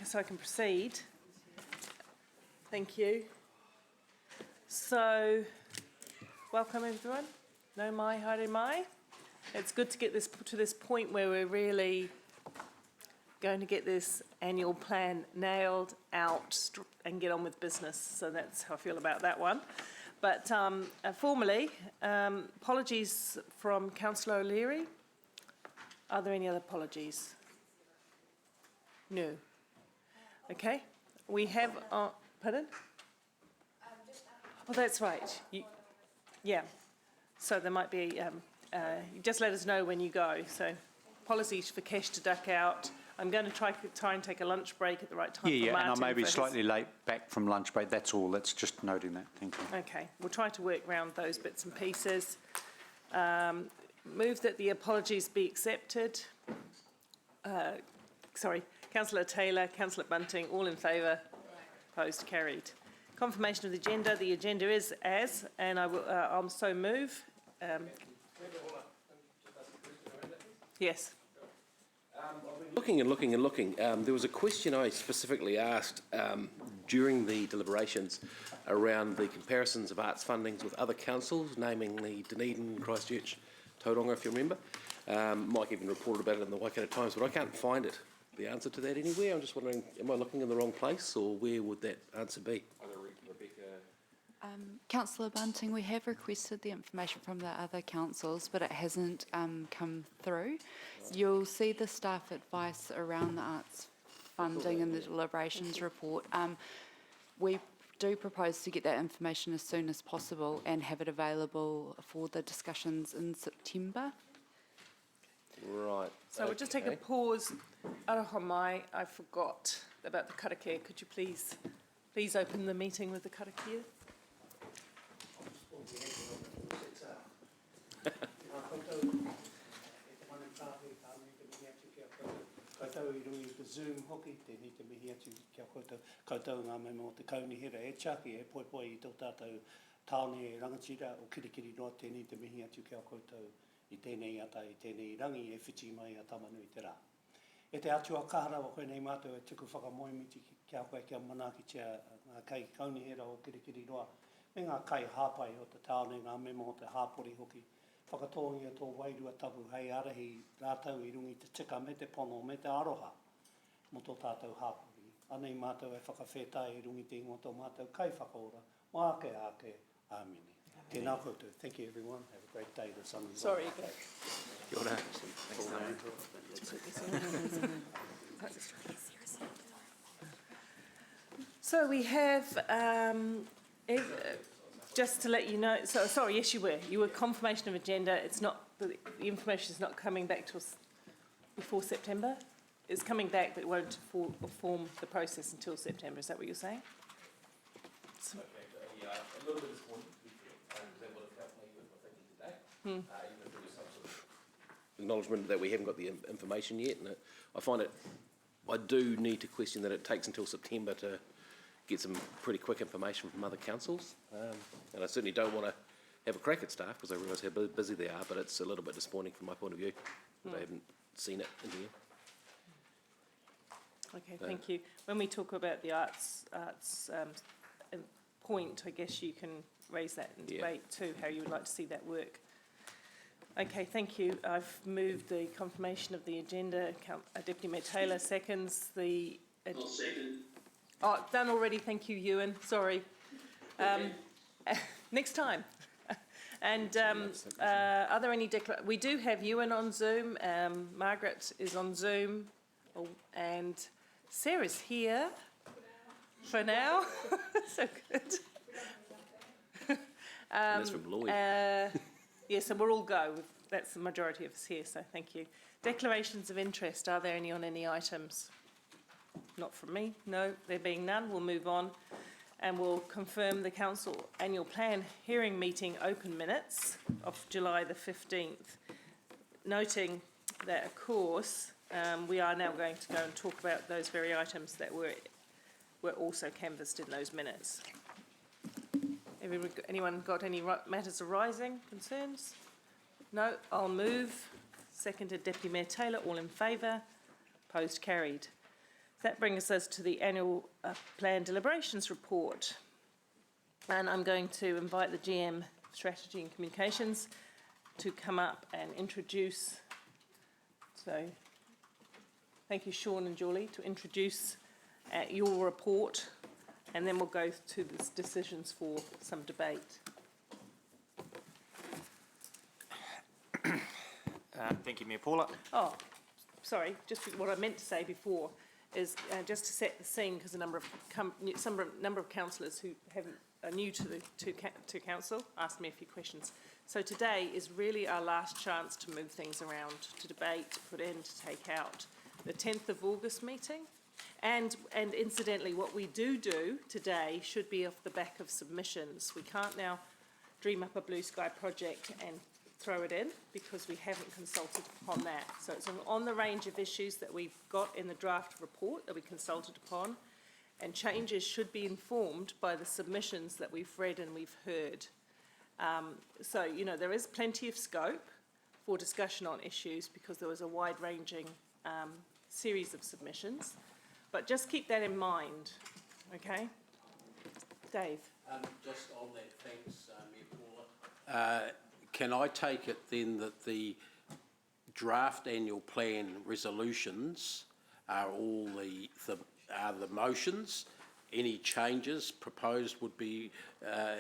So I can proceed. Thank you. So, welcome everyone. No mai, haere mai. It's good to get this to this point where we're really going to get this annual plan nailed out and get on with business. So that's how I feel about that one. But formally, apologies from Councillor O'Leary. Are there any other apologies? No. Okay. We have, pardon? Oh, that's right. Yeah. So there might be, just let us know when you go. So apologies for Kesh to duck out. I'm going to try and take a lunch break at the right time. Yeah, and I may be slightly late back from lunch break. That's all. That's just noting that. Thank you. Okay. We'll try to work around those bits and pieces. Move that the apologies be accepted. Sorry, Councillor Taylor, Councillor Bunting, all in favour. Opposed, carried. Confirmation of the agenda. The agenda is as, and I will. I'll so move. Yes. Looking and looking and looking, there was a question I specifically asked during the deliberations around the comparisons of arts fundings with other councils, namely Dunedin, Christchurch, Tauranga, if you remember. Mike even reported about it in the Waikato Times, but I can't find it, the answer to that anywhere. I'm just wondering, am I looking in the wrong place, or where would that answer be? Councillor Bunting, we have requested the information from the other councils, but it hasn't come through. You'll see the staff advice around the arts funding in the deliberations report. We do propose to get that information as soon as possible and have it available for the discussions in September. Right. So we'll just take a pause. Aroha mai, I forgot about the karakia. Could you please open the meeting with the karakia? Koutou I rungi te Zoom hoki, tēnei te mihi atu kia koutou. Koutou ngā mea mō te kaunihira e chaki e poipoi I tō tātou tāone rangatira o kirikiri noa tēnei te mihi atu kia koutou I tēnei ata I tēnei rangi e whiti mai a tamanu I te rā. E te atua kaharawa koe nei mātou e tuku whakamoemiti kia koe kia manaaki tia ngā kai kaunihira o kirikiri noa. Me ngā kai hāpai o te tāone ngā mea mō te hāpori hoki. Whakatōngia tō wairua tapu hei arahi rātau I rungi te tika me te pono me te aroha mo tō tātou hāpori. Anei mātou e whakawhetai I rungi te ingoa tō mātou kai whakaora. Mā ake ake. Āmeni. Tēnā koutou. Thank you everyone. Have a great day. The sun is Sorry. Kia ora. So we have, just to let you know, so sorry, yes you were confirmation of agenda. It's not, the information is not coming back to us before September. It's coming back, but it won't form the process until September. Is that what you're saying? So, okay, yeah, a little bit disappointed because that would have helped me with my thinking today. Even if there was some sort of Acknowledgement that we haven't got the information yet, and I find it, I do need to question that it takes until September to get some pretty quick information from other councils, and I certainly don't want to have a crack at staff because I realise how busy they are, but it's a little bit disappointing from my point of view that I haven't seen it in here. Okay, thank you. When we talk about the arts point, I guess you can raise that in debate too, how you would like to see that work. Okay, thank you. I've moved the confirmation of the agenda. Deputy Mayor Taylor seconds the... I'll second. Oh, done already. Thank you, Ewan. Sorry. Next time. And are there any we do have Ewan on Zoom. Margaret is on Zoom. Oh, and Sarah's here for now. So good. That's from Lloyd. Yes, and we're all go. That's the majority of us here, so thank you. Declarations of interest. Are there any on any items? Not from me. No, there being none, we'll move on and we'll confirm the Council Annual Plan Hearing Meeting open minutes of July the 15th. Noting that, of course, we are now going to go and talk about those very items that were also canvassed in those minutes. Anyone got any matters arising, concerns? No, I'll move. Seconded Deputy Mayor Taylor, all in favour. Opposed, carried. That brings us to the annual plan deliberations report. And I'm going to invite the GM Strategy and Communications to come up and introduce. So, thank you, Sean and Julie, to introduce your report, and then we'll go to the decisions for some debate. Thank you, Mayor Paula. Oh, sorry, just what I meant to say before is just to set the scene, because a number of councillors who are new to council asked me a few questions. So today is really our last chance to move things around, to debate, to put in, to take out. The 10th of August meeting, and incidentally, what we do today should be off the back of submissions. We can't now dream up a blue sky project and throw it in because we haven't consulted upon that. So it's on the range of issues that we've got in the draft report that we consulted upon, and changes should be informed by the submissions that we've read and we've heard. So, you know, there is plenty of scope for discussion on issues because there was a wide-ranging series of submissions, but just keep that in mind, okay? Dave? Just on that, thanks, Mayor Paula. Can I take it then that the draft annual plan resolutions are all the motions? Any changes proposed would be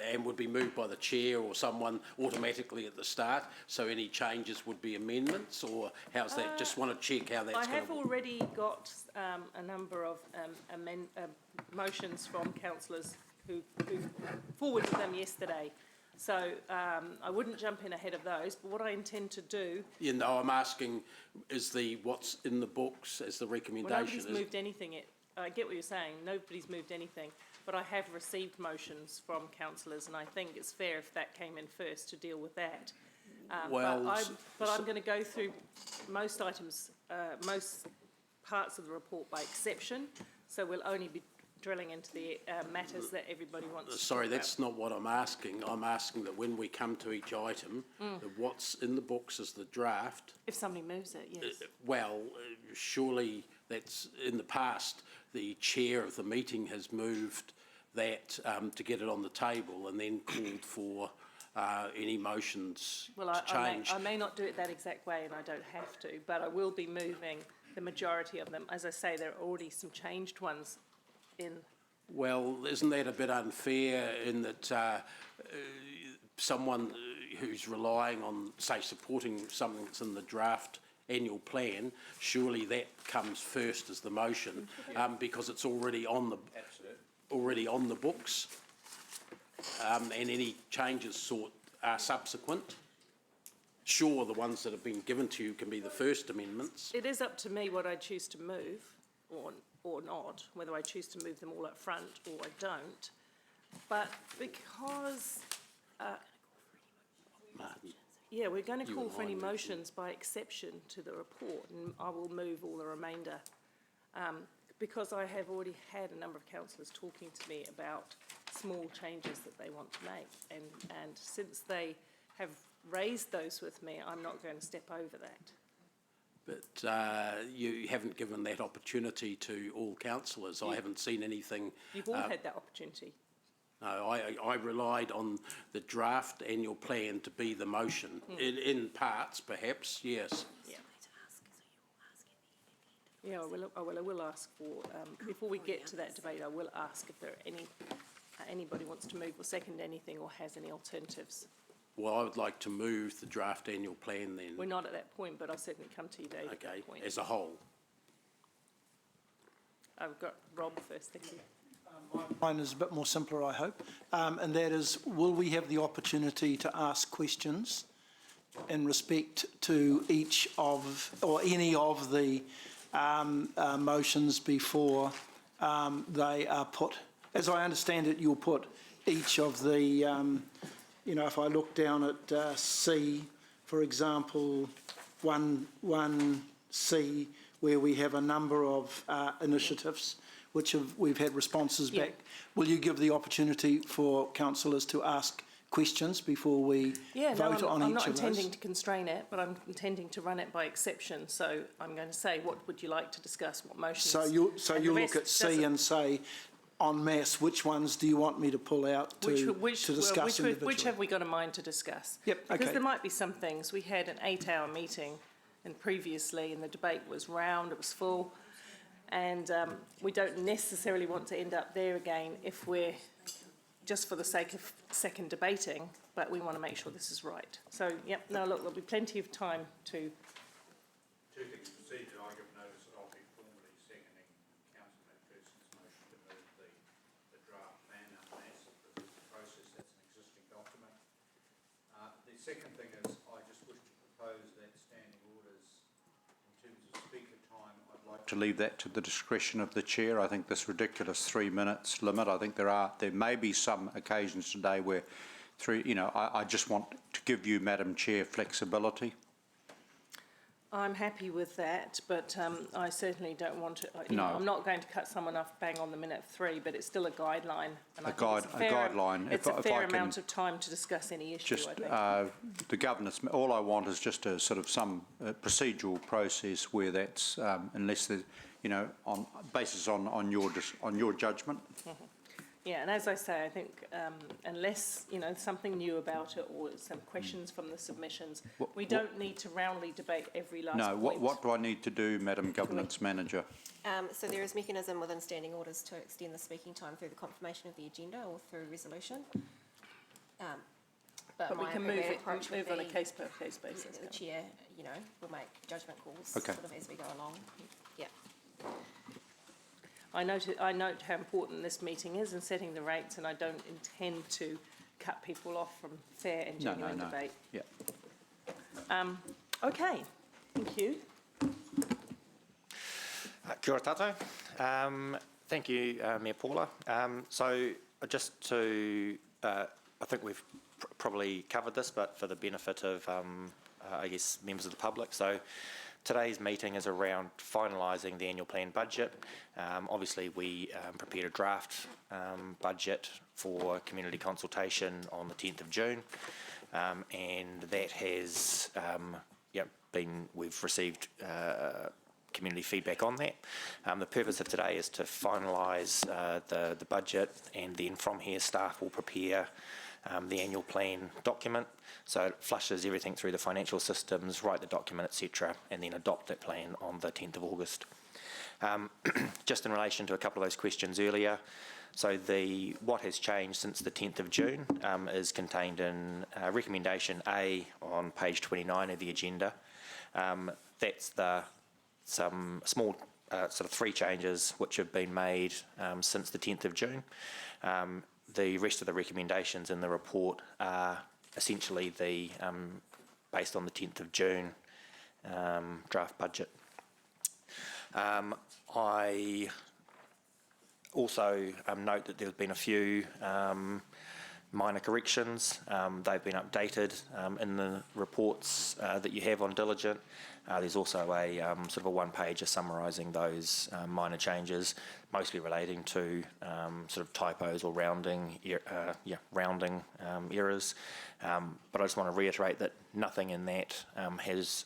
and would be moved by the chair or someone automatically at the start. So any changes would be amendments, or how's that? Just want to check how that's going to work. I have already got a number of motions from councillors who forwarded them yesterday. So I wouldn't jump in ahead of those, but what I intend to do... You know, I'm asking, is what's in the books as the recommendation? Well, nobody's moved anything yet. I get what you're saying. Nobody's moved anything. But I have received motions from councillors, and I think it's fair if that came in first to deal with that. But I'm going to go through most items, most parts of the report by exception, so we'll only be drilling into the matters that everybody wants to Sorry, talk that's not what I'm asking. I'm asking that when we come to each item, that what's in the books is the draft. If somebody moves it, yes. Surely that's in the past, the chair of the meeting has moved that to get it on the table and then called for any motions to change. I may not do it that exact way, and I don't have to, but I will be moving the majority of them. As I say, there are already some changed ones in. Well, isn't that a bit unfair in that someone who's relying on, say, supporting something that's in the draft annual plan, surely that comes first as the motion because it's already on the books, and any changes are subsequent. Sure, the ones that have been given to you can be the first amendments. It is up to me what I choose to move or not, whether I choose to move them all up front or I don't. But because, Martin. yeah, we're going to You call and for I any moved motions by exception to the report, and I will move all the remainder. Because I have already had a number of councillors talking to me about small changes that they want to make. And since they have raised those with me, I'm not going to step over that. But you haven't given that opportunity to all councillors. I haven't seen anything. You've all had that opportunity. No, I relied on the draft annual plan to be the motion, in parts perhaps, yes. Yeah. Yeah, I will ask for, before we get to that debate, I will ask if there are anybody wants to move or second anything or has any alternatives. Well, I would like to move the draft annual plan then. We're not at that point, but I'll certainly come to you, Dave, at Okay, that point. as a whole. I've got Rob first, thank you. Mine is a bit more simpler, I hope, and that is, will we have the opportunity to ask questions in respect to each of, or any of the motions before they are put? As I understand it, you'll put each of the, you know, if I look down at C, for example, 1C, where we have a number of initiatives which we've had responses back. Will you give the opportunity for councillors to ask questions before we Yeah, no, vote on I'm each not of those? intending to constrain it, but I'm intending to run it by exception. So I'm going to say, what would you like to discuss? What motions? So you'll And the look rest at C doesn't- and say, en masse, which ones do you want me to pull out to discuss individually? Which have we got in mind to discuss? Yep, Because okay. there might be some things. We had an 8-hour meeting, and previously, and the debate was round, it was full, and we don't necessarily want to end up there again if we're just for the sake of second debating, but we want to make sure this is right. So, yep, no, look, there'll be plenty of time to. Two things procedure, I give notice that I'll be formally seconding Councillor McPherson's motion to move the draft plan unless this is a process that's an existing document. The second thing is I just wish to propose that standing orders in terms of speaker time, I'd like to leave that to the discretion of the chair. I think this ridiculous 3 minutes limit, I think there may be some occasions today where I just want to give you, Madam Chair, flexibility. I'm happy with that, but I certainly don't want to, No. I'm not going to cut someone off bang on the minute 3, but it's still a guideline. And I A think it's guideline. It's If a I fair can amount of time to discuss any issue, Just I think. the governance, all I want is just a sort of some procedural process where that's, unless there's, on basis on your judgment. Yeah, and as I say, I think unless, something new about it or some questions from the submissions, we don't need to roundly debate every last No, point. what do I need to do, Madam Governance Manager? So there is mechanism within standing orders to extend the speaking time through the confirmation of the agenda or through resolution. But we my can move preferred it, approach would move on a be case-per-case basis. The chair, will make judgment calls Okay. sort of as we go along. Yeah. I note how important this meeting is in setting the rates, and I don't intend to cut people off from fair and genuine debate. Yeah. Okay, thank you. Kia ora tātou. Thank you, Mayor Paula. So just to, I think we've probably covered this, but for the benefit of, I guess, members of the public. So today's meeting is around finalising the annual plan budget. Obviously, we prepared a draft budget for community consultation on the 10th of June, and that has we've received community feedback on that. The purpose of today is to finalise the budget, and then from here staff will prepare the annual plan document. So it flushes everything through the financial systems, write the document, etc., and then adopt that plan on the 10th of August. Just in relation to a couple of those questions earlier, so what has changed since the 10th of June is contained in recommendation A on page 29 of the agenda. That's some small sort of 3 changes which have been made since the 10th of June. The rest of the recommendations in the report are essentially based on the 10th of June draft budget. I also note that there have been a few minor corrections. They've been updated in the reports that you have on Diligent. There's also a sort of a one-pager summarising those minor changes, mostly relating to sort of typos or rounding errors. But I just want to reiterate that nothing in that is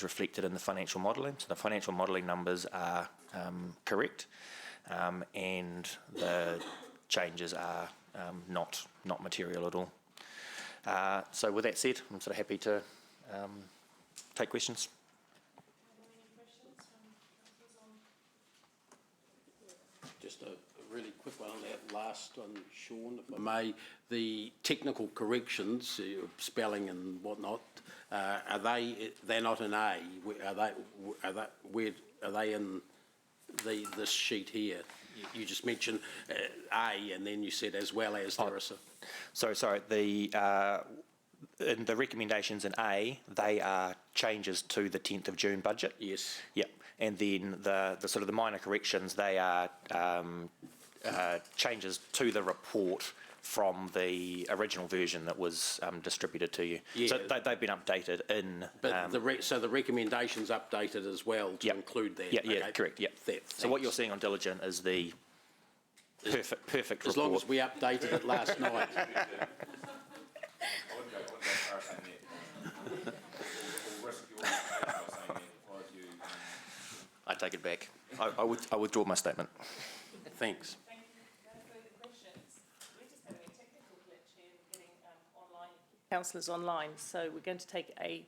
reflected in the financial modelling. So the financial modelling numbers are correct, and the changes are not material at all. So with that said, I'm sort of happy to take questions. Just a really quick one on that last one, Sean, if I may. The technical corrections, spelling and whatnot, they're not in A? Where are they in this sheet here? You just mentioned A, and then you said as well as there are some. Sorry, in the recommendations in A, they are changes to the 10th of June budget. Yes. Yep. And then the sort of the minor corrections, they are changes to the report from the original version that was distributed to you. Yeah. So they've been updated in... But so the recommendations updated as well to include that? Yeah, okay. correct, yeah. So what you're seeing on Diligent is the perfect report. As long as we updated it last night. I take it back. I withdraw my statement. Thanks. Thank you. No further questions. We're just having a technical glitch here in getting online councillors online, so we're going to take a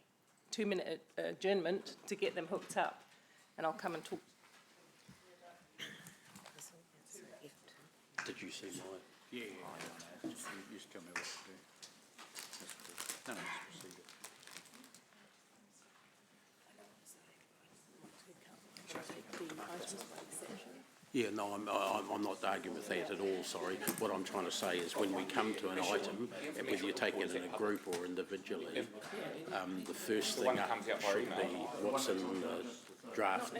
2-minute adjournment to get them hooked up, and I'll come and talk. Did you see mine? Yeah, you just tell me what to do. No, just proceed. Yeah, no, I'm not arguing with that at all, sorry. What I'm trying to say is when we come to an item, whether you take it in a group or individually, the first thing up should be what's in the draft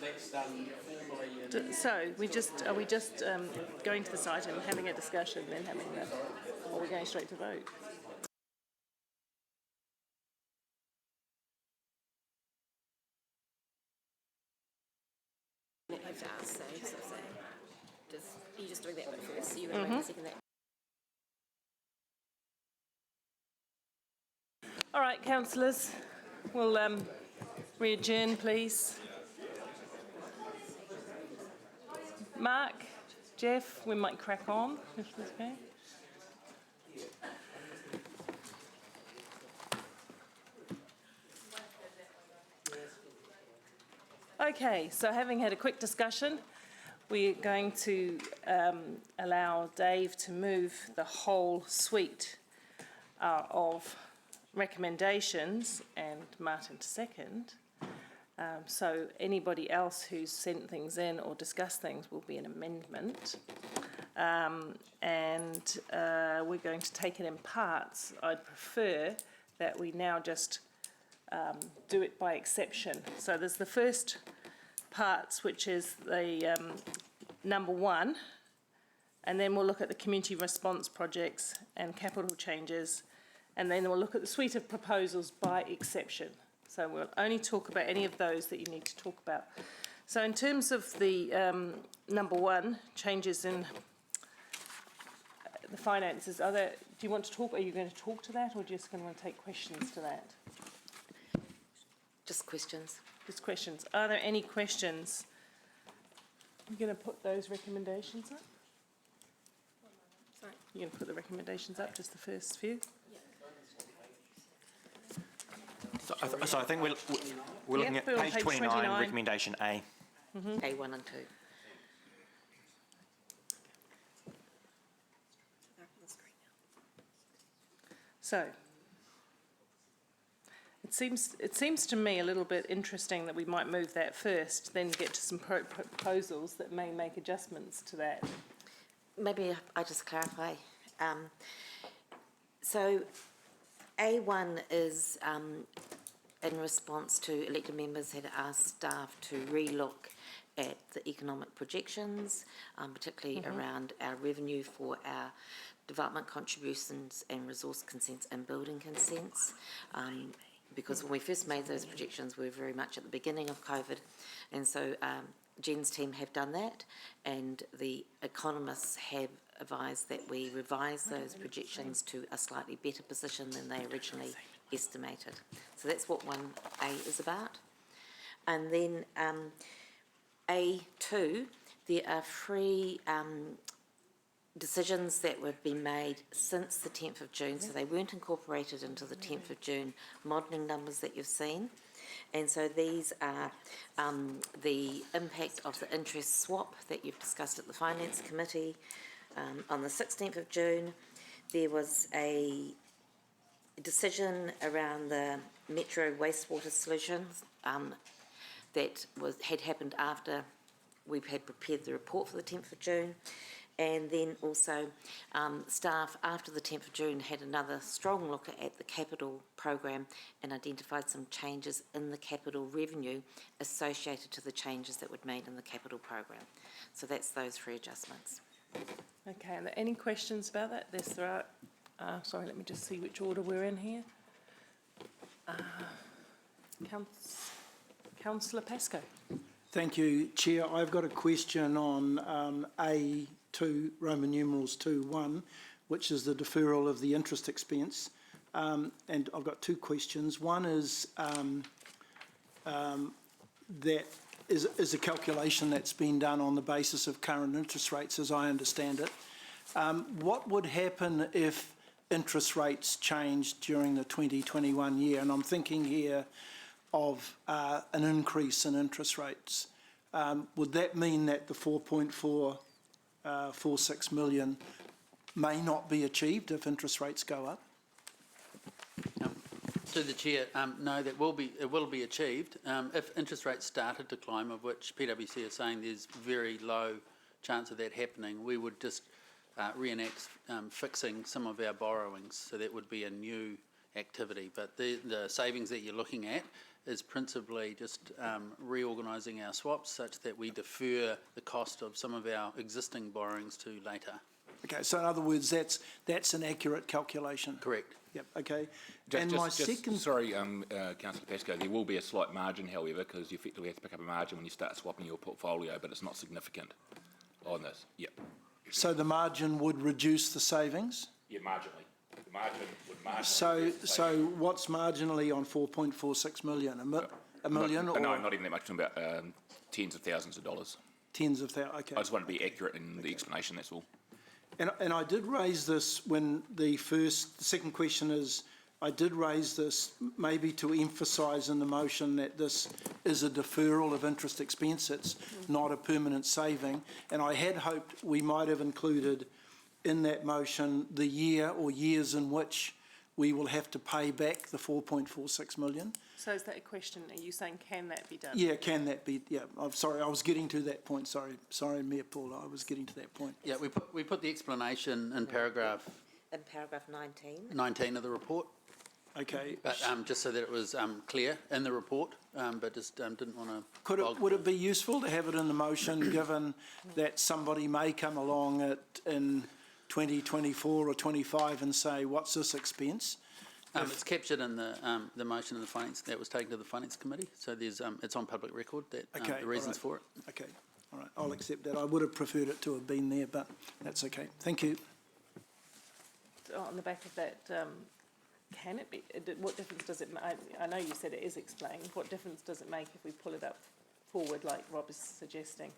that's done formally and... So are we just going to the site and having a discussion, then having the, or are we going straight to vote? You have to ask, so sort of say, you just doing that bit first, so you would make a second that. All right, councillors, we'll re-adjourn, please. Mark, Jeff, we might crack on, if that's okay. Okay, so having had a quick discussion, we're going to allow Dave to move the whole suite of recommendations and Martin to second. So anybody else who's sent things in or discussed things will be an amendment. And we're going to take it in parts. I'd prefer that we now just do it by exception. So there's the first parts, which is the number 1, and then we'll look at the community response projects and capital changes, and then we'll look at the suite of proposals by exception. So we'll only talk about any of those that you need to talk about. So in terms of the number 1, changes in the finances, do you want to talk, are you going to talk to that, or just going to want to take questions to that? Just questions. Just questions. Are there any questions? You're going to put those recommendations up? Sorry. You're going to put the recommendations up, just the first few? So I think we're looking at we're on page page 29, recommendation A. A1 and 2. So, it seems to me a little bit interesting that we might move that first, then get to some proposals that may make adjustments to that. Maybe I just clarify. So A1 is in response to elected members had asked staff to relook at the economic projections, particularly around our revenue for our development contributions and resource consents and building consents. Because when we first made those projections, we were very much at the beginning of COVID. And so Jen's team have done that, and the economists have advised that we revise those projections to a slightly better position than they originally estimated. So that's what 1A is about. And then A2, there are 3 decisions that have been made since the 10th of June, so they weren't incorporated into the 10th of June modelling numbers that you've seen. And so these are the impact of the interest swap that you've discussed at the Finance Committee. On the 16th of June, there was a decision around the Metro wastewater solutions that had happened after we've had prepared the report for the 10th of June. And then also staff after the 10th of June had another strong look at the capital program and identified some changes in the capital revenue associated to the changes that were made in the capital program. So that's those 3 adjustments. Okay, are there any questions about that? Yes, there are. Sorry, let me just see which order we're in here. Councillor Pascoe. Thank you, Chair. I've got a question on A2, Roman numerals 2.1, which is the deferral of the interest expense. And I've got 2 questions. One is that is a calculation that's been done on the basis of current interest rates, as I understand it. What would happen if interest rates changed during the 2021 year? And I'm thinking here of an increase in interest rates. Would that mean that the 4.446 million may not be achieved if interest rates go up? To the Chair, no, it will be achieved. If interest rates started to climb, of which PwC is saying there's very low chance of that happening, we would just reenact fixing some of our borrowings. So that would be a new activity. But the savings that you're looking at is principally just reorganising our swaps such that we defer the cost of some of our existing borrowings to later. Okay, so in other words, that's an accurate calculation? Correct. Yep, okay. Just, And just, my just- second, Sorry, Councillor Pascoe, there will be a slight margin, however, because you effectively have to pick up a margin when you start swapping your portfolio, but it's not significant on this. Yep. so the margin would reduce the savings? Yeah, marginally. The margin would marginally. So, reduce the so savings. what's marginally on 4.46 million? A million No, or not even that much, I'm talking about tens of thousands of dollars. tens of thousands? Okay. I just want to be accurate in the explanation, that's all. And I did raise this when the second question is, I did raise this maybe to emphasise in the motion that this is a deferral of interest expense, it's not a permanent saving. And I had hoped we might have included in that motion the year or years in which we will have to pay back the 4.46 million. So is that a question? Are you saying can that be done? Yeah, can that be, yeah, I'm sorry, I was getting to that point, sorry, Mayor Paula, I was getting to that point. Yeah, we put the explanation in paragraph In paragraph 19. 19 of the report, Okay. but just so that it was clear in the report, but just didn't want to. Would it be useful to have it in the motion, given that somebody may come along in 2024 or 25 and say, what's this expense? It's captured in the motion in the finance, that was taken to the finance committee, so there's, it's on public record, that, Okay, the reasons all right. for it. Okay, all right, I'll accept that. I would have preferred it to have been there, but that's okay. Thank you. On the back of that, can it be, what difference does it make? I know you said it is explained. What difference does it make if we pull it up forward like Rob is suggesting?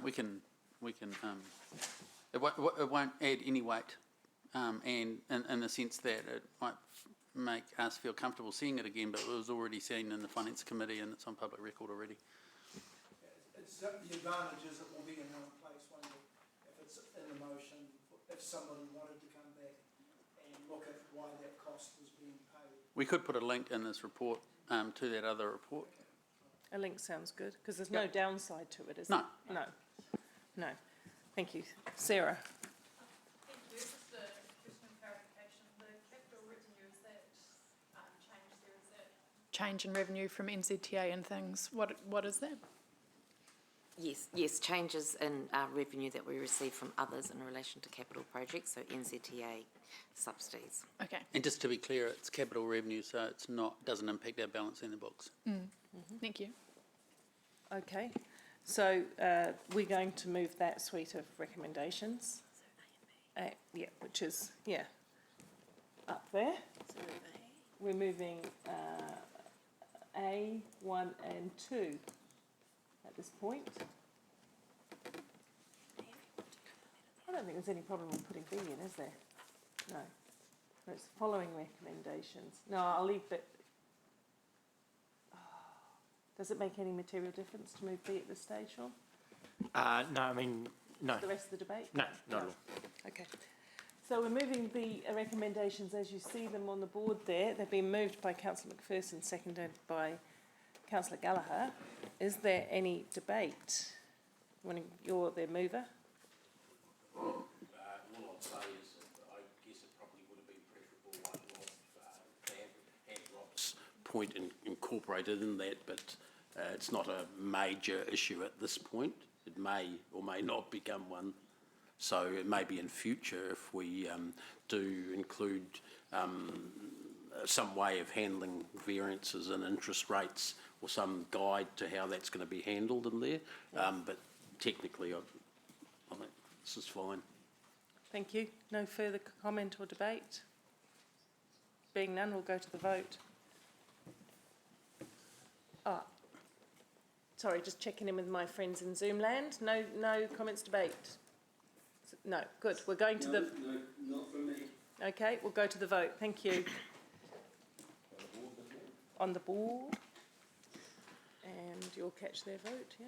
We can, it won't add any weight, and in the sense that it might make us feel comfortable seeing it again, but it was already seen in the finance committee and it's on public record already. It's the advantage is it will be in one place, won't it? If it's in the motion, if somebody wanted to come back and look at why that cost was being paid. We could put a link in this report to that other report. A link sounds good, because there's no downside to it, is No. there? No. No. Thank you. Sarah? Thank you. Just a question of clarification. The capital revenue, is that change there? Is that change in revenue from NZTA and things? What is that? Yes, changes in revenue that we receive from others in relation to capital projects, so NZTA subsidies. Okay. And just to be clear, it's capital revenue, so it's not, doesn't impact our balance in the books. Thank you. Okay. So we're going to move that suite of recommendations. Yeah, which is, yeah, up there. We're moving A, 1 and 2 at this point. I don't think there's any problem with putting B in, is there? No. No, it's following recommendations. No, I'll leave it. Does it make any material difference to move B at this stage, Sean? No, I mean, no. The rest of the debate? No, not at all. Okay. So we're moving the recommendations as you see them on the board there. They've been moved by Councillor McPherson, seconded by Councillor Gallagher. Is there any debate? You're the mover. All I'd say is that I guess it probably would have been preferable, like Rob, to have Rob's point incorporated in that, but it's not a major issue at this point. It may or may not become one. So it may be in future if we do include some way of handling variances in interest rates or some guide to how that's going to be handled in there. But technically, I think this is fine. Thank you. No further comment or debate? Being none, we'll go to the vote. Sorry, just checking in with my friends in Zoom land. No comments, debate? No, good. We're going to the... No, not from me. Okay, we'll go to the vote. Thank you. On the board. And you'll catch their vote, yeah?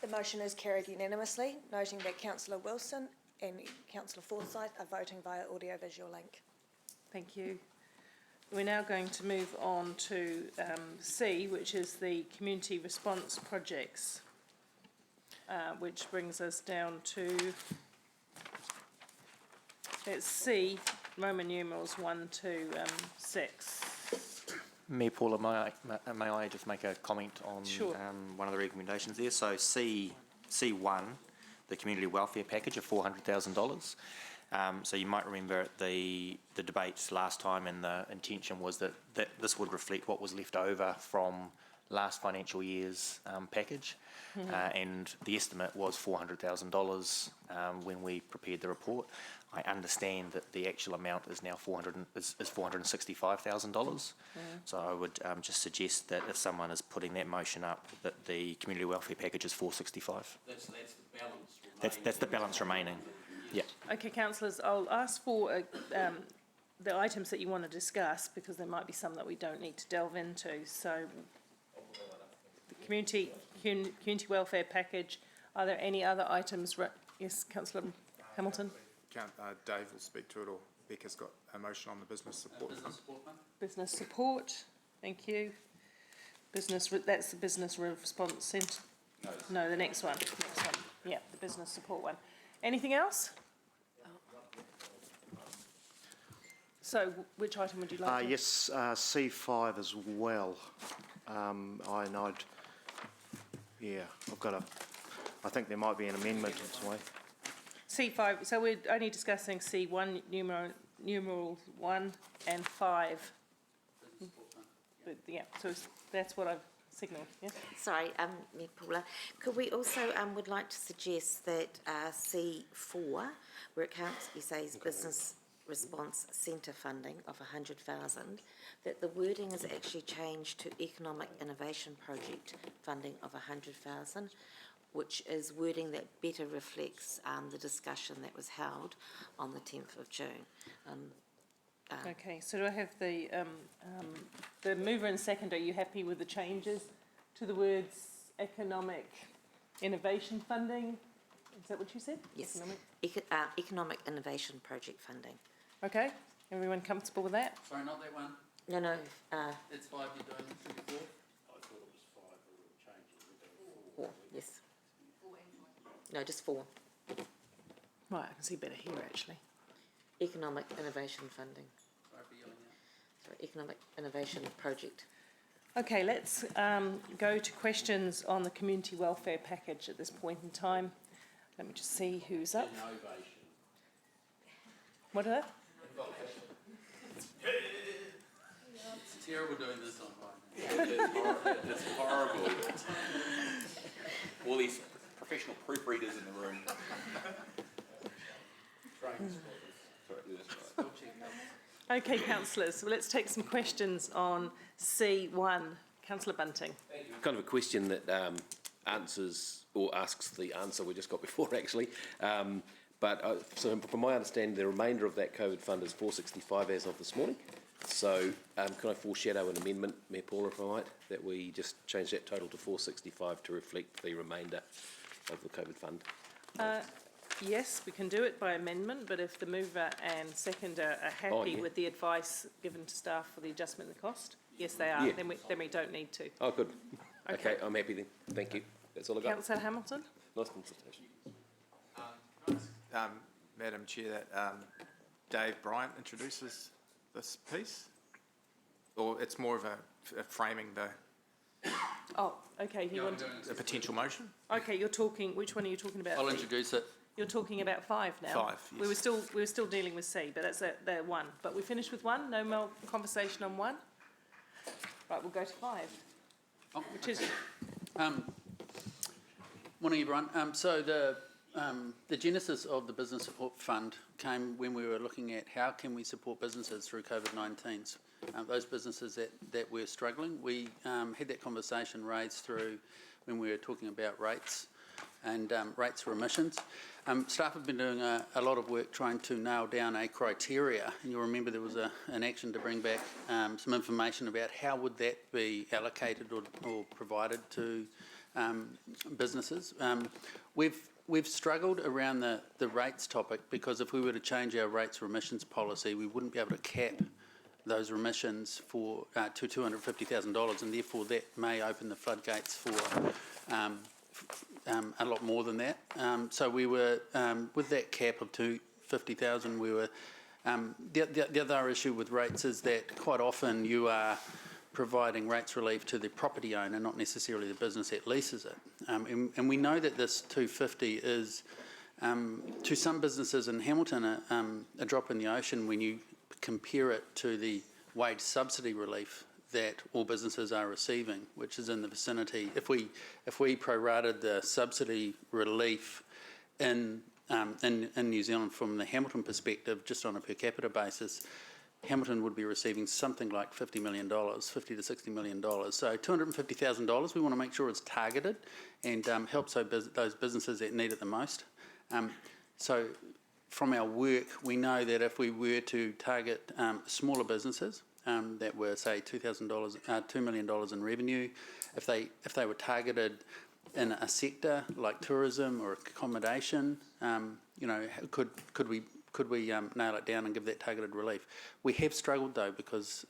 The motion is carried unanimously, noting that Councillor Wilson and Councillor Forsyth are voting via audiovisual link. Thank you. We're now going to move on to C, which is the community response projects. which brings us down to, let's see, Roman numerals 1 to 6. Mayor Paula, may I just make a comment on Sure. one of the recommendations there? So C1, the community welfare package of $400,000. So you might remember at the debates last time, and the intention was that this would reflect what was left over from last financial year's package. And the estimate was $400,000 when we prepared the report. I understand that the actual amount is now $465,000. So I would just suggest that if someone is putting that motion up, that the community welfare package is $465,000. That's the balance. That's the balance remaining. Yeah. Okay, councillors, I'll ask for the items that you want to discuss, because there might be some that we don't need to delve into. So, the community welfare package. Are there any other items? Yes, Councillor Hamilton. Dave will speak to it, or Becca's got a motion on the business support. Business support. Thank you. That's the business response centre. No, the next one. Yeah, the business support one. Anything else? So, which item would you like to? Yes, C5 as well. I think there might be an amendment in some way. C5, so we're only discussing C1, numeral 1 and 5. But, yeah, so that's what I've signalled, yeah? Sorry, Mayor Paula, could we also, would like to suggest that C4, where it counts, you say is business response centre funding of 100,000, that the wording is actually changed to economic innovation project funding of 100,000, which is wording that better reflects the discussion that was held on the 10th of June. Okay, so do I have the mover and seconder? Are you happy with the changes to the words economic innovation funding? Is that what you said? Yes, economic innovation project funding. Okay, everyone comfortable with that? Sorry, not that one. No, It's 5 you're doing, 4. I thought it was 5, but we'll change it. We'll go 4, yes. No, just 4. Right, I can see better here actually. Economic innovation funding. Sorry for yelling out. Sorry, economic innovation project. Okay, let's go to questions on the community welfare package at this point in time. Let me just see who's up. Innovation. What are they? It's terrible doing this on mine. It's horrible. All these professional proofreaders in the room. Okay, councillors, well, let's take some questions on C1. Councillor Bunting. Kind of a question that answers or asks the answer we just got before, actually. So from my understanding, the remainder of that COVID fund is 465 as of this morning. So can I foreshadow an amendment, Mayor Paula, if I might, that we just change that total to 465 to reflect the remainder of the COVID fund? Yes, we can do it by amendment, but if the mover and seconder are happy with the advice given to staff for the adjustment of the cost, yes, they are. Then we don't need to. Oh, good. Okay, I'm happy then. Thank you. That's all I got. Councillor Hamilton. Nice consultation. Madam Chair, that Dave Bryant introduces this piece, or it's more of a framing the Oh, okay. a potential motion. Okay, you're talking. Which one are you talking about? I'll introduce it. You're talking about 5 now. 5, yes. We were still dealing with C, but that's the 1. But we finished with 1. No more conversation on 1. Right, we'll go to 5. Oh, which is morning, everyone. So the genesis of the business support fund came when we were looking at how can we support businesses through COVID-19. Those businesses that were struggling, we had that conversation raised through when we were talking about rates and rates for emissions. Staff have been doing a lot of work trying to nail down a criteria, and you'll remember there was an action to bring back some information about how would that be allocated or provided to businesses. We've struggled around the rates topic, because if we were to change our rates or emissions policy, we wouldn't be able to cap those emissions to $250,000, and therefore that may open the floodgates a lot more than that. So we were, with that cap of 250,000, we were, the other issue with rates is that quite often you are providing rates relief to the property owner, not necessarily the business that leases it. And we know that this 250 is, to some businesses in Hamilton, a drop in the ocean when you compare it to the wage subsidy relief that all businesses are receiving, which is in the vicinity. If we prorated the subsidy relief in New Zealand from the Hamilton perspective, just on a per capita basis, Hamilton would be receiving something like $50 million, $50 to $60 million. So $250,000, we want to make sure it's targeted and helps those businesses that need it the most. So from our work, we know that if we were to target smaller businesses that were, say, $2 million in revenue, if they were targeted in a sector like tourism or accommodation, could we nail it down and give that targeted relief? We have struggled though because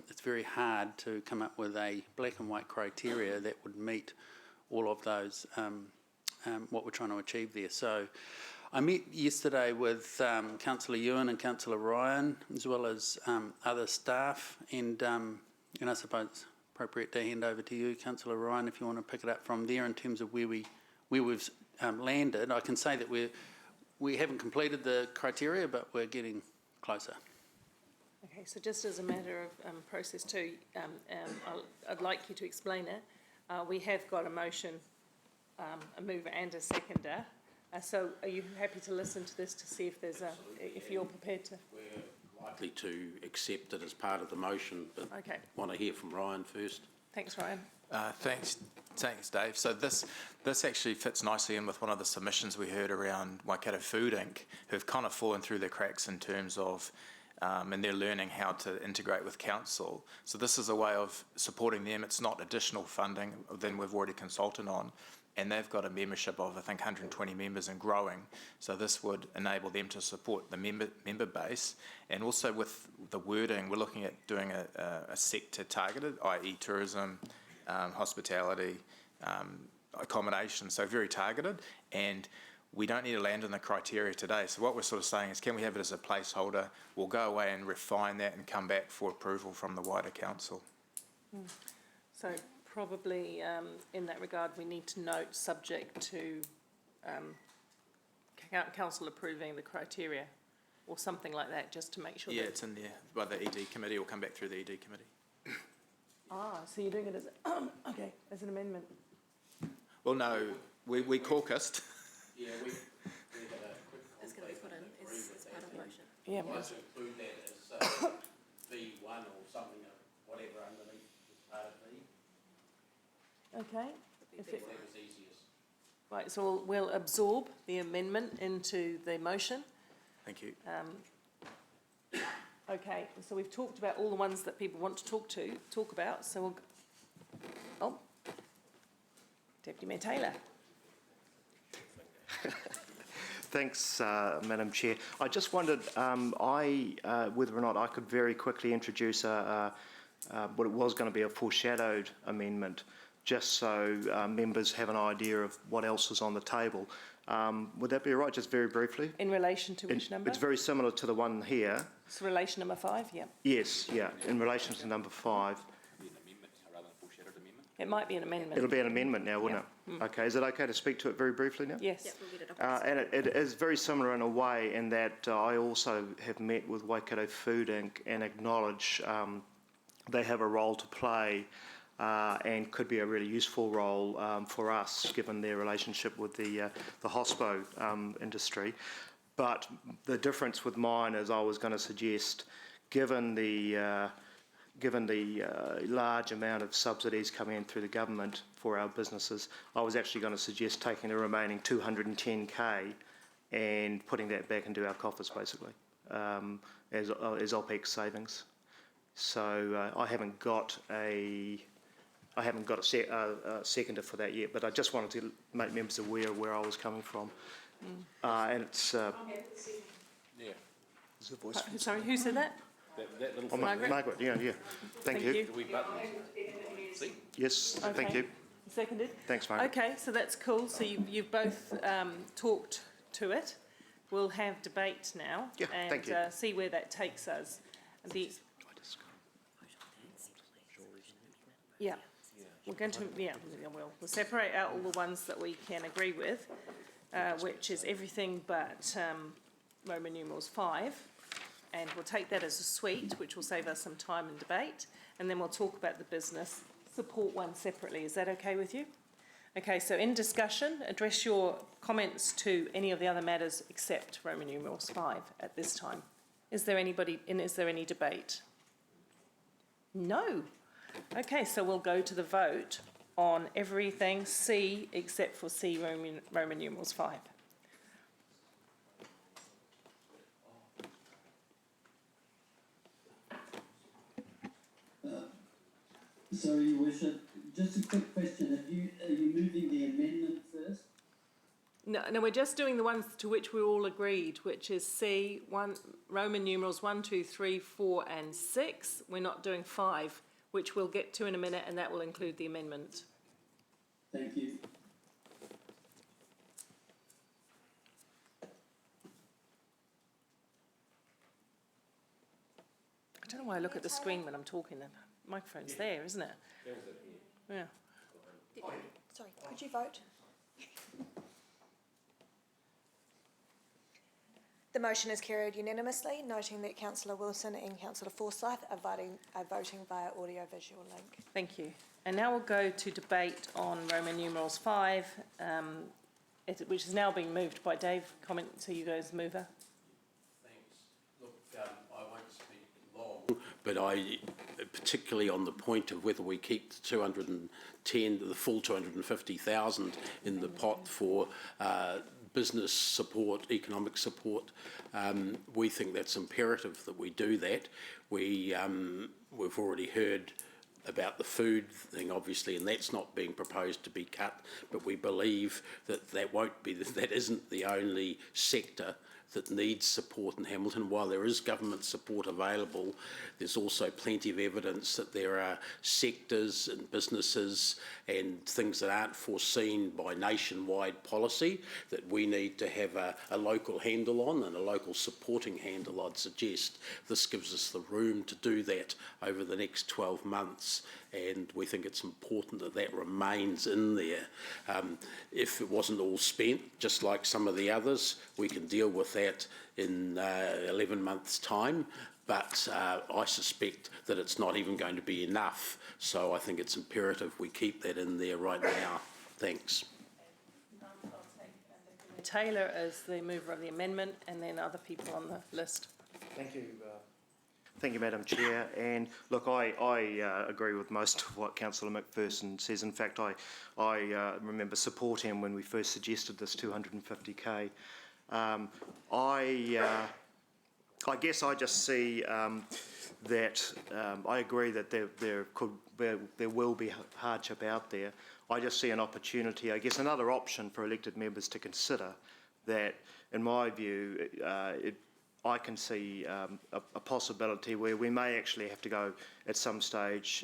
it's very hard to come up with a black and white criteria that would meet all of those what we're trying to achieve there. So I met yesterday with Councillor Ewan and Councillor Ryan, as well as other staff, and I suppose it's appropriate to hand over to you, Councillor Ryan, if you want to pick it up from there in terms of where we've landed. I can say that we haven't completed the criteria, but we're getting closer. Okay, so just as a matter of process too, I'd like you to explain it. We have got a motion, a mover and a seconder. So are you happy to listen to this to see if there's if you're prepared to? We're likely to accept it as part of the motion, but Okay. want to hear from Ryan first. Thanks, Ryan. Thanks, Dave. So this actually fits nicely in with one of the submissions we heard around Waikato Food Inc., who've kind of fallen through the cracks in terms of, and they're learning how to integrate with council. So this is a way of supporting them. It's not additional funding than we've already consulted on. And they've got a membership of, I think, 120 members and growing. So this would enable them to support the member base. And also with the wording, we're looking at doing a sector targeted, i.e. tourism, hospitality, accommodation, so very targeted. And we don't need to land on the criteria today. So what we're sort of saying is, can we have it as a placeholder? We'll go away and refine that and come back for approval from the wider council. So probably in that regard, we need to note subject to council approving the criteria or something like that, just to make sure. Yeah, that it's in there by the ED committee. Will come back through the ED committee. So you're doing it as okay, as an amendment. Well, no, we caucused. Yeah, we had It's going to be put in as part of the motion. Yeah. might include that as V1 or something, whatever underneath as part of V. Okay. If it, That was easiest. right, so we'll absorb the amendment into the motion. Thank you. Okay, so we've talked about all the ones that people want to talk about, so we'll, Deputy Mayor Taylor. Thanks, Madam Chair. I just wondered whether or not I could very quickly introduce what it was going to be a foreshadowed amendment, just so members have an idea of what else is on the table. Would that be all right, just very briefly? In relation to which number? It's very similar to the one here. It's relation number 5, yeah. Yes, yeah, in relation to number 5. It might be an amendment. It'll be an amendment now, wouldn't it? Okay, is it okay to speak to it very briefly now? Yes. Yep, we'll get it up. And it is very similar in a way in that I also have met with Waikato Food Inc. and acknowledge they have a role to play and could be a really useful role for us, given their relationship with the hospo industry. But the difference with mine is I was going to suggest, given the large amount of subsidies coming in through the government for our businesses, I was actually going to suggest taking the remaining 210k and putting that back into our coffers, basically, as OPEX savings. So I haven't got a seconder for that yet, but I just wanted to make members aware of where I was coming from. And it's Yeah. there's a voice. Sorry, who said that? That little Margaret? Margaret, yeah. Thank you. Do we button? See? Yes, thank Okay. you. Seconded? Thanks, Margaret. Okay, so that's cool. So you've both talked to it. We'll have debate now Yeah, and thank you. see where that takes us. Yeah, we're going to, we'll separate out all the ones that we can agree with, which is everything but Roman numerals 5. And we'll take that as a suite, which will save us some time and debate. And then we'll talk about the business support one separately. Is that okay with you? Okay, so in discussion, address your comments to any of the other matters except Roman numerals 5 at this time. Is there anybody, and is there any debate? No. Okay, so we'll go to the vote on everything C except for C Roman numerals 5. Sorry, Your Worship, just a quick question. Are you moving the amendment first? No, we're just doing the ones to which we all agreed, which is C, Roman numerals 1, 2, 3, 4 and 6. We're not doing 5, which we'll get to in a minute, and that will include the amendment. Thank you. I don't know why I look at the screen when I'm talking. The microphone's there, isn't it? Yeah. Sorry, could you vote? The motion is carried unanimously, noting that Councillor Wilson and Councillor Forsyth are voting via audio-visual link. Thank you. And now we'll go to debate on Roman numerals 5, which is now being moved by Dave. Comment to you guys, mover. Thanks. Look, I won't speak long, but I, particularly on the point of whether we keep the 210, the full 250,000 in the pot for business support, economic support, we think that's imperative that we do that. We've already heard about the food thing, obviously, and that's not being proposed to be cut, but we believe that that isn't the only sector that needs support in Hamilton. While there is government support available, there's also plenty of evidence that there are sectors and businesses and things that aren't foreseen by nationwide policy that we need to have a local handle on, and a local supporting handle, I'd suggest. This gives us the room to do that over the next 12 months, and we think it's important that that remains in there. If it wasn't all spent, just like some of the others, we can deal with that in 11 months' time, but I suspect that it's not even going to be enough, so I think it's imperative we keep that in there right now. Thanks. I'll take Taylor as the mover of the amendment, and then other people on the list. Thank you. Thank you, Madam Chair. And look, I agree with most of what Councillor McPherson says. In fact, I remember supporting him when we first suggested this 250k. I guess I just see that I agree that there will be hardship out there. I just see an opportunity, I guess another option for elected members to consider that, in my view, I can see a possibility where we may actually have to go at some stage,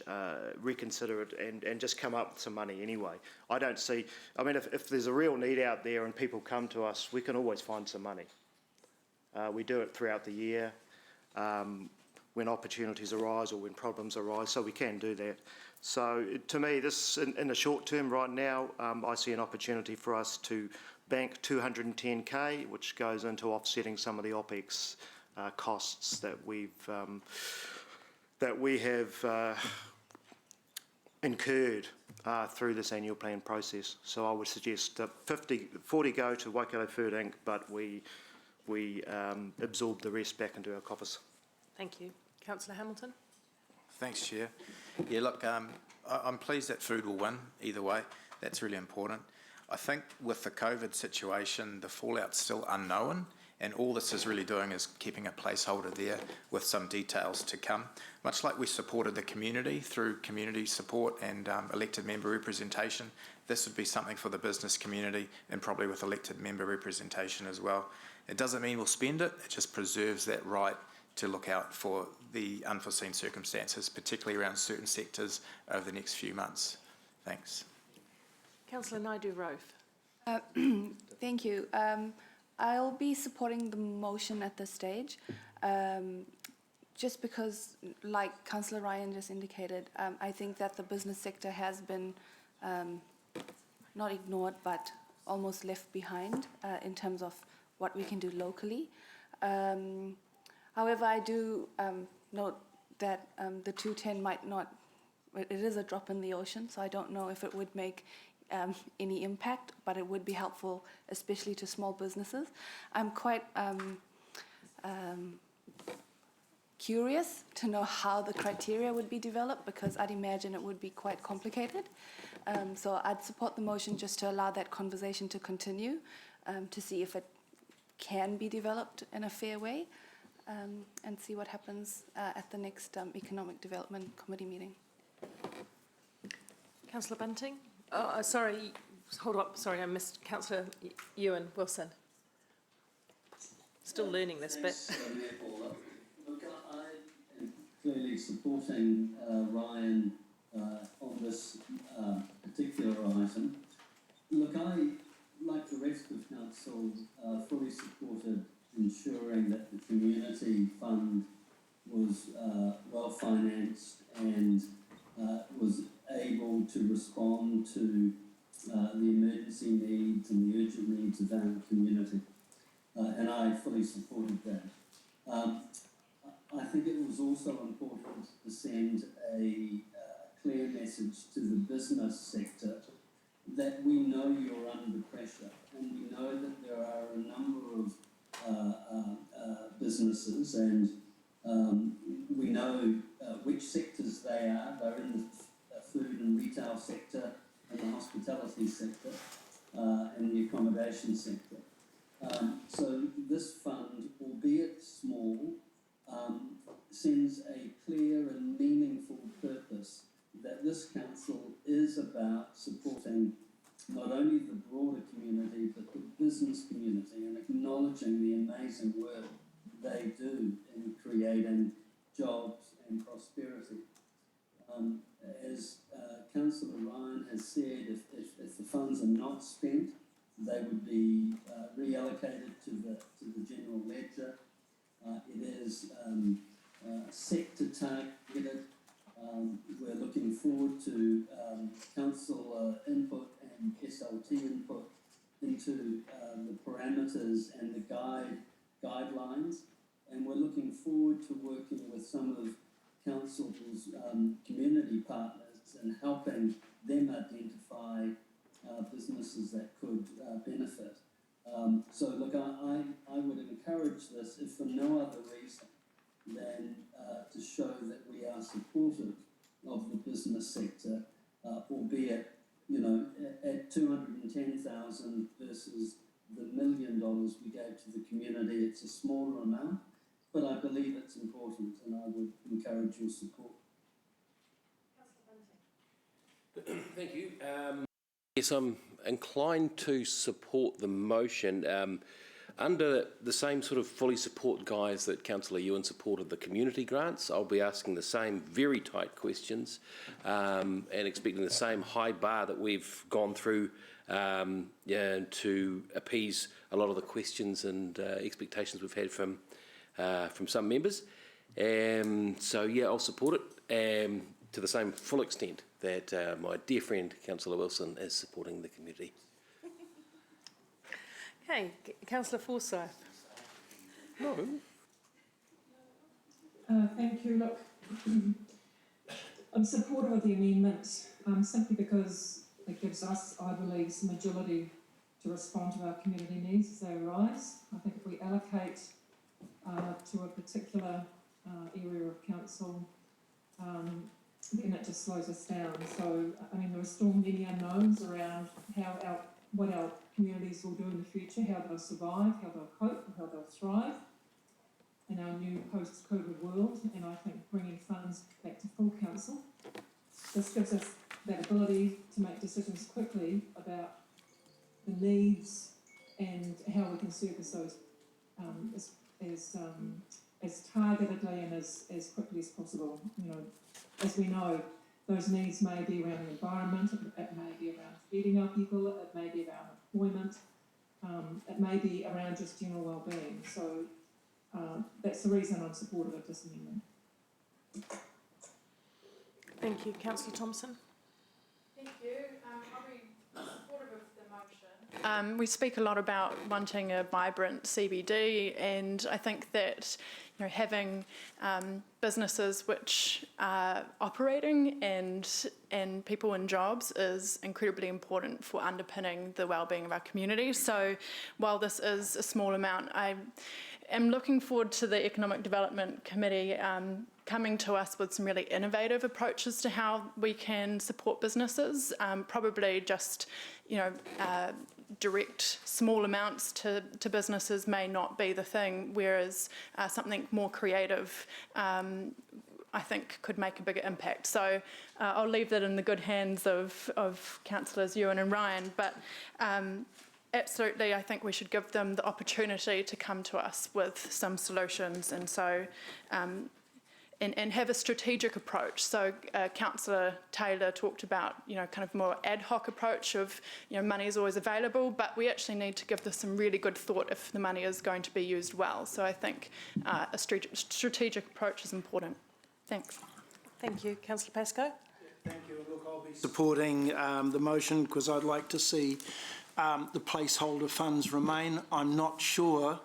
reconsider it and just come up with some money anyway. I don't see, I mean, if there's a real need out there and people come to us, we can always find some money. We do it throughout the year when opportunities arise or when problems arise, so we can do that. So to me, this in the short term right now, I see an opportunity for us to bank 210k, which goes into offsetting some of the OPEX costs that we have incurred through this annual plan process. So I would suggest that 40 go to Waikato Food Inc., but we absorb the rest back into our coffers. Thank you. Councillor Hamilton? Thanks, Chair. Yeah, look, I'm pleased that food will win either way. That's really important. I think with the COVID situation, the fallout's still unknown, and all this is really doing is keeping a placeholder there with some details to come. Much like we supported the community through community support and elected member representation, this would be something for the business community and probably with elected member representation as well. It doesn't mean we'll spend it, it just preserves that right to look out for the unforeseen circumstances, particularly around certain sectors over the next few months. Thanks. Councillor Naidu-Rofe. Thank you. I'll be supporting the motion at this stage, just because, like Councillor Ryan just indicated, I think that the business sector has been not ignored but almost left behind in terms of what we can do locally. However, I do note that the 210 might not, it is a drop in the ocean, so I don't know if it would make any impact, but it would be helpful, especially to small businesses. I'm quite curious to know how the criteria would be developed, because I'd imagine it would be quite complicated. So I'd support the motion just to allow that conversation to continue, to see if it can be developed in a fair way, and see what happens at the next Economic Development Committee meeting. Councillor Bunting? Oh, sorry, hold up, sorry, I missed Councillor Ewan Wilson. Still learning this bit. Look, I am clearly supporting Ryan on this particular item. Look, I, like the rest of Council, fully supported ensuring that the community fund was well financed and was able to respond to the emergency needs and the urgent needs of our community. And I fully supported that. I think it was also important to send a clear message to the business sector that we know you're under pressure, and we know that there are a number of businesses, and we know which sectors they are. They're in the food and retail sector, and the hospitality sector, and the accommodation sector. So this fund, albeit small, sends a clear and meaningful purpose that this council is about supporting not only the broader community but the business community, and acknowledging the amazing work they do in creating jobs and prosperity. As Councillor Ryan has said, if the funds are not spent, they would be reallocated to the general ledger. It is sector targeted. We're looking forward to council input and SLT input into the parameters and the guidelines, and we're looking forward to working with some of council's community partners and helping them identify businesses that could benefit. So look, I would encourage this, if for no other reason than to show that we are supportive of the business sector, albeit, you know, at 210,000 versus the $1 million we gave to the community, it's a smaller amount, but I believe it's important, and I would encourage your support. Thank you. Yes, I'm inclined to support the motion. Under the same sort of fully support guise that Councillor Ewan supported the community grants, I'll be asking the same very tight questions and expecting the same high bar that we've gone through to appease a lot of the questions and expectations we've had from some members. So yeah, I'll support it to the same full extent that my dear friend Councillor Wilson is supporting the community. Okay, Councillor Forsyth. No. Thank you. Look, I'm supportive of the amendment simply because it gives us, I believe, some agility to respond to our community needs as they arise. I think if we allocate to a particular area of council, then it just slows us down. So, I mean, there are still many unknowns around what our communities will do in the future, how they'll survive, how they'll cope, how they'll thrive in our new post-COVID world. And I think bringing funds back to full council, this gives us that ability to make decisions quickly about the needs and how we can service those as targetedly and as quickly as possible. You know, as we know, Those needs may be around the environment, it may be around feeding our people, it may be around employment, it may be around just general well-being. So that's the reason I'm supportive of this amendment. Thank you. Councillor Thompson? Thank you. I'll be supportive of the motion. We speak a lot about wanting a vibrant CBD, and I think that having businesses which are operating and people in jobs is incredibly important for underpinning the well-being of our community. So while this is a small amount, I am looking forward to the Economic Development Committee coming to us with some really innovative approaches to how we can support businesses, probably just, direct small amounts to businesses may not be the thing, whereas something more creative I think could make a bigger impact. So I'll leave that in the good hands of Councillors Ewan and Ryan, but absolutely I think we should give them the opportunity to come to us with some solutions, and so and have a strategic approach. So Councillor Taylor talked about, kind of more ad hoc approach of, money is always available, but we actually need to give this some really good thought if the money is going to be used well. So I think a strategic approach is important. Thanks. Thank you. Councillor Pascoe? Thank you. Look, I'll be supporting the motion because I'd like to see the placeholder funds remain. I'm not sure,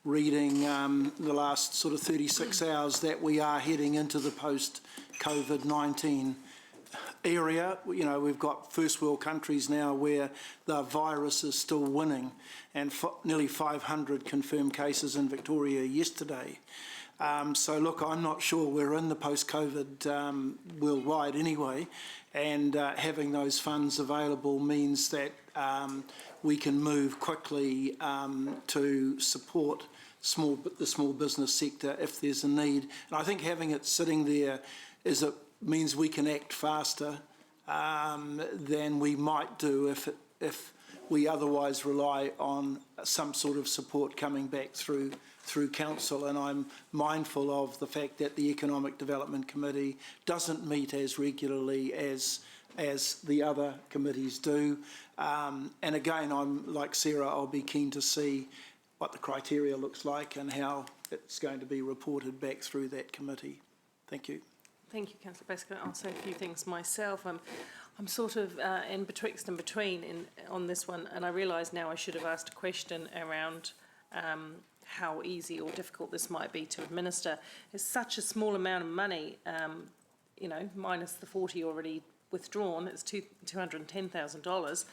reading the last sort of 36 hours, that we are heading into the post-COVID-19 area. We've got first world countries now where the virus is still winning, and nearly 500 confirmed cases in Victoria yesterday. So look, I'm not sure we're in the post-COVID worldwide anyway, and having those funds available means that we can move quickly to support the small business sector if there's a need. And I think having it sitting there means we can act faster than we might do if we otherwise rely on some sort of support coming back through council. And I'm mindful of the fact that the Economic Development Committee doesn't meet as regularly as the other committees do. And again, I'm like Sarah, I'll be keen to see what the criteria looks like and how it's going to be reported back through that committee. Thank you. Thank you, Councillor Pascoe. I'll say a few things myself. I'm sort of in betwixt and between on this one, and I realise now I should have asked a question around how easy or difficult this might be to administer. It's such a small amount of money, minus the 40 already withdrawn, it's $210,000.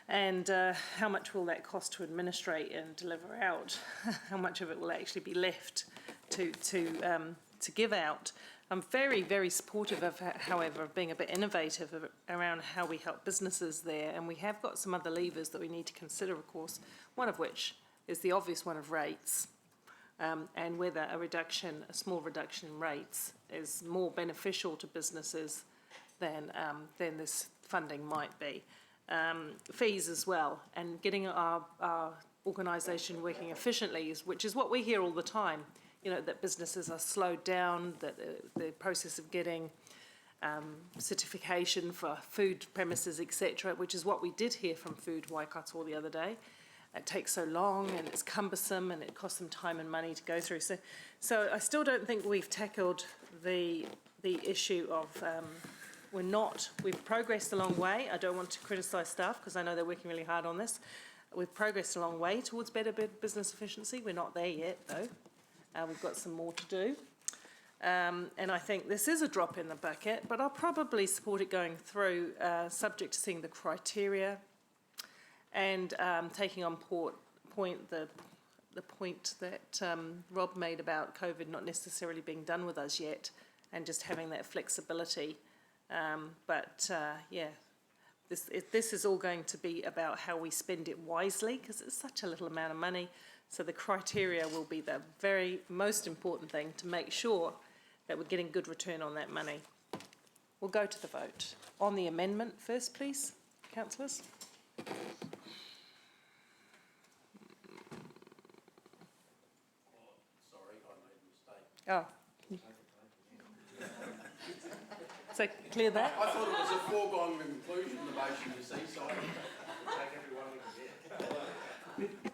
And how much will that cost to administrate and deliver out? How much of it will actually be left to give out? I'm very, very supportive of, however, of being a bit innovative around how we help businesses there. And we have got some other levers that we need to consider, of course, one of which is the obvious one of rates, and whether a small reduction in rates is more beneficial to businesses than this funding might be. Fees as well, and getting our organisation working efficiently, which is what we hear all the time, that businesses are slowed down, that the process of getting certification for food premises, etc., which is what we did hear from Food Waikato the other day. It takes so long and it's cumbersome and it costs them time and money to go through. So I still don't think we've tackled the issue of we've progressed a long way. I don't want to criticise staff because I know they're working really hard on this. We've progressed a long way towards better business efficiency. We're not there yet though. We've got some more to do. And I think this is a drop in the bucket, but I'll probably support it going through, subject to seeing the criteria and taking on point the point that Rob made about COVID not necessarily being done with us yet, and just having that flexibility. This is all going to be about how we spend it wisely, because it's such a little amount of money. So the criteria will be the very most important thing to make sure that we're getting good return on that money. We'll go to the vote. On the amendment first, please, councillors. Sorry, I made a mistake. Oh. So clear that. I thought it was a foregone conclusion, the motion, you see, so I take everyone we can get.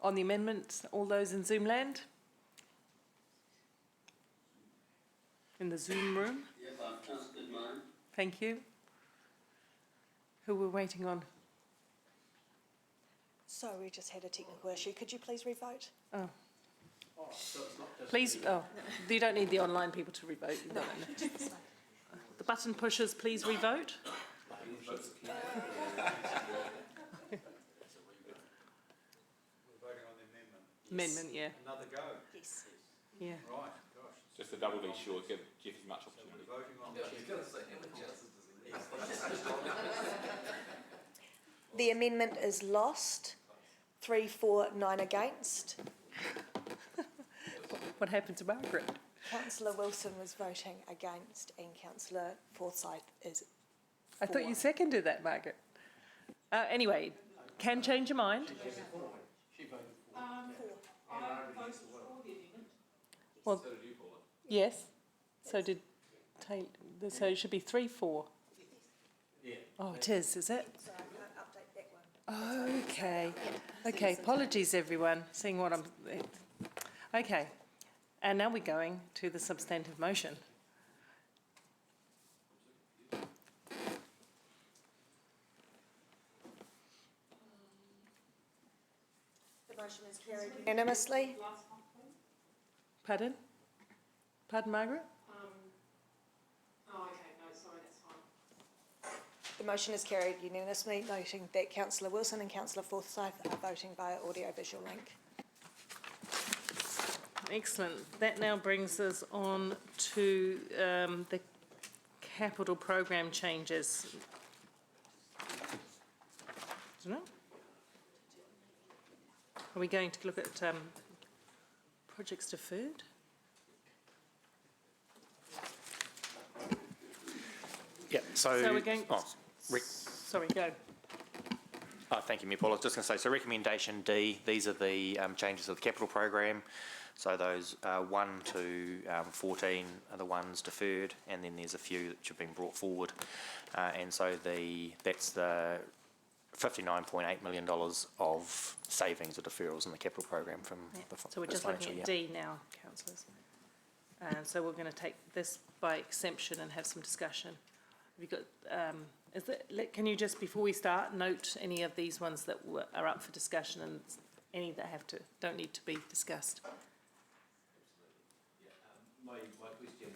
On the amendment, all those in Zoom land? In the Zoom room? Yep, I've trusted mine. Thank you. Who we're waiting on? So we just had a technical issue. Could you please revote? Oh. Please, oh, you don't need the online people to revote. No. The button pushers, please revote. We're voting on the amendment. Amendment, yeah. Another go? Yes. Yeah. Right, gosh. Just to double be sure, give Jeff as much opportunity. We're voting on The amendment is lost. 3 for, 9 against. What happened to Margaret? Councillor Wilson was voting against and Councillor Forsyth is I thought you seconded that, Margaret. Anyway, can change your mind. Well, yes. So did Taylor. So it should be 3-4. Yeah. Oh, it is it? So I can't update that one. Okay. Okay, apologies everyone, seeing what I'm... Okay, and now we're going to the substantive motion. The motion is carried unanimously. Pardon? Pardon, Margaret? The motion is carried unanimously, noting that Councillor Wilson and Councillor Forsyth are voting via audio-visual link. Excellent. That now brings us on to the capital program changes. Don't know. Are we going to look at projects deferred? Yeah, so... So we're going... Oh, Sorry, go. oh, thank you, Mayor Paul. I was just going to say, so recommendation D, these are the changes of the capital program. So those 1 to 14 are the ones deferred, and then there's a few that have been brought forward. And so that's the $59.8 million of savings or deferrals in the capital program from So we're this just financial looking year. at D now, councillors. And so we're going to take this by exemption and have some discussion. Have you got, can you just, before we start, note any of these ones that are up for discussion and any that don't need to be discussed? My question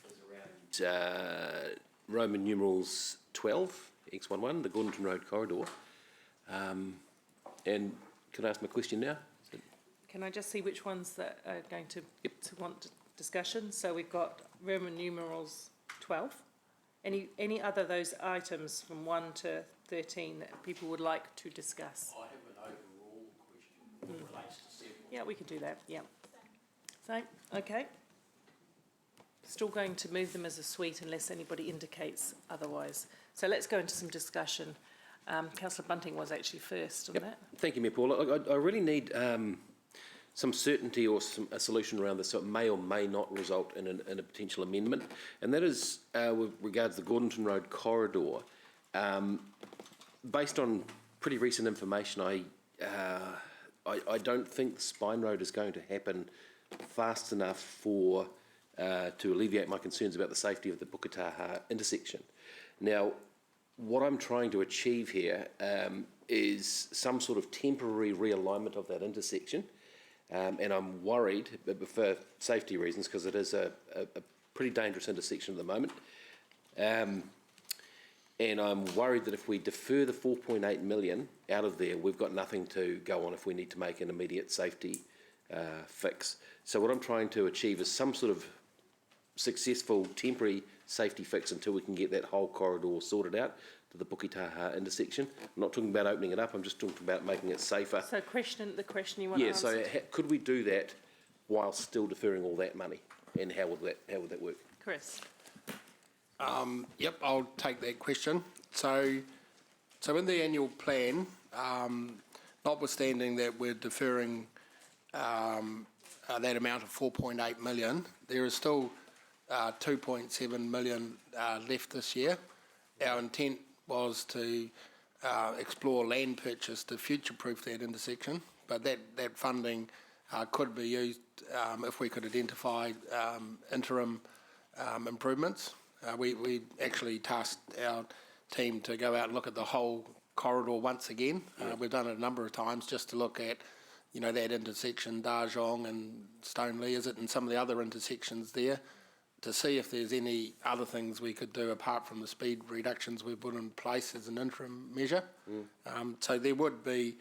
is around Roman numerals 12, X11, the Gordonton Road corridor. And can I ask my question now? Can I just see which ones that are going to want discussion? So we've got Roman numerals 12. Any other those items from 1 to 13 that people would like to discuss? I have an overall question that relates to several. Yeah, we can do that, yeah. So, okay. Still going to move them as a suite unless anybody indicates otherwise. So let's go into some discussion. Councillor Bunting was actually first on that. Thank you, Mayor Paul. I really need some certainty or a solution around this, so it may or may not result in a potential amendment, and that is with regards to the Gordonton Road corridor. Based on pretty recent information, I don't think the Spine Road is going to happen fast enough for to alleviate my concerns about the safety of the Puketaha intersection. Now, what I'm trying to achieve here is some sort of temporary realignment of that intersection. And I'm worried, but for safety reasons, because it is a pretty dangerous intersection at the moment. And I'm worried that if we defer the 4.8 million out of there, we've got nothing to go on if we need to make an immediate safety fix. So what I'm trying to achieve is some sort of successful temporary safety fix until we can get that whole corridor sorted out to the Puketaha intersection. I'm not talking about opening it up, I'm just talking about making it safer. So the question you want to answer? Yeah, so could we do that while still deferring all that money? And how would that work? Chris. Yep, I'll take that question. So in the annual plan, notwithstanding that we're deferring that amount of 4.8 million, there is still 2.7 million left this year. Our intent was to explore land purchase to future-proof that intersection, but that funding could be used if we could identify interim improvements. We actually tasked our team to go out and look at the whole corridor once again. We've done it a number of times just to look at, you know, that intersection, Darjong and Stoneleigh, is it, and some of the other intersections there, to see if there's any other things we could do apart from the speed reductions we put in place as an interim measure. So there would be,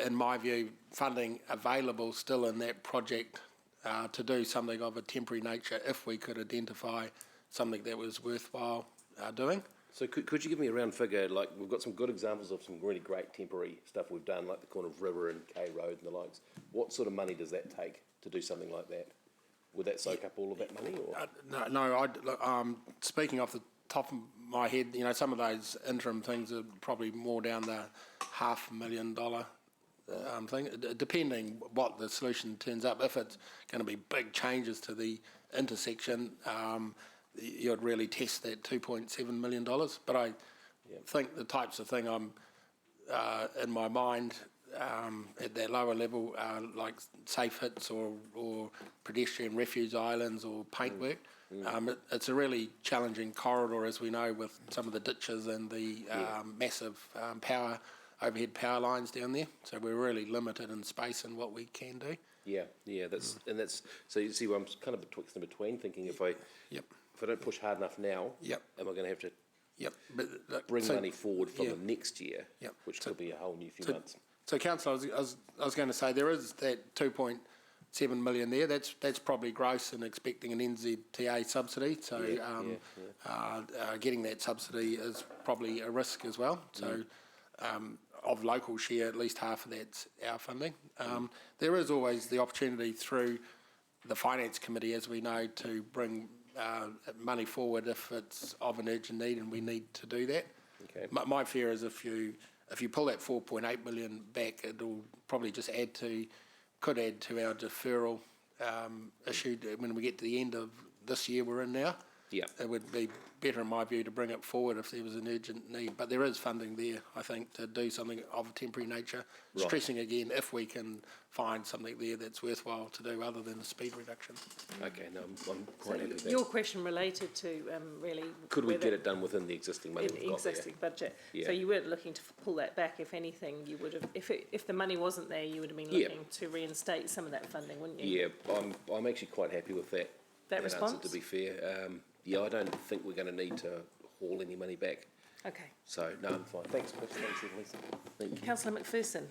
in my view, funding available still in that project to do something of a temporary nature if we could identify something that was worthwhile doing. So could you give me a round figure? Like, we've got some good examples of some really great temporary stuff we've done, like the corner of River and K Road and the likes. What sort of money does that take to do something like that? Would that soak up all of that money? Or? No, speaking off the top of my head, you know, some of those interim things are probably more down the $500,000 thing, depending what the solution turns up. If it's going to be big changes to the intersection, you'd really test that $2.7 million. But I think the types of thing I'm in my mind at that lower level, like safe hits or pedestrian refuge islands or paintwork. It's a really challenging corridor, as we know, with some of the ditches and the massive overhead power lines down there. So we're really limited in space in what we can do. That's so you see where I'm kind of betwixt and between, thinking if I don't push hard enough now, am I going to have to bring money forward from the next year, which could be a whole new few months. So, Councillor, I was going to say there is that 2.7 million there. That's probably gross and expecting an NZTA subsidy. So, getting that subsidy is probably a risk as well. So, of local share, at least half of that's our funding. There is always the opportunity through the Finance Committee, as we know, to bring money forward if it's of an urgent need and we need to do that. My fear is if you pull that 4.8 million back, it'll probably just could add to our deferral issue when we get to the end of this year we're in now. It would be better, in my view, to bring it forward if there was an urgent need. But there is funding there, I think, to do something of a temporary nature. Right. Stressing again, if we can find something there that's worthwhile to do other than the speed reduction. Okay, no, I'm quite happy with that. Your question related to really... Could we get it done within the existing money we've got existing there? budget. So you weren't looking to pull that back. If anything, you would have... If the money wasn't there, you would have been looking to reinstate some of that funding, wouldn't you? I'm actually quite happy with that. That response? Answer, to be fair. I don't think we're going to need to haul any money back. Okay. So, no, I'm fine. Thanks, Chris. Thanks, Lisa. Thank you. Councillor McPherson.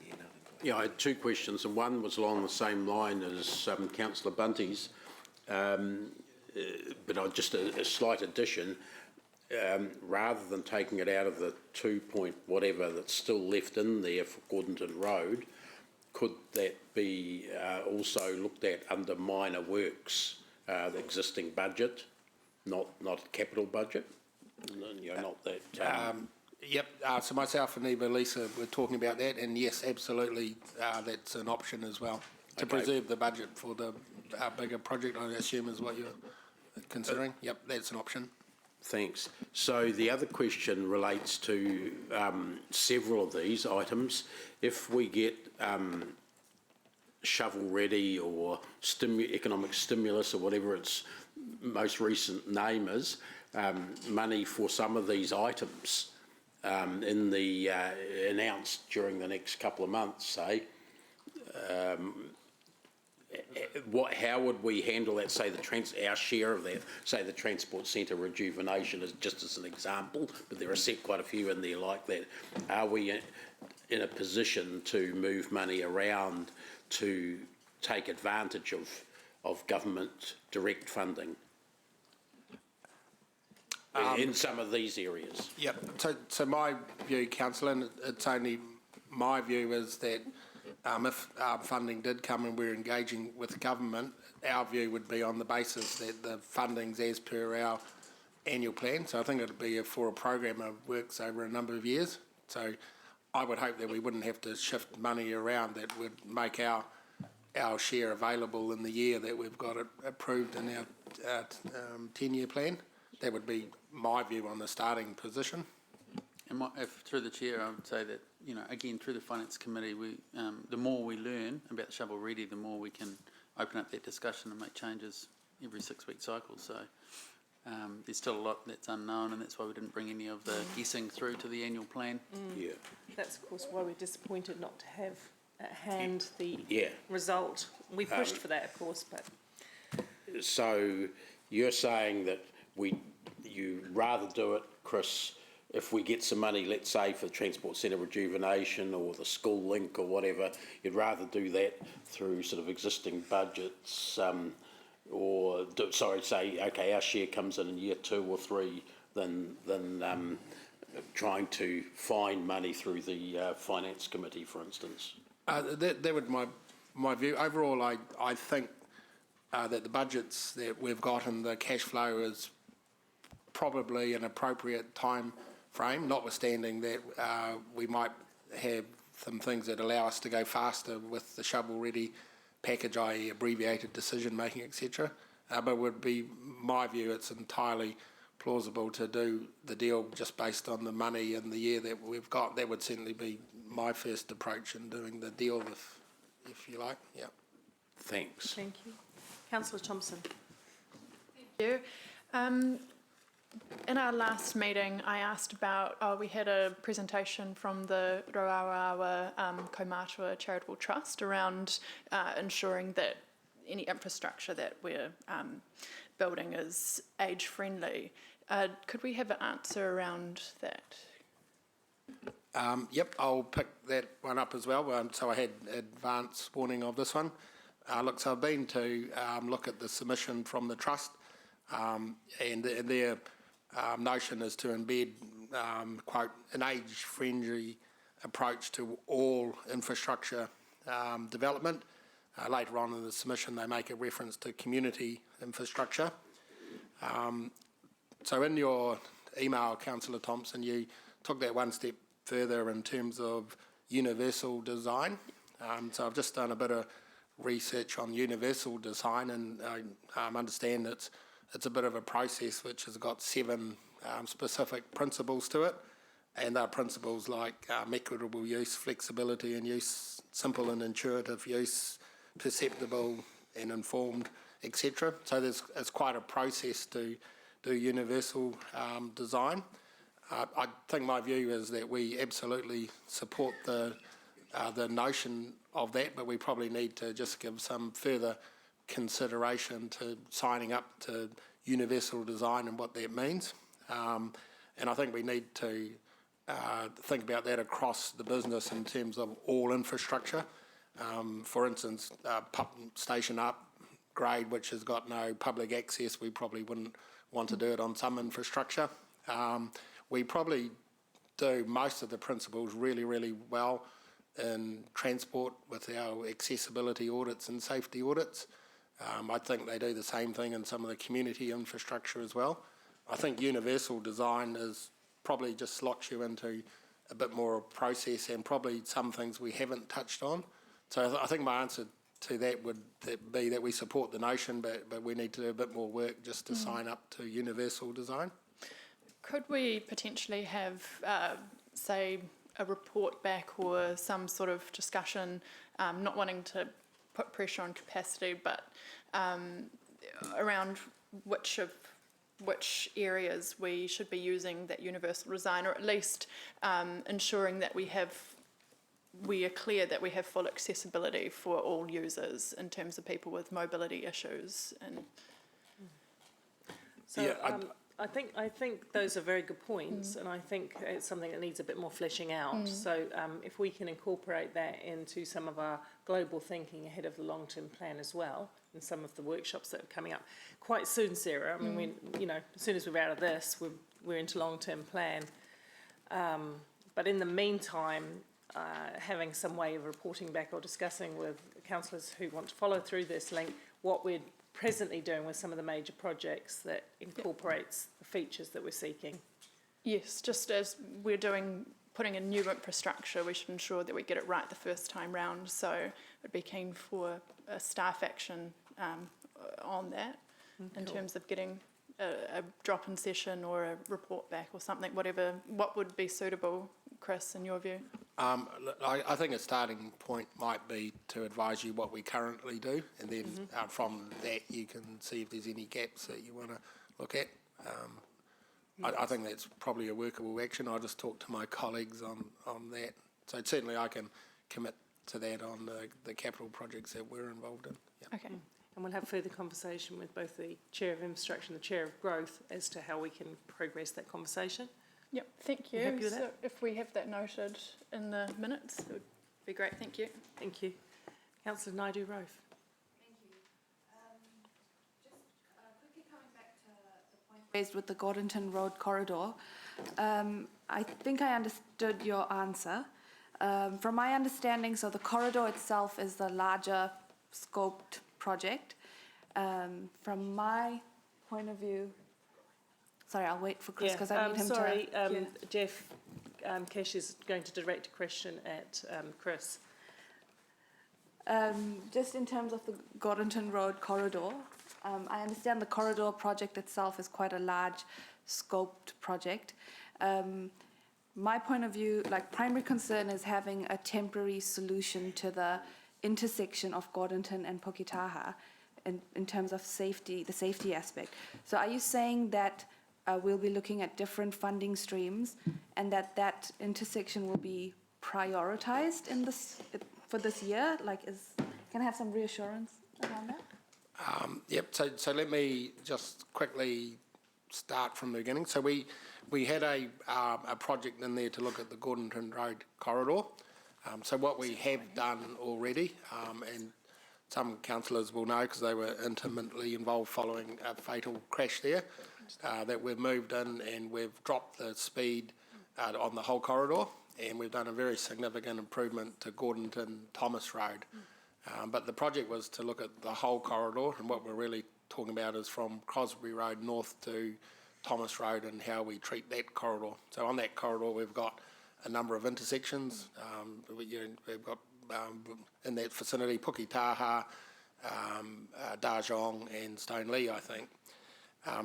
I had two questions, and one was along the same line as Councillor Bunty's, but just a slight addition. Rather than taking it out of the 2 point whatever that's still left in there for Gordonton Road, could that be also looked at under minor works, the existing budget, not capital budget? Not that... So myself and Eva Lisa were talking about that, and yes, absolutely, that's an option as well, to preserve the budget for the bigger project, I assume is what you're considering. That's an option. Thanks. So the other question relates to several of these items. If we get shovel-ready or economic stimulus or whatever its most recent name is, money for some of these items in the announced during the next couple of months, say, how would we handle that? Say our share of that. Say the transport centre rejuvenation is just as an example, but there are quite a few in there like that. Are we in a position to move money around to take advantage of government direct funding in some of these areas? So my view, Councillor, and it's only my view, is that if funding did come and we're engaging with government, our view would be on the basis that the funding's as per our annual plan. So I think it would be for a program of works over a number of years. So I would hope that we wouldn't have to shift money around that would make our our share available in the year that we've got it approved in our 10-year plan. That would be my view on the starting position. And if through the chair, I would say that, again, through the Finance Committee, the more we learn about the shovel ready, the more we can open up that discussion and make changes every 6-week cycle. So there's still a lot that's unknown, and that's why we didn't bring any of the guessing through to the annual plan. Yeah. That's of course why we're disappointed not to have at hand the Yeah. result. We pushed for that, of course, but So you're saying that you rather do it, Chris, if we get some money, let's say for the Transport Centre rejuvenation or the school link or whatever, you'd rather do that through sort of existing budgets, say, okay, our share comes in year 2 or 3 than trying to find money through the Finance Committee, for instance. That would my view. Overall, I think that the budgets that we've got and the cash flow is probably an appropriate time frame, notwithstanding that we might have some things that allow us to go faster with the shovel-ready package, i.e. abbreviated decision-making, etc. But it would be my view it's entirely plausible to do the deal just based on the money and the year that we've got. That would certainly be my first approach in doing the deal, if you like. Yeah. Thanks. thank you. Councillor Thompson. Thank you. In our last meeting, I asked about, we had a presentation from the Roarawa Kaumatua Charitable Trust around ensuring that any infrastructure that we're building is age-friendly. Could we have an answer around that? Yep, I'll pick that one up as well. So I had advance warning of this one. Look, so I've been to look at the submission from the Trust, and their notion is to embed, quote, an age-friendly approach to all infrastructure development. Later on in the submission, they make a reference to community infrastructure. So in your email, Councillor Thompson, you took that one step further in terms of universal design. So I've just done a bit of research on universal design, and I understand it's a bit of a process which has got 7 specific principles to it, and they're principles like equitable use, flexibility in use, simple and intuitive use, perceptible and informed, etc. So it's quite a process to do universal design. I think my view is that we absolutely support the notion of that, but we probably need to just give some further consideration to signing up to universal design and what that means. And I think we need to think about that across the business in terms of all infrastructure. For instance, pump station upgrade, which has got no public access, we probably wouldn't want to do it on some infrastructure. We probably do most of the principles really, really well in transport with our accessibility audits and safety audits. I think they do the same thing in some of the community infrastructure as well. I think universal design is probably just slots you into a bit more process and probably some things we haven't touched on. So I think my answer to that would be that we support the notion, but we need to do a bit more work just to sign up to universal design. Could we potentially have, say, a report back or some sort of discussion, not wanting to put pressure on capacity, but around which areas we should be using that universal design, or at least ensuring that we are clear that we have full accessibility for all users in terms of people with mobility issues. And so yeah, I think those are very good points, and I think it's something that needs a bit more fleshing out. So if we can incorporate that into some of our global thinking ahead of the long-term plan as well, and some of the workshops that are coming up quite soon, Sarah. I mean, as soon as we're out of this, we're into long-term plan. But in the meantime, having some way of reporting back or discussing with councillors who want to follow through this link what we're presently doing with some of the major projects that incorporates the features that we're seeking. Yes, just as we're doing putting in new infrastructure, we should ensure that we get it right the first time round. So I'd be keen for a staff action on that in terms of getting a drop-in session or a report back or something, whatever. What would be suitable, Chris, in your view? I think a starting point might be to advise you what we currently do, and then from that you can see if there's any gaps that you want to look at. I think that's probably a workable action. I'll just talk to my colleagues on that. So certainly I can commit to that on the capital projects that we're involved in. Yep. Okay. And we'll have further conversation with both the Chair of Infrastructure and the Chair of Growth as to how we can progress that conversation. Yep, thank you. You happy with so that? if we have that noted in the minutes, it would be great. Thank you. Thank you. Councillor Naidu-Rofe. Raised with the Gordonton Road corridor. I think I understood your answer. From my understanding, so the corridor itself is the larger scoped project. From my point of view, sorry, I'll wait for Chris because I need him to... Jeff Kesh is going to direct a question at Chris. Just in terms of the Gordonton Road corridor, I understand the corridor project itself is quite a large scoped project. My point of view, like primary concern is having a temporary solution to the intersection of Gordonton and Puketaha in terms of safety, the safety aspect. So are you saying that we'll be looking at different funding streams and that intersection will be prioritized in this for this year? Like, can I have some reassurance around that? Yep, so let me just quickly start from the beginning. So we had a project in there to look at the Gordonton Road corridor. So what we have done already, and some councillors will know because they were intimately involved following a fatal crash there, that we've moved in and we've dropped the speed on the whole corridor, and we've done a very significant improvement to Gordonton Thomas Road. But the project was to look at the whole corridor, and what we're really talking about is from Crosby Road north to Thomas Road and how we treat that corridor. So on that corridor we've got a number of intersections. We've got in that vicinity Puketaha, Darjong and Stoneleigh, I think.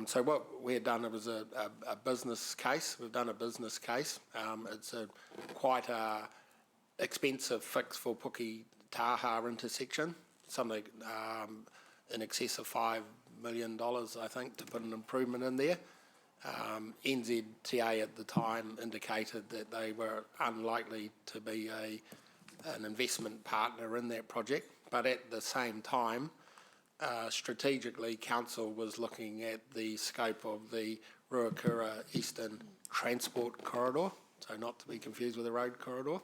So what we had done, it was a business case. We've done a business case. It's quite a expensive fix for Puketaha intersection, something in excess of $5 million, I think, to put an improvement in there. NZTA at the time indicated that they were unlikely to be an investment partner in that project, but at the same time, strategically, Council was looking at the scope of the Ruakura Eastern Transport Corridor, so not to be confused with the road corridor,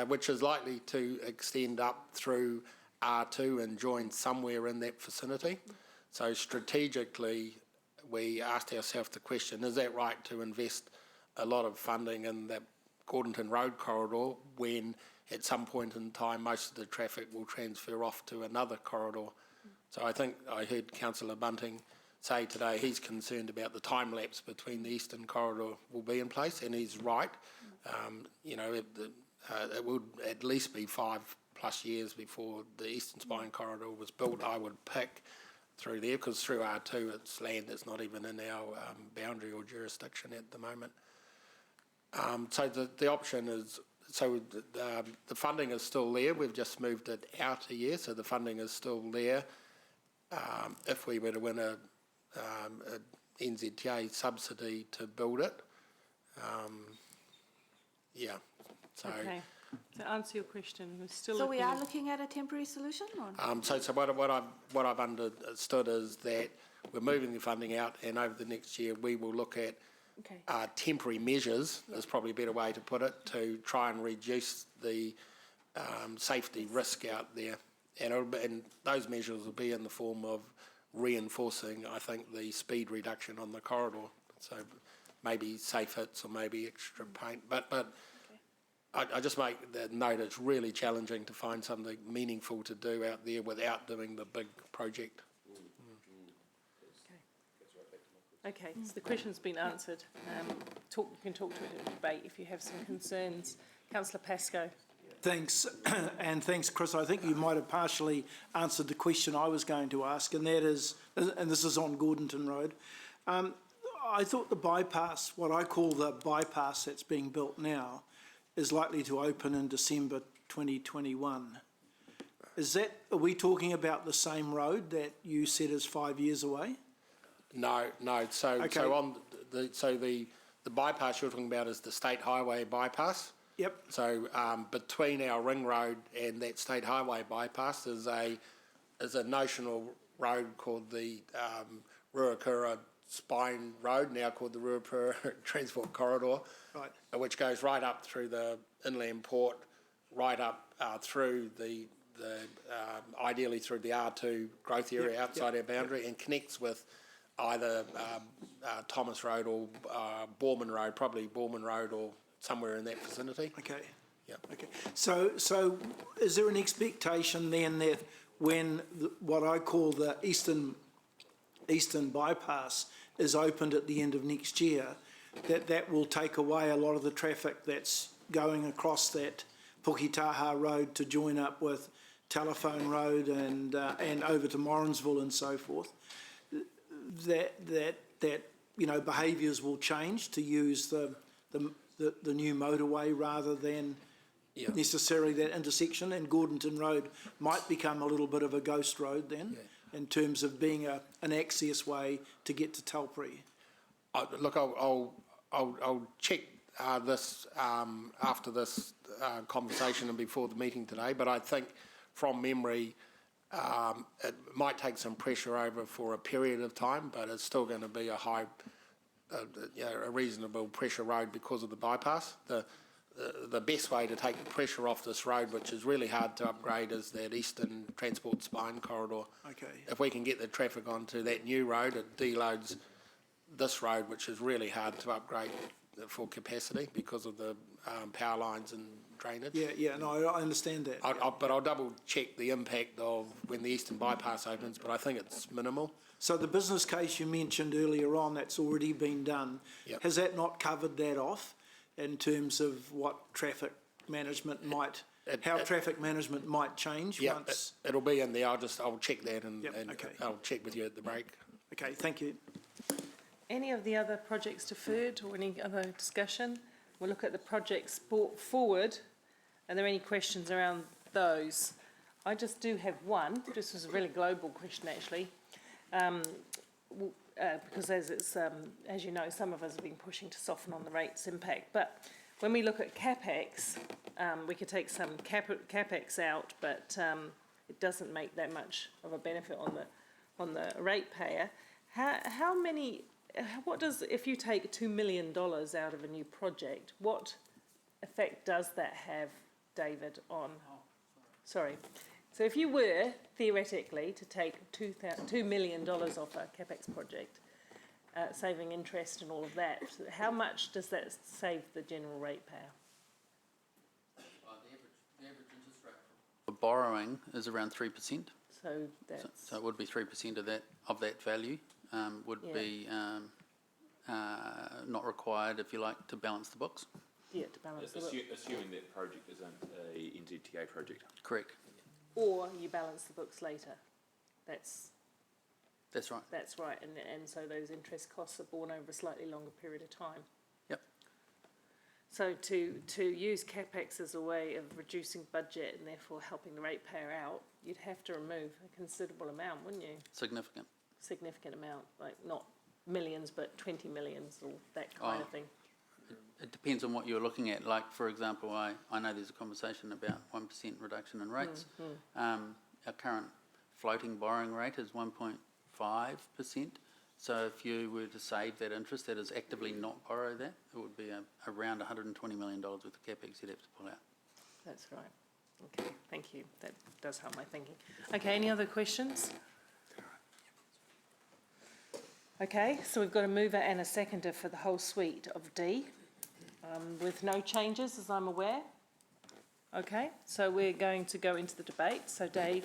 which is likely to extend up through R2 and join somewhere in that vicinity. So strategically, we asked ourselves the question, is that right to invest a lot of funding in that Gordonton Road corridor when at some point in time most of the traffic will transfer off to another corridor? So I think I heard Councillor Bunting say today he's concerned about the time lapse between the Eastern Corridor will be in place, and he's right. It would at least be 5+ years before the Eastern Spine Corridor was built, I would pick, through there, because through R2 it's land that's not even in our boundary or jurisdiction at the moment. So the option is, so the funding is still there, we've just moved it out a year, so the funding is still there. If we were to win a NZTA subsidy to build it, Okay. To answer your question, we're still So we are looking looking at a temporary solution? Or? So what I've understood is that we're moving the funding out, and over the next year we will look at temporary measures, is probably a better way to put it, to try and reduce the safety risk out there. And those measures will be in the form of reinforcing, I think, the speed reduction on the corridor. So maybe safe hits or maybe extra paint. But I just make that note, it's really challenging to find something meaningful to do out there without doing the big project. Okay, so the question's been answered. You can talk to it in debate if you have some concerns. Councillor Pascoe. Thanks, and thanks, Chris. I think you might have partially answered the question I was going to ask, and that is, and this is on Gordonton Road. I thought the bypass, what I call the bypass that's being built now, is likely to open in December 2021. Are we talking about the same road that you said is 5 years away? No. So Okay. The bypass you're talking about is the state highway bypass. Yep. So between our ring road and that state highway bypass is a notional road called the Ruakura Spine Road, now called the Ruapura Transport Corridor, Right. which goes right up through the inland port, right up through the ideally through the R2 growth area outside our boundary, and connects with either Thomas Road or Borman Road, probably Borman Road or somewhere in that vicinity. Okay. Yep. Okay. So is there an expectation then that when what I call the eastern bypass is opened at the end of next year, that will take away a lot of the traffic that's going across that Puketaha Road to join up with Telephone Road and over to Morrinsville and so forth? That behaviours will change to use the new motorway rather than necessarily that intersection, and Gordonton Road might become a little bit of a ghost road then, in terms of being an access way to get to Telpri. Look, I'll check this after this conversation and before the meeting today, but I think from memory it might take some pressure over for a period of time, but it's still going to be a reasonable pressure road because of the bypass. The best way to take the pressure off this road, which is really hard to upgrade, is that Eastern Transport Spine Corridor. Okay. If we can get the traffic onto that new road, it deloads this road, which is really hard to upgrade for capacity because of the power lines and drainage. No, I understand that. But I'll double check the impact of when the Eastern Bypass opens, but I think it's minimal. So the business case you mentioned earlier on, that's already been done. Yep. Has that not covered that off in terms of what traffic management might, how traffic management might change once? It'll be in there. I'll check that and okay. I'll check with you at the break. Okay, thank you. Any of the other projects deferred or any other discussion? We'll look at the projects brought forward. Are there any questions around those? I just do have one. This was a really global question, actually. Because as you know, some of us have been pushing to soften on the rates impact. But when we look at CapEx, we could take some CapEx out, but it doesn't make that much of a benefit on the ratepayer. What does, if you take $2 million out of a new project, what effect does that have, David, on? Sorry. So if you were, theoretically, to take $2 million off a CapEx project, saving interest and all of that, how much does that save the general ratepayer? The average interest rate for borrowing is around 3%. So it would be 3% of that value. Would be not required, if you like, to balance the books. Yeah, to balance the books. Assuming that project isn't a NZTA project. Correct. Or you balance the books later. That's right. That's right, and so those interest costs are borne over a slightly longer period of time. Yep. So to use CapEx as a way of reducing budget and therefore helping the ratepayer out, you'd have to remove a considerable amount, wouldn't you? Significant amount, like not millions, but 20 millions or that kind of thing. It depends on what you're looking at. Like, for example, I know there's a conversation about 1% reduction in rates. Our current floating borrowing rate is 1.5%. So if you were to save that interest, that is actively not borrow that, it would be around $120 million worth of CapEx you'd have to pull out. That's right. Okay, thank you. That does help my thinking. Okay, any other questions? Okay, so we've got a mover and a seconder for the whole suite of D, with no changes as I'm aware. Okay, so we're going to go into the debate. So Dave.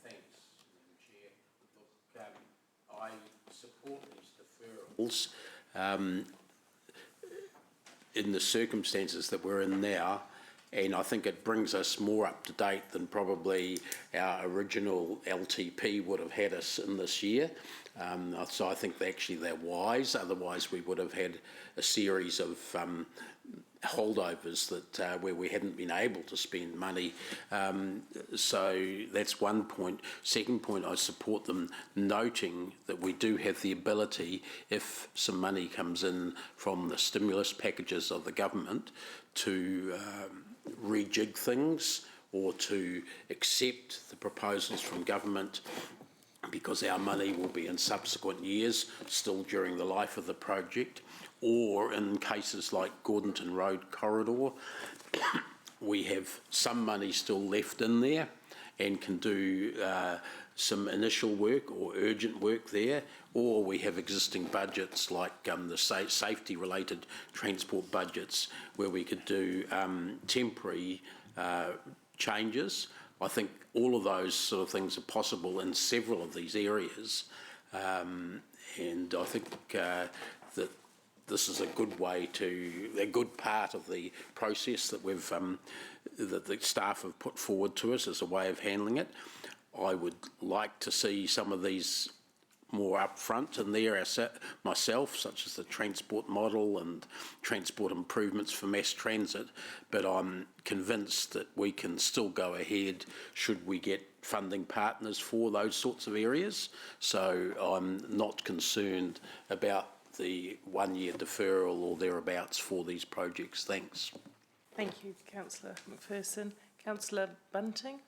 Thanks, Chair. Look, I support support these deferrals in the circumstances that we're in now, and I think it brings us more up to date than probably our original LTP would have had us in this year. So I think actually they're wise, otherwise we would have had a series of holdovers that where we hadn't been able to spend money. So that's one point. Second point, I support them noting that we do have the ability, if some money comes in from the stimulus packages of the government, to rejig things or to accept the proposals from government, because our money will be in subsequent years, still during the life of the project, or in cases like Gordonton Road Corridor, we have some money still left in there and can do some initial work or urgent work there, or we have existing budgets like the safety-related transport budgets where we could do temporary changes. I think all of those sort of things are possible in several of these areas, and I think that this is a good way a good part of the process that we've that the staff have put forward to us as a way of handling it. I would like to see some of these more upfront in there myself, such as the transport model and transport improvements for mass transit, but I'm convinced that we can still go ahead should we get funding partners for those sorts of areas. So I'm not concerned about the 1 year deferral or thereabouts for these projects. Thanks. Thank you, Councillor McPherson. Councillor Bunting.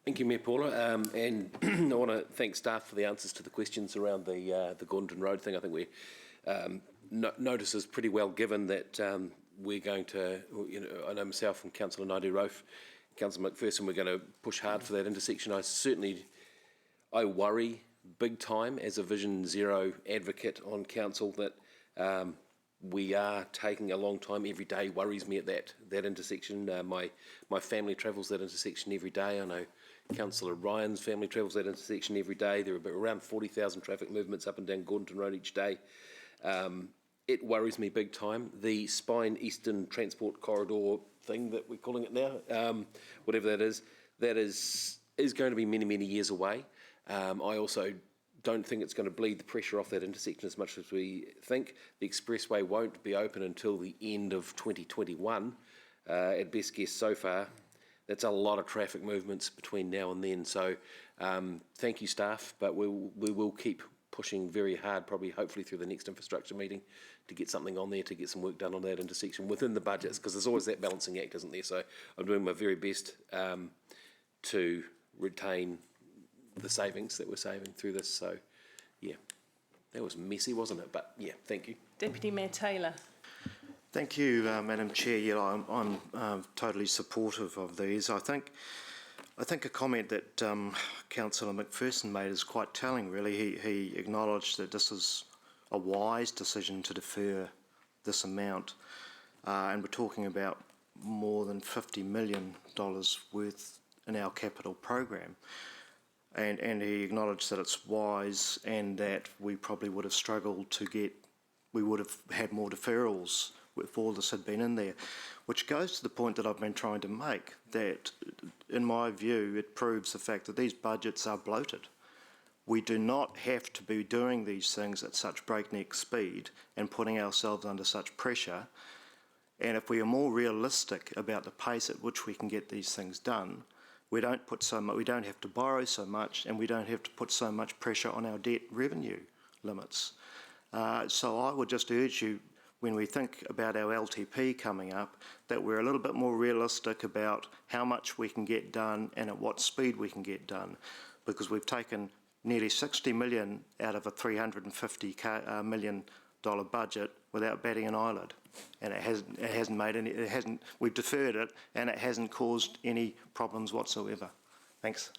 Thank you, Mayor Paula, and I want to thank staff for the answers to the questions around the Gordonton Road thing. I think we notice is pretty well given that we're going to, I know myself and Councillor Naidoo-Rauf, Councillor McPherson, we're going to push hard for that intersection. I worry big time as a Vision Zero advocate on council that we are taking a long time. Every day worries me at that intersection. My family travels that intersection every day. I know Councillor Ryan's family travels that intersection every day. There are around 40,000 traffic movements up and down Gordonton Road each day. It worries me big time. The Spine Eastern Transport Corridor thing that we're calling it now, whatever that is going to be many, many years away. I also don't think it's going to bleed the pressure off that intersection as much as we think. The expressway won't be open until the end of 2021, at best guess so far. That's a lot of traffic movements between now and then. So thank you, staff, but we will keep pushing very hard, probably hopefully through the next infrastructure meeting, to get something on there, to get some work done on that intersection within the budgets, because there's always that balancing act, isn't there? So I'm doing my very best to retain the savings that we're saving through this. So yeah, that was messy, wasn't it? But yeah, thank you. Deputy Mayor Taylor. Thank you, Madam Chair. Yeah, I'm totally supportive of these. I think a comment that Councillor McPherson made is quite telling, really. He acknowledged that this is a wise decision to defer this amount, and we're talking about more than $50 million worth in our capital program. And he acknowledged that it's wise and that we probably would have struggled we would have had more deferrals if all this had been in there, which goes to the point that I've been trying to make, that in my view it proves the fact that these budgets are bloated. We do not have to be doing these things at such breakneck speed and putting ourselves under such pressure. And if we are more realistic about the pace at which we can get these things done, we don't have to borrow so much, and we don't have to put so much pressure on our debt revenue limits. So I would just urge you, when we think about our LTP coming up, that we're a little bit more realistic about how much we can get done and at what speed we can get done, because we've taken nearly 60 million out of a $350 million budget without batting an eyelid, and we've deferred it, and it hasn't caused any problems whatsoever. Thanks.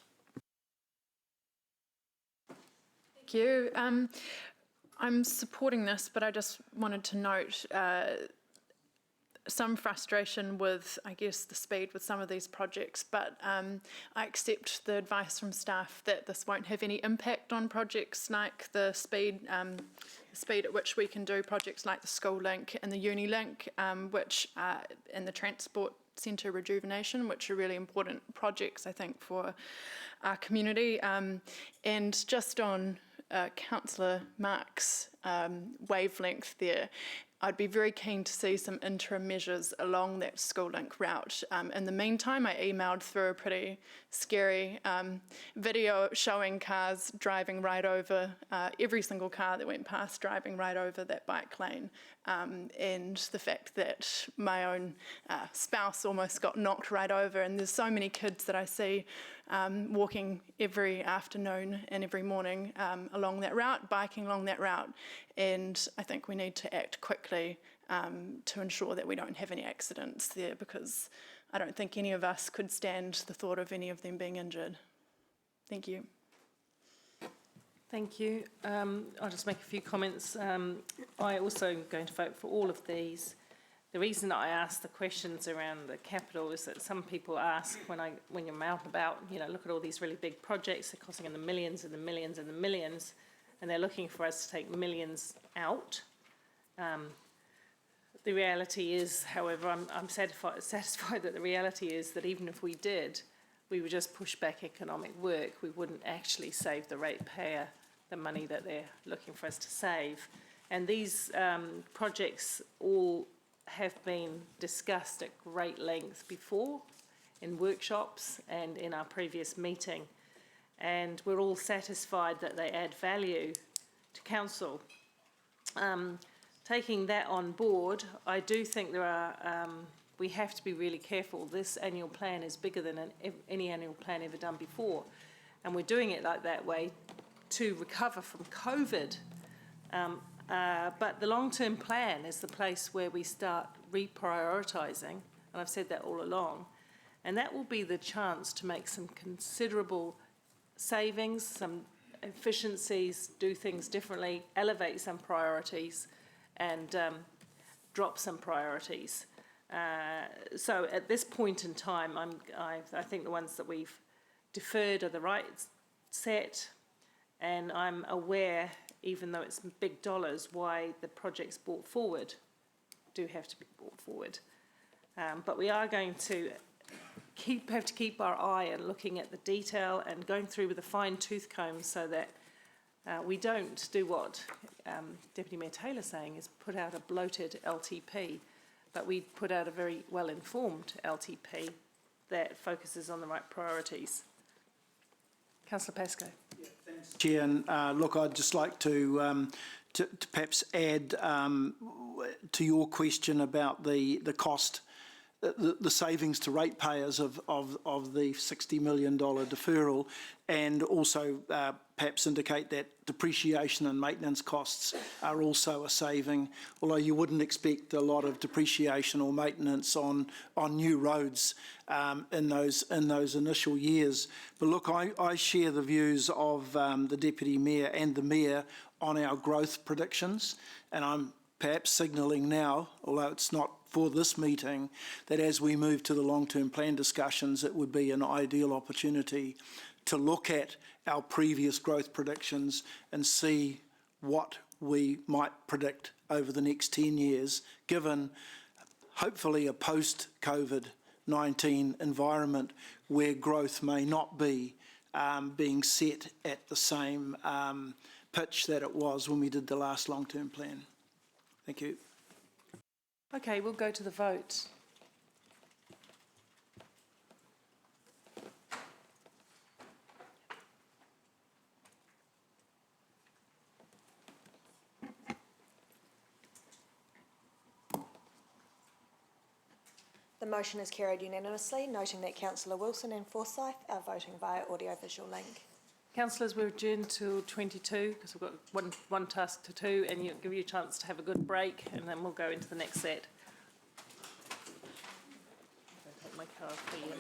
Thank you. I'm supporting this, but I just wanted to note some frustration with, I guess, the speed with some of these projects, but I accept the advice from staff that this won't have any impact on projects like the speed at which we can do projects like the School Link and the Unilink, and the Transport Centre rejuvenation, which are really important projects, I think, for our community. And just on Councillor Mark's wavelength there, I'd be very keen to see some interim measures along that School Link route. In the meantime, I emailed through a pretty scary video showing cars driving right over, every single car that went past driving right over that bike lane, and the fact that my own spouse almost got knocked right over. And there's so many kids that I see walking every afternoon and every morning along that route, biking along that route, and I think we need to act quickly to ensure that we don't have any accidents there, because I don't think any of us could stand the thought of any of them being injured. Thank you. Thank you. I'll just make a few comments. I also am going to vote for all of these. The reason I asked the questions around the capital is that some people ask when you're out about, look at all these really big projects, they're costing in the millions and the millions and the millions, and they're looking for us to take millions out. The reality is, however, I'm satisfied that the reality is that even if we did, we would just push back economic work. We wouldn't actually save the ratepayer the money that they're looking for us to save. And these projects all have been discussed at great length before in workshops and in our previous meeting. And we're all satisfied that they add value to council. Taking that on board, I do think there are, we have to be really careful. This annual plan is bigger than any annual plan ever done before. And we're doing it like that way to recover from COVID. But the long-term plan is the place where we start reprioritising, and I've said that all along. And that will be the chance to make some considerable savings, some efficiencies, do things differently, elevate some priorities, and drop some priorities. So at this point in time, I think the ones that we've deferred are the right set, and I'm aware, even though it's big dollars, why the projects brought forward do have to be brought forward. But we are going to have to keep our eye on looking at the detail and going through with a fine-tooth comb so that we don't do what Deputy Mayor Taylor's saying, is put out a bloated LTP, but we put out a very well-informed LTP that focuses on the right priorities. Councillor Pascoe. Chair, and look, I'd just like to perhaps add to your question about the cost, the savings to ratepayers of the $60 million deferral, and also perhaps indicate that depreciation and maintenance costs are also a saving, although you wouldn't expect a lot of depreciation or maintenance on new roads in those initial years. But look, I share the views of the Deputy Mayor and the Mayor on our growth predictions, and I'm perhaps signalling now, although it's not for this meeting, that as we move to the long-term plan discussions, it would be an ideal opportunity to look at our previous growth predictions and see what we might predict over the next 10 years, given hopefully a post-COVID-19 environment where growth may not be being set at the same pitch that it was when we did the last long-term plan. Thank you. Okay, we'll go to the vote. The motion is carried unanimously, noting that Councillor Wilson and Forsyth are voting via audiovisual link. Councillors, we're adjourned till 22 because we've got one task to do, and you'll give you a chance to have a good break, and then we'll go into the next set. I'll take my card for you.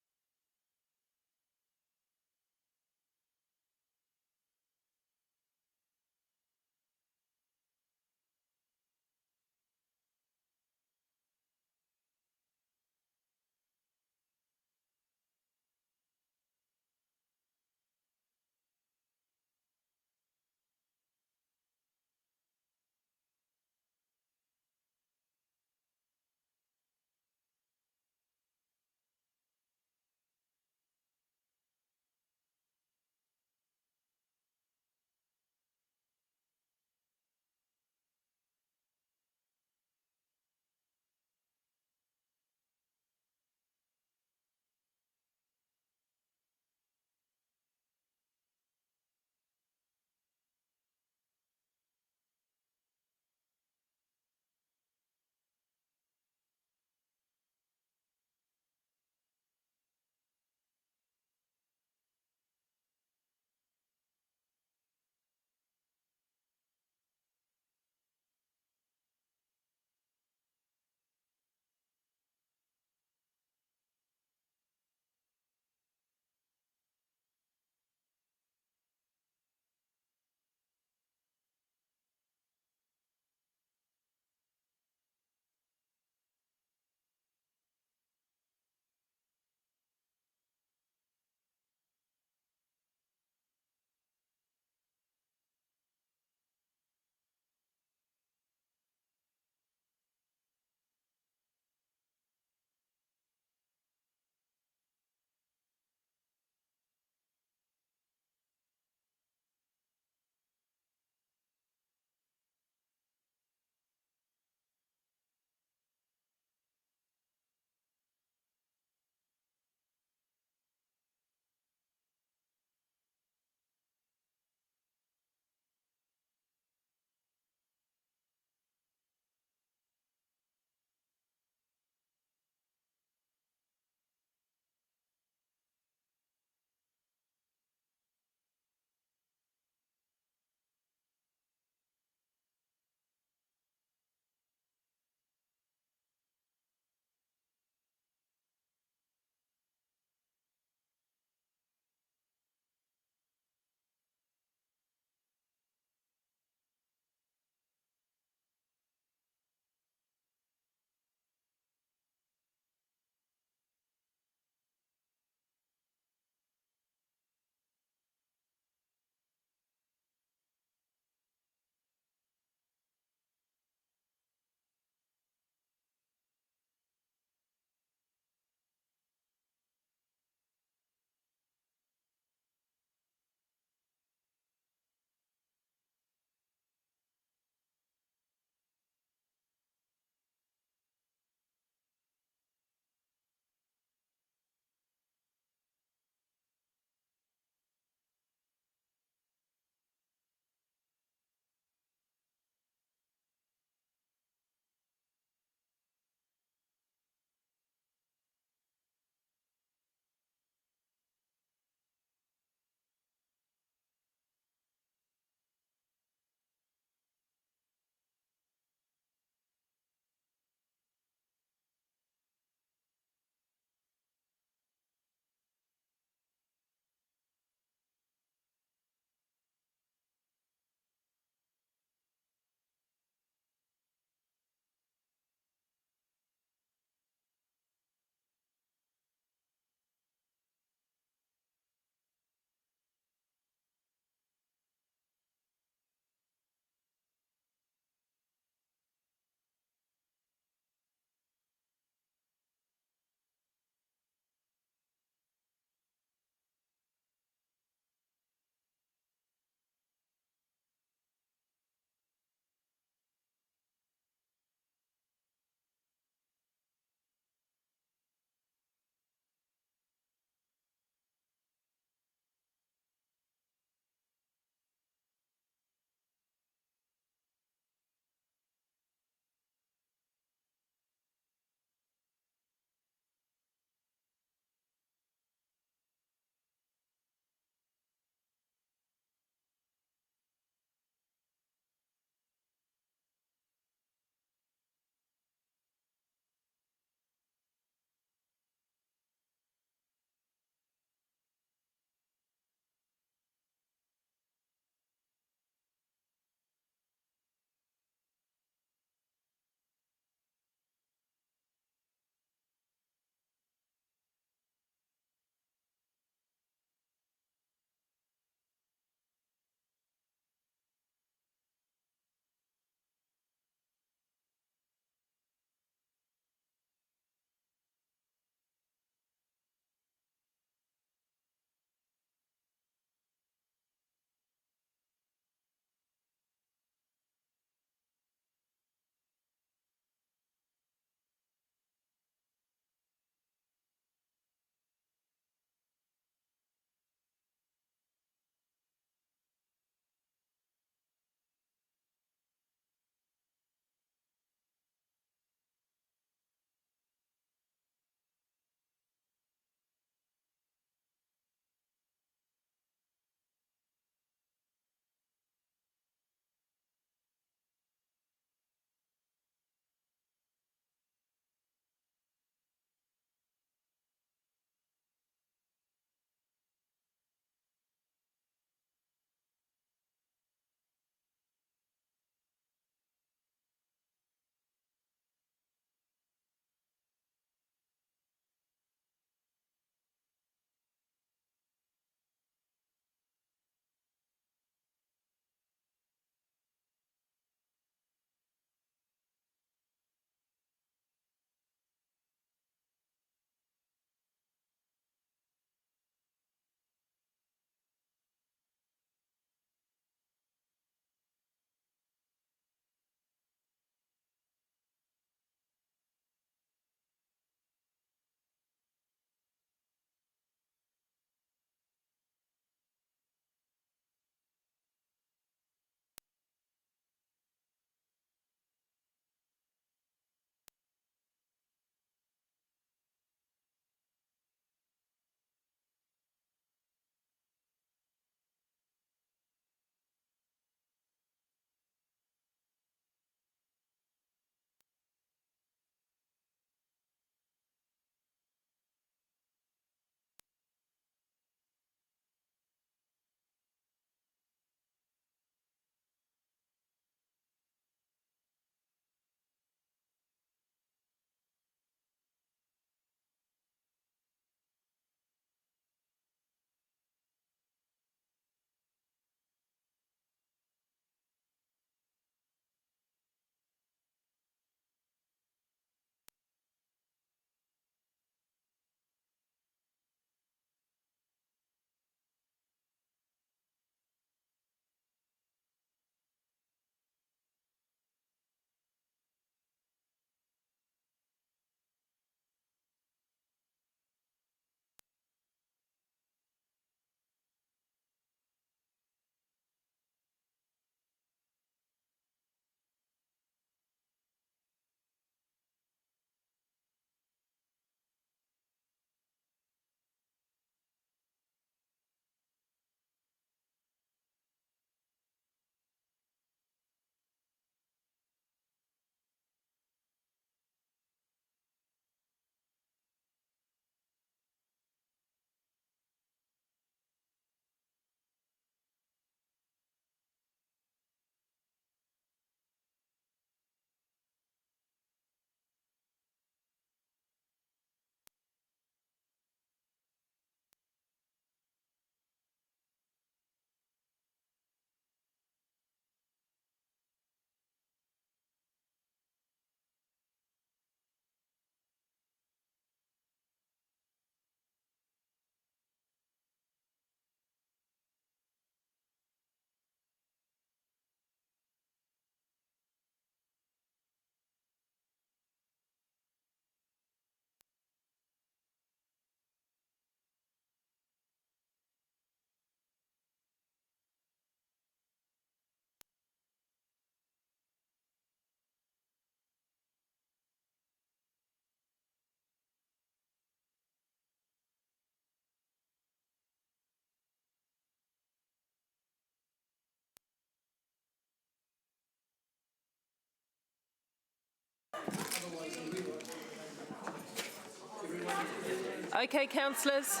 Okay, councillors.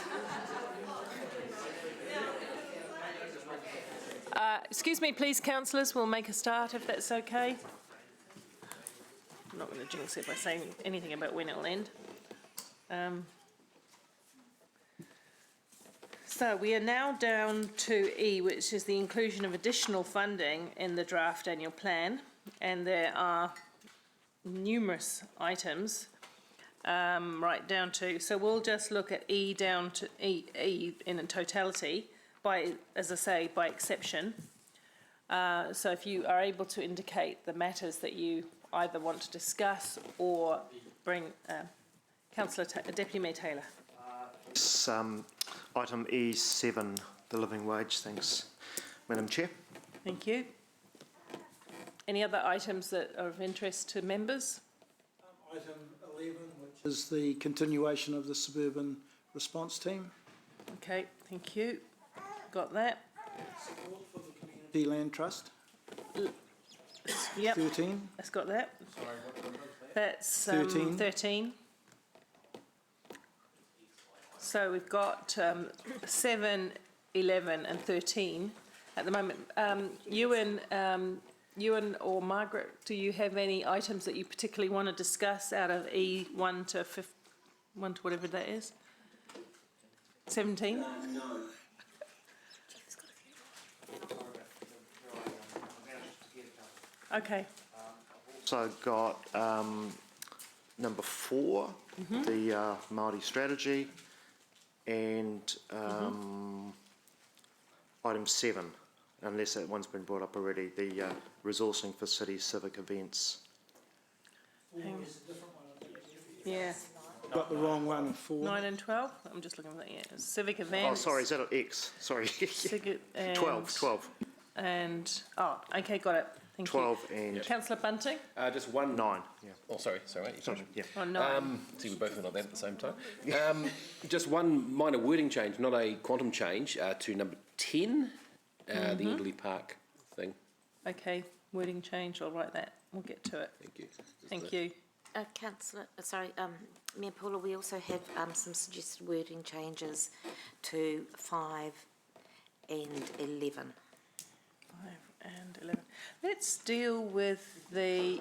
Excuse me, please, councillors, we'll make a start if that's okay. I'm not going to jinx it by saying anything about when it'll end. So we are now down to E, which is the inclusion of additional funding in the draft annual plan, and there are numerous items right down to, so we'll just look at E down to E in totality, by, as I say, by exception. So if you are able to indicate the matters that you either want to discuss or bring, Deputy Mayor Taylor. It's, item E7, the living wage. Thanks, Madam Chair. Thank you. Any other items that are of interest to members? Item 11, which is the continuation of the suburban response team. Okay, thank you. Got that. Support for the Community Land Trust. Yep. 13. That's got that. That's 13. 13. So we've got 7, 11 and 13 at the moment. Ewan or Margaret, do you have any items that you particularly want to discuss out of E1 to 1 to whatever that is? 17? No. Okay. Also got number 4, the Māori strategy, and item 7, unless that one's been brought up already, the resourcing for city civic events. Yeah. Got the wrong one, 4. 9 and 12? I'm just looking at that, yeah. Civic events. Oh, sorry, is that an X? Sorry. Civic and 12. And, oh, okay, got it. Thank 12 you. and... Councillor Bunting? Just one. 9, yeah. Oh, sorry, Yeah. Oh, 9. See, we both went on that at the same time. Just one minor wording change, not a quantum change, to number 10, the Endley Park thing. Okay, wording change, I'll write that. We'll get to it. Thank you. Thank you. Councillor, Mayor Paula, we also have some suggested wording changes to 5 and 11. 5 and 11. Let's deal with the,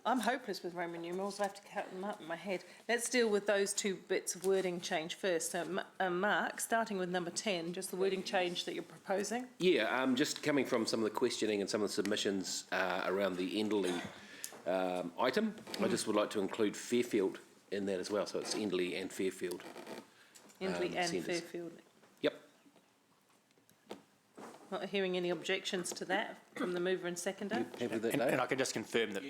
I'm hopeless with Roman numerals, I have to count them up in my head. Let's deal with those two bits of wording change first. So, Mark, starting with number 10, just the wording change that you're proposing. Yeah, just coming from some of the questioning and some of the submissions around the Endley item, I just would like to include Fairfield in that as well, so it's Endley and Fairfield. Endley and centres. Fairfield. Yep. Not hearing any objections to that from the mover and seconder. Happy with that, And Dave? I can just confirm that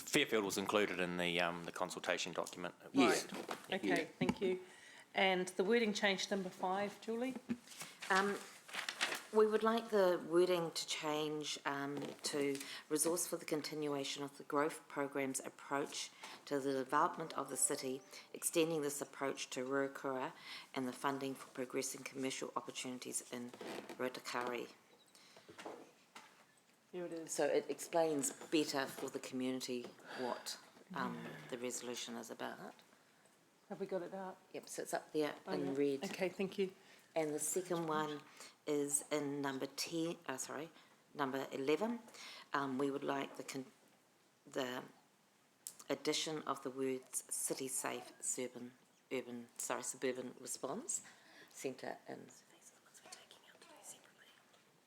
Fairfield was included in the consultation document. Right. Okay, thank you. And the wording change number 5, Julie? We would like the wording to change to resource for the continuation of the growth program's approach to the development of the city, extending this approach to Ruakura and the funding for progressing commercial opportunities in Rutakari. Here it is. So it explains better for the community what the resolution is about. Have we got it out? Yep, so it's up there Oh, in yeah. red. Okay, thank you. And the second one is in number 11. We would like the addition of the words city safe suburban response centre and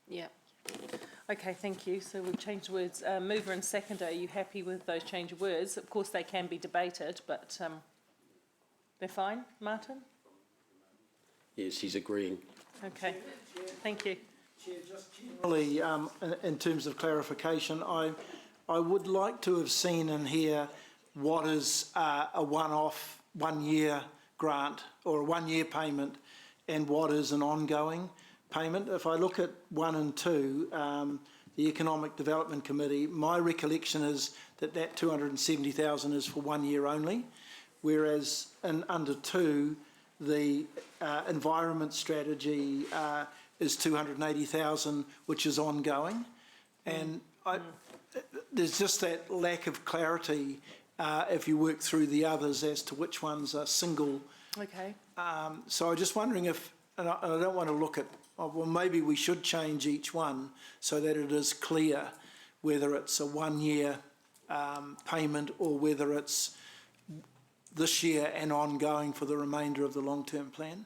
Yeah. Okay, thank you. So we've changed words. Mover and seconder, are you happy with those change of words? Of course, they can be debated, but they're fine. Martin? Yes, he's agreeing. Okay, thank you. Chair, just generally, in terms of clarification, I would like to have seen in here what is a one-off, one-year grant or a one-year payment and what is an ongoing payment. If I look at 1 and 2, the Economic Development Committee, my recollection is that 270,000 is for 1 year only, whereas under 2, the environment strategy is 280,000, which is ongoing. And there's just that lack of clarity if you work through the others as to which ones are single. Okay. So I'm just wondering if, and I don't want to look at, well, maybe we should change each one so that it is clear whether it's a 1 year payment or whether it's this year and ongoing for the remainder of the long-term plan.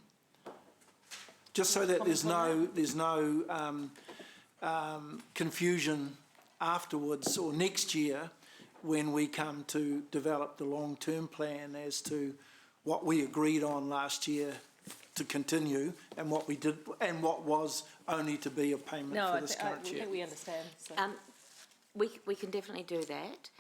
Just so that there's no confusion afterwards or next year when we come to develop the long-term plan as to what we agreed on last year to continue and what we did and what was only to be a payment for this current year. I think we understand. So. We can definitely do that.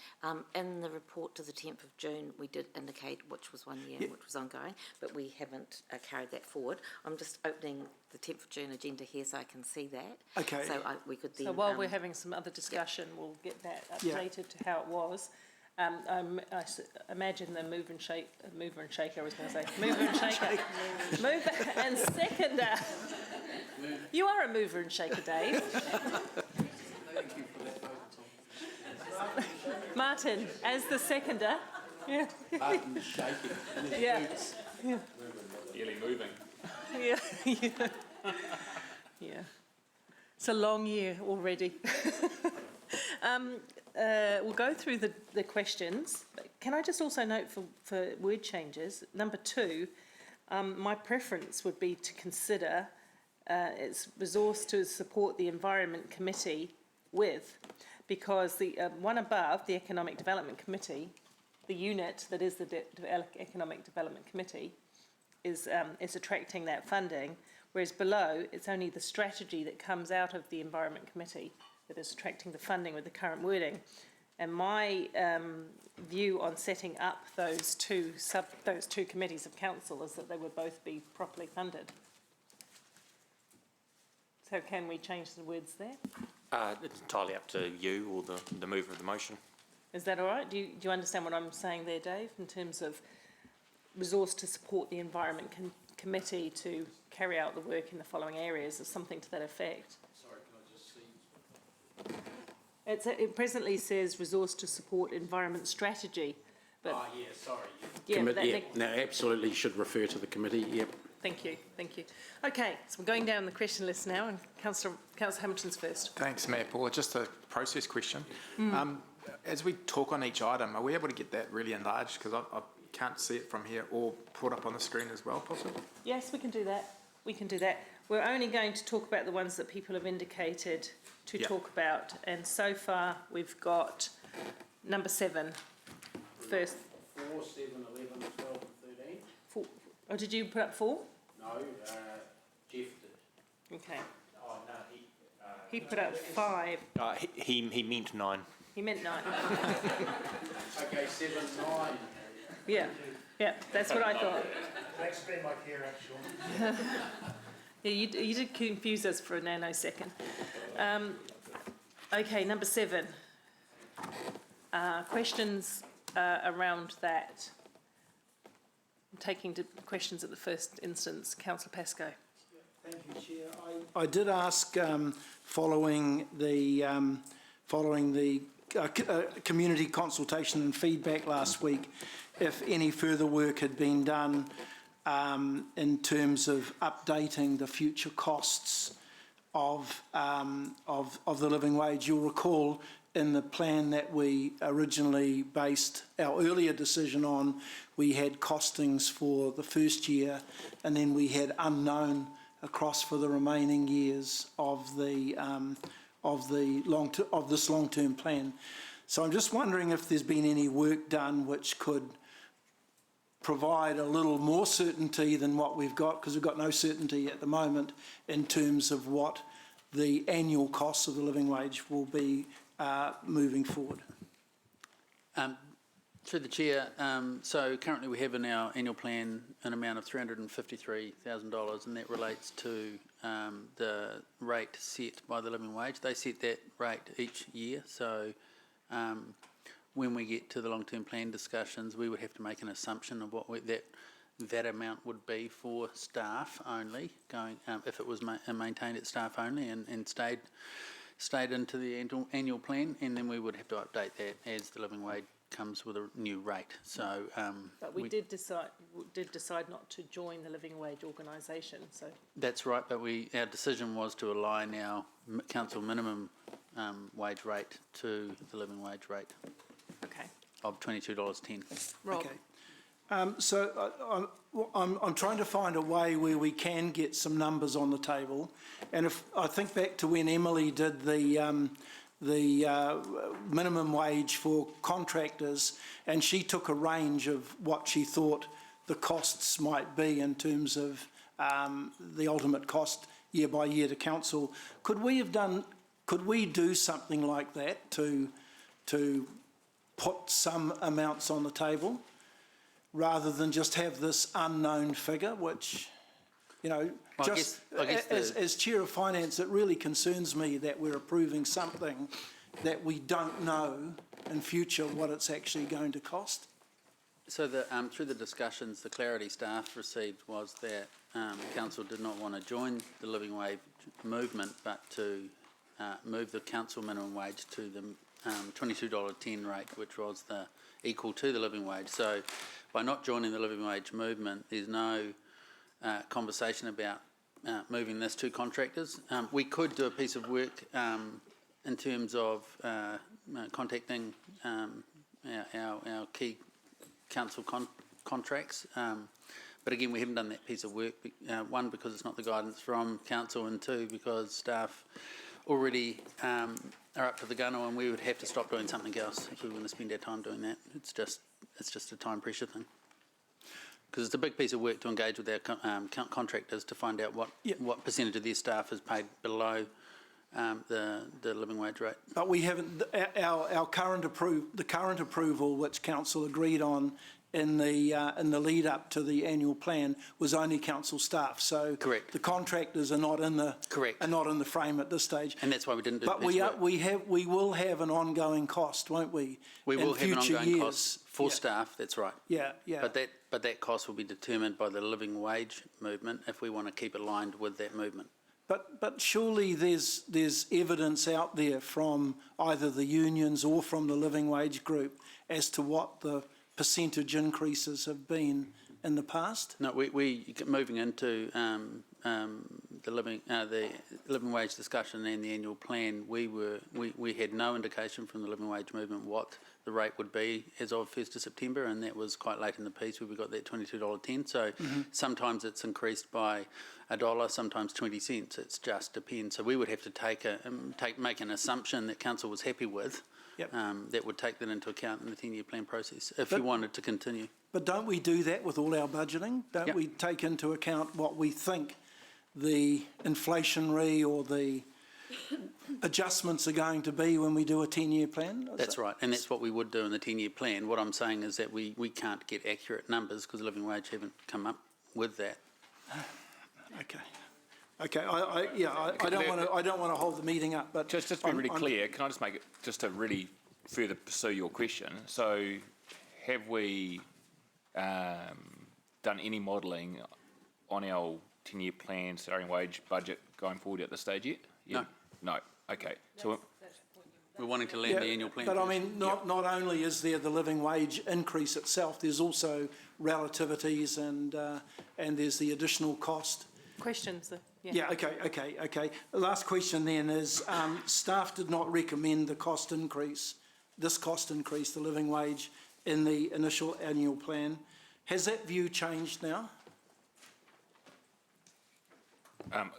In the report to the 10th of June, we did indicate which was 1 year and which was ongoing, but we haven't carried that forward. I'm just opening the 10th of June agenda here so I can see that. Okay. So we could then... So while we're having some other discussion, we'll get that updated to how it was. I imagine the mover and shaker, I was going to say, mover and shaker, mover and seconder. You are a mover and shaker, Dave. Martin, as the seconder. Yeah. Martin's shaking in his boots. Yeah. Nearly moving. Yeah. Yeah. It's a long year already. We'll go through the questions. Can I just also note for word changes, number 2, my preference would be to consider its resource to support the Environment Committee with, because the one above, the Economic Development Committee, the unit that is the Economic Development Committee, is attracting that funding, whereas below it's only the strategy that comes out of the Environment Committee that is attracting the funding with the current wording. And my view on setting up those two committees of council is that they would both be properly funded. So can we change the words there? It's entirely up to you or the mover of the motion. Is that all right? Do you understand what I'm saying there, Dave, in terms of resource to support the Environment Committee to carry out the work in the following areas, or something to that effect? Sorry, can I just see? It presently says resource to support environment strategy. But sorry. No, absolutely should refer to the committee, yep. Thank you. Okay, so we're going down the question list now, and Councillor Hamilton's first. Thanks, Mayor Paula. Just a process question. As we talk on each item, are we able to get that really enlarged? Because I can't see it from here, or put up on the screen as well, possibly? Yes, we can do that. We're only going to talk about the ones that people have indicated to talk about, and so far we've got number 7 first. 4, 7, 11, 12 and 13. 4. Oh, did you put up 4? No, Jeff did. Okay. Oh, no, he put up 5. He meant 9. He meant 9. Okay, 7, 9. Yeah, that's what I thought. Thanks for being my care, actually. Yeah, you did confuse us for a nanosecond. Okay, number 7. Questions around that. I'm taking questions at the first instance. Councillor Pascoe. Thank you, Chair. I did ask, following the community consultation and feedback last week, if any further work had been done in terms of updating the future costs of the living wage. You'll recall in the plan that we originally based our earlier decision on, we had costings for the first year, and then we had unknown across for the remaining years of this long-term plan. So I'm just wondering if there's been any work done which could provide a little more certainty than what we've got, because we've got no certainty at the moment in terms of what the annual costs of the living wage will be moving forward. Through the Chair, so currently we have in our annual plan an amount of $353,000, and that relates to the rate set by the living wage. They set that rate each year, so when we get to the long-term plan discussions, we would have to make an assumption of what that amount would be for staff only, going if it was maintained at staff only and stayed into the annual plan, and then we would have to update that as the living wage comes with a new rate. So, But we did decide not to join the living wage organisation, so. that's right, but our decision was to align our council minimum wage rate to the living wage rate Okay. of $22.10. Rob? Okay. So I'm trying to find a way where we can get some numbers on the table. And if I think back to when Emily did the minimum wage for contractors, and she took a range of what she thought the costs might be in terms of the ultimate cost year by year to council. Could we do something like that to put some amounts on the table, rather than just have this unknown figure, which, you know, Well, just I guess as Chair of Finance, it really concerns me that we're approving something that we don't know in future what it's actually going to cost. So through the discussions, the clarity staff received was that council did not want to join the living wage movement, but to move the council minimum wage to the $22.10 rate, which was equal to the living wage. So by not joining the living wage movement, there's no conversation about moving this to contractors. We could do a piece of work in terms of contacting our key council contracts. But again, we haven't done that piece of work, one, because it's not the guidance from council, and two, because staff already are up to the gunwale, and we would have to stop doing something else if we want to spend our time doing that. It's just a time pressure thing. Because it's a big piece of work to engage with our contractors to find out what percentage of their staff is paid below the living wage rate. But we haven't, our current approval, which council agreed on in the lead up to the annual plan, was only council staff. So correct. The contractors are not in the frame at this stage. And that's why we didn't do. But we will have an ongoing cost, won't we? We will have an ongoing years. cost for staff. That's right. Yeah, yeah. But that cost will be determined by the living wage movement if we want to keep aligned with that movement. But surely there's evidence out there from either the unions or from the living wage group as to what the percentage increases have been in the past? No, we moving into the living wage discussion and the annual plan. We had no indication from the living wage movement what the rate would be as of 1st of September, and that was quite late in the piece where we got that $22.10. So sometimes it's increased by $1, sometimes 20 cents. It just depends. So we would have to make an assumption that council was happy with. Yep. That would take that into account in the 10-year plan process if you wanted to continue. But don't we do that with all our budgeting? Don't we take into account what we think the inflationary or the adjustments are going to be when we do a 10-year plan? That's right, and that's what we would do in the 10-year plan. What I'm saying is that we can't get accurate numbers because living wage haven't come up with that. Okay. Okay, I don't want to hold the meeting up, but just to be really clear, can I just make it just to really further pursue your question? So, have we done any modelling on our 10-year plan, salary and wage budget going forward at this stage yet? No. No. Okay. So we're wanting to land the annual plan. But I mean, not only is there the living wage increase itself, there's also relativities and there's the additional cost. Questions? Yeah, okay. The last question then is, staff did not recommend this cost increase, the living wage, in the initial annual plan. Has that view changed now?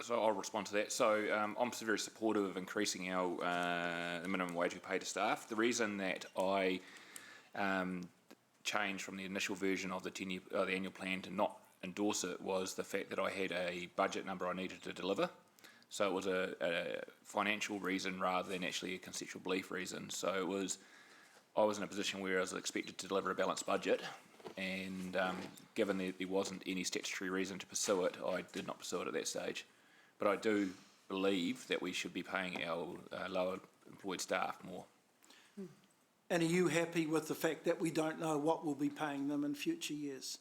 So I'll respond to that. So I'm very supportive of increasing the minimum wage we pay to staff. The reason that I changed from the initial version of the annual plan to not endorse it was the fact that I had a budget number I needed to deliver. So it was a financial reason rather than actually a conceptual belief reason. So I was in a position where I was expected to deliver a balanced budget, and given that there wasn't any statutory reason to pursue it, I did not pursue it at that stage. But I do believe that we should be paying our lower employed staff more. And are you happy with the fact that we don't know what we'll be paying them in future years?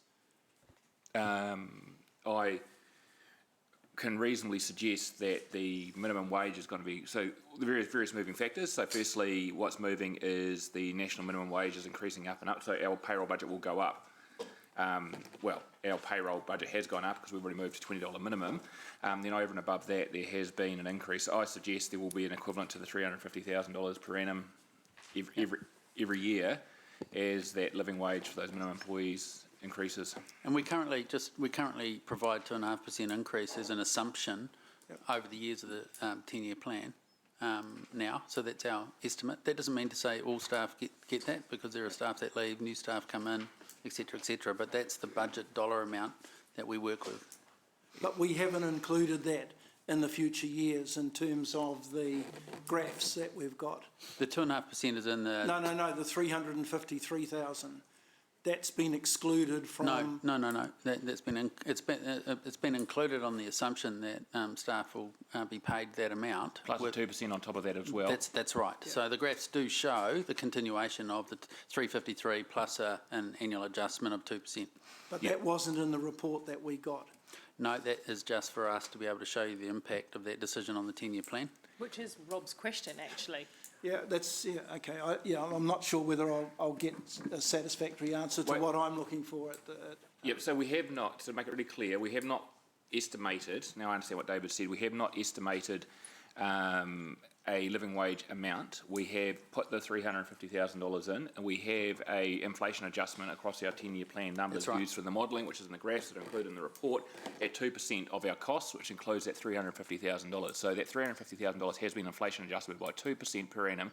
can reasonably suggest that the minimum wage is going to be, so the various moving factors. So firstly, what's moving is the national minimum wage is increasing up and up, so our payroll budget will go up. Well, our payroll budget has gone up because we've already moved to $20 minimum. Then over and above that, there has been an increase. I suggest there will be an equivalent to the $350,000 per annum every year as that living wage for those minimum employees increases. And we currently provide 2.5% increase as an assumption over the years of the 10-year plan now. So that's our estimate. That doesn't mean to say all staff get that, because there are staff that leave, new staff come in, etc., etc. But that's the budget dollar amount that we work with. But we haven't included that in the future years in terms of the graphs that we've got. The 2.5% is in the... No, the 353,000. That's been excluded from... No. It's been included on the assumption that staff will be paid that amount. Plus 2% on top of that as well. That's right. Yeah. So the graphs do show the continuation of the 353 plus an annual adjustment of 2%. But that wasn't in the report that we got. No, that is just for us to be able to show you the impact of that decision on the 10-year plan. Which is Rob's question, actually. Yeah, okay. I'm not sure whether I'll get a satisfactory answer to what I'm looking for at the... Yep, so we have not, to make it really clear, we have not estimated, now I understand what David said, we have not estimated a living wage amount. We have put the $350,000 in, and we have a inflation adjustment across our 10-year plan numbers used for the modelling, which is in the graphs that are included in the report, at 2% of our costs, which includes that $350,000. So that $350,000 has been inflation adjusted by 2% per annum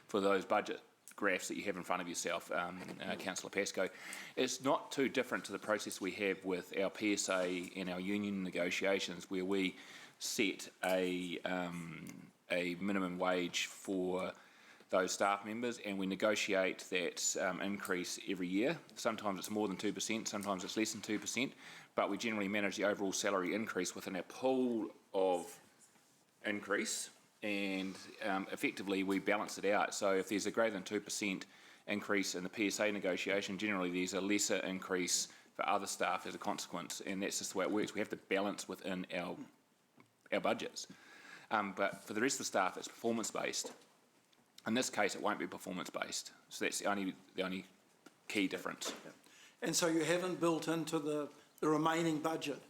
for those budget graphs that you have in front of yourself, Councillor Pascoe. It's not too different to the process we have with our PSA and our union negotiations, where we set a minimum wage for those staff members, and we negotiate that increase every year. Sometimes it's more than 2%, sometimes it's less than 2%, but we generally manage the overall salary increase within our pool of increase, and effectively we balance it out. So if there's a greater than 2% increase in the PSA negotiation, generally there's a lesser increase for other staff as a consequence, and that's just the way it works. We have to balance within our budgets. But for the rest of the staff, it's performance-based. In this case, it won't be performance-based. So that's the only key difference. And so you haven't built into the remaining budget,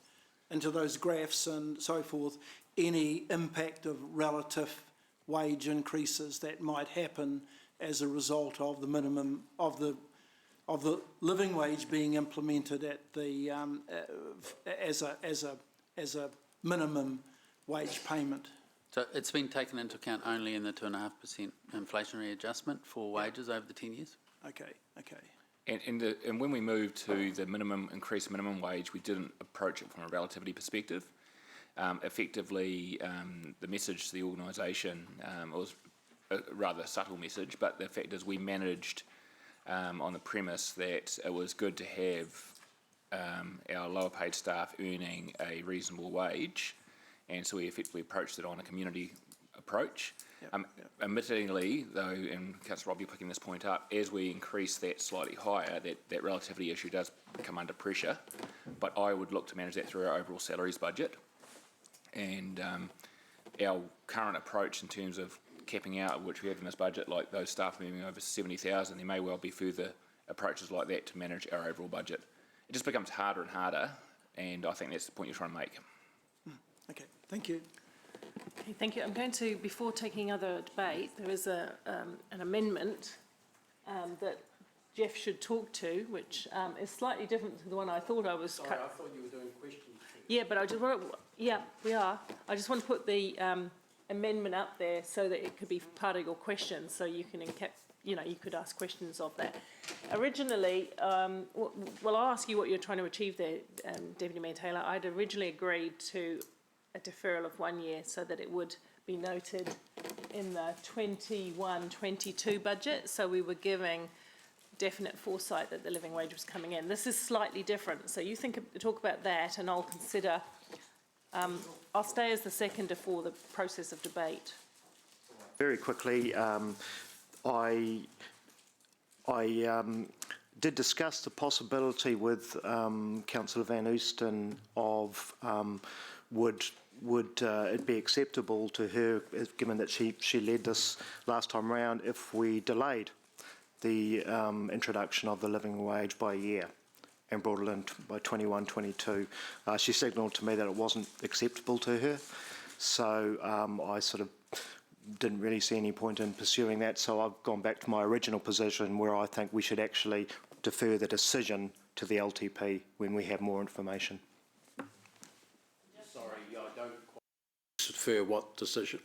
into those graphs and so forth, any impact of relative wage increases that might happen as a result of the minimum of the living wage being implemented at the as a minimum wage payment. So it's been taken into account only in the 2.5% inflationary adjustment for wages over the 10 years. Okay. And when we moved to the increased minimum wage, we didn't approach it from a relativity perspective. Effectively, the message to the organisation was a rather subtle message, but the fact is we managed on the premise that it was good to have our lower paid staff earning a reasonable wage, and so we effectively approached it on a community approach. Admittedly, though, and Councillor Rob, you're picking this point up, as we increase that slightly higher, that relativity issue does come under pressure, but I would look to manage that through our overall salaries budget. And our current approach in terms of capping out, which we have in this budget, like those staff moving over 70,000, there may well be further approaches like that to manage our overall budget. It just becomes harder and harder, and I think that's the point you're trying to make. Okay, thank you. Okay, thank you. I'm going to, before taking other debate, there is an amendment that Jeff should talk to, which is slightly different to the one I thought I was... Sorry, I thought you were doing questions. Yeah, but I just want to... Yeah, we are. I just want to put the amendment up there so that it could be part of your questions, so you can you could ask questions of that. Originally, well, I'll ask you what you're trying to achieve there, Deputy Mayor Taylor. I'd originally agreed to a deferral of 1 year so that it would be noted in the 21-22 budget, so we were giving definite foresight that the living wage was coming in. This is slightly different, so you talk about that, and I'll consider. I'll stay as the seconder for the process of debate. Very quickly, I did discuss the possibility with Councillor Van Oosten of would it be acceptable to her, given that she led this last time round, if we delayed the introduction of the living wage by a year and brought it in by 21-22? She signalled to me that it wasn't acceptable to her, so I sort of didn't really see any point in pursuing that, so I've gone back to my original position where I think we should actually defer the decision to the LTP when we have more information. Sorry, I don't quite defer what decision.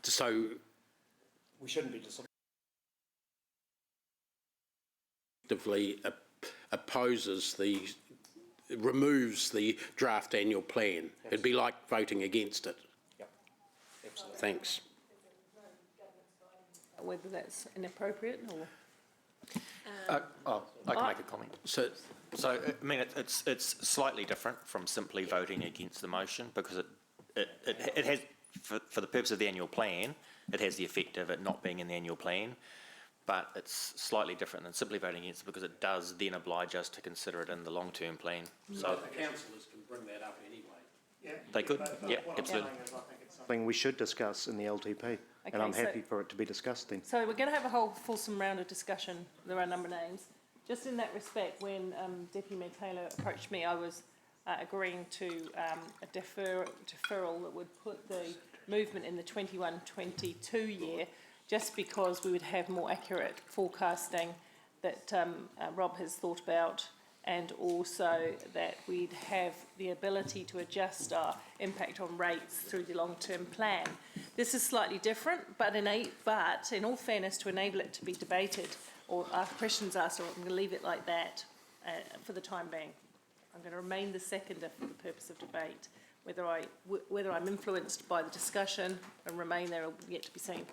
So We shouldn't be deciding. effectively removes the draft annual plan. It'd be like voting against it. Yep, absolutely. Thanks. Whether that's inappropriate or... I can make a comment. So, I mean, it's slightly different from simply voting against the motion, because it has, for the purpose of the annual plan, it has the effect of it not being in the annual plan, but it's slightly different than simply voting against it, because it does then oblige us to consider it in the long-term plan. So the councillors can bring that up anyway. Yeah, they could, yeah, what I'm absolutely. saying is I think it's Something we should discuss in the LTP, and I'm happy for it to be discussed then. So we're going to have a whole fulsome round of discussion. There are a number of names. Just in that respect, when Deputy Mayor Taylor approached me, I was agreeing to a deferral that would put the movement in the 21-22 year, just because we would have more accurate forecasting that Rob has thought about, and also that we'd have the ability to adjust our impact on rates through the long-term plan. This is slightly different, but in all fairness, to enable it to be debated or questions asked, I'm going to leave it like that for the time being. I'm going to remain the seconder for the purpose of debate. Whether I'm influenced by the discussion and remain there will yet to be seen.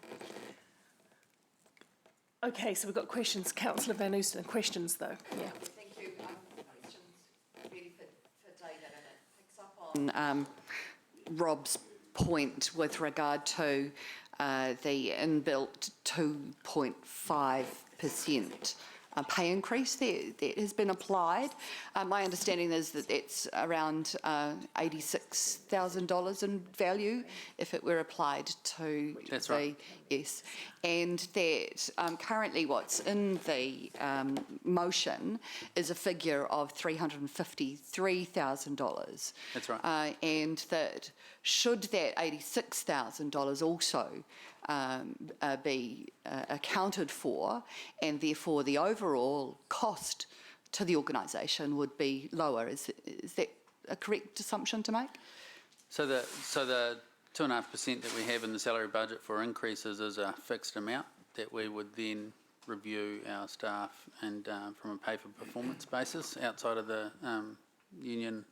Okay, so we've got questions. Councillor Van Oosten, questions though. Yeah. Thank you. Questions really for David, and it picks up on Rob's point with regard to the inbuilt 2.5% pay increase that has been applied. My understanding is that it's around $86,000 in value if it were applied to That's right. Yes, and that currently what's in the motion is a figure of $353,000. That's right. And that should that $86,000 also be accounted for, and therefore the overall cost to the organisation would be lower. Is that a correct assumption to make? So the 2.5% that we have in the salary budget for increases is a fixed amount that we would then review our staff and from a pay for performance basis outside of the union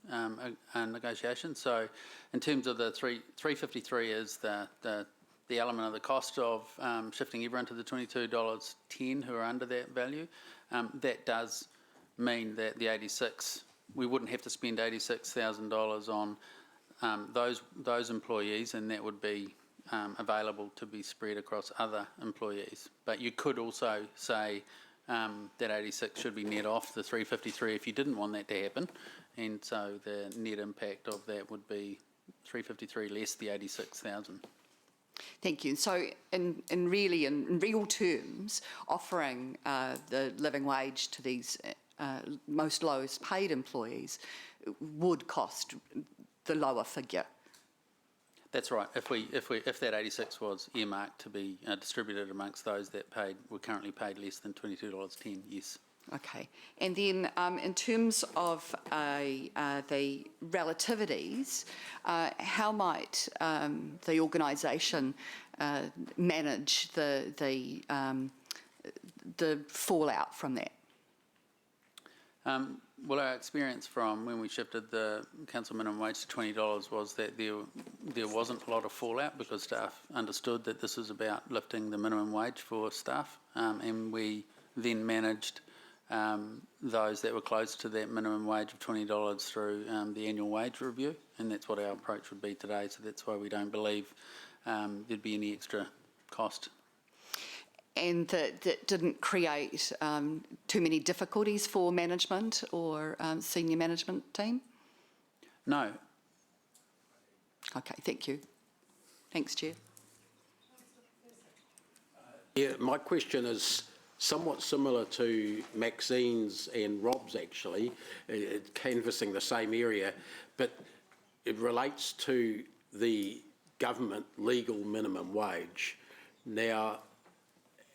negotiation. So in terms of the 353 is the element of the cost of shifting everyone to the $22.10 who are under that value. That does mean that the 86, we wouldn't have to spend $86,000 on those employees, and that would be available to be spread across other employees. But you could also say that 86 should be net off the 353 if you didn't want that to happen, and so the net impact of that would be 353 less the 86,000. Thank you. So in real terms, offering the living wage to these most lowest paid employees would cost the lower figure. That's right. If that 86 was earmarked to be distributed amongst those that were currently paid less than $22.10, yes. Okay. And then in terms of the relativities, how might the organisation manage the fallout from that? Well, our experience from when we shifted the council minimum wage to $20 was that there wasn't a lot of fallout, because staff understood that this is about lifting the minimum wage for staff, and we then managed those that were close to that minimum wage of $20 through the annual wage review, and that's what our approach would be today. So that's why we don't believe there'd be any extra cost. And that didn't create too many difficulties for management or senior management team? No. Okay, thank you. Thanks, Chair. Yeah, my question is somewhat similar to Maxine's and Rob's actually, canvassing the same area, but it relates to the government legal minimum wage. Now,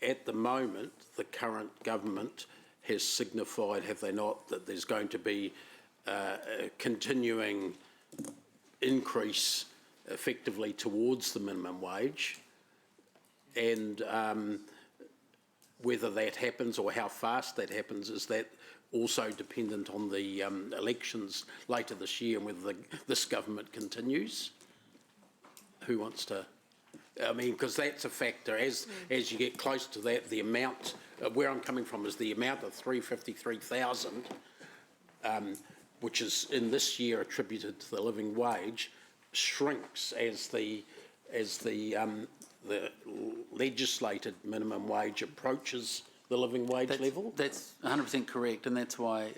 at the moment, the current government has signified, have they not, that there's going to be a continuing increase effectively towards the minimum wage, and whether that happens or how fast that happens, is that also dependent on the elections later this year and whether this government continues? Who wants to? I mean, because that's a factor. As you get close to that, the amount, where I'm coming from is the amount of 353,000, which is in this year attributed to the living wage, shrinks as the legislated minimum wage approaches the living wage level. That's 100% correct, and that's why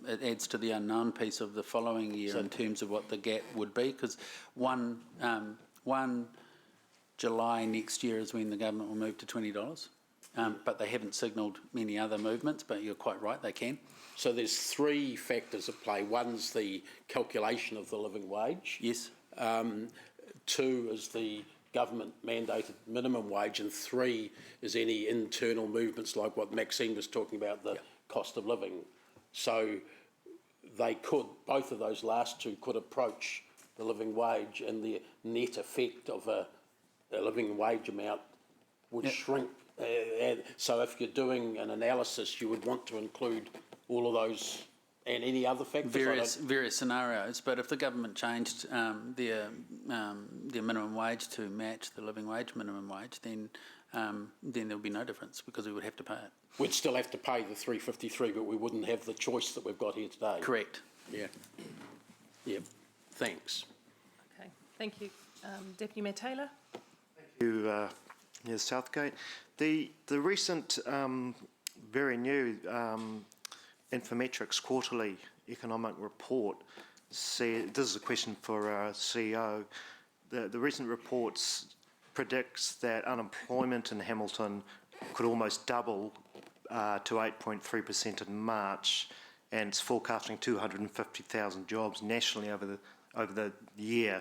it adds to the unknown piece of the following year in terms of what the gap would be, because 1 July next year is when the government will move to $20, but they haven't signalled many other movements, but you're quite right, they can. So there's three factors at play. One's the calculation of the living wage. Yes. Two is the government mandated minimum wage, and three is any internal movements like what Maxine was talking about, the cost of living. So they could, both of those last two could approach the living wage, and the net effect of a living wage amount would shrink. And so if you're doing an analysis, you would want to include all of those and any other factors? Various scenarios, but if the government changed their minimum wage to match the living wage minimum wage, then there'll be no difference because we would have to pay it. We'd still have to pay the 353, but we wouldn't have the choice that we've got here today. Correct. Yeah. Yeah. Thanks. Okay, thank you. Deputy Mayor Taylor. Thank you, Ms. Southgate. The recent, very new Infometrics quarterly economic report said, this is a question for our CEO, the recent reports predicts that unemployment in Hamilton could almost double to 8.3% in March, and it's forecasting 250,000 jobs nationally over the year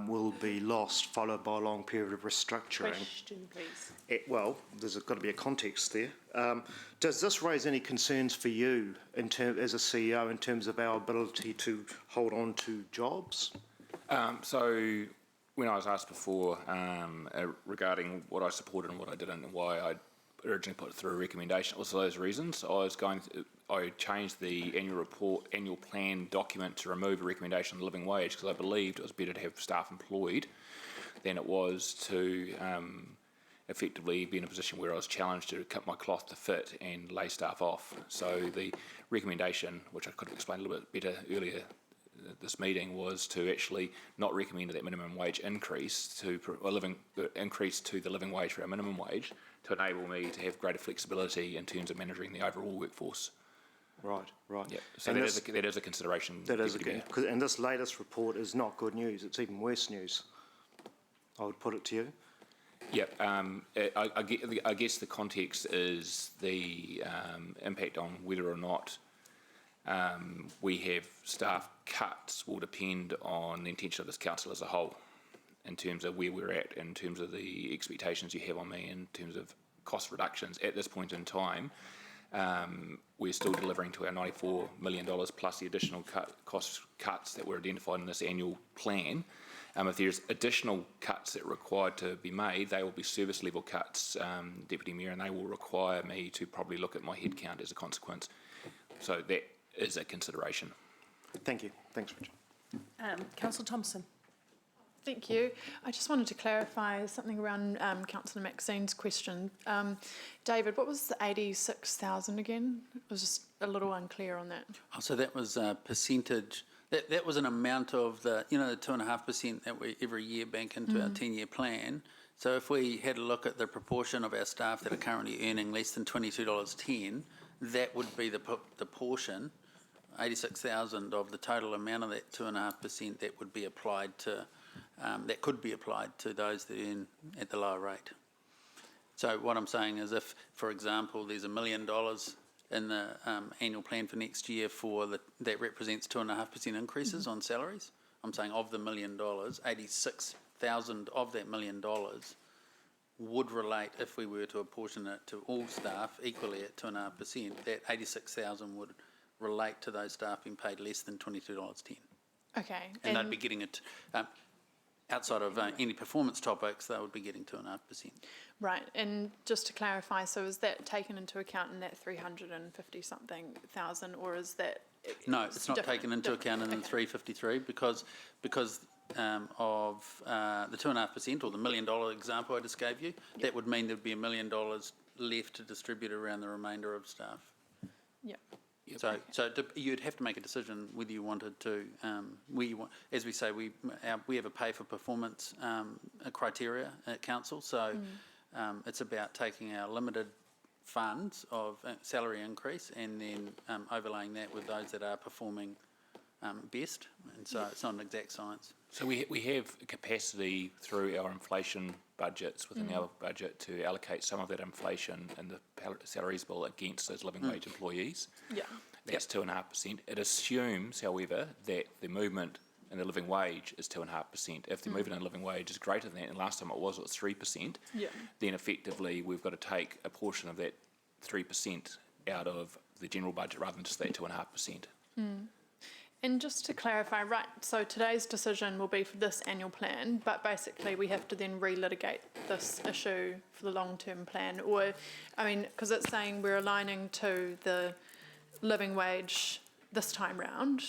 will be lost, followed by a long period of restructuring. Question, please. Well, there's got to be a context there. Does this raise any concerns for you as a CEO in terms of our ability to hold on to jobs? So when I was asked before regarding what I supported and what I didn't and why I originally put through a recommendation, it was for those reasons. I changed the annual plan document to remove a recommendation on the living wage because I believed it was better to have staff employed than it was to effectively be in a position where I was challenged to cut my cloth to fit and lay staff off. So the recommendation, which I could have explained a little bit better earlier this meeting, was to actually not recommend that minimum wage increase to increase to the living wage for our minimum wage to enable me to have greater flexibility in terms of managing the overall workforce. Right. Yeah. So that is a consideration. That is and this latest report is not good news. It's even worse news. I would put it to you. Yep. I guess the context is the impact on whether or not we have staff cuts will depend on the intention of this council as a whole, in terms of where we're at, in terms of the expectations you have on me, in terms of cost reductions. At this point in time, we're still delivering to our $94 million plus the additional cost cuts that were identified in this annual plan. If there's additional cuts that are required to be made, they will be service level cuts, Deputy Mayor, and they will require me to probably look at my headcount as a consequence. So that is a consideration. Thank you. Thanks, Richard. Councillor Thompson. Thank you. I just wanted to clarify something around Councillor Maxine's question. David, what was the 86,000 again? It was just a little unclear on that. Oh, so that was a percentage. That was an amount of the 2.5% that we every year bank into our 10-year plan. So if we had a look at the proportion of our staff that are currently earning less than $22.10, that would be the portion 86,000 of the total amount of that 2.5% that would be applied to, that could be applied to those that earn at the lower rate. So what I'm saying is if, for example, there's $1 million in the annual plan for next year that represents 2.5% increases on salaries, I'm saying of the $1 million, 86,000 of that $1 million would relate, if we were to apportion it to all staff equally at 2.5%, that 86,000 would relate to those staff being paid less than $22.10. Okay. And they'd be getting it, outside of any performance topics, they would be getting 2.5%. Right, and just to clarify, so is that taken into account in that 350-something thousand, or is that? No, it's not different? taken into account in the 353 because of the 2.5% or the $1 million example I just gave you. Yep. That would mean there'd be $1 million left to distribute around the remainder of staff. Yep. So you'd have to make a decision whether you wanted to, as we say, we have a pay for performance criteria at council. So it's about taking our limited funds of salary increase and then overlaying that with those that are performing best. And so it's not an exact science. So we have capacity through our inflation budgets within our budget to allocate some of that inflation in the salaries bill against those living wage employees. Yeah. That's 2.5%. It assumes, however, that the movement in the living wage is 2.5%. If the movement in the living wage is greater than that, and last time it was 3%, then effectively we've got to take a portion of that 3% out of the general budget rather than just that 2.5%. And just to clarify, right, so today's decision will be for this annual plan, but basically we have to then relitigate this issue for the long-term plan, or, I mean, because it's saying we're aligning to the living wage this time round,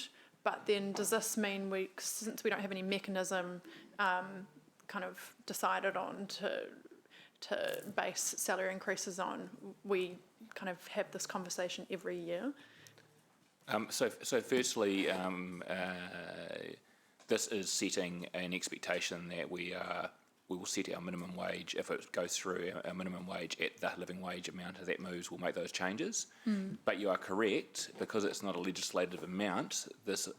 but then does this mean since we don't have any mechanism kind of decided on to base salary increases on, we kind of have this conversation every year? So firstly, this is setting an expectation that we will set our minimum wage. If it goes through our minimum wage at the living wage amount, as that moves, we'll make those changes. But you are correct, because it's not a legislative amount, this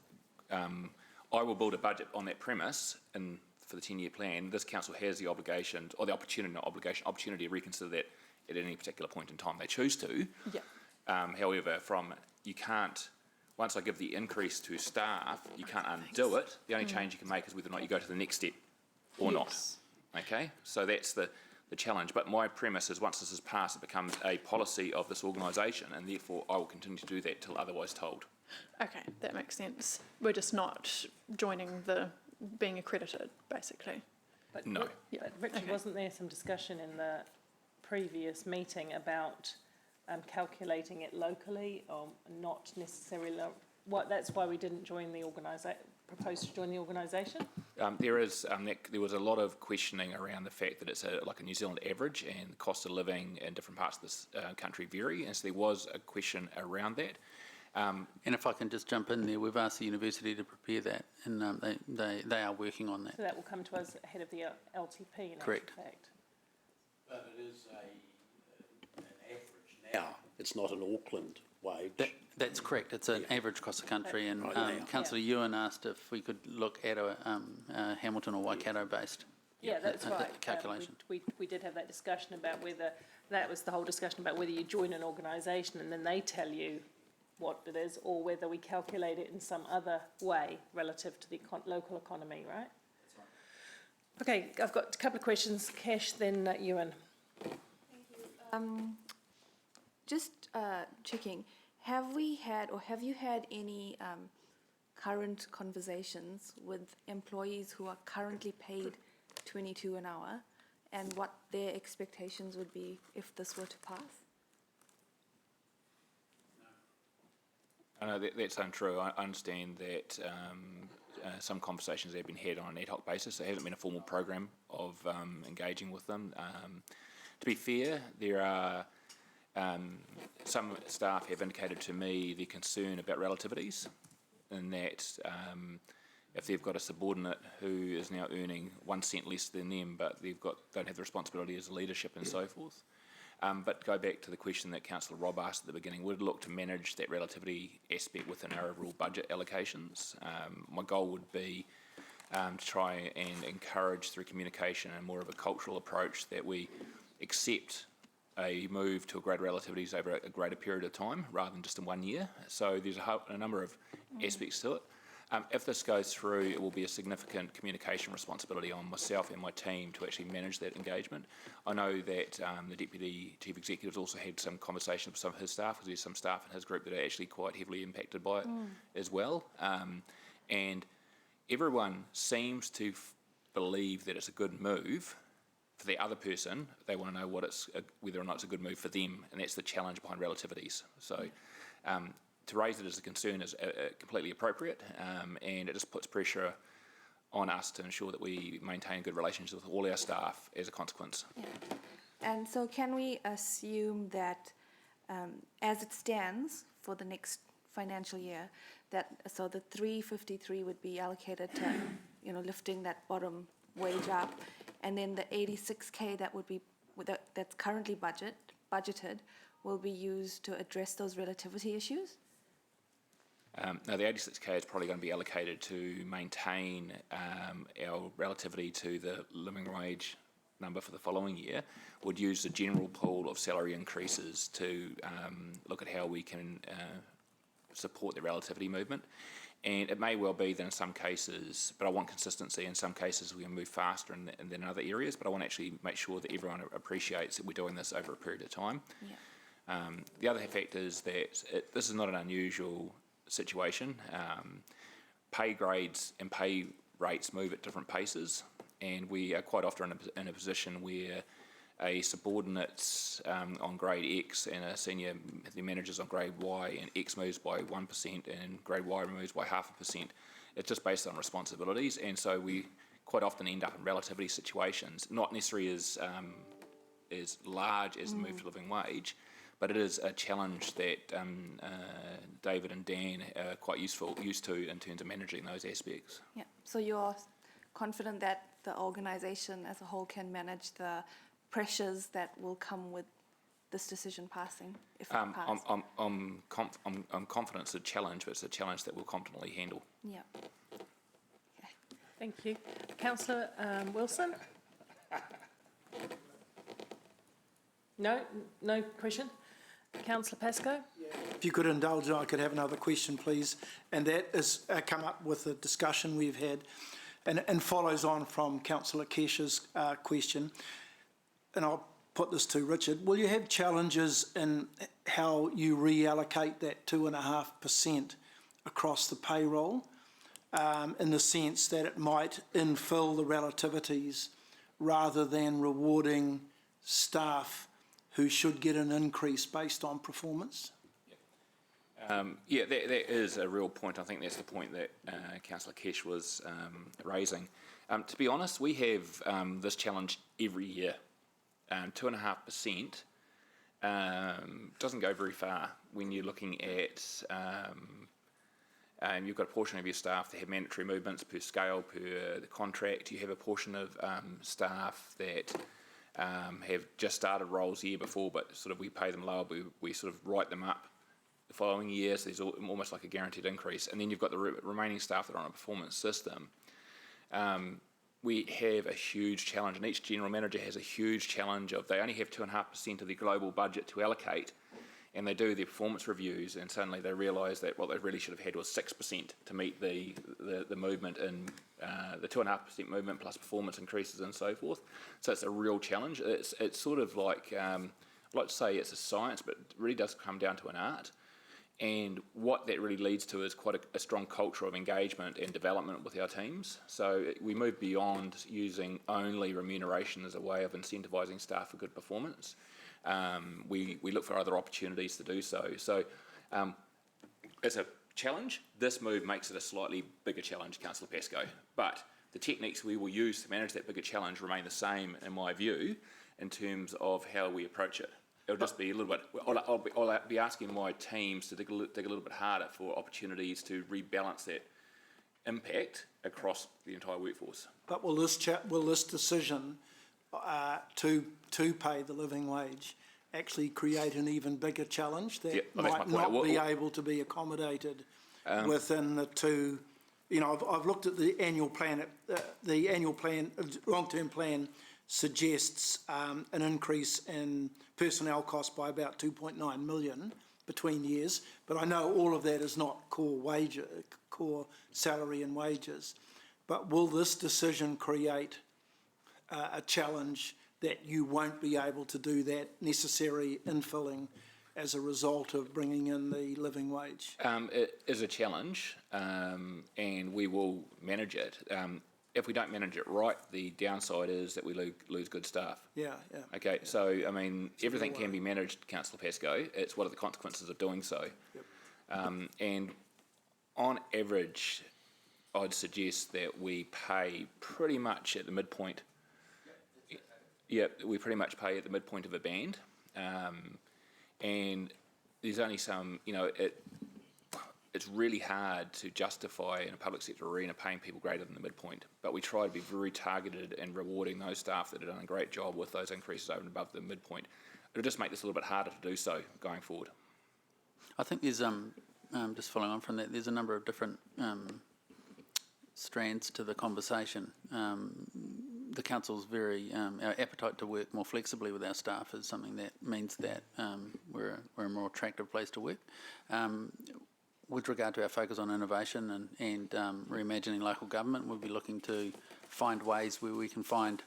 I will build a budget on that premise, and for the 10-year plan, this council has the obligation, or the opportunity, not obligation, opportunity to reconsider that at any particular point in time they choose to. However, you can't, once I give the increase to staff, you can't undo it. The only change you can make is whether or not you go to the next step or not. Okay, so that's the challenge. But my premise is once this is passed, it becomes a policy of this organisation, and therefore I will continue to do that till otherwise told. Okay, that makes sense. We're just not joining being accredited, basically. But no. But Richard, wasn't there some discussion in the previous meeting about calculating it locally, or not necessarily? That's why we didn't join the propose to join the organisation? There was a lot of questioning around the fact that it's like a New Zealand average, and the cost of living in different parts of this country vary, and so there was a question around that. And if I can just jump in there, we've asked the university to prepare that, and they are working on that. So that will come to us ahead of the LTP, in Correct. fact. But it is an average now. It's not an Auckland wage. That's correct. It's an average across the country, and Councillor Ewan asked if we could look at a Hamilton or Waikato-based That's right. calculation. We did have that discussion about whether, that was the whole discussion about whether you join an organisation and then they tell you what it is, or whether we calculate it in some other way relative to the local economy, right? That's right. Okay, I've got a couple of questions. Cash, then Ewan. Thank you. Just checking, have you had any current conversations with employees who are currently paid $22 an hour, and what their expectations would be if this were to pass? No, that's untrue. I understand that some conversations have been had on an ad hoc basis. There hasn't been a formal program of engaging with them. To be fair, there are some staff have indicated to me their concern about relativities, in that if they've got a subordinate who is now earning 1 cent less than them, but don't have the responsibility as leadership and so forth. But go back to the question that Councillor Robb asked at the beginning, would look to manage that relativity aspect within our overall budget allocations. My goal would be to try and encourage through communication and more of a cultural approach that we accept a move to a greater relativities over a greater period of time rather than just in 1 year. So there's a number of aspects to it. If this goes through, it will be a significant communication responsibility on myself and my team to actually manage that engagement. I know that the Deputy Chief Executive's also had some conversations with some of his staff, because there's some staff in his group that are actually quite heavily impacted by it as well. And everyone seems to believe that it's a good move. For the other person, they want to know whether or not it's a good move for them, and that's the challenge behind relativities. So to raise it as a concern is completely appropriate, and it just puts pressure on us to ensure that we maintain good relationships with all our staff as a consequence. Yeah. And so can we assume that as it stands for the next financial year, that so the 353 would be allocated to, lifting that bottom wage up, and then the 86K that would be that's currently budgeted will be used to address those relativity issues? No, the 86K is probably going to be allocated to maintain our relativity to the living wage number for the following year. Would use the general pool of salary increases to look at how we can support the relativity movement. And it may well be that in some cases, but I want consistency, in some cases we can move faster than in other areas, but I want to actually make sure that everyone appreciates that we're doing this over a period of time. Yeah. The other fact is that this is not an unusual situation. Pay grades and pay rates move at different paces, and we are quite often in a position where a subordinate's on grade X and a senior, the manager's on grade Y, and X moves by 1% and grade Y moves by 0.5%. It's just based on responsibilities, and so we quite often end up in relativity situations, not necessarily as large as the move to living wage, but it is a challenge that David and Dan are quite used to in terms of managing those aspects. Yeah. So you're confident that the organisation as a whole can manage the pressures that will come with this decision passing, if it passes? I'm confident it's a challenge, but it's a challenge that we'll confidently handle. Yeah. Okay. Thank you. Councillor Wilson? No question? Councillor Pascoe? If you could indulge, I could have another question, please, and that is come up with the discussion we've had and follows on from Councillor Kesh's question. And I'll put this to Richard. Will you have challenges in how you reallocate that 2.5% across the payroll, in the sense that it might infill the relativities rather than rewarding staff who should get an increase based on performance? Yeah, that is a real point. I think that's the point that Councillor Kesh was raising. To be honest, we have this challenge every year. 2.5% doesn't go very far when you're looking at you've got a portion of your staff that have mandatory movements per scale, per the contract. You have a portion of staff that have just started roles the year before, but sort of we pay them lower, but we sort of write them up the following year, so there's almost like a guaranteed increase. And then you've got the remaining staff that are on a performance system. We have a huge challenge, and each general manager has a huge challenge of they only have 2.5% of their global budget to allocate, and they do their performance reviews, and suddenly they realise that what they really should have had was 6% to meet the movement in the 2.5% movement plus performance increases and so forth. So it's a real challenge. It's sort of like I'd like to say it's a science, but it really does come down to an art. And what that really leads to is quite a strong culture of engagement and development with our teams. So we move beyond using only remuneration as a way of incentivising staff for good performance. We look for other opportunities to do so. So as a challenge, this move makes it a slightly bigger challenge, Councillor Pascoe. But the techniques we will use to manage that bigger challenge remain the same, in my view, in terms of how we approach it. It'll just be a little bit. I'll be asking my teams to dig a little bit harder for opportunities to rebalance that impact across the entire workforce. But will this decision to pay the living wage actually create an even bigger challenge that Yeah, well, that's might my point. not be able to be accommodated within the two. You know, I've looked at the annual plan. Long-term plan suggests an increase in personnel costs by about 2.9 million between years, but I know all of that is not core salary and wages. But will this decision create a challenge that you won't be able to do that necessary infilling as a result of bringing in the living wage? It is a challenge, and we will manage it. If we don't manage it right, the downside is that we lose good staff. Yeah. Okay, so, I mean, everything can be managed, Councillor Pascoe. It's what are the consequences of doing so? Yep. And on average, I'd suggest that we pay pretty much at the midpoint. Yeah, we pretty much pay at the midpoint of a band. And there's only some, you know, it's really hard to justify in a public sector arena paying people greater than the midpoint, but we try to be very targeted and rewarding those staff that have done a great job with those increases over and above the midpoint. It'll just make this a little bit harder to do so going forward. I think there's, just following on from that, there's a number of different strands to the conversation. The council's our appetite to work more flexibly with our staff is something that means that we're a more attractive place to work. With regard to our focus on innovation and reimagining local government, we'll be looking to find ways where we can find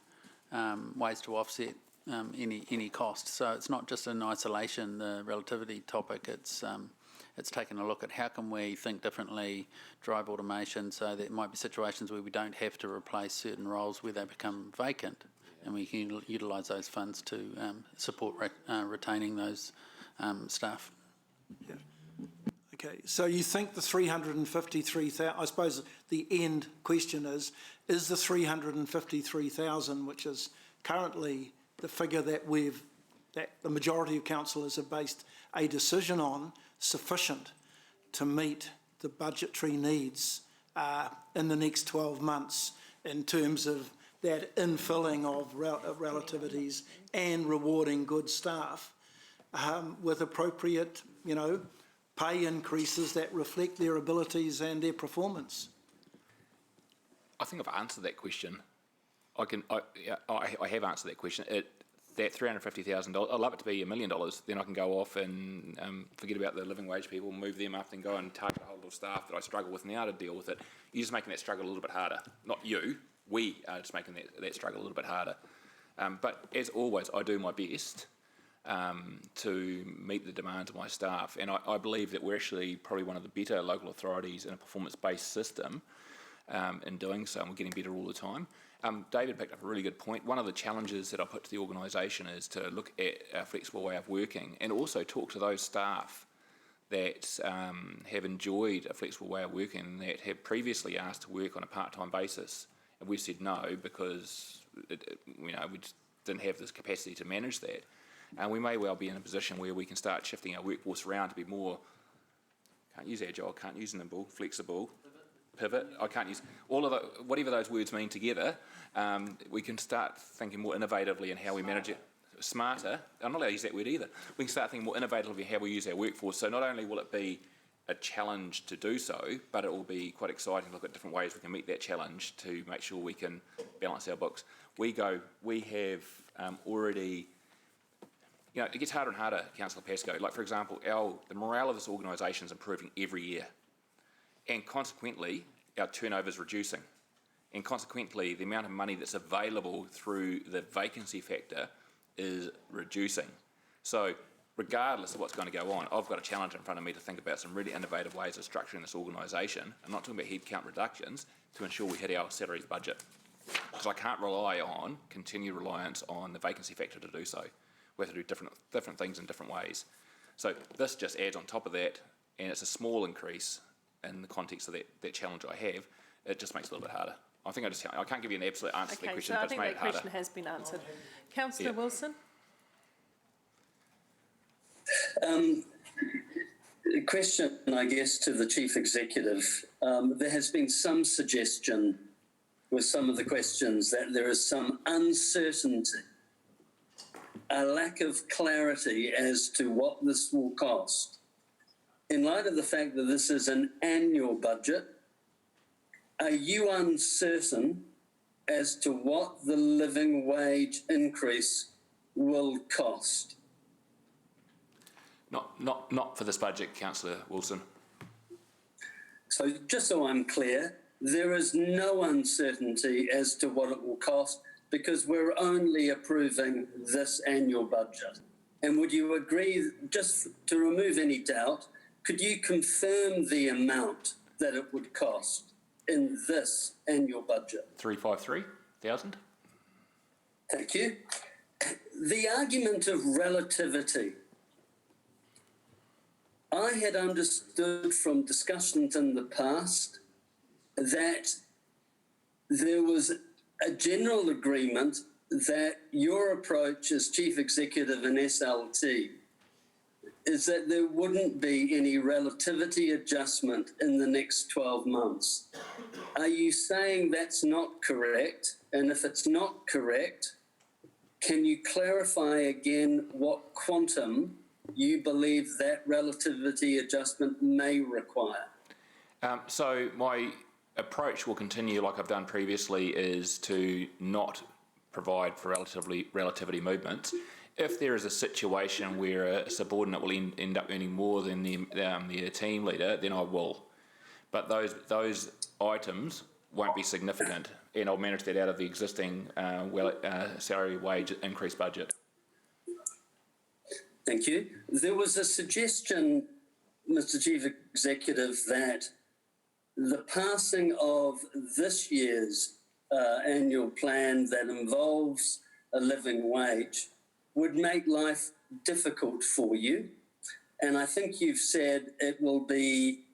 ways to offset any cost. So it's not just in isolation, the relativity topic, it's taking a look at how can we think differently, drive automation, so there might be situations where we don't have to replace certain roles where they become vacant, and we can utilise those funds to support retaining those staff. Yeah. Okay, so you think the 353,000, I suppose the end question is the 353,000, which is currently the figure that the majority of councillors have based a decision on, sufficient to meet the budgetary needs in the next 12 months in terms of that infilling of relativities and rewarding good staff with appropriate, you know, pay increases that reflect their abilities and their performance? I think I've answered that question. I have answered that question. That $350,000, I'd love it to be $1 million. Then I can go off and forget about the living wage people, move them up, and go and target a whole lot of staff that I struggle with now to deal with it. You're just making that struggle a little bit harder. Not you. We are just making that struggle a little bit harder. But as always, I do my best to meet the demands of my staff, and I believe that we're actually probably one of the better local authorities in a performance-based system in doing so, and we're getting better all the time. David picked up a really good point. One of the challenges that I put to the organisation is to look at a flexible way of working and also talk to those staff that have enjoyed a flexible way of working, that have previously asked to work on a part-time basis, and we've said no because we just didn't have this capacity to manage that. And we may well be in a position where we can start shifting our workforce around to be more, can't use agile, can't use nimble, flexible, pivot. I can't use all of whatever those words mean together. We can start thinking more innovatively in how we manage it. Smarter. I'm not allowed to use that word either. We can start thinking more innovatively in how we use our workforce. So not only will it be a challenge to do so, but it will be quite exciting to look at different ways we can meet that challenge to make sure we can balance our books. We have already. You know, it gets harder and harder, Councillor Pascoe. Like, for example, the morale of this organisation is improving every year. And consequently, our turnover is reducing. And consequently, the amount of money that's available through the vacancy factor is reducing. So regardless of what's going to go on, I've got a challenge in front of me to think about some really innovative ways of structuring this organisation. I'm not talking about headcount reductions, to ensure we hit our salaries budget. Because I can't rely on continued reliance on the vacancy factor to do so. We have to do different things in different ways. So this just adds on top of that, and it's a small increase in the context of that challenge I have. It just makes it a little bit harder. I can't give you an absolute answer to that question, but it's made it harder. I think that question has been answered. Councillor Wilson? A question, I guess, to the Chief Executive. There has been some suggestion with some of the questions that there is some uncertainty a lack of clarity as to what this will cost. In light of the fact that this is an annual budget, are you uncertain as to what the living wage increase will cost? Not for this budget, Councillor Wilson. So just so I'm clear, there is no uncertainty as to what it will cost because we're only approving this annual budget. And would you agree, just to remove any doubt, could you confirm the amount that it would cost in this annual budget? 353,000. Thank you. The argument of relativity. I had understood from discussions in the past that there was a general agreement that your approach as Chief Executive in SLT is that there wouldn't be any relativity adjustment in the next 12 months. Are you saying that's not correct? And if it's not correct, can you clarify again what quantum you believe that relativity adjustment may require? So my approach will continue, like I've done previously, is to not provide for relativity movements. If there is a situation where a subordinate will end up earning more than the team leader, then I will. But those items won't be significant, and I'll manage that out of the existing salary wage increase budget. Thank you. There was a suggestion, Mr. Chief Executive, that the passing of this year's annual plan that involves a living wage would make life difficult for you. And I think you've said it will be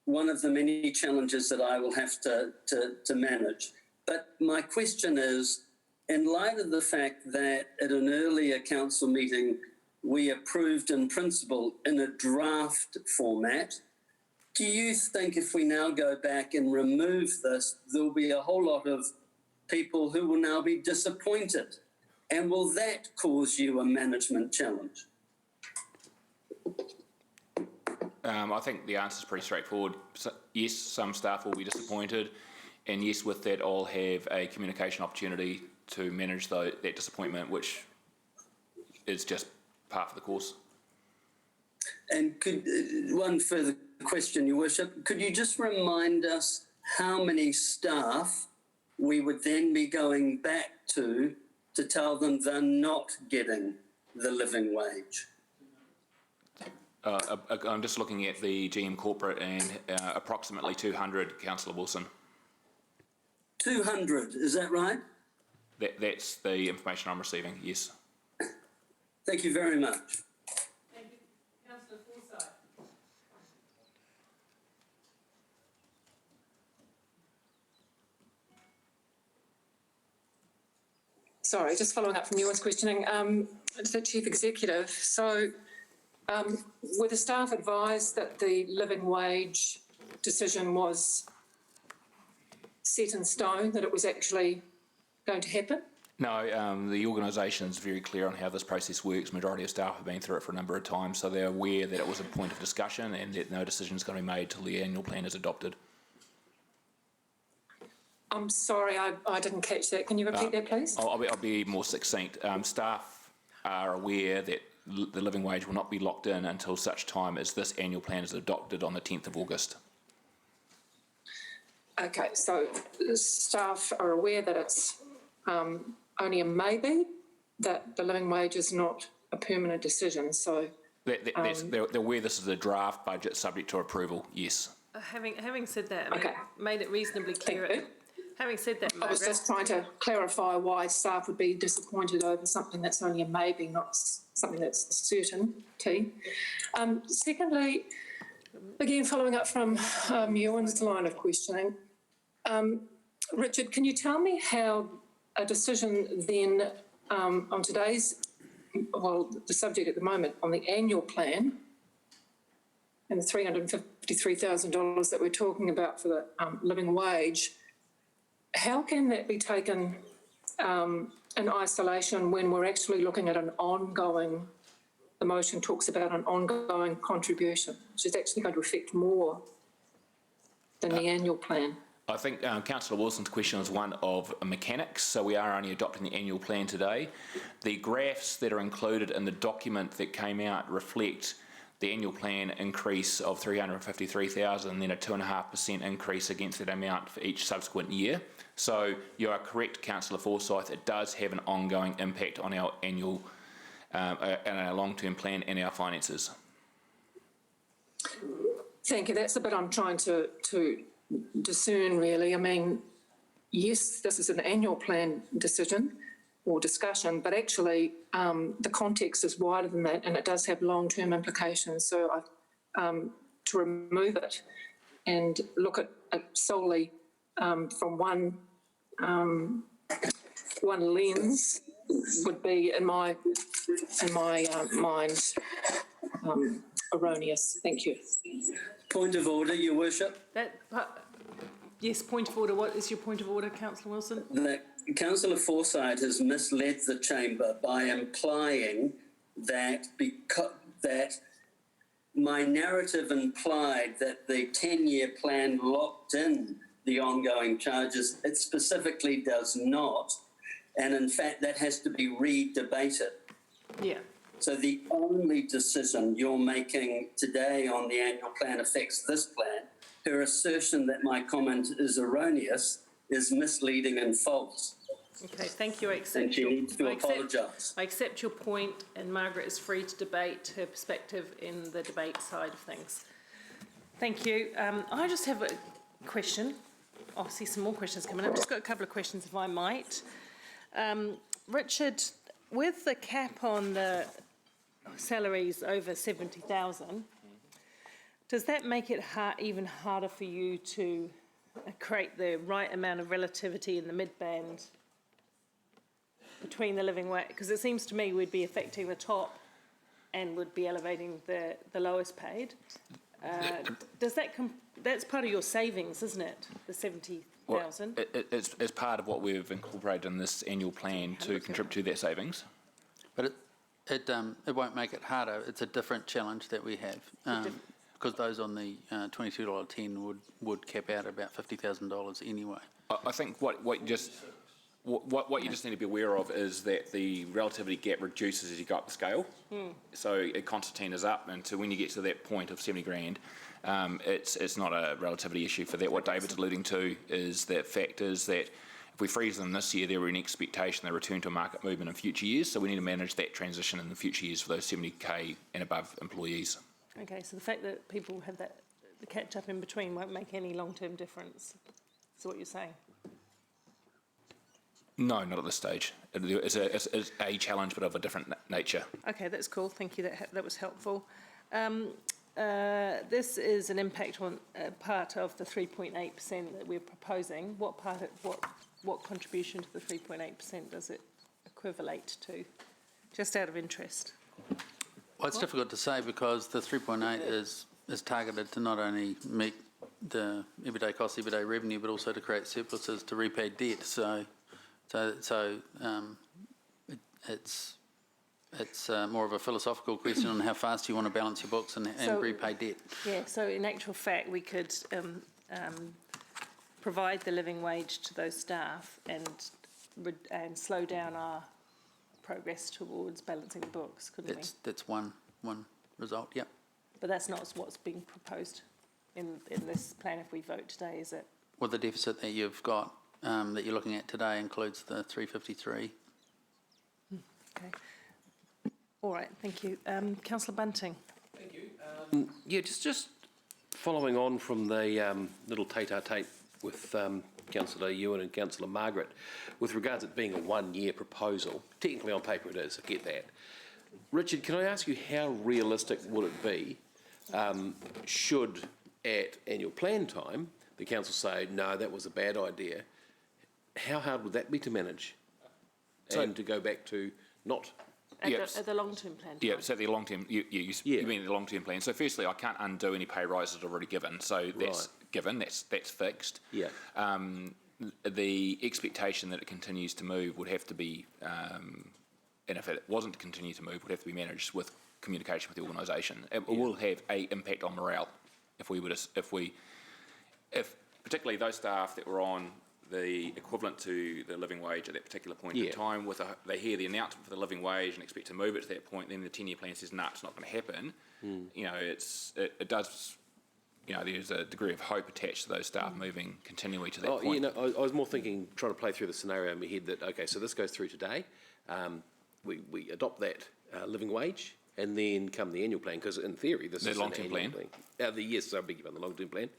one of the many challenges that I will have to manage. But my question is, in light of the fact that at an earlier council meeting we approved in principle in a draft format, do you think if we now go back and remove this, there'll be a whole lot of people who will now be disappointed? And will that cause you a management challenge? I think the answer is pretty straightforward. So, yes, some staff will be disappointed, and yes, with that I'll have a communication opportunity to manage that disappointment, which is just part of the course. And one further question, Your Worship, could you just remind us how many staff we would then be going back to tell them they're not getting the living wage? I'm just looking at the GM corporate and approximately 200, Councillor Wilson. 200, is that right? That's the information I'm receiving, yes. Thank you very much. Thank you. Councillor Forsyth. Sorry, just following up from yours questioning, to Chief Executive. So were the staff advised that the living wage decision was set in stone, that it was actually going to happen? No, the organisation is very clear on how this process works. Majority of staff have been through it for a number of times, so they're aware that it was a point of discussion and that no decision is going to be made till the annual plan is adopted. I'm sorry, I didn't catch that. Can you repeat that, please? I'll be more succinct. Staff are aware that the living wage will not be locked in until such time as this annual plan is adopted on the 10th of August. Okay, so staff are aware that it's only a maybe, that the living wage is not a permanent decision, so... They're aware this is a draft budget subject to approval, yes. Having said that, I mean, made it reasonably clear. Having said that, I was just trying to clarify why staff would be disappointed over something that's only a maybe, not something that's a certainty. Secondly, again, following up from Ewan's line of questioning, Richard, can you tell me how a decision then on today's, well, the subject at the moment, on the annual plan and the $353,000 that we're talking about for the living wage, how can that be taken in isolation when we're actually looking at an ongoing, the motion talks about an ongoing contribution, which is actually going to affect more than the annual plan. I think Councillor Wilson's question is one of mechanics, so we are only adopting the annual plan today. The graphs that are included in the document that came out reflect the annual plan increase of 353,000 and then a 2.5% increase against that amount for each subsequent year. So you are correct, Councillor Forsyth, it does have an ongoing impact on our annual and our long-term plan and our finances. Thank you. That's the bit I'm trying to discern, really. I mean, yes, this is an annual plan decision or discussion, but actually the context is wider than that, and it does have long-term implications. So to remove it and look at it solely from one lens would be, in my mind, erroneous. Thank you. Point of order, Your Worship. Yes, point of order. What is your point of order, Councillor Wilson? That Councillor Forsyth has misled the chamber by implying that my narrative implied that the 10-year plan locked in the ongoing charges. It specifically does not. And in fact, that has to be re-debated. Yeah. So the only decision you're making today on the annual plan affects this plan. Her assertion that my comment is erroneous is misleading and false. Okay, thank you. I accept and she needs to apologise. I accept your point, and Margaret is free to debate her perspective in the debate side of things. Thank you. I just have a question. Obviously, some more questions coming up. I've just got a couple of questions, if I might. Richard, with the cap on the salaries over 70,000, does that make it even harder for you to create the right amount of relativity in the mid-band between the living wage? Because it seems to me we'd be affecting the top and would be elevating the lowest paid. Does that that's part of your savings, isn't it? The 70,000. It's part of what we've incorporated in this annual plan to contribute to that savings. But it won't make it harder. It's a different challenge that we have. Because those on the $22.10 would cap out about $50,000 anyway. I think what you just need to be aware of is that the relativity gap reduces as you go up the scale. So Constantine is up, and so when you get to that point of 70 grand, it's not a relativity issue for that. What David's alluding to is that fact is that if we freeze them this year, there will be an expectation they return to a market movement in future years. So we need to manage that transition in the future years for those 70k and above employees. Okay, so the fact that people have the catch-up in between won't make any long-term difference, is what you're saying? No, not at this stage. It's a challenge, but of a different nature. Okay, that's cool. Thank you. That was helpful. This is an impact on part of the 3.8% that we're proposing. What contribution to the 3.8% does it equivalate to? Just out of interest. Well, it's difficult to say because the 3.8 is targeted to not only meet the everyday cost, everyday revenue, but also to create surpluses to repay debt. So it's more of a philosophical question on how fast you want to balance your books and repay debt. Yeah. So in actual fact, we could provide the living wage to those staff and slow down our progress towards balancing the books, couldn't we? That's one result, yep. But that's not what's being proposed in this plan if we vote today, is it? Well, the deficit that you've got, that you're looking at today includes the 353. Okay. All right, thank you. Councillor Bunting. Thank you. Yeah, just following on from the little tete-a-tete with Councillor Ewan and Councillor Margaret, with regards to it being a one-year proposal. Technically on paper it is, I get that. Richard, can I ask you how realistic would it be should at annual plan time the council say, no, that was a bad idea? How hard would that be to manage and to go back to not... At the long-term plan? Yeah, so the long-term, you mean the long-term plan. So firstly, I can't undo any pay rises already given, so that's given, that's fixed. Yeah. the expectation that it continues to move would have to be, and if it wasn't to continue to move, would have to be managed with communication with the organisation. It will have a impact on morale if particularly those staff that were on the equivalent to the living wage at that particular point in time, they hear the announcement for the living wage and expect to move it to that point, then the 10-year plan says, nah, it's not going to happen. You know, it does, you know, there's a degree of hope attached to those staff moving continually to that point. You know, I was more thinking, trying to play through the scenario in my head that, okay, so this goes through today, we adopt that living wage, and then come the annual plan, because in theory this is an long-term plan. Yes, I beg your pardon, the long-term plan.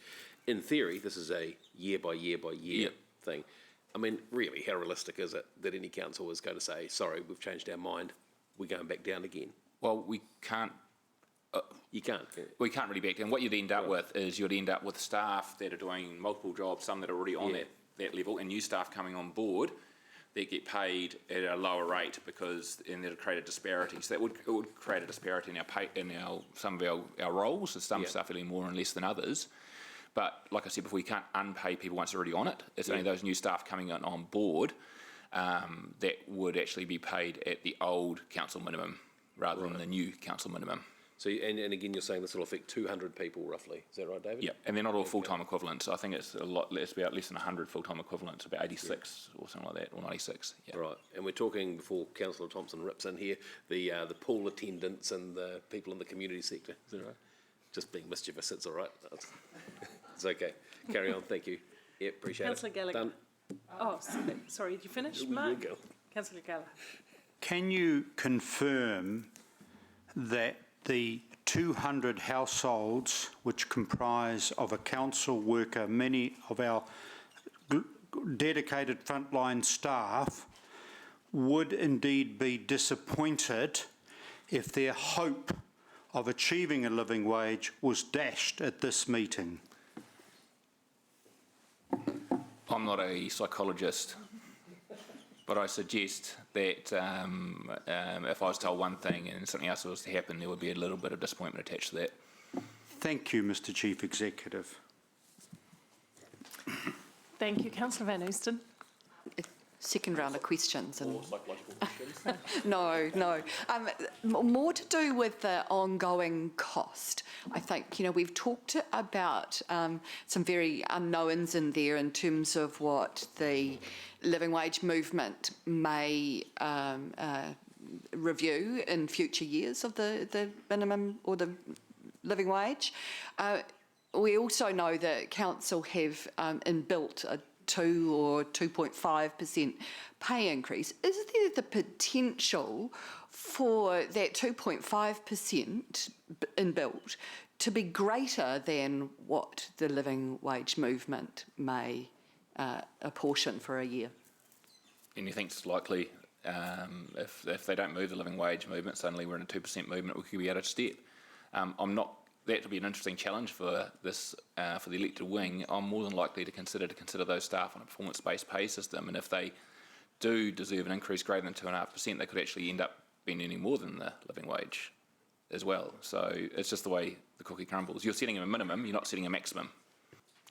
In theory, this is a year by year by year thing. I mean, really, how realistic is it that any council is going to say, sorry, we've changed our mind, we're going back down again? Well, we can't. You can't. We can't really back down. What you'd end up with is you'd end up with staff that are doing multiple jobs, some that are already on that level, and new staff coming on board that get paid at a lower rate and that'll create a disparity. So it would create a disparity in some of our roles. So some staff earning more and less than others. But like I said before, we can't unpay people once they're already on it. It's only those new staff coming on board that would actually be paid at the old council minimum rather than the new council minimum. So, and again, you're saying this will affect 200 people roughly. Is that right, David? Yeah, and they're not all full-time equivalents. I think it's about less than 100 full-time equivalents, about 86 or something like that, or 96. Yeah. Right, and we're talking, before Councillor Thompson rips in here, the pool attendants and the people in the community sector. Is that right? Just being mischievous, it's all right. It's okay. Carry on, thank you. Yeah, appreciate Councillor it. Gallagher. Done. Oh, sorry, did you finish, Mark? Councillor Gallagher. Can you confirm that the 200 households which comprise of a council worker, many of our dedicated frontline staff, would indeed be disappointed if their hope of achieving a living wage was dashed at this meeting? I'm not a psychologist, but I suggest that if I was told one thing and something else was to happen, there would be a little bit of disappointment attached to that. Thank you, Mr. Chief Executive. Thank you. Councillor Van Oosten. Second round of questions. More psychological questions? No. More to do with the ongoing cost. I think, you know, we've talked about some very unknowns in there in terms of what the living wage movement may review in future years of the minimum or the living wage. We also know that council have inbuilt a 2 or 2.5% pay increase. Is there the potential for that 2.5% inbuilt to be greater than what the living wage movement may apportion for a year? Anything's likely. If they don't move the living wage movement, suddenly we're in a 2% movement, we could be out of step. That will be an interesting challenge for this for the elected wing. I'm more than likely to consider those staff on a performance-based pay system, and if they do deserve an increase greater than 2.5%, they could actually end up being earning more than the living wage as well. So it's just the way the cookie crumbles. You're setting a minimum, you're not setting a maximum.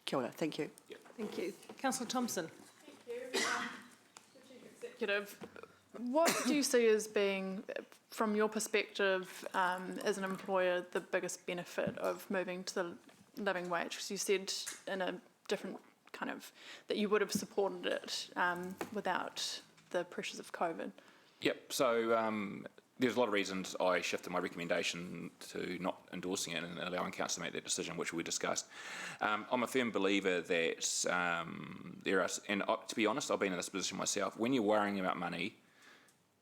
Kia ora, thank you. Yep. Thank you. Councillor Thompson. Thank you. Chief Executive, what do you see as being, from your perspective as an employer, the biggest benefit of moving to the living wage? Because you said in a different kind of, that you would have supported it without the pressures of COVID. Yep, so there's a lot of reasons I shifted my recommendation to not endorsing it and allowing council to make that decision, which we discussed. I'm a firm believer that there are, and to be honest, I've been in this position myself, when you're worrying about money,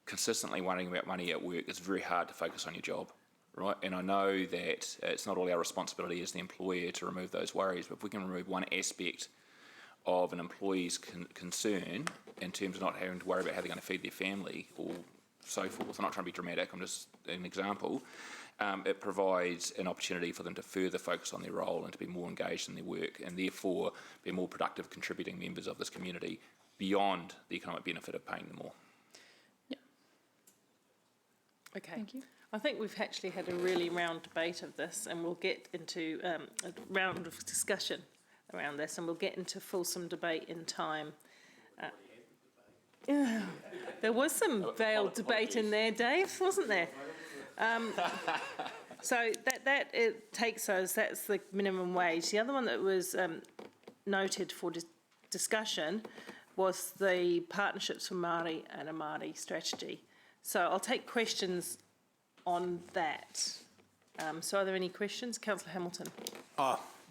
consistently worrying about money at work, it's very hard to focus on your job, right? And I know that it's not all our responsibility as the employer to remove those worries, but if we can remove one aspect of an employee's concern in terms of not having to worry about how they're going to feed their family or so forth, I'm not trying to be dramatic, I'm just an example, it provides an opportunity for them to further focus on their role and to be more engaged in their work and therefore be more productive contributing members of this community beyond the economic benefit of paying them more. Okay. Thank you. I think we've actually had a really round debate of this, and we'll get into a round of discussion around this, and we'll get into fulsome debate in time. There was some veiled debate in there, Dave, wasn't there? So that it takes us, that's the minimum wage. The other one that was noted for discussion was the Partnerships for Māori and a Māori strategy. So I'll take questions on that. So are there any questions? Councillor Hamilton.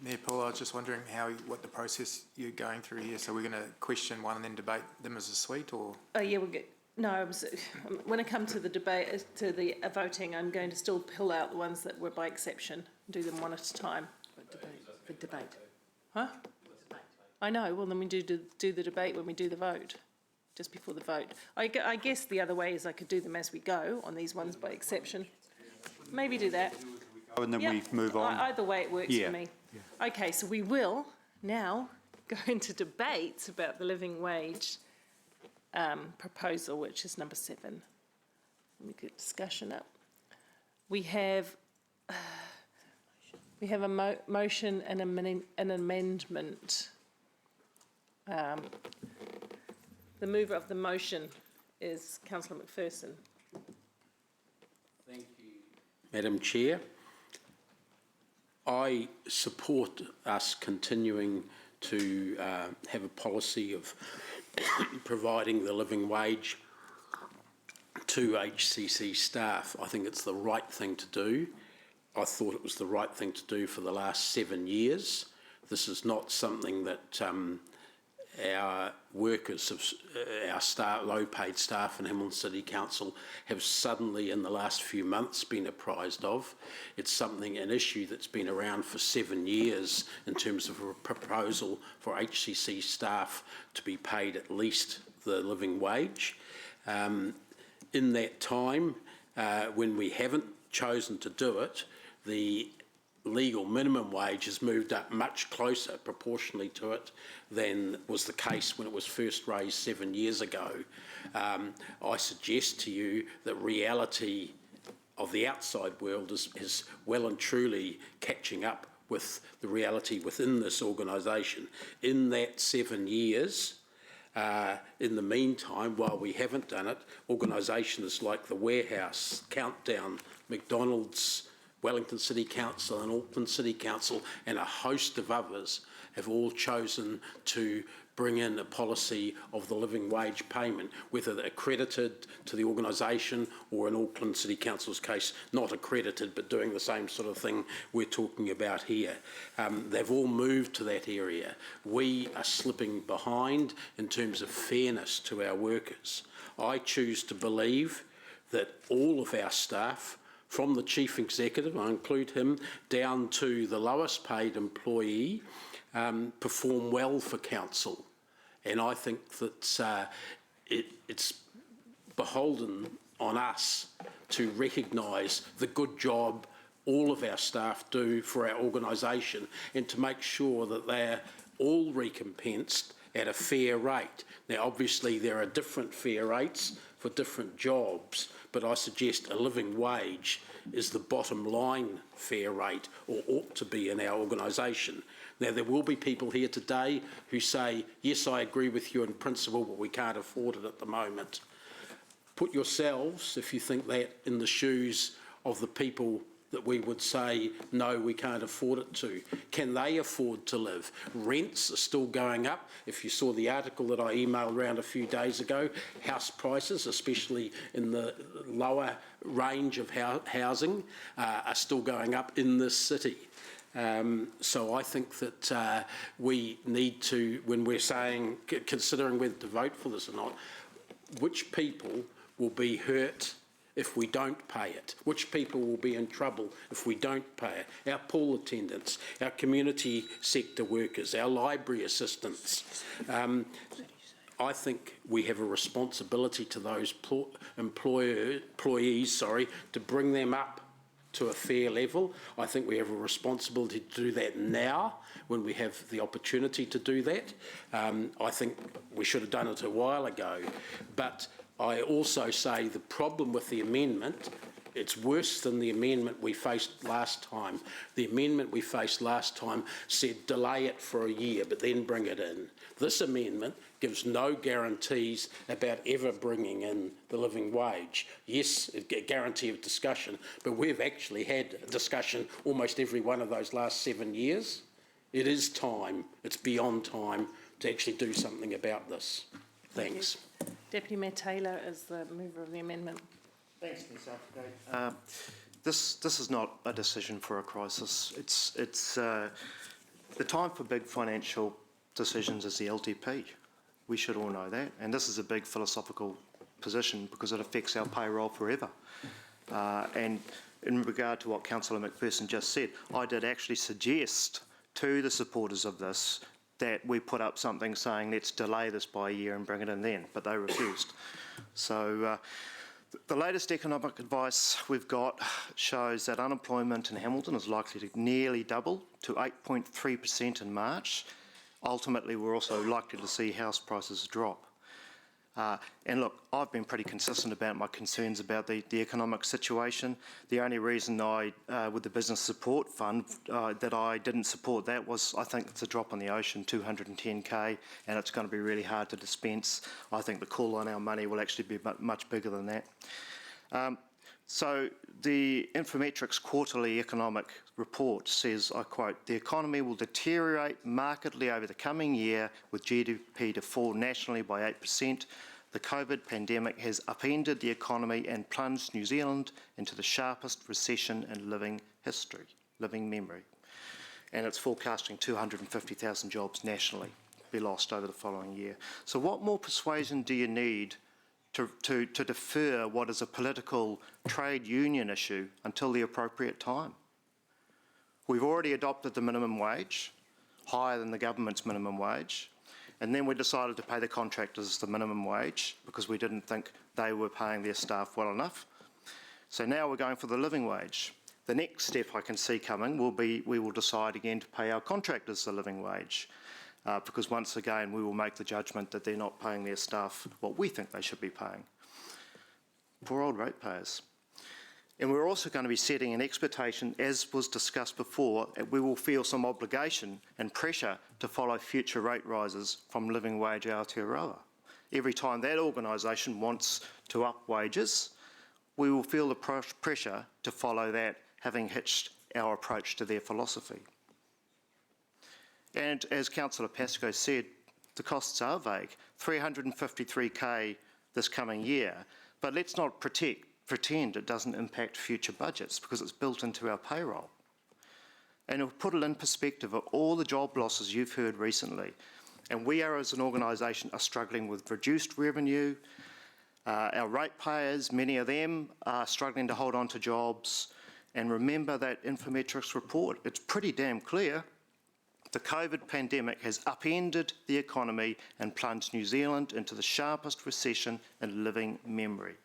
Mayor Paul, I was just wondering what the process you're going through here. So we're going to question one and then debate them as a suite, or? Oh yeah, we'll get. No, when I come to the debate, to the voting, I'm going to still pull out the ones that were by exception, do them one at a time. The debate. Huh? I know, well then we do the debate when we do the vote, just before the vote. I guess the other way is I could do them as we go on these ones by exception. Maybe do that. And then we move on. Either way it works for me. Yeah. Okay, so we will now go into debates about the living wage proposal, which is number 7. Let me get discussion up. We have a motion and an amendment. The mover of the motion is Councillor McPherson. Thank you, Madam Chair. I support us continuing to have a policy of providing the living wage to HCC staff. I think it's the right thing to do. I thought it was the right thing to do for the last 7 years. This is not something that our workers, our staff, low-paid staff in Hamilton City Council have suddenly in the last few months been apprised of. It's an issue that's been around for 7 years in terms of a proposal for HCC staff to be paid at least the living wage. In that time, when we haven't chosen to do it, the legal minimum wage has moved up much closer proportionally to it than was the case when it was first raised 7 years ago. I suggest to you that reality of the outside world is well and truly catching up with the reality within this organisation. In that 7 years, in the meantime, while we haven't done it, organisations like the Warehouse, Countdown, McDonald's, Wellington City Council and Auckland City Council and a host of others have all chosen to bring in a policy of the living wage payment, whether they're accredited to the organisation or in Auckland City Council's case, not accredited but doing the same sort of thing we're talking about here. They've all moved to that area. We are slipping behind in terms of fairness to our workers. I choose to believe that all of our staff, from the Chief Executive, I include him, down to the lowest paid employee, perform well for Council. And I think that it's beholden on us to recognise the good job all of our staff do for our organisation and to make sure that they're all recompensed at a fair rate. Now, obviously, there are different fair rates for different jobs, but I suggest a living wage is the bottom line fair rate, or ought to be in our organisation. Now, there will be people here today who say, yes, I agree with you in principle, but we can't afford it at the moment. Put yourselves, if you think that, in the shoes of the people that we would say, no, we can't afford it to. Can they afford to live? Rents are still going up. If you saw the article that I emailed around a few days ago, house prices, especially in the lower range of housing, are still going up in this city. So I think that we need to, when we're saying, considering whether to vote for this or not, which people will be hurt if we don't pay it? Which people will be in trouble if we don't pay it? Our pool attendants, our community sector workers, our library assistants. I think we have a responsibility to those employees, to bring them up to a fair level. I think we have a responsibility to do that now when we have the opportunity to do that. I think we should have done it a while ago. But I also say the problem with the amendment It's worse than the amendment we faced last time. The amendment we faced last time said delay it for a year, but then bring it in. This amendment gives no guarantees about ever bringing in the living wage. Yes, a guarantee of discussion, but we've actually had a discussion almost every one of those last 7 years. It is time, it's beyond time to actually do something about this. Thanks. Deputy Mayor Taylor is the mover of the amendment. Thanks, Ms. Applegate. This is not a decision for a crisis. It's the time for big financial decisions is the LTP. We should all know that. And this is a big philosophical position because it affects our payroll forever. And in regard to what Councillor McPherson just said, I did actually suggest to the supporters of this that we put up something saying let's delay this by a year and bring it in then, but they refused. So the latest economic advice we've got shows that unemployment in Hamilton is likely to nearly double to 8.3% in March. Ultimately, we're also likely to see house prices drop. And look, I've been pretty consistent about my concerns about the economic situation. The only reason with the Business Support Fund, that I didn't support that was I think it's a drop in the ocean, 210k, and it's going to be really hard to dispense. I think the call on our money will actually be much bigger than that. So the Infometrics quarterly economic report says, I quote, "The economy will deteriorate markedly over the coming year with GDP to fall nationally by 8%. The COVID pandemic has upended the economy and plunged New Zealand into the sharpest recession in living memory. And it's forecasting 250,000 jobs nationally be lost over the following year." So what more persuasion do you need to defer what is a political trade union issue until the appropriate time? We've already adopted the minimum wage, higher than the government's minimum wage, and then we decided to pay the contractors the minimum wage because we didn't think they were paying their staff well enough. So now we're going for the living wage. The next step I can see coming will be we will decide again to pay our contractors the living wage. Because once again we will make the judgment that they're not paying their staff what we think they should be paying. Poor old ratepayers. And we're also going to be setting an expectation, as was discussed before, that we will feel some obligation and pressure to follow future rate rises from Living Wage Aotearoa. Every time that organisation wants to up wages, we will feel the pressure to follow that, having hitched our approach to their philosophy. And as Councillor Pascoe said, the costs are vague, 353k this coming year, but let's not pretend it doesn't impact future budgets because it's built into our payroll. And it'll put it in perspective of all the job losses you've heard recently. And we are, as an organisation, are struggling with reduced revenue. Our ratepayers, many of them, are struggling to hold on to jobs. And remember that Infometrics report, it's pretty damn clear. The COVID pandemic has upended the economy and plunged New Zealand into the sharpest recession in living memory.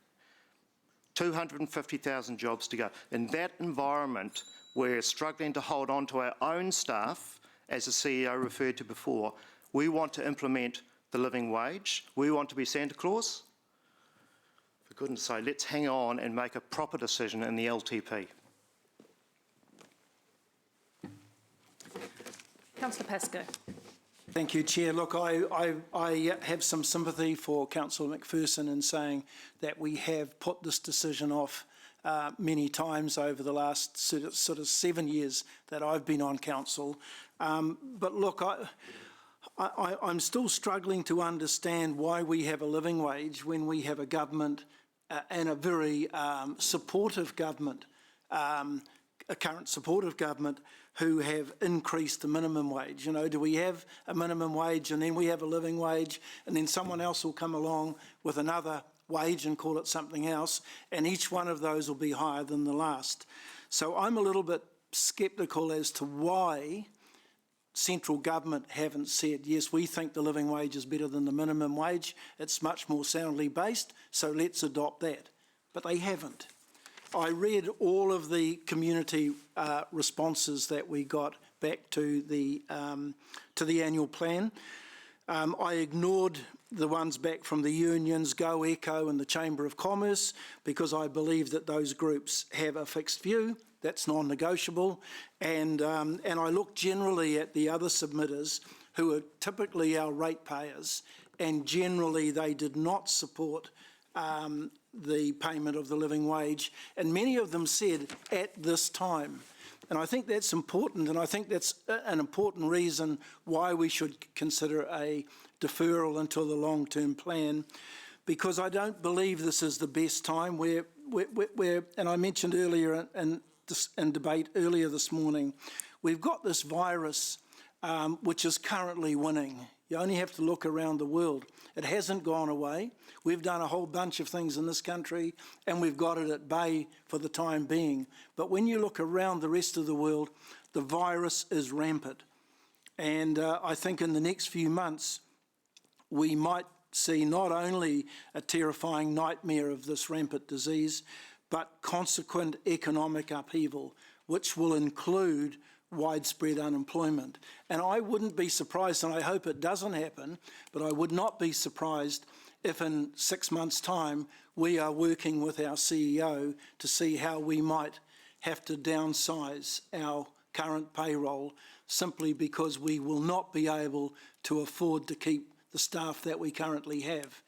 250,000 jobs to go. In that environment, we're struggling to hold on to our own staff, as the CEO referred to before. We want to implement the living wage. We want to be Santa Claus. For goodness sake, let's hang on and make a proper decision in the LTP. Councillor Pascoe. Thank you, Chair. Look, I have some sympathy for Councillor McPherson in saying that we have put this decision off many times over the last sort of 7 years that I've been on council. But look, I'm still struggling to understand why we have a living wage when we have a government and a very supportive government, a current supportive government, who have increased the minimum wage. You know, do we have a minimum wage and then we have a living wage and then someone else will come along with another wage and call it something else, and each one of those will be higher than the last. So I'm a little bit sceptical as to why central government haven't said, yes, we think the living wage is better than the minimum wage, it's much more soundly based, so let's adopt that. But they haven't. I read all of the community responses that we got back to the annual plan. I ignored the ones back from the unions, Go Eco and the Chamber of Commerce, because I believe that those groups have a fixed view. That's non-negotiable. And I look generally at the other submitters who are typically our ratepayers, and generally they did not support the payment of the living wage. And many of them said, at this time. And I think that's important, and I think that's an important reason why we should consider a deferral until the long-term plan, because I don't believe this is the best time. We're and I mentioned earlier in debate earlier this morning, we've got this virus which is currently winning. You only have to look around the world. It hasn't gone away. We've done a whole bunch of things in this country and we've got it at bay for the time being. But when you look around the rest of the world, the virus is rampant. And I think in the next few months, we might see not only a terrifying nightmare of this rampant disease, but consequent economic upheaval, which will include widespread unemployment. And I wouldn't be surprised, and I hope it doesn't happen, but I would not be surprised if in 6 months' time we are working with our CEO to see how we might have to downsize our current payroll simply because we will not be able to afford to keep the staff that we currently have.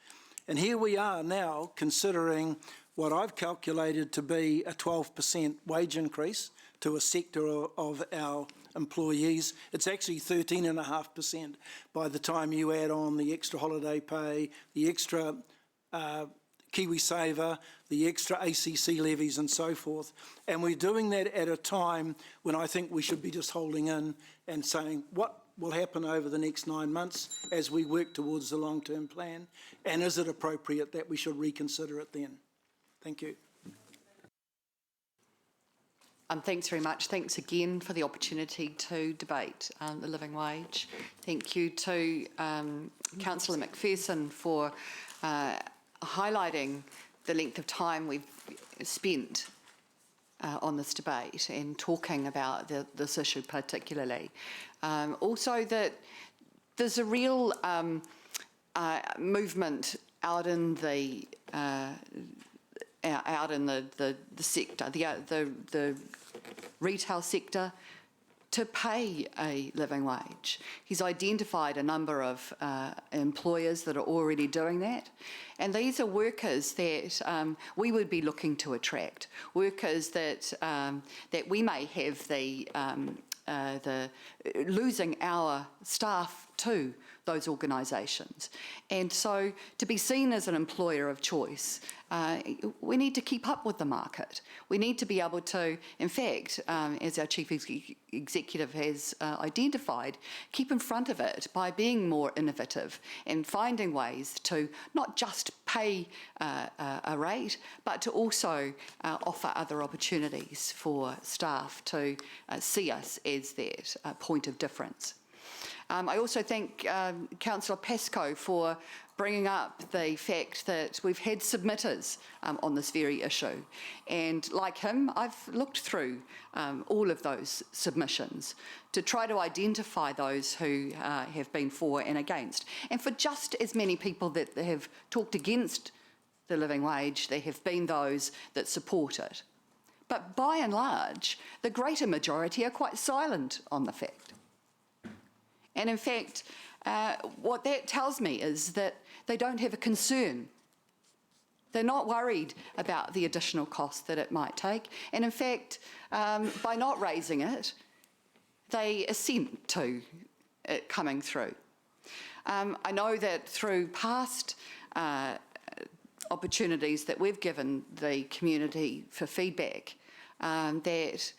And here we are now considering what I've calculated to be a 12% wage increase to a sector of our employees. It's actually 13.5% by the time you add on the extra holiday pay, the extra KiwiSaver, the extra ACC levies and so forth. And we're doing that at a time when I think we should be just holding in and saying what will happen over the next 9 months as we work towards the long-term plan, and is it appropriate that we should reconsider it then? Thank you. Thanks very much. Thanks again for the opportunity to debate the living wage. Thank you to Councillor McPherson for highlighting the length of time we've spent on this debate and talking about this issue particularly. Also that there's a real movement out in the sector, the retail sector, to pay a living wage. He's identified a number of employers that are already doing that, and these are workers that we would be looking to attract, workers that that we may have the losing our staff to those organisations. And so to be seen as an employer of choice, we need to keep up with the market. We need to be able to, in fact, as our Chief Executive has identified, keep in front of it by being more innovative and finding ways to not just pay a rate, but to also offer other opportunities for staff to see us as that point of difference. I also thank Councillor Pascoe for bringing up the fact that we've had submitters on this very issue. And like him, I've looked through all of those submissions to try to identify those who have been for and against. And for just as many people that have talked against the living wage, there have been those that support it. But by and large, the greater majority are quite silent on the fact. And in fact, what that tells me is that they don't have a concern. They're not worried about the additional cost that it might take. And in fact, by not raising it, they assent to it coming through. I know that through past opportunities that we've given the community for feedback, that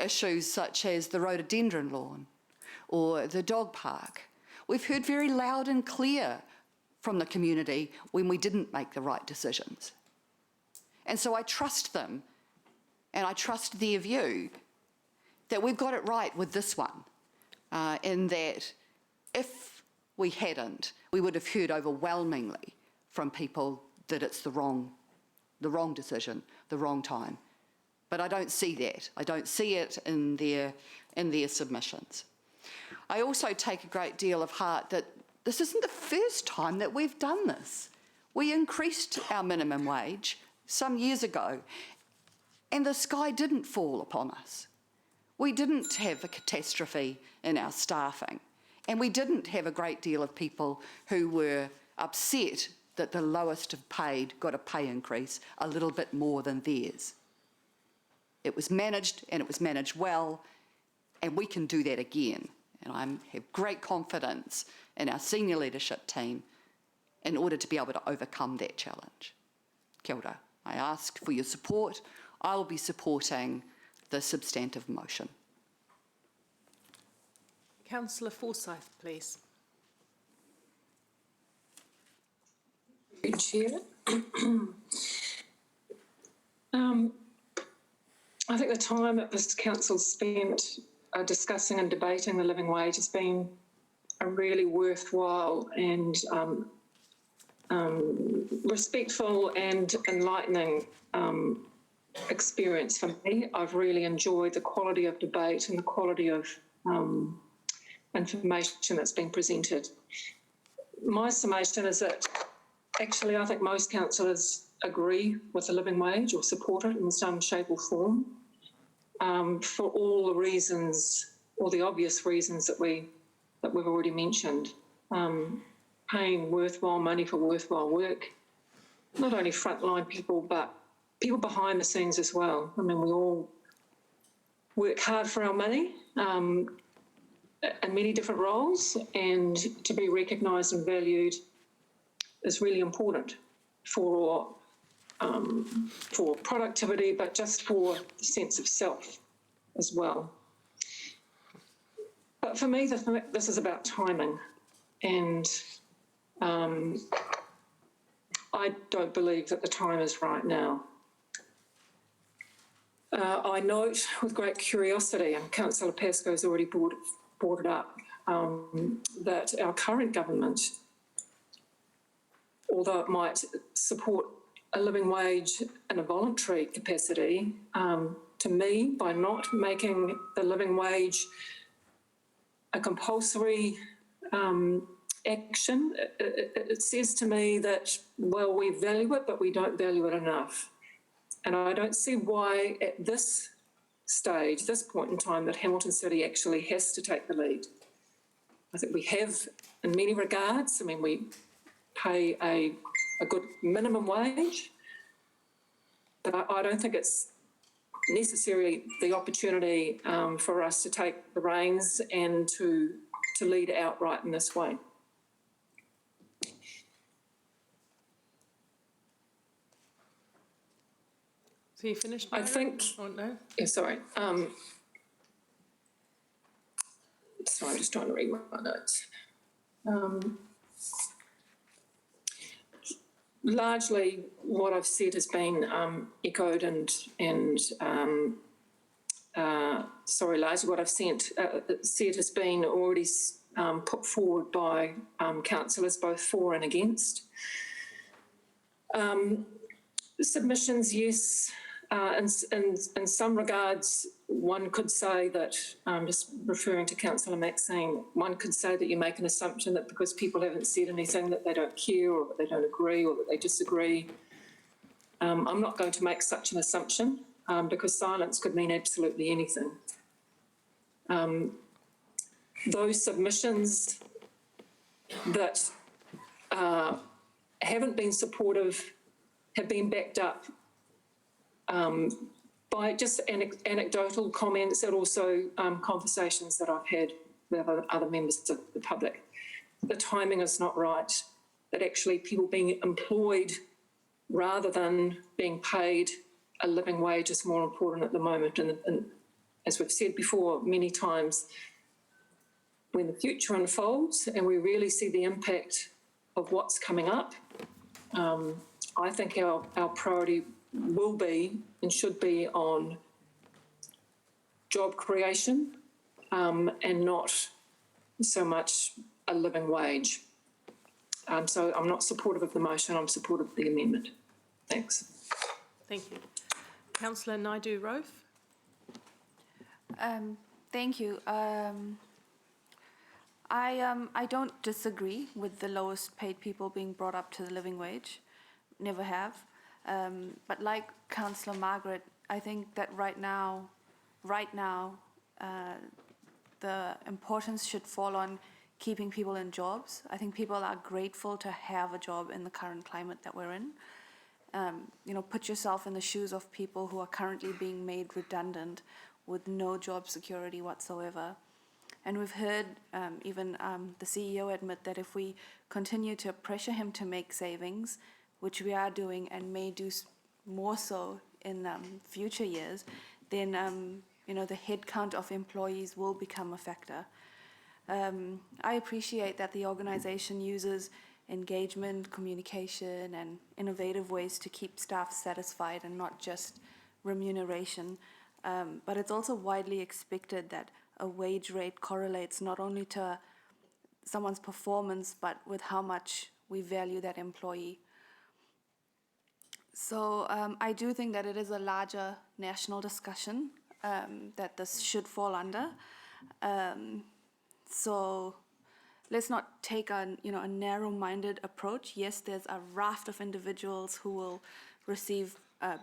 issues such as the rhododendron lawn, or the dog park, we've heard very loud and clear from the community when we didn't make the right decisions. And so I trust them, and I trust their view that we've got it right with this one, in that if we hadn't, we would have heard overwhelmingly from people that it's the wrong decision, the wrong time. But I don't see that. I don't see it in their submissions. I also take a great deal of heart that This isn't the first time that we've done this. We increased our minimum wage some years ago, and the sky didn't fall upon us. We didn't have a catastrophe in our staffing, and we didn't have a great deal of people who were upset that the lowest of paid got a pay increase a little bit more than theirs. It was managed, and it was managed well, and we can do that again. And I have great confidence in our senior leadership team in order to be able to overcome that challenge. Kia ora. I ask for your support. I will be supporting the substantive motion. Councillor Forsyth, please. Chair. I think the time that this council spent discussing and debating the living wage has been a really worthwhile and respectful and enlightening experience for me. I've really enjoyed the quality of debate and the quality of information that's been presented. My summation is that actually I think most councillors agree with the living wage or support it in some shape or form for all the reasons, or the obvious reasons that we've already mentioned. Paying worthwhile money for worthwhile work, not only frontline people, but people behind the scenes as well. I mean, we all work hard for our money in many different roles, and to be recognised and valued is really important for productivity, but just for the sense of self as well. But for me, this is about timing, and I don't believe that the time is right now. I note with great curiosity, and Councillor Pascoe has already brought it up, that our current government, although it might support a living wage in a voluntary capacity, to me, by not making the living wage a compulsory action, it says to me that, well, we value it, but we don't value it enough. And I don't see why at this stage, this point in time, that Hamilton City actually has to take the lead. I think we have in many regards. I mean, we pay a good minimum wage, but I don't think it's necessarily the opportunity for us to take the reins and to lead outright in this way. So you finished? I think. Oh, no? Yeah, sorry. Sorry, I'm just trying to read my notes. Largely, what I've said has been echoed, largely what I've said has been already put forward by councillors, both for and against. Submissions, yes. In some regards, one could say that, just referring to Councillor Maxine, one could say that you make an assumption that because people haven't said anything that they don't care or that they don't agree or that they disagree. I'm not going to make such an assumption because silence could mean absolutely anything. Those submissions that haven't been supportive have been backed up by just anecdotal comments and also conversations that I've had with other members of the public. The timing is not right, that actually people being employed rather than being paid a living wage is more important at the moment. And as we've said before many times, when the future unfolds and we really see the impact of what's coming up, I think our priority will be and should be on job creation and not so much a living wage. So I'm not supportive of the motion, I'm supportive of the amendment. Thanks. Thank you. Councillor Naidu-Rofe. Thank you. I don't disagree with the lowest paid people being brought up to the living wage. Never have. But like Councillor Margaret, I think that right now, the importance should fall on keeping people in jobs. I think people are grateful to have a job in the current climate that we're in. You know, put yourself in the shoes of people who are currently being made redundant with no job security whatsoever. And we've heard even the CEO admit that if we continue to pressure him to make savings, which we are doing and may do more so in future years, then you know, the headcount of employees will become a factor. I appreciate that the organization uses engagement, communication, and innovative ways to keep staff satisfied and not just remuneration. But it's also widely expected that a wage rate correlates not only to someone's performance, but with how much we value that employee. So I do think that it is a larger national discussion that this should fall under. So let's not take a narrow-minded approach. Yes, there's a raft of individuals who will receive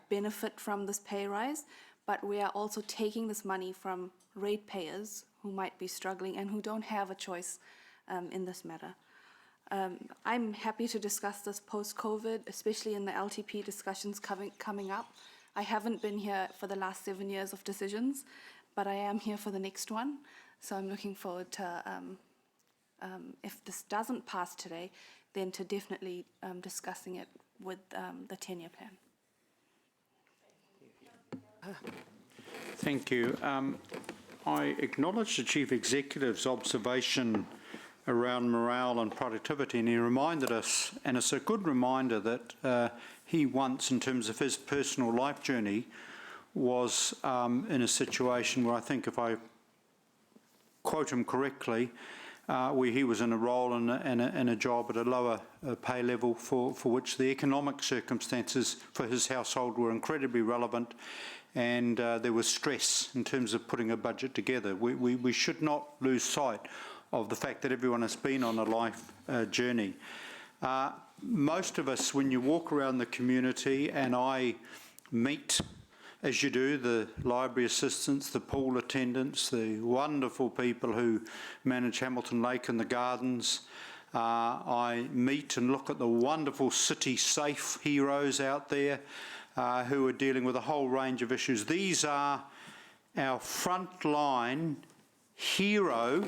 benefit from this pay rise, but we are also taking this money from ratepayers who might be struggling and who don't have a choice in this matter. I'm happy to discuss this post-COVID, especially in the LTP discussions coming up. I haven't been here for the last 7 years of decisions, but I am here for the next one. So I'm looking forward to, if this doesn't pass today, then to definitely discussing it with the 10-year plan. Thank you. I acknowledge the Chief Executive's observation around morale and productivity, and he reminded us, and it's a good reminder, that he once, in terms of his personal life journey, was in a situation where I think, if I quote him correctly, where he was in a role in a job at a lower pay level for which the economic circumstances for his household were incredibly relevant, and there was stress in terms of putting a budget together. We should not lose sight of the fact that everyone has been on a life journey. Most of us, when you walk around the community, and I meet, as you do, the library assistants, the pool attendants, the wonderful people who manage Hamilton Lake and the gardens. I meet and look at the wonderful city safe heroes out there who are dealing with a whole range of issues. These are our frontline hero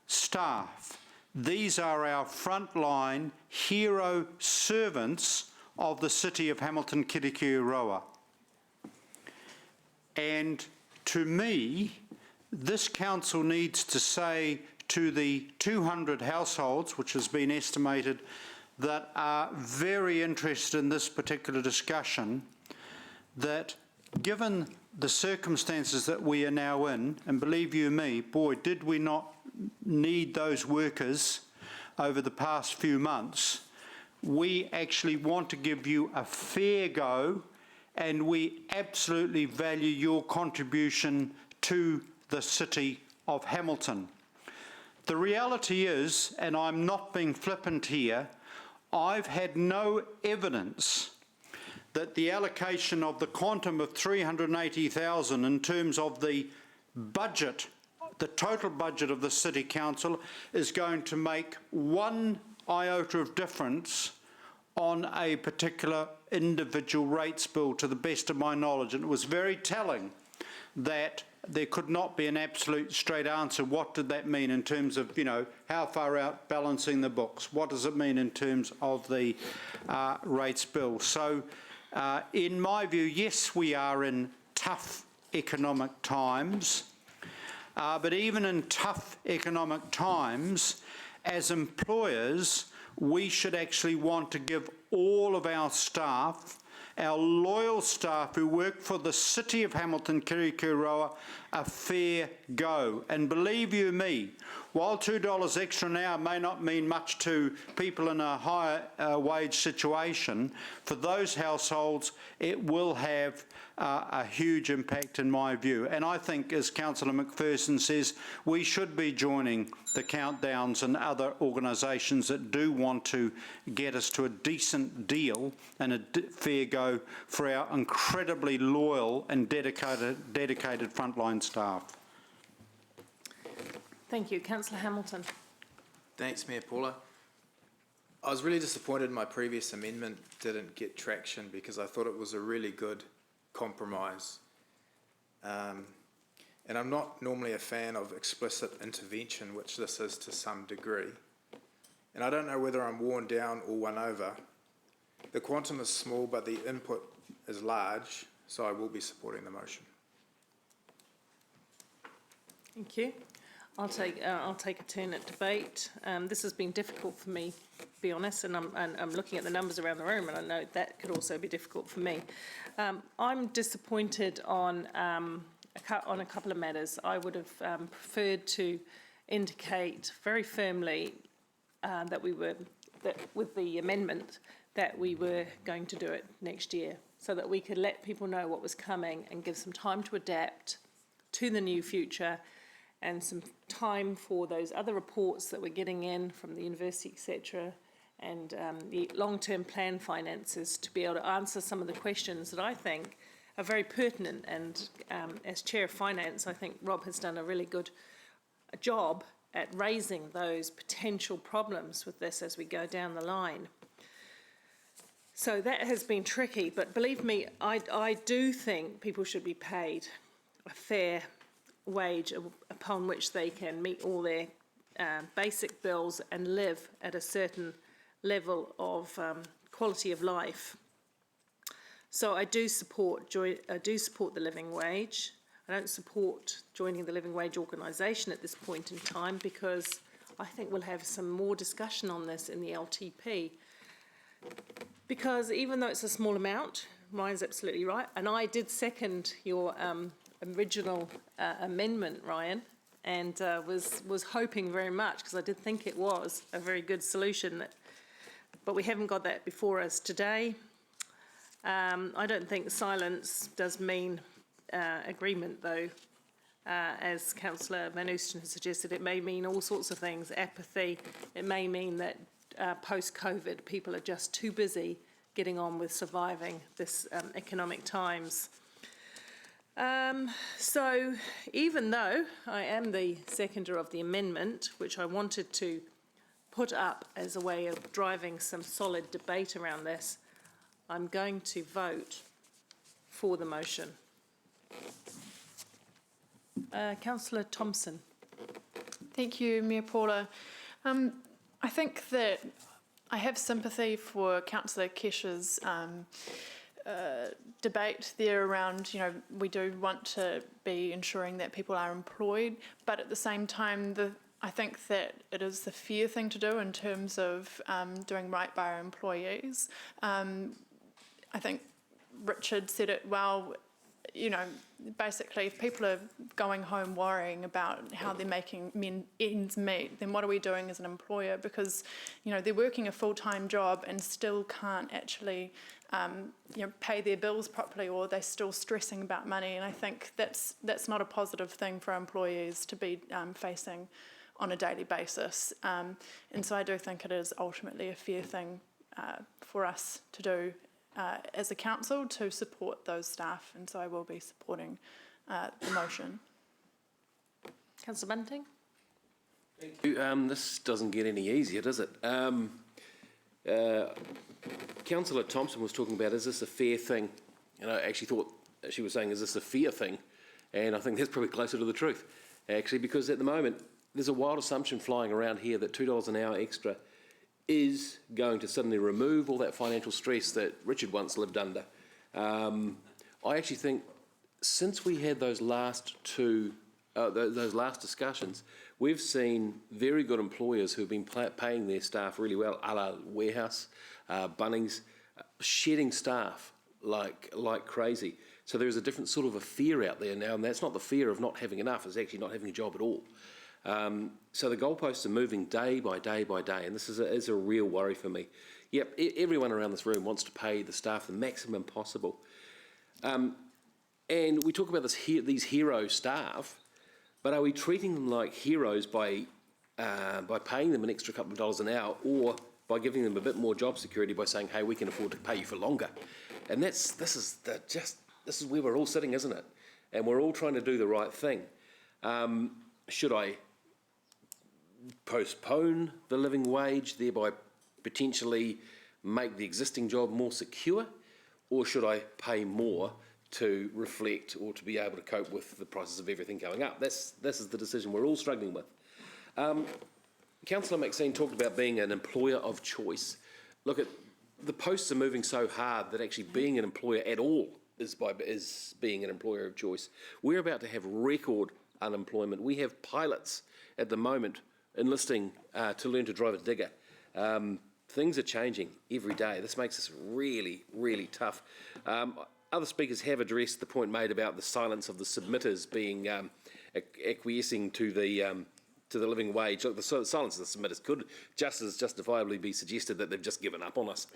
staff. These are our frontline hero servants of the city of Hamilton Kirikiriroa. And to me, this council needs to say to the 200 households, which has been estimated, that are very interested in this particular discussion, that given the circumstances that we are now in, and believe you me, boy, did we not need those workers over the past few months, we actually want to give you a fair go, and we absolutely value your contribution to the city of Hamilton. The reality is, and I'm not being flippant here, I've had no evidence that the allocation of the quantum of 380,000 in terms of the budget, the total budget of the City Council, is going to make one iota of difference on a particular individual rates bill, to the best of my knowledge. And it was very telling that there could not be an absolute straight answer. What did that mean in terms of, you know, how far out balancing the books? What does it mean in terms of the rates bill? So in my view, yes, we are in tough economic times, but even in tough economic times, as employers, we should actually want to give all of our staff, our loyal staff who work for the city of Hamilton Kirikiriroa, a fair go. And believe you me, while $2 extra an hour may not mean much to people in a higher wage situation, for those households it will have a huge impact in my view. And I think, as Councillor McPherson says, we should be joining the Countdowns and other organisations that do want to get us to a decent deal and a fair go for our incredibly loyal and dedicated frontline staff. Thank you. Councillor Hamilton. Thanks, Mayor Paula. I was really disappointed my previous amendment didn't get traction because I thought it was a really good compromise. And I'm not normally a fan of explicit intervention, which this is to some degree. And I don't know whether I'm worn down or won over. The quantum is small, but the input is large, so I will be supporting the motion. Thank you. I'll take a turn at debate. This has been difficult for me, to be honest, and I'm looking at the numbers around the room, and I know that could also be difficult for me. I'm disappointed on a couple of matters. I would have preferred to indicate very firmly that with the amendment that we were going to do it next year, so that we could let people know what was coming and give some time to adapt to the new future, and some time for those other reports that we're getting in from the university, etc., and the long-term plan finances to be able to answer some of the questions that I think are very pertinent. And as Chair of Finance, I think Rob has done a really good job at raising those potential problems with this as we go down the line. So that has been tricky, but believe me, I do think people should be paid a fair wage upon which they can meet all their basic bills and live at a certain level of quality of life. So I do support the living wage. I don't support joining the living wage organisation at this point in time, because I think we'll have some more discussion on this in the LTP. Because even though it's a small amount, Ryan's absolutely right, and I did second your original amendment, Ryan, and was hoping very much, because I did think it was a very good solution, but we haven't got that before us today. I don't think silence does mean agreement, though. As Councillor Van Oosten has suggested, it may mean all sorts of things, apathy. It may mean that post-COVID people are just too busy getting on with surviving this economic times. So even though I am the seconder of the amendment, which I wanted to put up as a way of driving some solid debate around this, I'm going to vote for the motion. Councillor Thompson. Thank you, Mayor Paula. I think that I have sympathy for Councillor Kesh's debate there around, we do want to be ensuring that people are employed, but at the same time, I think that it is the fair thing to do in terms of doing right by our employees. I think Richard said it well. Basically, if people are going home worrying about how they're making ends meet, then what are we doing as an employer? Because, they're working a full-time job and still can't actually, pay their bills properly, or they're still stressing about money. And I think that's not a positive thing for employees to be facing on a daily basis. And so I do think it is ultimately a fair thing for us to do as a council to support those staff, and so I will be supporting the motion. Councillor Bunting? Thank you. This doesn't get any easier, does it? Councillor Thompson was talking about, is this a fair thing? And I actually thought she was saying, is this a fair thing? And I think that's probably closer to the truth, actually, because at the moment, there's a wild assumption flying around here that $2 an hour extra is going to suddenly remove all that financial stress that Richard once lived under. I actually think since we had those last discussions, we've seen very good employers who've been paying their staff really well, a la Warehouse, Bunnings, shedding staff like crazy. So there's a different sort of a fear out there now, and that's not the fear of not having enough, it's actually not having a job at all. So the goalposts are moving day by day by day, and this is a real worry for me. Yep, everyone around this room wants to pay the staff the maximum possible. And we talk about these hero staff, but are we treating them like heroes by paying them an extra couple of dollars an hour, or by giving them a bit more job security by saying, hey, we can afford to pay you for longer? And this is where we're all sitting, isn't it? And we're all trying to do the right thing. Should I postpone the living wage, thereby potentially make the existing job more secure, or should I pay more to reflect or to be able to cope with the prices of everything going up? This is the decision we're all struggling with. Councillor Maxine talked about being an employer of choice. Look, the posts are moving so hard that actually being an employer at all is being an employer of choice. We're about to have record unemployment. We have pilots at the moment enlisting to learn to drive a digger. Things are changing every day. This makes us really, really tough. Other speakers have addressed the point made about the silence of the submitters being acquiescing to the living wage. Look, the silence of the submitters could just as justifiably be suggested that they've just given up on us.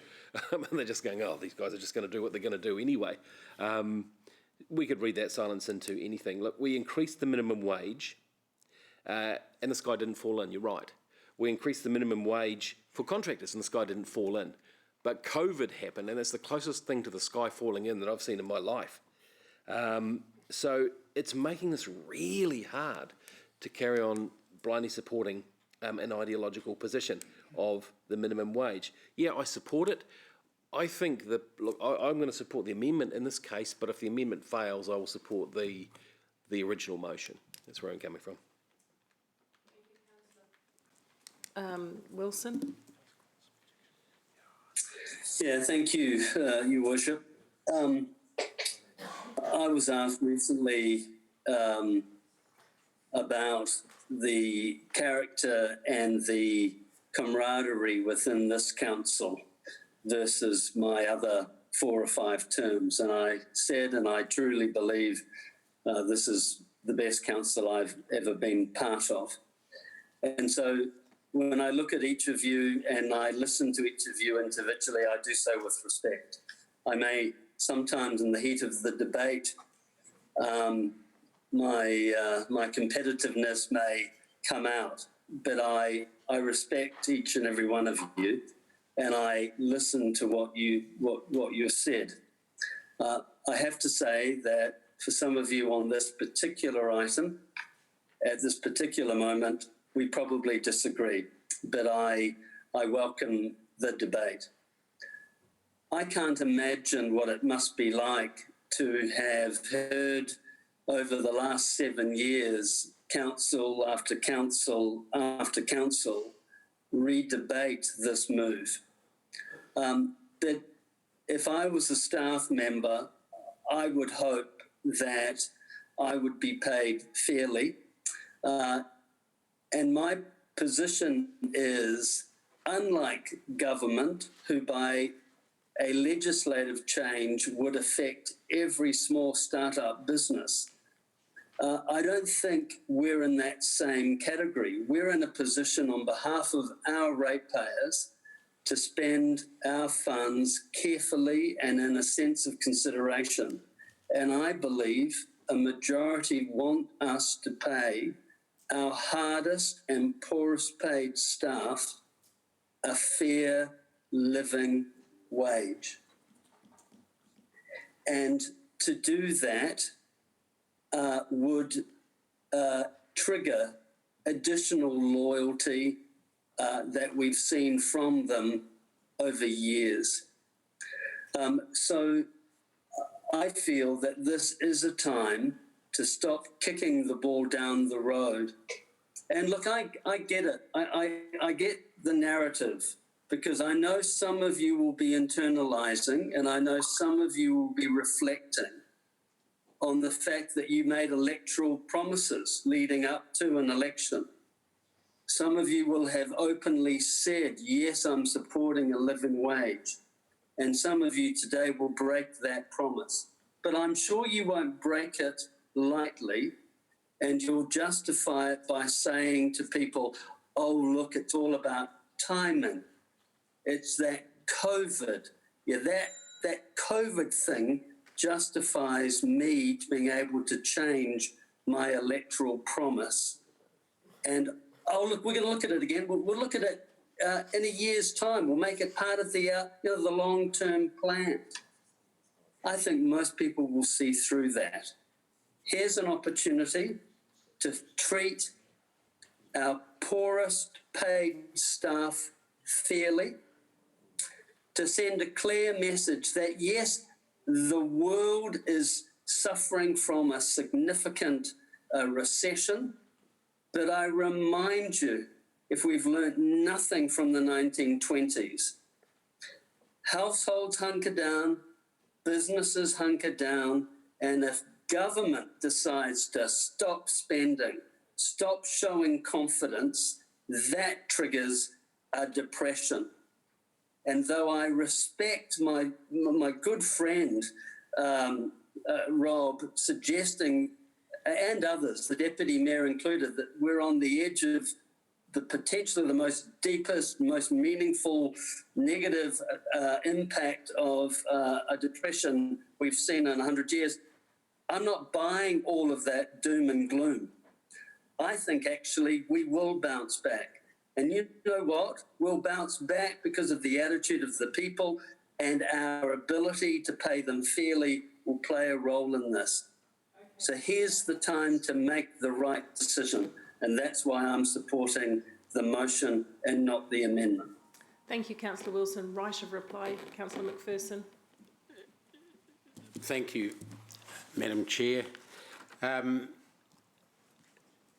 And they're just going, oh, these guys are just going to do what they're going to do anyway. We could read that silence into anything. Look, we increased the minimum wage, and the sky didn't fall in, you're right. We increased the minimum wage for contractors, and the sky didn't fall in. But COVID happened, and it's the closest thing to the sky falling in that I've seen in my life. So it's making this really hard to carry on blindly supporting an ideological position of the minimum wage. Yeah, I support it. I think that, look, I'm going to support the amendment in this case, but if the amendment fails, I will support the original motion. That's where I'm coming from. Wilson? Yeah, thank you, Your Worship. I was asked recently about the character and the camaraderie within this council versus my other 4 or 5 terms. And I said, and I truly believe this is the best council I've ever been part of. And so when I look at each of you and I listen to each of you individually, I do so with respect. I may sometimes in the heat of the debate, my competitiveness may come out, but I respect each and every one of you, and I listen to what you said. I have to say that for some of you on this particular item, at this particular moment, we probably disagree, but I welcome the debate. I can't imagine what it must be like to have heard over the last 7 years, council after council after council, re-debate this move. That if I was a staff member, I would hope that I would be paid fairly. And my position is, unlike government, who by a legislative change would affect every small startup business, I don't think we're in that same category. We're in a position on behalf of our ratepayers to spend our funds carefully and in a sense of consideration. And I believe a majority want us to pay our hardest and poorest paid staff a fair living wage. And to do that would trigger additional loyalty that we've seen from them over years. So I feel that this is a time to stop kicking the ball down the road. And look, I get it. I get the narrative, because I know some of you will be internalizing, and I know some of you will be reflecting on the fact that you made electoral promises leading up to an election. Some of you will have openly said, yes, I'm supporting a living wage. And some of you today will break that promise. But I'm sure you won't break it lightly, and you'll justify it by saying to people, oh, look, it's all about timing. It's that COVID. Yeah, that COVID thing justifies me being able to change my electoral promise. And, oh, look, we're going to look at it again. We'll look at it in a year's time. We'll make it part of the long-term plan. I think most people will see through that. Here's an opportunity to treat our poorest paid staff fairly, to send a clear message that, yes, the world is suffering from a significant recession, but I remind you, if we've learnt nothing from the 1920s, households hunker down, businesses hunker down, and if government decides to stop spending, stop showing confidence, that triggers a depression. And though I respect my good friend, Rob, suggesting, and others, the Deputy Mayor included, that we're on the edge of the potentially the most deepest, most meaningful negative impact of a depression we've seen in 100 years, I'm not buying all of that doom and gloom. I think actually we will bounce back. And you know what? We'll bounce back because of the attitude of the people, and our ability to pay them fairly will play a role in this. So here's the time to make the right decision, and that's why I'm supporting the motion and not the amendment. Thank you, Councillor Wilson. Right of reply, Councillor McPherson. Thank you, Madam Chair.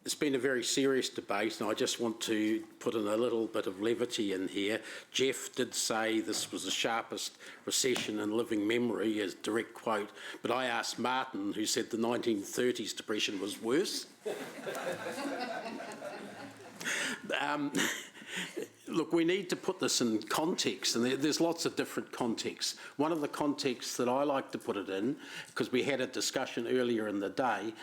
It's been a very serious debate, and I just want to put in a little bit of levity in here. Jeff did say this was the sharpest recession in living memory, as direct quote, but I asked Martin, who said the 1930s depression was worse. Look, we need to put this in context, and there's lots of different contexts. One of the contexts that I like to put it in, because we had a discussion earlier in the day,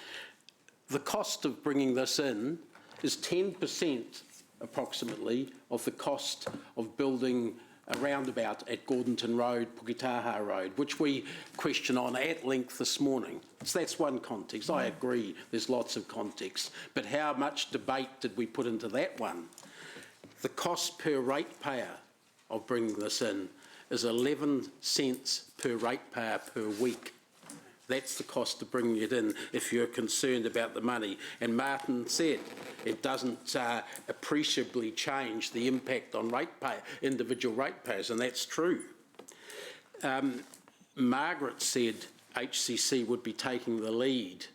the cost of bringing this in is 10% approximately of the cost of building a roundabout at Gordonton Road, Puketaha Road, which we question on at length this morning. So that's one context. I agree, there's lots of contexts. But how much debate did we put into that one? The cost per ratepayer of bringing this in is 11 cents per ratepayer per week. That's the cost of bringing it in if you're concerned about the money. And Martin said it doesn't appreciably change the impact on individual ratepayers, and that's true. Margaret said HCC would be taking the lead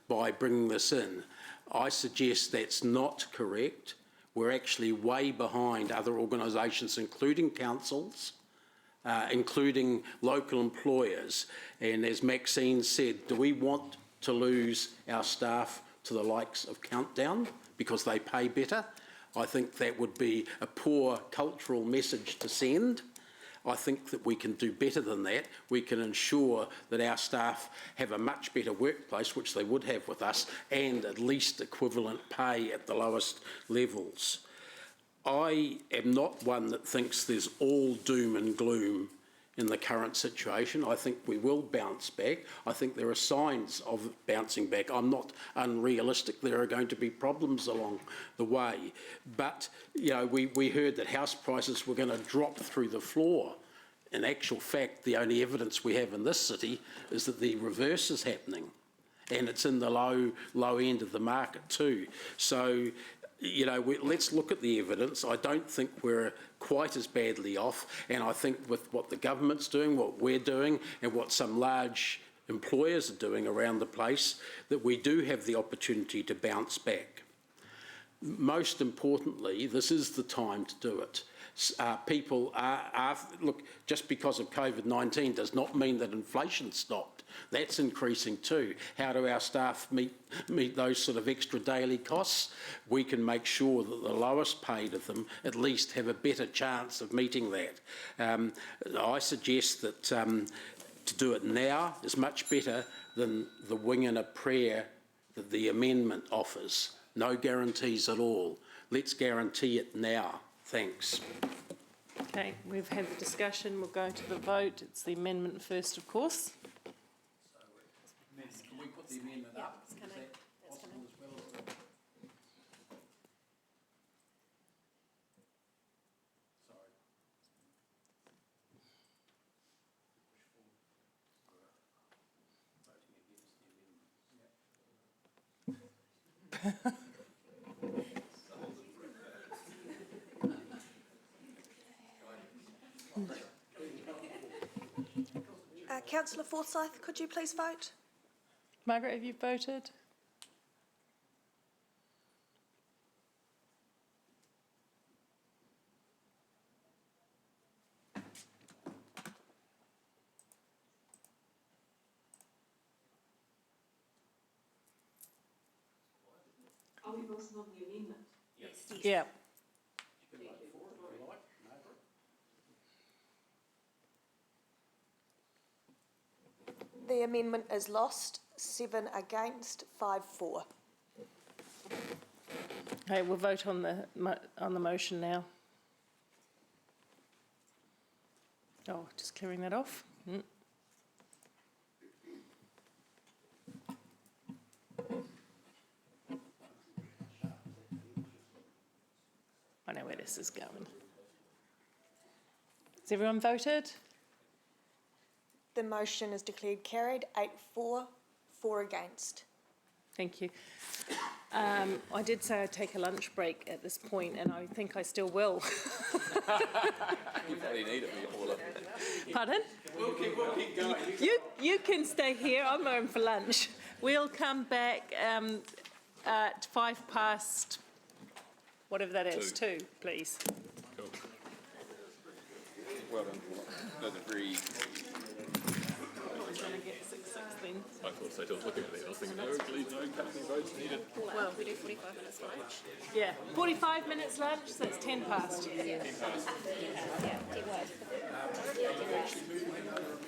by bringing this in. I suggest that's not correct. We're actually way behind other organisations, including councils, including local employers. And as Maxine said, do we want to lose our staff to the likes of Countdown because they pay better? I think that would be a poor cultural message to send. I think that we can do better than that. We can ensure that our staff have a much better workplace, which they would have with us, and at least equivalent pay at the lowest levels. I am not one that thinks there's all doom and gloom in the current situation. I think we will bounce back. I think there are signs of bouncing back. I'm not unrealistic. There are going to be problems along the way. But, you know, we heard that house prices were going to drop through the floor. In actual fact, the only evidence we have in this city is that the reverse is happening. And it's in the low end of the market too. So, you know, let's look at the evidence. I don't think we're quite as badly off, and I think with what the government's doing, what we're doing, and what some large employers are doing around the place, that we do have the opportunity to bounce back. Most importantly, this is the time to do it. People are look, just because of COVID-19 does not mean that inflation stopped. That's increasing too. How do our staff meet those sort of extra daily costs? We can make sure that the lowest paid of them at least have a better chance of meeting that. I suggest that to do it now is much better than the wing and a prayer the amendment offers. No guarantees at all. Let's guarantee it now. Thanks. Okay, we've had the discussion, we'll go to the vote. It's the amendment first, of course. Can we put the amendment up? Is that possible as well? Sorry. Councillor Forsyth, could you please vote? Margaret, have you voted? Are we voting on the amendment? Yes. Yeah. The amendment is lost, 7 against, 5 for. Okay, we'll vote on the motion now. Oh, just clearing that off. I know where this is going. Has everyone voted? The motion is declared carried, 8 for, 4 against. Thank you. I did say I'd take a lunch break at this point, and I think I still will. You probably need it, Paula. Pardon? We'll keep going. You can stay here. I'm going for lunch. We'll come back at 5 past, whatever that is, 2, please. Cool. Well done, Paula. That was very... I thought so. I was looking at that. I was thinking, no, please, no, company votes needed. Well, we do 45 minutes lunch. Yeah, 45 minutes lunch, so it's 10 past. Yeah.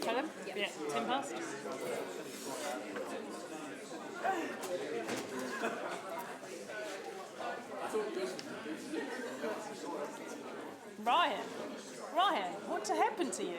Callum? Yeah, 10 past. Ryan, what happened to you?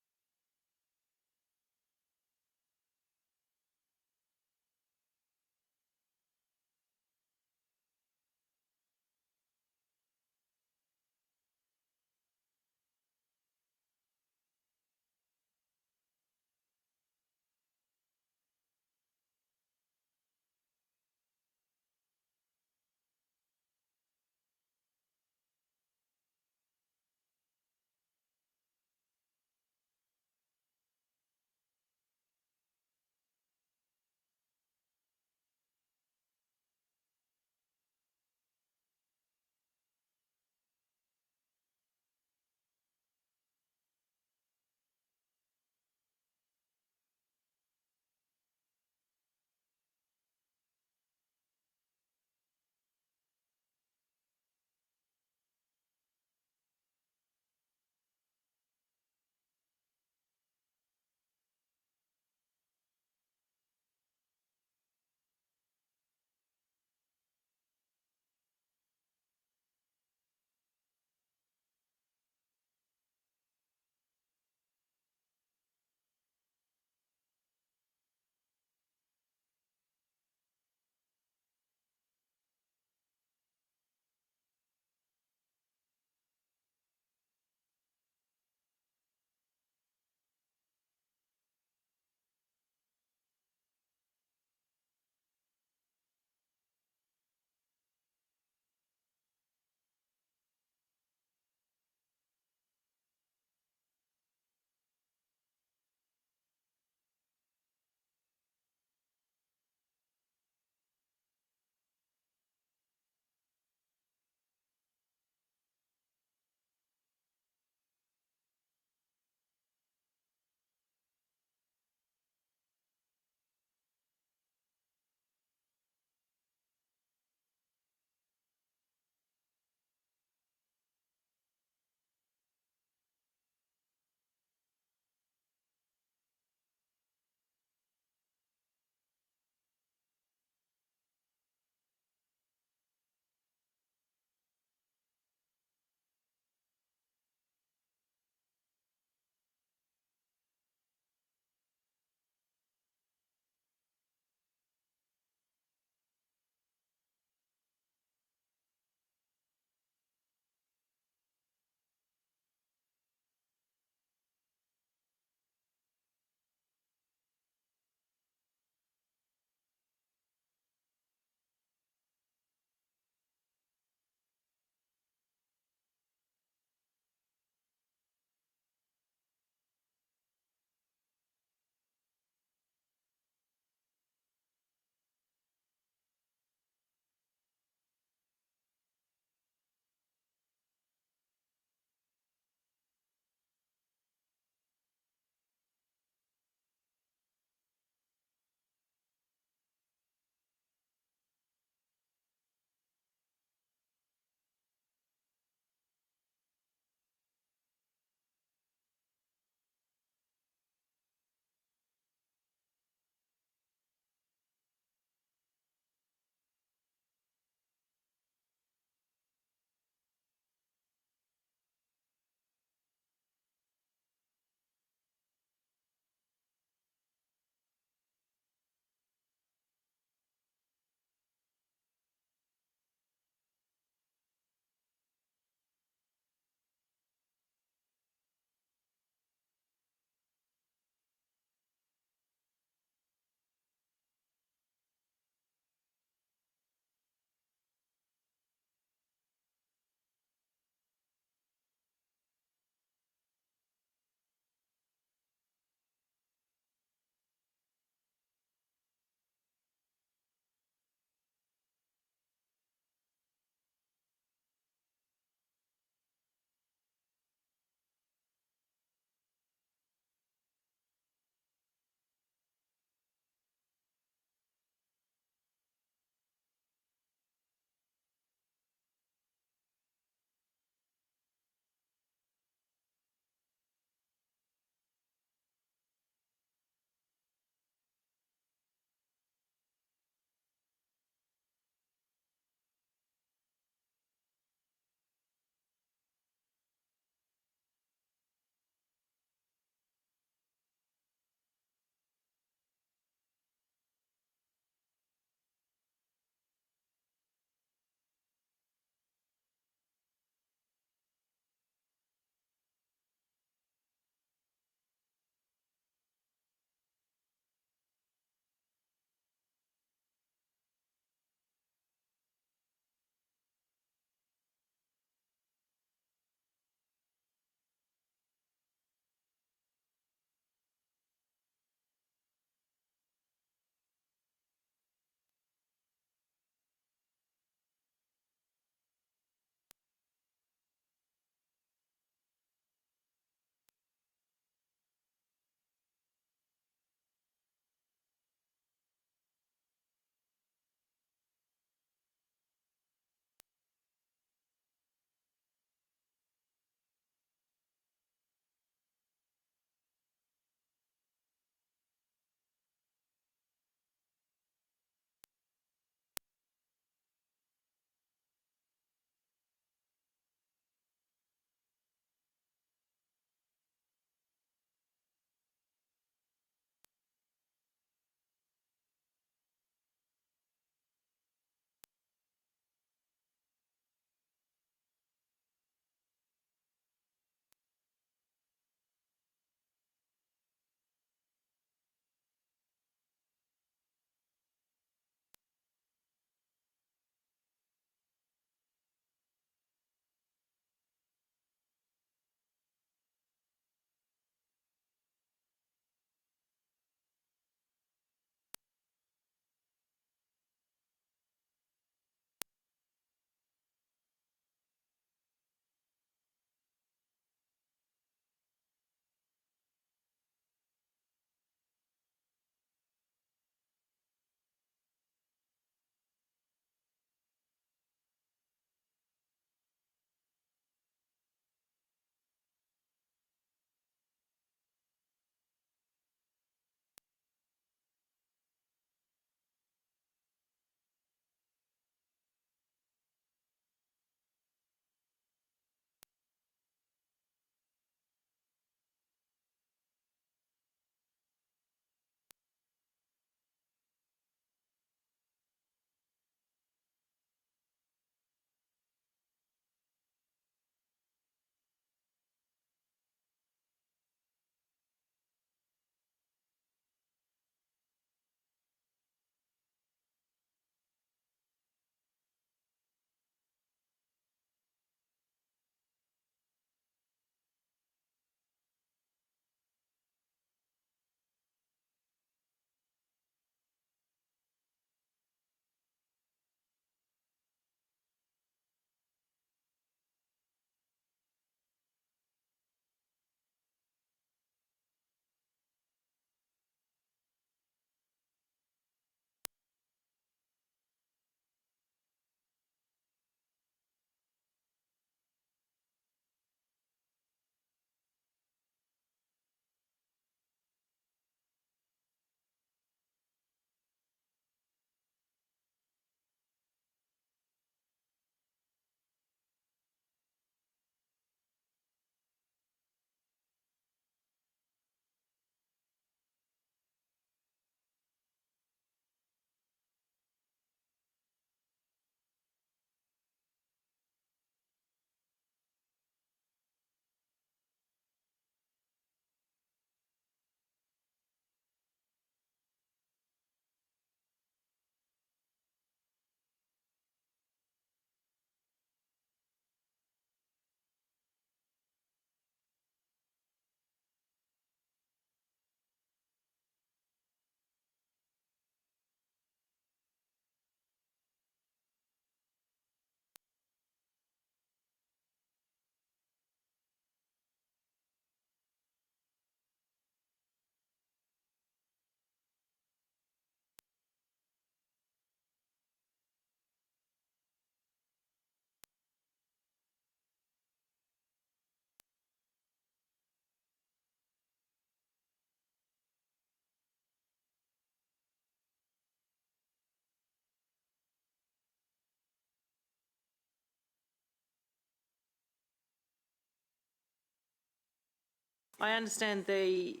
I understand the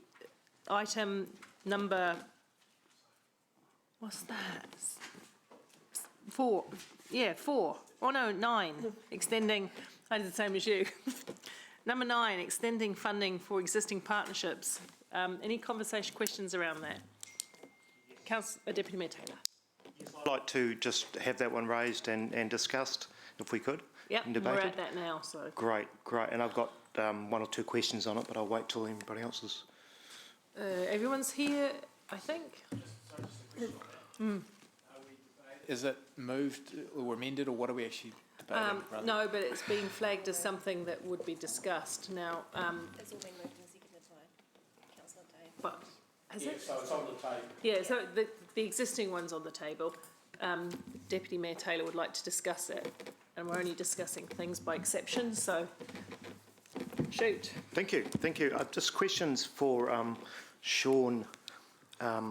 item number, what's that? 4, yeah, 4. Oh no, 9, extending, I did the same as you. Number 9, extending funding for existing partnerships. Any questions around that? Deputy Mayor Taylor. I'd like to just have that one raised and discussed, if we could. Yep, and we're debated. at that now, so. Great. And I've got 1 or 2 questions on it, but I'll wait till everybody else is. Everyone's here, I think. Is it moved or amended, or what are we actually debating? No, but it's being flagged as something that would be discussed now. It's all been moved and seconded by Councillor Dave. But has it? So it's on the table. Yeah, so the existing one's on the table. Deputy Mayor Taylor would like to discuss it, and we're only discussing things by exception, so shoot. Thank you. Just questions for Sean /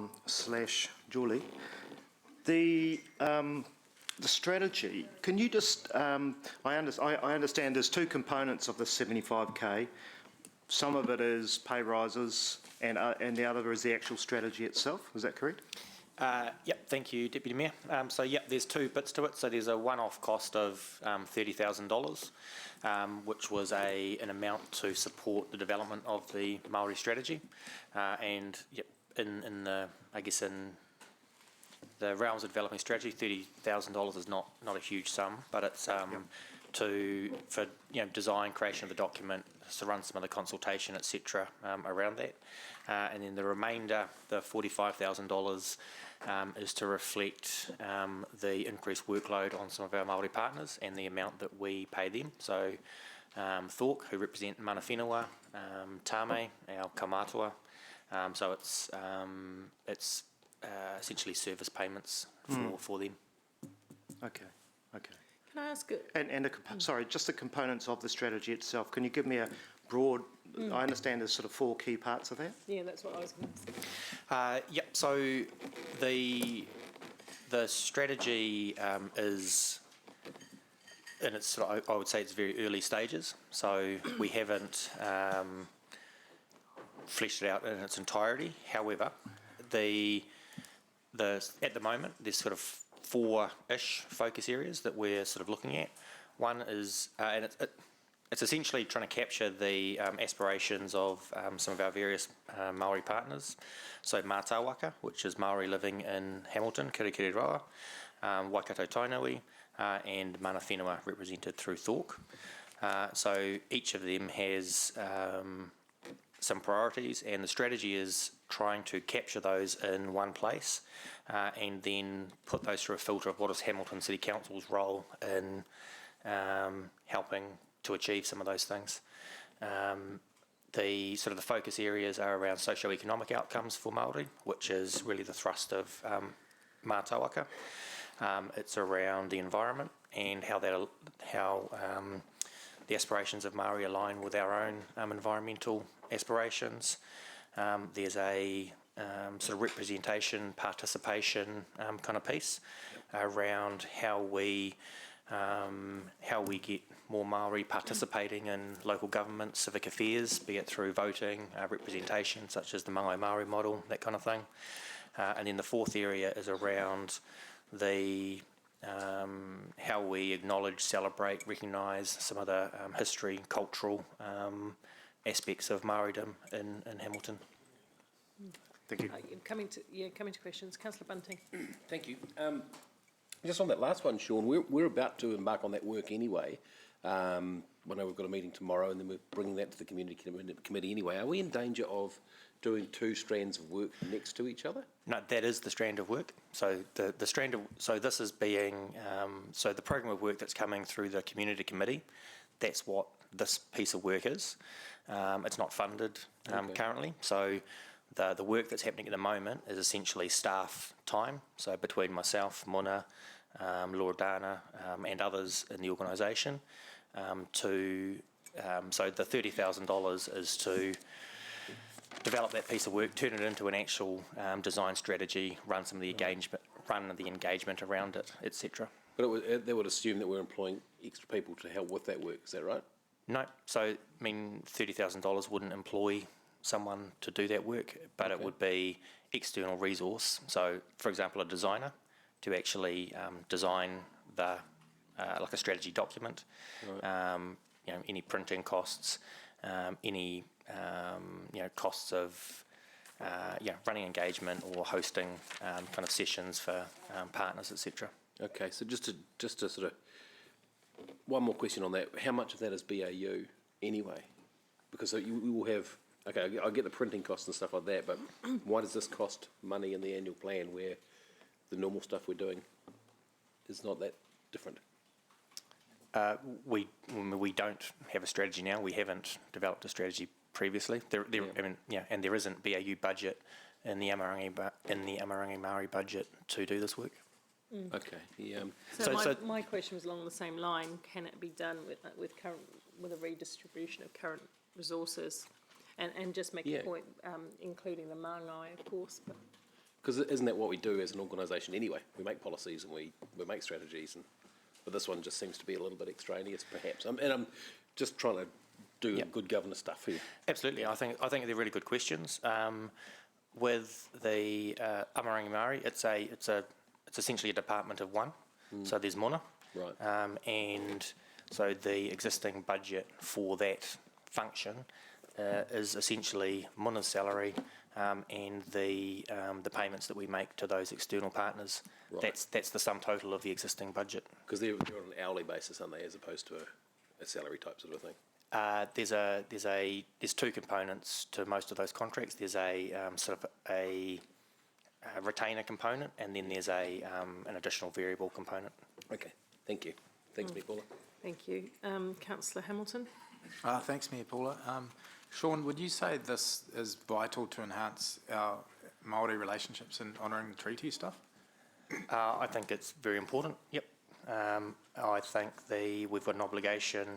Julie. The strategy, can you just, I understand there's 2 components of the 75K. Some of it is pay rises and the other is the actual strategy itself. Is that correct? Yep, thank you, Deputy Mayor. So, yep, there's 2 bits to it. So there's a one-off cost of $30,000, which was an amount to support the development of the Māori strategy. And, yep, in the realms of developing strategy, $30,000 is not a huge sum, but it's for design, creation of the document, to run some of the consultation, etc. Around that, and then the remainder, the $45,000, is to reflect the increased workload on some of our Māori partners and the amount that we pay them. So, Thork, who represent Mana Whenua, Tāmei, our kaumātua. So it's essentially service payments for them. Okay. Can I ask it? Sorry, just the components of the strategy itself. Can you give me a broad? I understand there's sort of 4 key parts of that. Yeah, that's what I was going to ask. Yep. So the strategy is in its I would say it's very early stages. So we haven't fleshed it out in its entirety. However, at the moment there's sort of 4-ish focus areas that we're sort of looking at. One is, and it's essentially trying to capture the aspirations of some of our various Māori partners. So Mātāwaka, which is Māori living in Hamilton, Kirikiriroa, Waikato Tainui, and Mana Whenua, represented through Thork. So each of them has some priorities, and the strategy is trying to capture those in one place and then put those through a filter of what is Hamilton City Council's role in helping to achieve some of those things. The sort of the focus areas are around socio-economic outcomes for Māori, which is really the thrust of Mātāwaka. It's around the environment and how the aspirations of Māori align with our own environmental aspirations. There's a sort of representation, participation kind of piece around how we get more Māori participating in local government, civic affairs, be it through voting, representation, such as the Māori Māori model, that kind of thing. And then the 4th area is around the how we acknowledge, celebrate, recognise some of the history, cultural aspects of Māoridom in Hamilton. Thank you. Coming to questions. Councillor Bunting. Thank you. Just on that last one, Sean, we're about to embark on that work anyway. I know we've got a meeting tomorrow, and then we're bringing that to the community committee anyway. Are we in danger of doing 2 strands of work next to each other? No, that is the strand of work. So the strand of this is being so the program of work that's coming through the community committee. That's what this piece of work is. It's not funded currently. So the work that's happening at the moment is essentially staff time. So between myself, Mona, Loredana, and others in the organisation, so the $30,000 is to develop that piece of work, turn it into an actual design strategy, run some of the engagement around it, etc. But they would assume that we're employing extra people to help with that work. Is that right? No. So I mean, $30,000 wouldn't employ someone to do that work, but it would be external resource. So, for example, a designer to actually design the like a strategy document. You know, any printing costs, any costs of running engagement or hosting kind of sessions for partners, etc. Okay, so just to sort of, one more question on that. How much of that is BAU anyway? Because we will have, okay, I get the printing costs and stuff like that, but why does this cost money in the annual plan where the normal stuff we're doing is not that different? We don't have a strategy now. We haven't developed a strategy previously. And there isn't BAU budget in the Amarangi Māori budget to do this work. Okay. Yeah. So my question was along the same line. Can it be done with a redistribution of current resources, and just make a point, including the Māngai, of course. Because isn't that what we do as an organisation anyway? We make policies and we make strategies, but this one just seems to be a little bit extraneous, perhaps. And I'm just trying to do good governance stuff here. Absolutely, I think they're really good questions. With the Amarangi Māori, it's essentially a department of one. So there's Mona, right, and so the existing budget for that function is essentially Mona's salary and the payments that we make to those external partners. Right. That's the sum total of the existing budget. Because they're on an hourly basis, aren't they, as opposed to a salary type sort of thing? There's two components to most of those contracts. There's a sort of a retainer component, and then there's an additional variable component. Okay, thank you. Thanks, Mayor Paula. Thank you. Councillor Hamilton. Thanks, Mayor Paula. Sean, would you say this is vital to enhance our Māori relationships in honouring the treaty stuff? I think it's very important, yep. I think we've got an obligation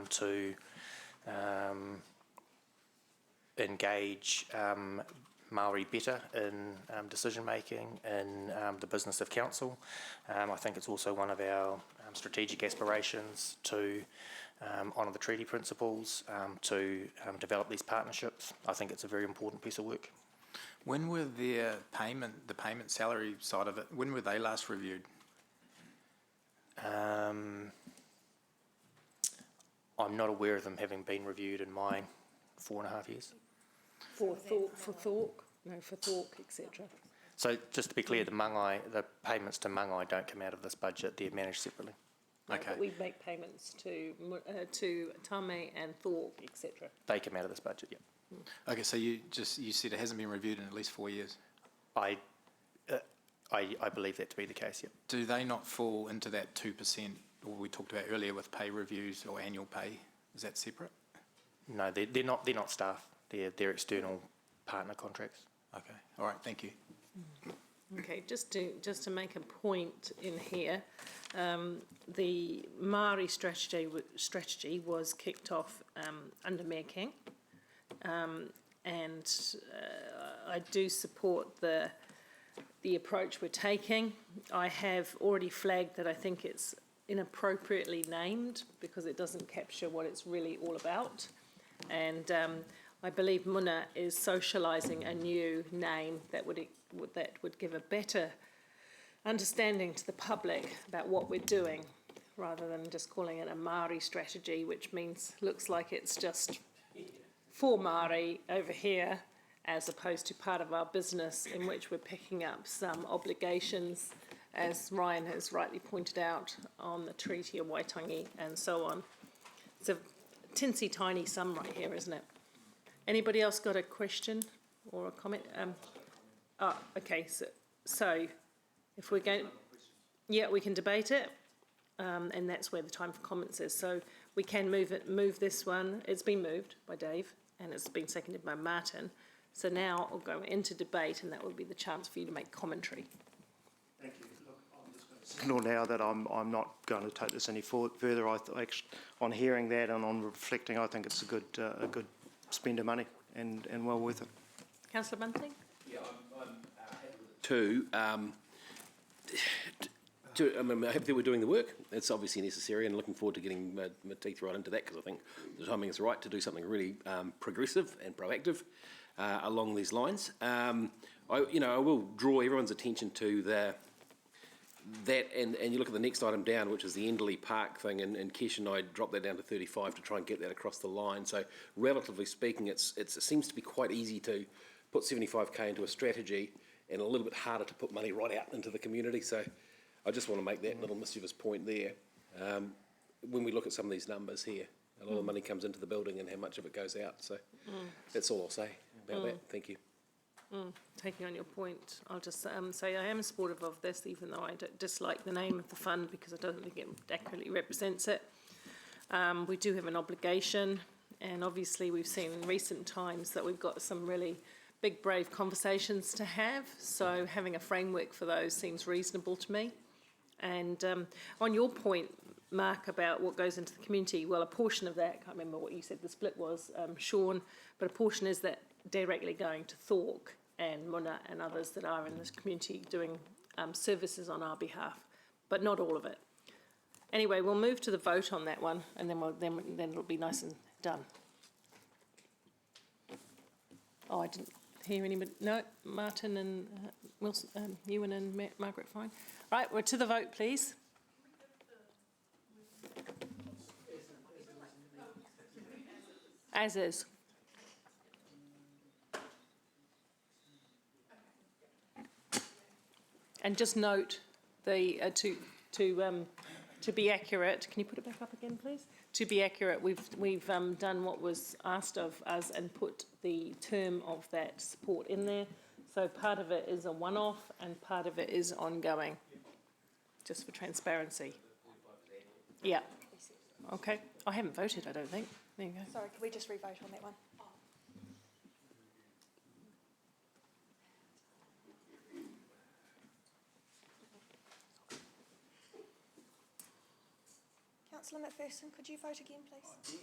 to engage Māori better in decision making in the business of council. I think it's also one of our strategic aspirations to honour the treaty principles, to develop these partnerships. I think it's a very important piece of work. When were the payment salary side of it, when were they last reviewed? I'm not aware of them having been reviewed in my 4.5 years. For Thorpe, etc. So just to be clear, the payments to Māngai don't come out of this budget, they're managed separately. No, okay. But we make payments to Tame and Thorpe, etc. They come out of this budget, yep. Okay, so you said it hasn't been reviewed in at least 4 years? I believe that to be the case, yep. Do they not fall into that 2%, or we talked about earlier with pay reviews or annual pay? Is that separate? No, they're not staff. They're external partner contracts. Okay, all right, thank you. Okay, just to make a point in here, the Māori strategy was kicked off under Mayor King, and I do support the approach we're taking. I have already flagged that I think it's inappropriately named because it doesn't capture what it's really all about, and I believe Muna is socialising a new name that would give a better understanding to the public about what we're doing, rather than just calling it a Māori strategy, which looks like it's just for Māori over here, as opposed to part of our business in which we're picking up some obligations, as Ryan has rightly pointed out, on the Treaty of Waitangi and so on. It's a tinsy tiny sum right here, isn't it? Anybody else got a question or a comment? Okay, so if we're going, we can debate it, and that's where the time for comments is. So we can move this one. It's been moved by Dave, and it's been seconded by Martin. So now I'll go into debate, and that will be the chance for you to make commentary. Thank you. Look, I'm just going to signal now that I'm not going to take this any further. On hearing that and on reflecting, I think it's a good spend of money and well worth it. Councillor Bunting? Yeah, I'm happy with it too. I'm happy we're doing the work. It's obviously necessary, and looking forward to getting my teeth right into that, because I think the timing is right to do something really progressive and proactive along these lines. I will draw everyone's attention to that, and you look at the next item down, which is the Enderley Park thing, and Kesh and I dropped that down to 35 to try and get that across the line. So relatively speaking, it seems to be quite easy to put 75k into a strategy, and a little bit harder to put money right out into the community. So I just want to make that little mischievous point there. When we look at some of these numbers here, a lot of money comes into the building and how much of it goes out. So that's all I'll say about that. Thank you. Taking on your point, I'll just say I am supportive of this, even though I don't dislike the name of the fund, because I don't think it accurately represents it. We do have an obligation, and obviously we've seen in recent times that we've got some really big, brave conversations to have, so having a framework for those seems reasonable to me. And on your point, Mark, about what goes into the community, well, a portion of that, I can't remember what you said the split was, Sean, but a portion is that directly going to Thorpe and Muna and others that are in this community doing services on our behalf, but not all of it. Anyway, we'll move to the vote on that one, and then it'll be nice and done. Oh, I didn't hear anybody. No, Martin and Wilson, Ewan and Margaret, fine. Right, we're to the vote, please. As is. And just note the to be accurate. Can you put it back up again, please? To be accurate, we've done what was asked of us and put the term of that support in there. So part of it is a one-off and part of it is ongoing, just for transparency. Yeah. Okay. I haven't voted, I don't think. There you go. Sorry, can we just re-vote on that one? Councillor McPherson, could you vote again, please?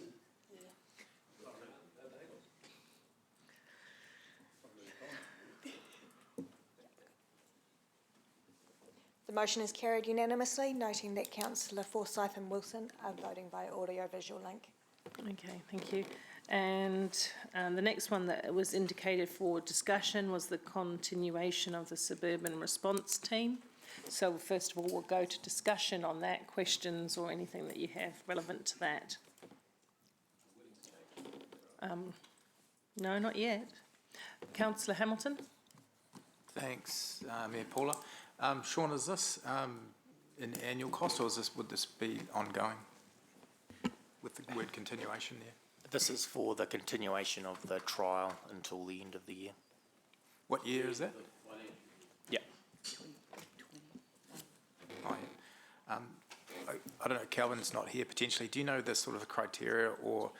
The motion is carried unanimously, noting that Councillor Forsyth and Wilson are voting via audio-visual link. Okay, thank you. And the next one that was indicated for discussion was the continuation of the suburban response team. So first of all, we'll go to discussion on that, questions or anything that you have relevant to that. No, not yet. Councillor Hamilton? Thanks, Mayor Paula. Sean, is this an annual cost, or would this be ongoing with the word continuation there? This is for the continuation of the trial until the end of the year. What year is that? Yeah. I don't know, Calvin's not here potentially. Do you know the sort of criteria or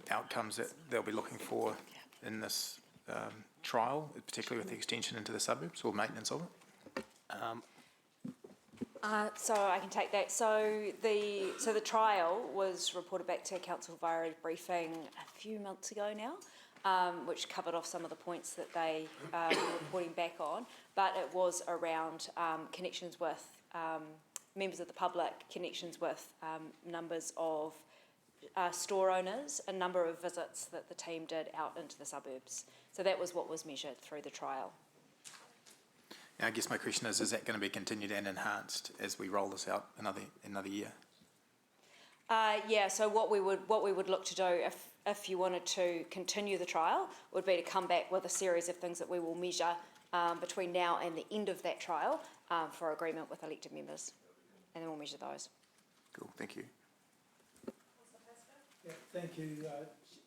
outcomes that they'll be looking for in this trial, particularly with the extension into the suburbs or maintenance of it? So I can take that. So the trial was reported back to Council via a briefing a few months ago now, which covered off some of the points that they were reporting back on. But it was around connections with members of the public, connections with numbers of store owners, a number of visits that the team did out into the suburbs. So that was what was measured through the trial. Now, I guess my question is that going to be continued and enhanced as we roll this out another year? Yeah, so what we would look to do if you wanted to continue the trial would be to come back with a series of things that we will measure between now and the end of that trial for agreement with elected members, and then we'll measure those. Cool, thank you. Yeah,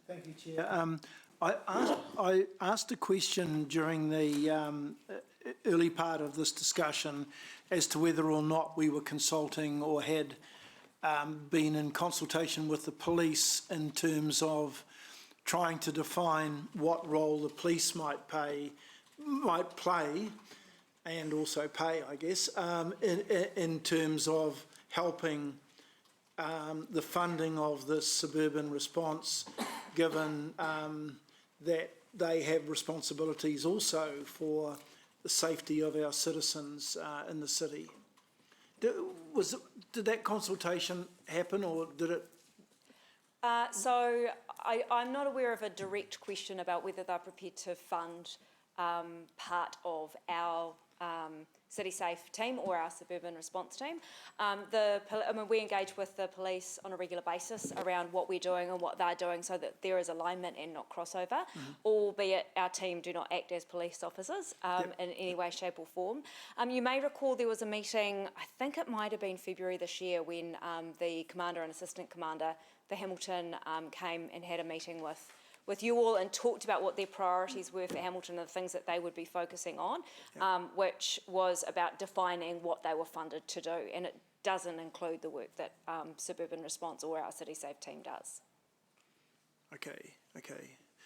thank you, Chair. I asked a question during the early part of this discussion as to whether or not we were consulting or had been in consultation with the police in terms of trying to define what role the police might play and also pay, I guess, in terms of helping the funding of this suburban response, given that they have responsibilities also for the safety of our citizens in the city. Did that consultation happen, or did it? So I'm not aware of a direct question about whether they're prepared to fund part of our City Safe team or our suburban response team. We engage with the police on a regular basis around what we're doing and what they're doing so that there is alignment and not crossover, albeit our team do not act as police officers in any way, shape or form. You may recall there was a meeting, I think it might have been February this year, when the commander and assistant commander for Hamilton came and had a meeting with you all and talked about what their priorities were for Hamilton and the things that they would be focusing on, which was about defining what they were funded to do. And it doesn't include the work that Suburban Response or our City Safe team does. Okay.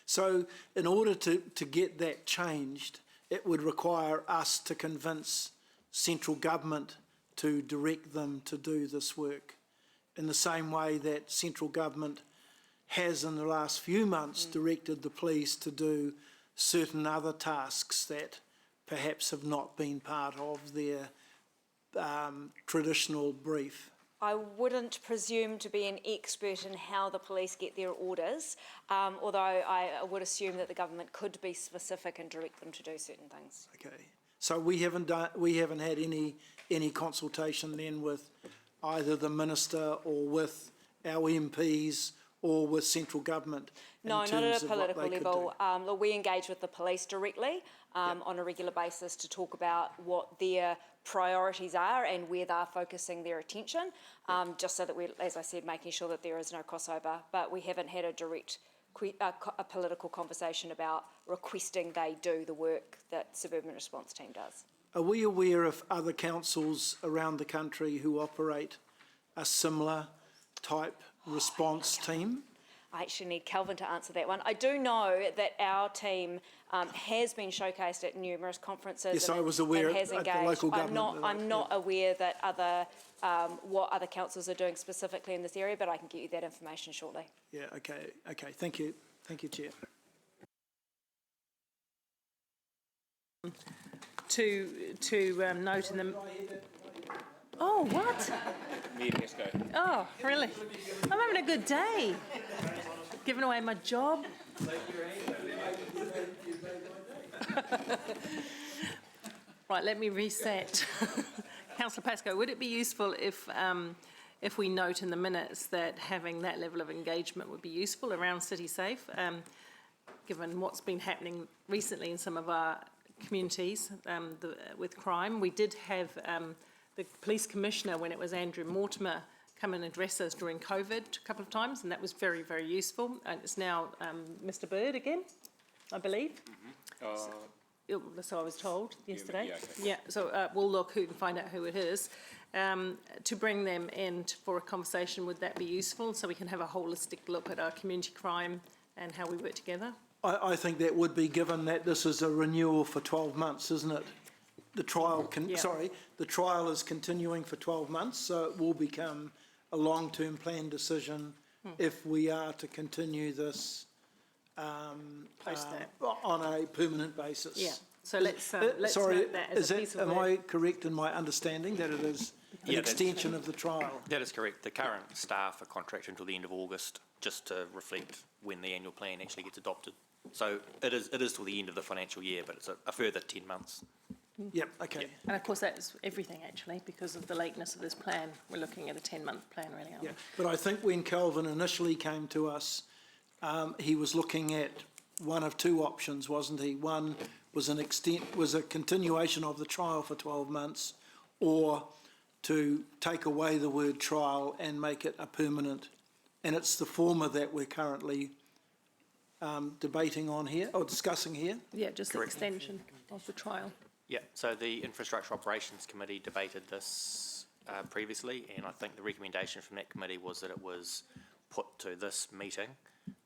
So in order to get that changed, it would require us to convince central government to direct them to do this work in the same way that central government has in the last few months directed the police to do certain other tasks that perhaps have not been part of their traditional brief. I wouldn't presume to be an expert in how the police get their orders, although I would assume that the government could be specific and direct them to do certain things. Okay, so we haven't had any consultation then with either the minister or with our MPs or with central government? No, not at a political level. Look, we engage with the police directly on a regular basis to talk about what their priorities are and where they're focusing their attention, just so that we're, as I said, making sure that there is no crossover. But we haven't had a direct a political conversation about requesting they do the work that Suburban Response Team does. Are we aware of other councils around the country who operate a similar type response team? I actually need Kelvin to answer that one. I do know that our team has been showcased at numerous conferences. Yes, and I was aware and has at the engaged. local government. I'm not aware that what other councils are doing specifically in this area, but I can get you that information shortly. Yeah, okay. Thank you, Chair. To note in the... Oh, what? Oh, really? I'm having a good day. Giving away my job. Right, let me reset. Councillor Pascoe, would it be useful if we note in the minutes that having that level of engagement would be useful around City Safe, given what's been happening recently in some of our communities with crime? We did have the police commissioner, when it was Andrew Mortimer, come and address us during COVID a couple of times, and that was very, very useful. And it's now Mr. Bird again, I believe. So I was told yesterday. So we'll look who can find out who it is. To bring them in for a conversation, would that be useful, so we can have a holistic look at our community crime and how we work together? I think that would be, given that this is a renewal for 12 months, isn't it? The trial the trial is continuing for 12 months, so it will become a long-term plan decision if we are to continue this on a permanent basis. Yeah. So let's note that as a piece of work. Am I correct in my understanding that it is an extension of the trial? That is correct. The current staff are contracted until the end of August, just to reflect when the annual plan actually gets adopted. So it is till the end of the financial year, but it's a further 10 months. Yep, okay. Yep. And of course that's everything actually, because of the lateness of this plan. We're looking at a 10-month plan really, aren't we? But I think when Kelvin initially came to us, he was looking at one of two options, wasn't he? One was a continuation of the trial for 12 months, or to take away the word trial and make it a permanent. And it's the former that we're currently debating on here, or discussing here. Yeah, just the extension of the trial. Yeah, so the Infrastructure Operations Committee debated this previously, and I think the recommendation from that committee was that it was put to this meeting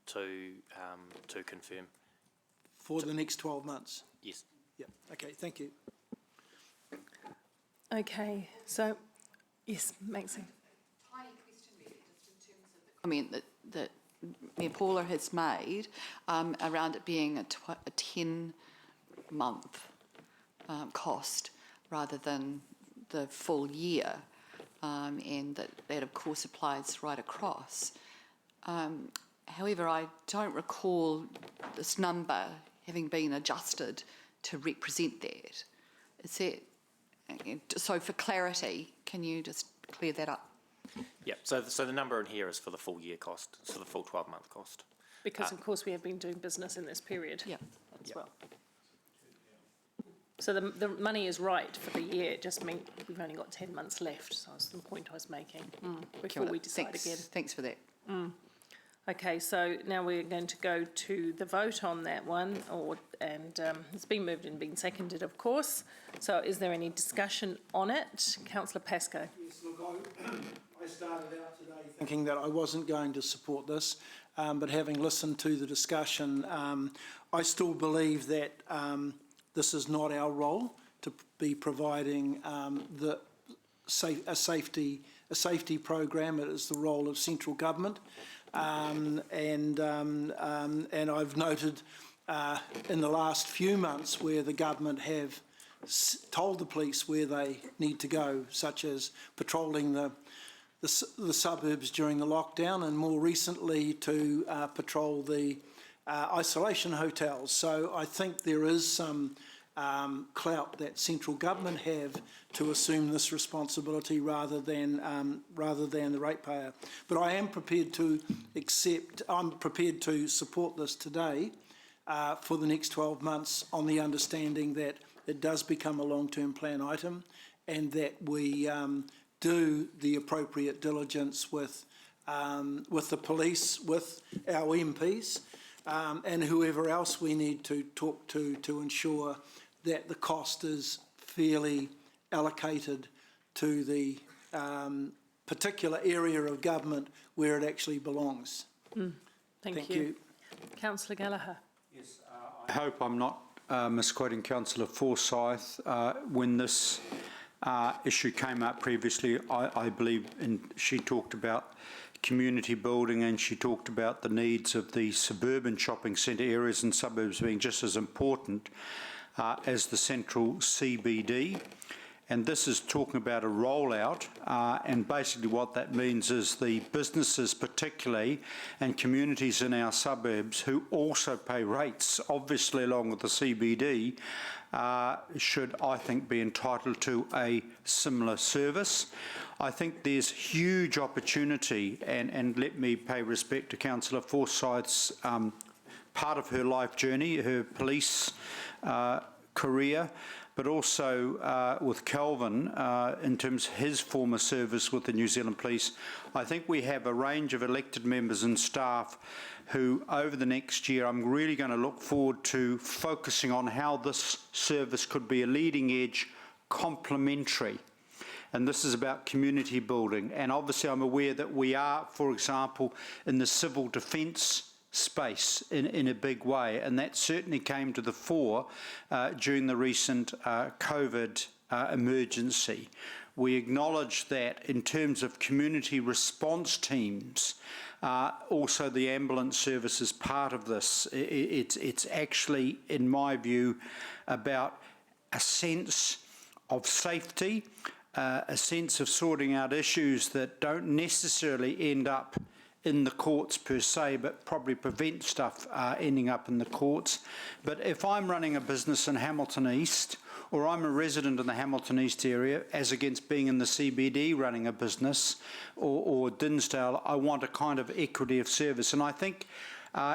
to confirm. For the next 12 months? Yes. Yeah, okay, thank you. Okay, so, yes, Maxine. Tiny question really, just in terms of the comment that Mayor Paula has made around it being a 10-month cost rather than the full year. and that of course applies right across. However, I don't recall this number having been adjusted to represent that. Is that, so for clarity, can you just clear that up? Yeah, so the number in here is for the full year cost, so the full 12-month cost. Because of course we have been doing business in this period as well. So the money is right for the year, it just means we've only got 10 months left, so that's the point I was making before we decide again. Thanks for that. Okay, so now we're going to go to the vote on that one, it's been moved and been seconded, of course. So is there any discussion on it? Councillor Pascoe. Yes, look, I started out today thinking that I wasn't going to support this, but having listened to the discussion, I still believe that this is not our role to be providing a safety program. It is the role of central government. And I've noted in the last few months where the government have told the police where they need to go, such as patrolling the suburbs during the lockdown, and more recently to patrol the isolation hotels. So I think there is some clout that central government have to assume this responsibility rather than the ratepayer. But I am prepared to I'm prepared to support this today for the next 12 months on the understanding that it does become a long-term plan item and that we do the appropriate diligence with the police, with our MPs, and whoever else we need to talk to ensure that the cost is fairly allocated to the particular area of government where it actually belongs. Thank you. Councillor Gallagher. Yes, I hope I'm not misquoting Councillor Forsyth. When this issue came up previously, I believe she talked about community building and she talked about the needs of the suburban shopping centre areas and suburbs being just as important as the central CBD. And this is talking about a rollout, and basically what that means is the businesses particularly and communities in our suburbs who also pay rates, obviously along with the CBD, should, I think, be entitled to a similar service. I think there's huge opportunity, and let me pay respect to Councillor Forsyth's part of her life journey, her police career, but also with Kelvin in terms of his former service with the New Zealand Police. I think we have a range of elected members and staff who over the next year I'm really going to look forward to focusing on how this service could be a leading edge complementary. And this is about community building. And obviously I'm aware that we are, for example, in the civil defence space in a big way, and that certainly came to the fore during the recent COVID emergency. We acknowledge that in terms of community response teams, also the ambulance service is part of this. It's actually, in my view, about a sense of safety, a sense of sorting out issues that don't necessarily end up in the courts per se, but probably prevent stuff ending up in the courts. But if I'm running a business in Hamilton East, or I'm a resident in the Hamilton East area, as against being in the CBD running a business, or Dinsdale, I want a kind of equity of service. And I think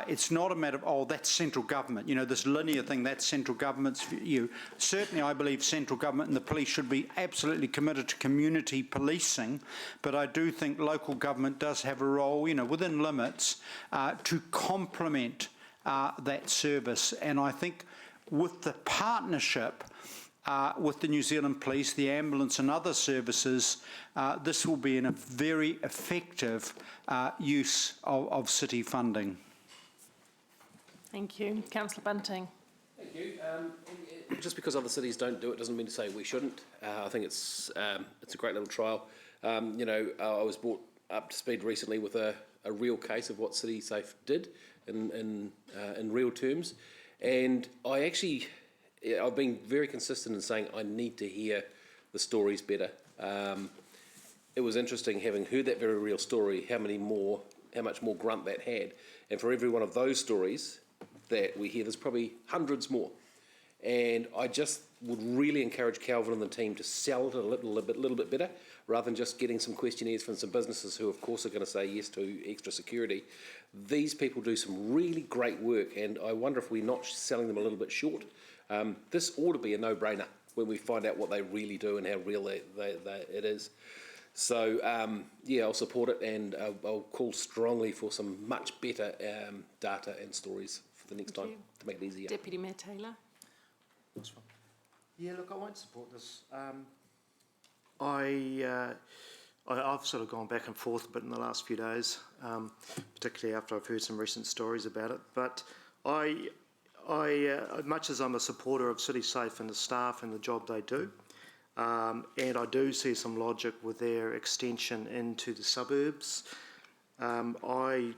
it's not a matter of, oh, that's central government, you know, this linear thing, that's central government's view. Certainly I believe central government and the police should be absolutely committed to community policing, but I do think local government does have a role, you know, within limits, to complement that service. And I think with the partnership with the New Zealand Police, the ambulance and other services, this will be a very effective use of city funding. Thank you. Councillor Bunting. Thank you. Just because other cities don't do it doesn't mean to say we shouldn't. I think it's a great little trial. You know, I was brought up to speed recently with a real case of what CitySafe did in real terms, and I've been very consistent in saying I need to hear the stories better. it was interesting having heard that very real story, how much more grunt that had. And for every one of those stories that we hear, there's probably hundreds more. And I just would really encourage Calvin and the team to sell it a little bit better, rather than just getting some questionnaires from some businesses who, of course, are going to say yes to extra security. These people do some really great work, and I wonder if we're not selling them a little bit short. This ought to be a no-brainer when we find out what they really do and how real it is. So, yeah, I'll support it, and I'll call strongly for some much better data and stories for the next time to make it easier. Deputy Mayor Taylor. Yeah, look, I won't support this. I've sort of gone back and forth a bit in the last few days, particularly after I've heard some recent stories about it. But I much as I'm a supporter of CitySafe and the staff and the job they do, and I do see some logic with their extension into the suburbs, I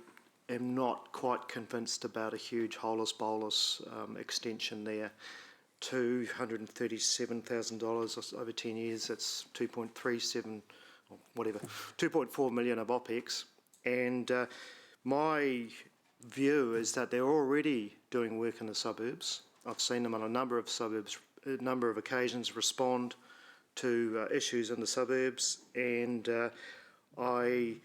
am not quite convinced about a huge holus bolus extension there. $237,000 over 10 years, that's 2.37, or whatever, 2.4 million of OPEX. And my view is that they're already doing work in the suburbs. I've seen them on a number of occasions respond to issues in the suburbs, and I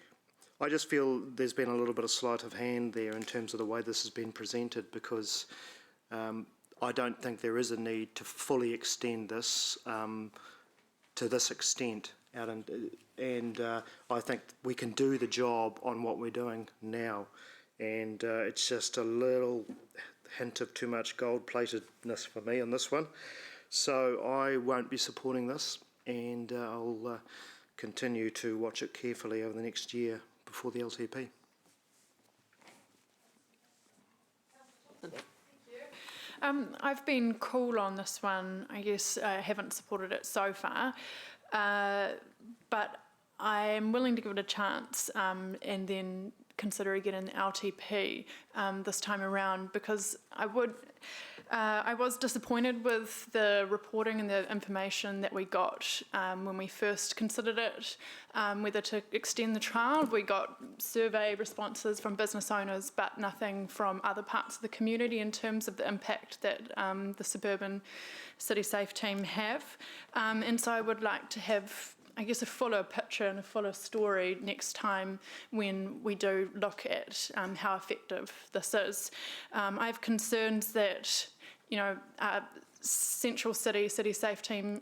just feel there's been a little bit of sleight of hand there in terms of the way this has been presented, because I don't think there is a need to fully extend this to this extent out, and I think we can do the job on what we're doing now, and it's just a little hint of too much gold-platedness for me on this one. So I won't be supporting this, and I'll continue to watch it carefully over the next year before the LTP. I've been cool on this one. I guess I haven't supported it so far, but I am willing to give it a chance and then consider again an LTP this time around, because I was disappointed with the reporting and the information that we got when we first considered it, whether to extend the trial. We got survey responses from business owners, but nothing from other parts of the community in terms of the impact that the suburban CitySafe team have. And so I would like to have, I guess, a fuller picture and a fuller story next time when we do look at how effective this is. I have concerns that, Central CitySafe team,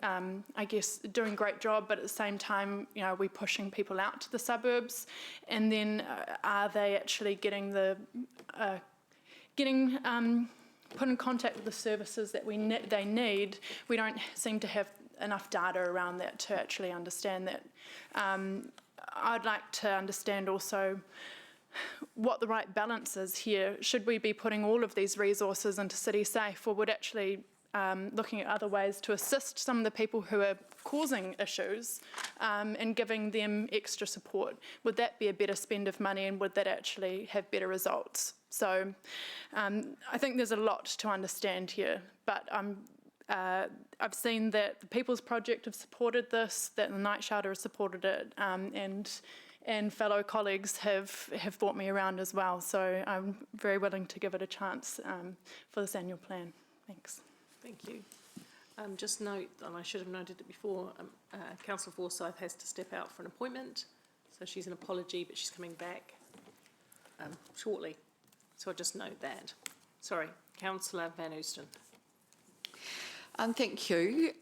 I guess, doing a great job, but at the same time, we're pushing people out to the suburbs, and then are they actually getting put in contact with the services that they need? We don't seem to have enough data around that to actually understand that. I'd like to understand also what the right balance is here. Should we be putting all of these resources into CitySafe, or would actually looking at other ways to assist some of the people who are causing issues and giving them extra support? Would that be a better spend of money, and would that actually have better results? So I think there's a lot to understand here, but I've seen that the People's Project have supported this, that the Night Shelter has supported it, and fellow colleagues have brought me around as well. So I'm very willing to give it a chance for this annual plan. Thanks. Thank you. Just note, and I should have noted it before, Councillor Forsyth has to step out for an appointment, so she's an apology, but she's coming back shortly. So I'll just note that. Sorry, Councillor Van Oosten. Thank you.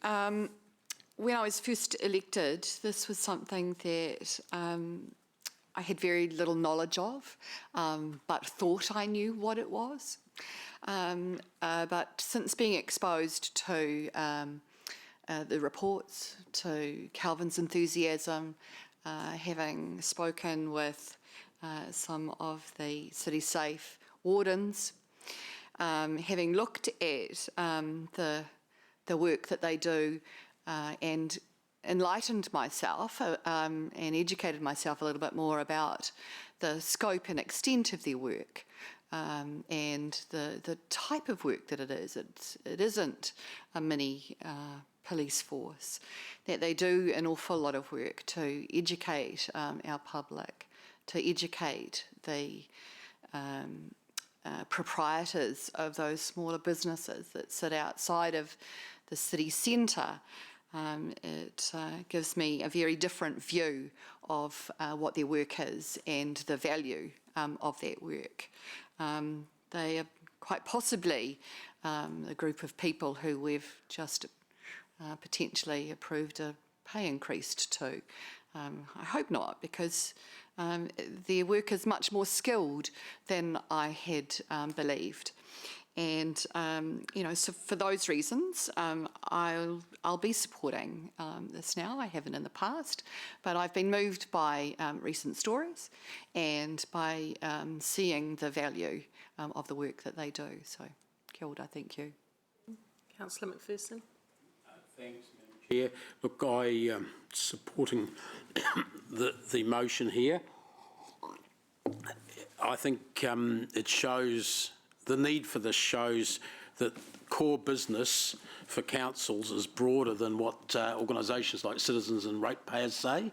When I was first elected, this was something that I had very little knowledge of, but thought I knew what it was. But since being exposed to the reports, to Calvin's enthusiasm, having spoken with some of the CitySafe wardens, having looked at the work that they do, and enlightened myself and educated myself a little bit more about the scope and extent of their work, and the type of work that it is. It isn't a mini police force, that they do an awful lot of work to educate our public, to educate the proprietors of those smaller businesses that sit outside of the city centre. It gives me a very different view of what their work is and the value of that work. They are quite possibly a group of people who we've just potentially approved a pay increase to. I hope not, because their work is much more skilled than I had believed. And, you know, so for those reasons, I'll be supporting this now. I haven't in the past, but I've been moved by recent stories and by seeing the value of the work that they do. So, kia ora, thank you. Councillor McPherson. Thanks, Madam Chair. Look, I supporting the motion here. I think it shows, the need for this shows that core business for councils is broader than what organisations like Citizens and Ratepayers say.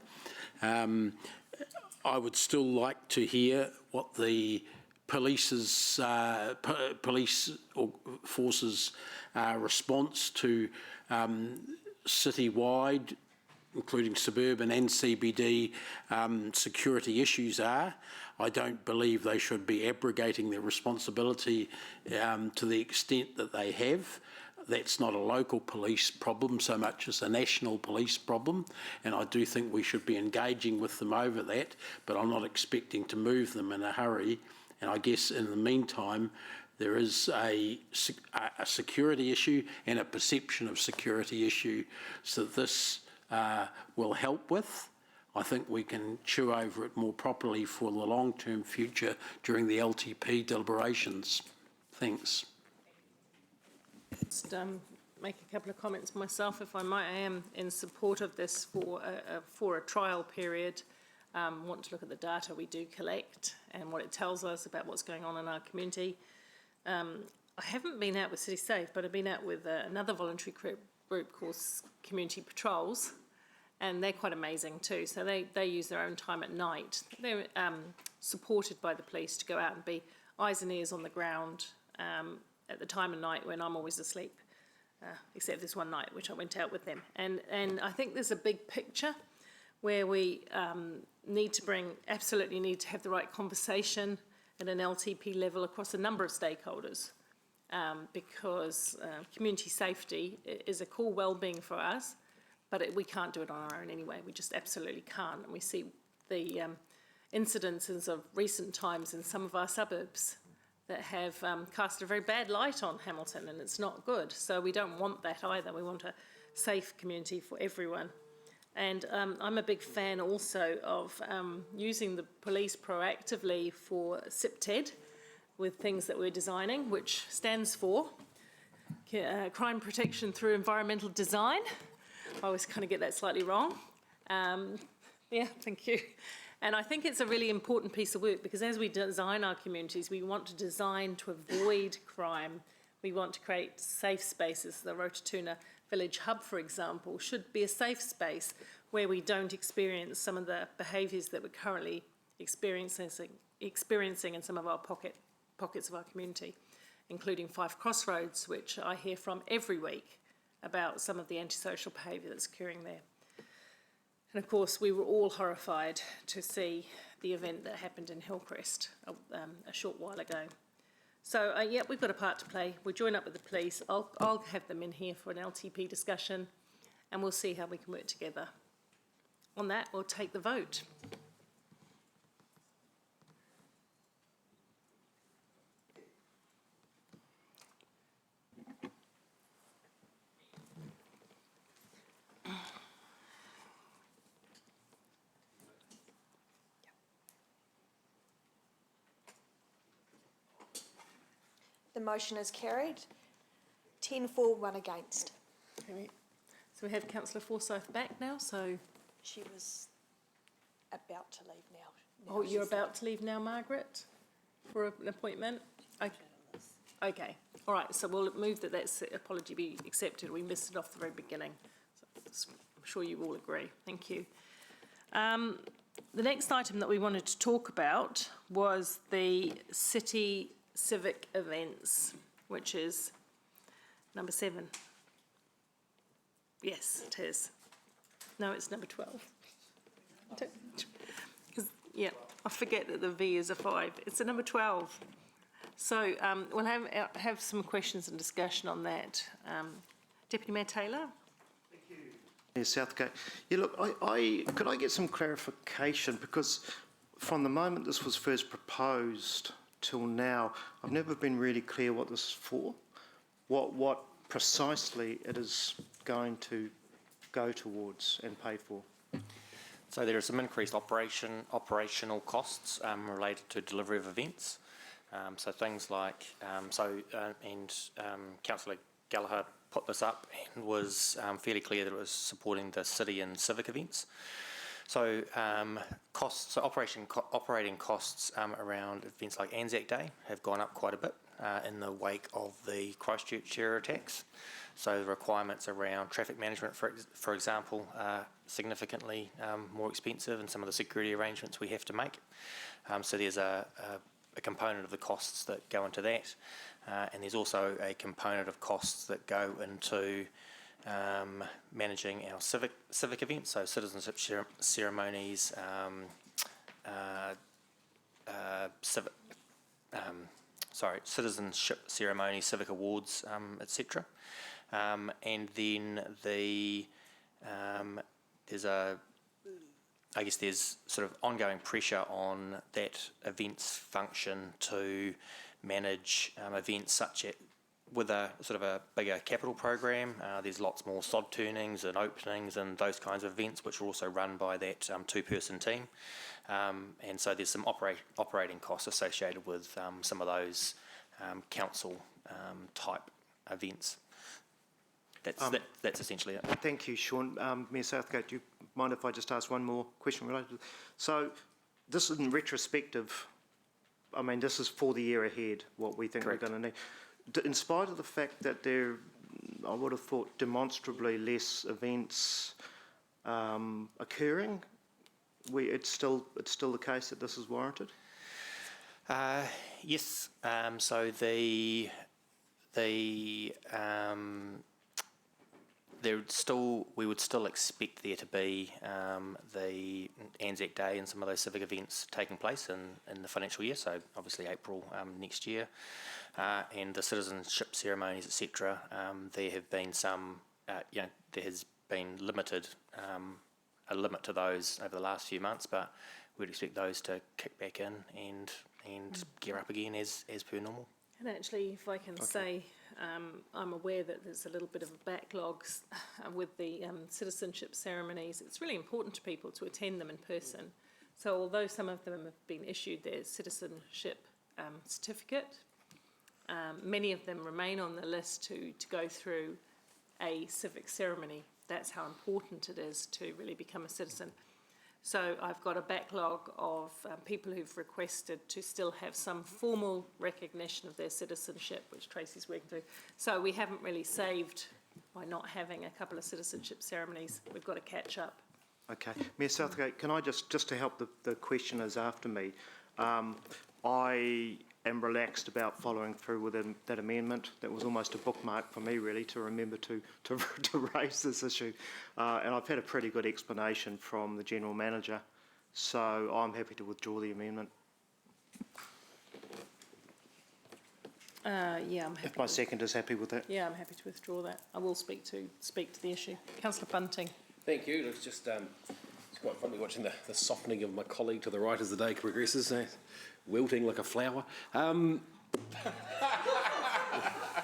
I would still like to hear what the police forces response to citywide, including suburban and CBD, security issues are. I don't believe they should be abrogating their responsibility to the extent that they have. That's not a local police problem so much as a national police problem, and I do think we should be engaging with them over that, but I'm not expecting to move them in a hurry. And I guess in the meantime, there is a security issue and a perception of security issue, so this will help with. I think we can chew over it more properly for the long-term future during the LTP deliberations. Thanks. Just make a couple of comments myself, if I might. I am in support of this for a trial period. Want to look at the data we do collect and what it tells us about what's going on in our community. I haven't been out with City Safe, but I've been out with another voluntary group called Community Patrols, and they're quite amazing too. So they use their own time at night. They're supported by the police to go out and be eyes and ears on the ground at the time of night when I'm always asleep, except this one night, which I went out with them. And I think there's a big picture where we absolutely need to have the right conversation at an LTP level across a number of stakeholders, because community safety is a core well-being for us, but we can't do it on our own anyway. We just absolutely can't. And we see the incidences of recent times in some of our suburbs that have cast a very bad light on Hamilton, and it's not good. So we don't want that either. We want a safe community for everyone. And I'm a big fan also of using the police proactively for CPTED with things that we're designing, which stands for Crime Protection Through Environmental Design. I always kind of get that slightly wrong. Yeah, thank you. And I think it's a really important piece of work, because as we design our communities, we want to design to avoid crime. We want to create safe spaces. The Rototuna Village Hub, for example, should be a safe space where we don't experience some of the behaviours that we're currently experiencing in some of our pockets of our community, including Fife Crossroads, which I hear from every week about some of the antisocial behaviour that's occurring there. And of course, we were all horrified to see the event that happened in Hillcrest a short while ago. So, yeah, we've got a part to play. We'll join up with the police. I'll have them in here for an LTP discussion, and we'll see how we can work together. On that, we'll take the vote. The motion is carried. 10 for, 1 against. Okay. So we have Councillor Forsyth back now, so... She was about to leave now. Oh, you're about to leave now, Margaret? for an appointment? Okay, all right, so we'll move that apology be accepted. We missed it off the very beginning. So I'm sure you all agree. Thank you. The next item that we wanted to talk about was the city civic events, which is number 7. Yes, it is. No, it's number 12. Yeah, I forget that the V is a 5. It's a number 12. So we'll have some questions and discussion on that. Deputy Mayor Taylor? Mayor Southgate. Yeah, look, could I get some clarification? Because from the moment this was first proposed till now, I've never been really clear what this is for, what precisely it is going to go towards and pay for. So there are some increased operational costs related to delivery of events. So things like, Councillor Gallagher put this up and was fairly clear that it was supporting the city and civic events. So operating costs around events like Anzac Day have gone up quite a bit in the wake of the Christchurch terror attacks. So the requirements around traffic management, for example, are significantly more expensive, and some of the security arrangements we have to make. So there's a component of the costs that go into that, and there's also a component of costs that go into managing our civic events, so citizenship ceremonies, citizenship ceremonies, civic awards, etc. And then there's sort of ongoing pressure on that events function to manage events with a sort of a bigger capital program. There's lots more sod turnings and openings and those kinds of events, which are also run by that 2-person team. And so there's some operating costs associated with some of those council type events. That's essentially it. Thank you, Sean. Mayor Southgate, do you mind if I just ask one more question related to So this is in retrospective, I mean, this is for the year ahead, what we think Correct. We're going to need. In spite of the fact that there, I would have thought, demonstrably less events occurring, it's still the case that this is warranted? Yes. So we would still expect there to be the Anzac Day and some of those civic events taking place in the financial year, so obviously April next year, and the citizenship ceremonies, etc. There have been some, there has been a limit to those over the last few months, but we'd expect those to kick back in and gear up again as per normal. And actually, if I can say, I'm aware that there's a little bit of a backlog with the citizenship ceremonies. It's really important to people to attend them in person. So although some of them have been issued their citizenship certificate, many of them remain on the list to go through a civic ceremony. That's how important it is to really become a citizen. So I've got a backlog of people who've requested to still have some formal recognition of their citizenship, which Tracy's working through. So we haven't really saved by not having a couple of citizenship ceremonies. We've got to catch up. Okay. Mayor Southgate, can I just to help the questioners after me, I am relaxed about following through with that amendment. That was almost a bookmark for me, really, to remember to raise this issue. And I've had a pretty good explanation from the General Manager, so I'm happy to withdraw the amendment. Yeah, I'm happy. If my second is happy with that. Yeah, I'm happy to withdraw that. I will speak to the issue. Councillor Bunting. Thank you. It's just it's quite funny watching the softening of my colleague to the right as the day progresses, wilting like a flower.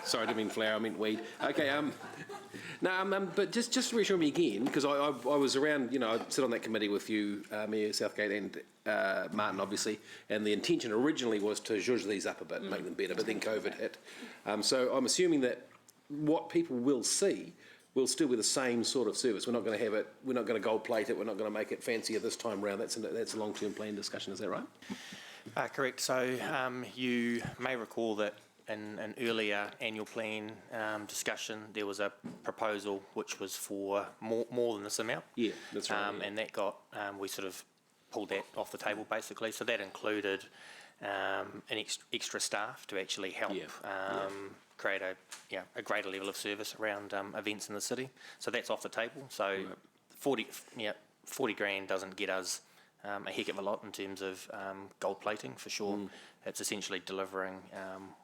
Sorry, I didn't mean flower, I meant weed. Okay, but just reassure me again, because I was around, I sit on that committee with you, Mayor Southgate and Martin, obviously, and the intention originally was to zhuzh these up a bit, make them better, but then COVID hit. So I'm assuming that what people will see will still be the same sort of service. We're not going to have it, we're not going to gold plate it, we're not going to make it fancier this time round. That's a long-term plan discussion, is that right? Correct. So you may recall that in an earlier annual plan discussion, there was a proposal which was for more than this amount. Yeah, that's right. And that got, we sort of pulled that off the table basically. So that included an extra staff to actually help create a greater level of service around events in the city. So that's off the table. So 40 grand doesn't get us a heck of a lot in terms of gold plating for sure. It's essentially delivering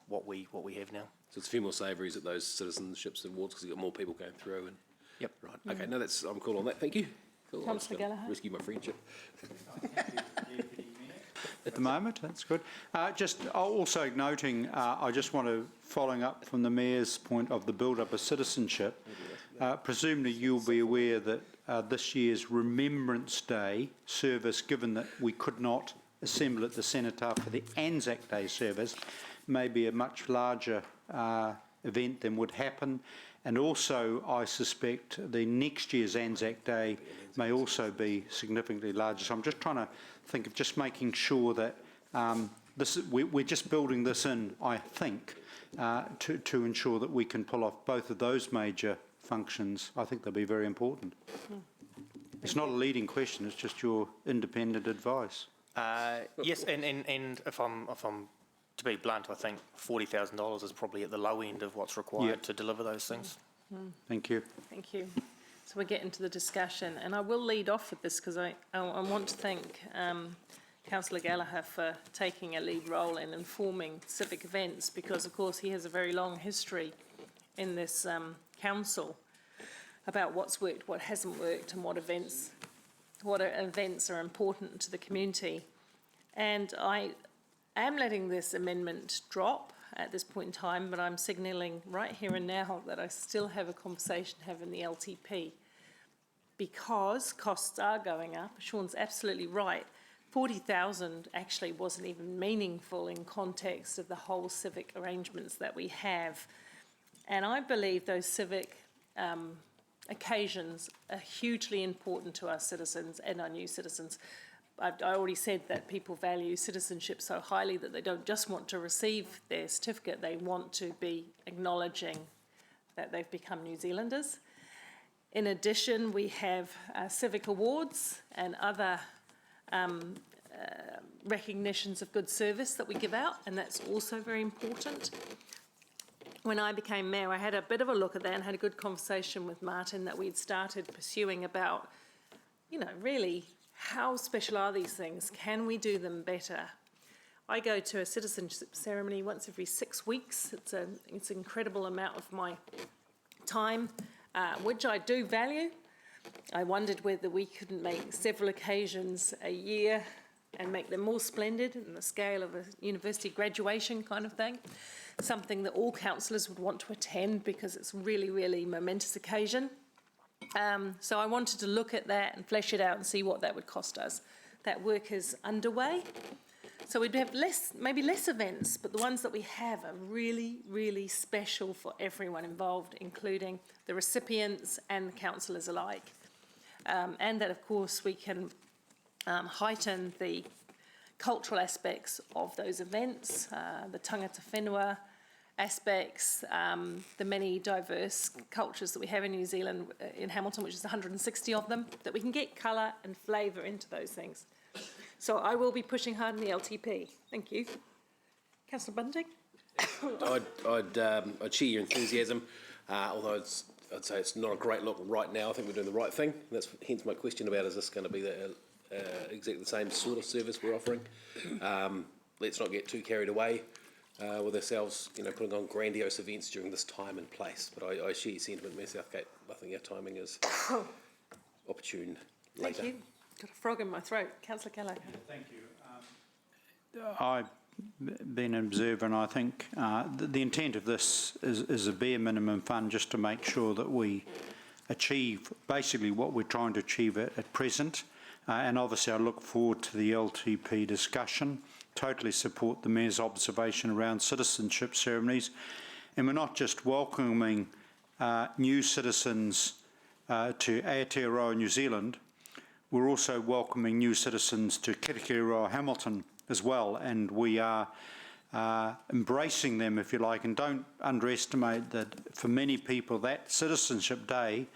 what we have now. So it's a few more savouries at those citizenships awards because you've got more people going through. And Yep. Right. Okay. No, I'm cool on that. Thank you. Cool. Councillor Gallagher. Rescue my friendship. At the moment, that's good. Just also noting, I just want to, following up from the Mayor's point of the build-up of citizenship, presumably you'll be aware that this year's Remembrance Day service, given that we could not assemble at the Cenotaph for the Anzac Day service, may be a much larger event than would happen. And also, I suspect the next year's Anzac Day may also be significantly larger. So I'm just trying to think of just making sure that we're just building this in, I think, to ensure that we can pull off both of those major functions. I think they'll be very important. It's not a leading question, it's just your independent advice. Yes, and if I'm to be blunt, I think $40,000 is probably at the low end of what's required to deliver those things. Thank you. Thank you. So we're getting to the discussion, and I will lead off with this because I want to thank Councillor Gallagher for taking a lead role in informing civic events, because of course he has a very long history in this council about what's worked, what hasn't worked, and what events are important to the community. And I am letting this amendment drop at this point in time, but I'm signalling right here and now that I still have a conversation to have in the LTP, because costs are going up. Sean's absolutely right. 40,000 actually wasn't even meaningful in context of the whole civic arrangements that we have. And I believe those civic occasions are hugely important to our citizens and our new citizens. I already said that people value citizenship so highly that they don't just want to receive their certificate, they want to be acknowledging that they've become New Zealanders. In addition, we have civic awards and other recognitions of good service that we give out, and that's also very important. When I became mayor, I had a bit of a look at that and had a good conversation with Martin that we'd started pursuing about, really, how special are these things? Can we do them better? I go to a citizenship ceremony once every 6 weeks. It's an incredible amount of my time, which I do value. I wondered whether we couldn't make several occasions a year and make them more splendid in the scale of a university graduation kind of thing. Something that all councillors would want to attend because it's a really, really momentous occasion. So I wanted to look at that and flesh it out and see what that would cost us. That work is underway. So we'd have maybe less events, but the ones that we have are really, really special for everyone involved, including the recipients and the councillors alike. And that, of course, we can heighten the cultural aspects of those events, the tangata whenua aspects, the many diverse cultures that we have in New Zealand, in Hamilton, which is 160 of them, that we can get colour and flavour into those things. So I will be pushing hard in the LTP. Thank you. Councillor Bunting? I'd share your enthusiasm, although I'd say it's not a great look right now. I think we're doing the right thing. That's hence my question about, is this going to be exactly the same sort of service we're offering? Let's not get too carried away with ourselves, putting on grandiose events during this time and place. But I share your sentiment, Mayor Southgate. I think our timing is opportune later. Thank you. Got a frog in my throat. Councillor Gallagher. Thank you. I've been an observer, and I think the intent of this is a bare minimum fund just to make sure that we achieve basically what we're trying to achieve at present. And obviously I look forward to the LTP discussion. Totally support the Mayor's observation around citizenship ceremonies. And we're not just welcoming new citizens to Aotearoa, New Zealand, we're also welcoming new citizens to Kirikiriroa, Hamilton, as well, and we are embracing them, if you like, and don't underestimate that for many people that Citizenship Day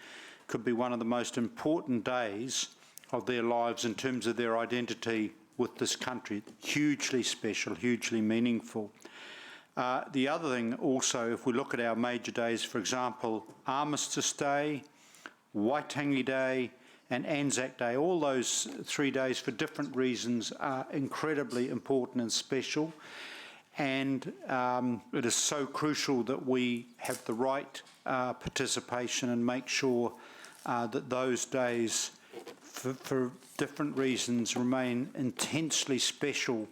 could be one of the most important days of their lives in terms of their identity with this country. Hugely special, hugely meaningful. The other thing also, if we look at our major days, for example, Armistice Day, Waitangi Day and Anzac Day, all those 3 days for different reasons are incredibly important and special. And it is so crucial that we have the right participation and make sure that those days, for different reasons, remain intensely special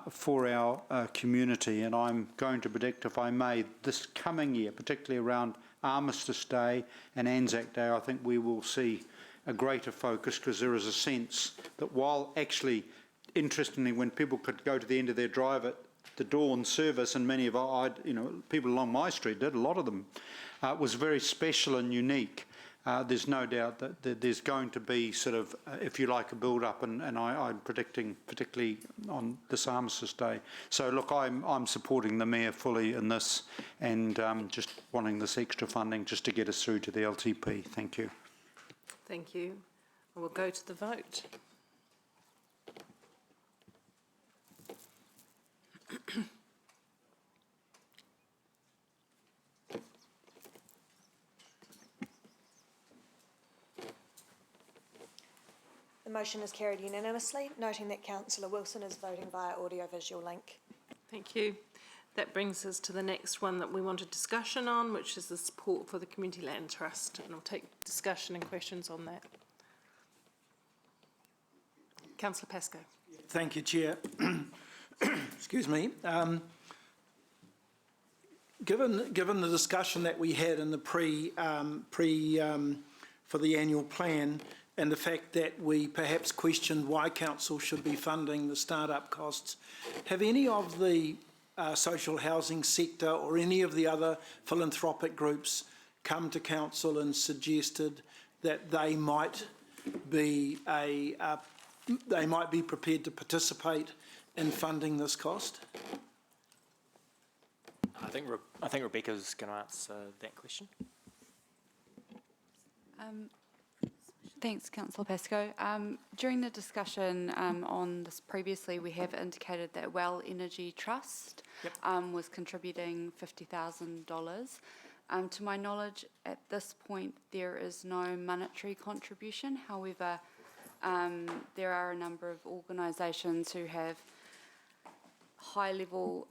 for our community. And I'm going to predict, if I may, this coming year, particularly around Armistice Day and Anzac Day, I think we will see a greater focus, because there is a sense that while actually, interestingly, when people could go to the end of their drive at the dawn service, and many of our, people along my street did, a lot of them, was very special and unique. There's no doubt that there's going to be sort of, if you like, a build-up, and I'm predicting, particularly on this Armistice Day. So look, I'm supporting the Mayor fully in this, and just wanting this extra funding just to get us through to the LTP. Thank you. Thank you. We'll go to the vote. The motion is carried unanimously, noting that Councillor Wilson is voting via audiovisual link. Thank you. That brings us to the next one that we wanted discussion on, which is the support for the Community Land Trust, and I'll take discussion and questions on that. Councillor Pascoe. Thank you, Chair. Excuse me. Given the discussion that we had in the for the annual plan, and the fact that we perhaps questioned why council should be funding the start-up costs, have any of the social housing sector or any of the other philanthropic groups come to council and suggested that they might be prepared to participate in funding this cost? I think Rebecca's going to answer that question. Thanks, Councillor Pascoe. During the discussion on this previously, we have indicated that Well Energy Trust was contributing $50,000. To my knowledge, at this point, there is no monetary contribution. However, there are a number of organisations who have high-level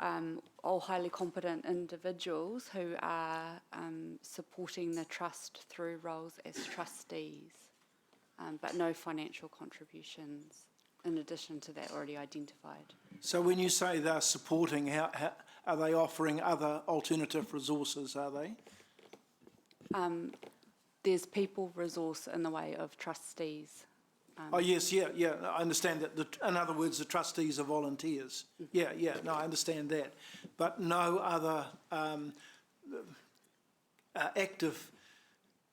or highly competent individuals who are supporting the trust through roles as trustees, but no financial contributions in addition to that already identified. So when you say they're supporting, how are they offering other alternative resources, are they? There's people resource in the way of trustees. Oh, yes, yeah, I understand that. In other words, the trustees are volunteers. Yeah, no, I understand that. But no other active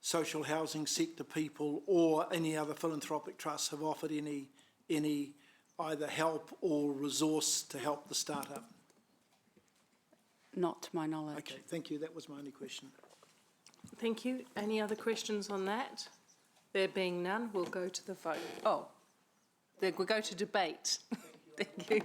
social housing sector people or any other philanthropic trusts have offered any either help or resource to help the start-up? Not to my knowledge. Okay, thank you. That was my only question. Thank you. Any other questions on that? There being none, we'll go to the vote. Oh, we'll go to debate. Thank you.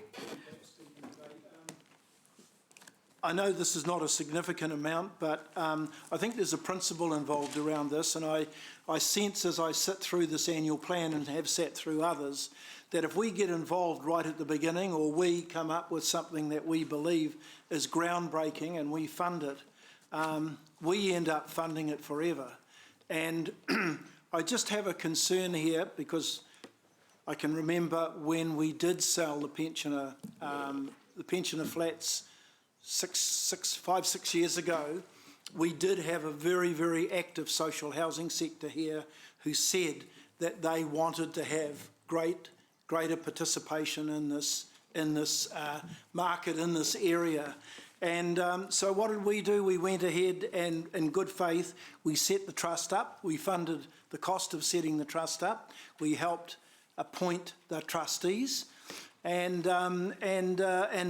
I know this is not a significant amount, but I think there's a principle involved around this, and I sense as I sit through this annual plan and have sat through others, that if we get involved right at the beginning, or we come up with something that we believe is groundbreaking and we fund it, we end up funding it forever. And I just have a concern here, because I can remember when we did sell the pensioner flats 5, 6 years ago, we did have a very, very active social housing sector here who said that they wanted to have greater participation in this market, in this area. And so what did we do? We went ahead and, in good faith, we set the trust up. We funded the cost of setting the trust up. We helped appoint the trustees. And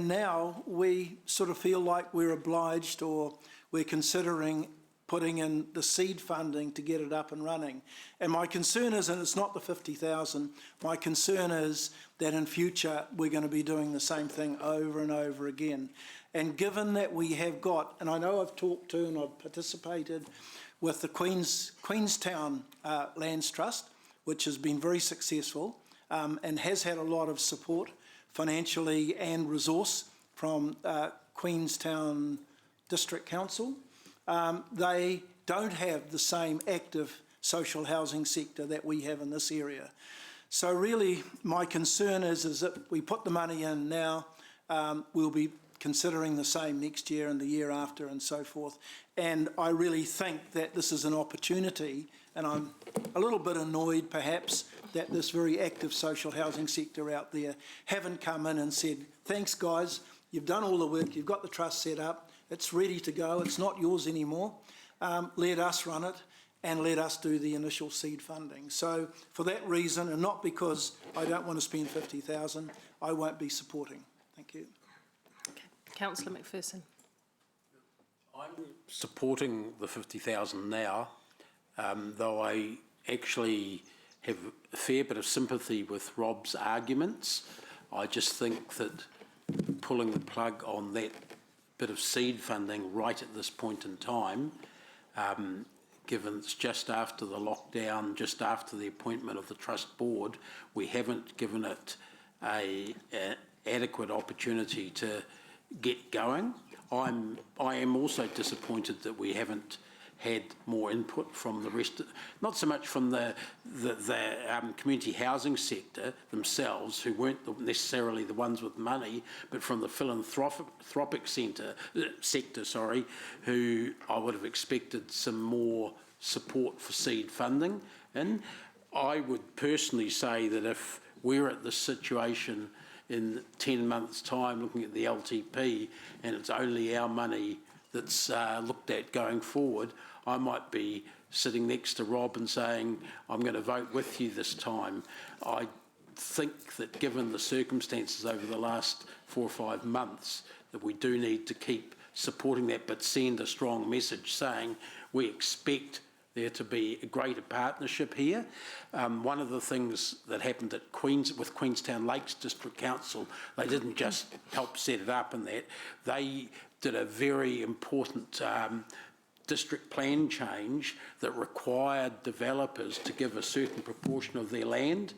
now we sort of feel like we're obliged, or we're considering putting in the seed funding to get it up and running. And my concern is, and it's not the 50,000, my concern is that in future we're going to be doing the same thing over and over again. And given that we have got, and I know I've talked to and I've participated with the Queenstown Lands Trust, which has been very successful and has had a lot of support financially and resource from Queenstown District Council. They don't have the same active social housing sector that we have in this area. So really, my concern is that we put the money in now, we'll be considering the same next year and the year after and so forth. And I really think that this is an opportunity, and I'm a little bit annoyed perhaps that this very active social housing sector out there haven't come in and said, thanks guys, you've done all the work, you've got the trust set up, it's ready to go, it's not yours anymore, let us run it and let us do the initial seed funding. So for that reason, and not because I don't want to spend 50,000, I won't be supporting. Thank you. Okay. Councillor McPherson. I'm supporting the 50,000 now, though I actually have a fair bit of sympathy with Rob's arguments. I just think that pulling the plug on that bit of seed funding right at this point in time, given it's just after the lockdown, just after the appointment of the trust board, we haven't given it an adequate opportunity to get going. I am also disappointed that we haven't had more input from the rest, not so much from the community housing sector themselves, who weren't necessarily the ones with money, but from the philanthropic sector, who I would have expected some more support for seed funding. And I would personally say that if we're at this situation in 10 months' time looking at the LTP and it's only our money that's looked at going forward, I might be sitting next to Rob and saying, I'm going to vote with you this time. I think that given the circumstances over the last 4 or 5 months, that we do need to keep supporting that, but send a strong message saying we expect there to be a greater partnership here. One of the things that happened at with Queenstown Lakes District Council, they didn't just help set it up and that, they did a very important district plan change that required developers to give a certain proportion of their land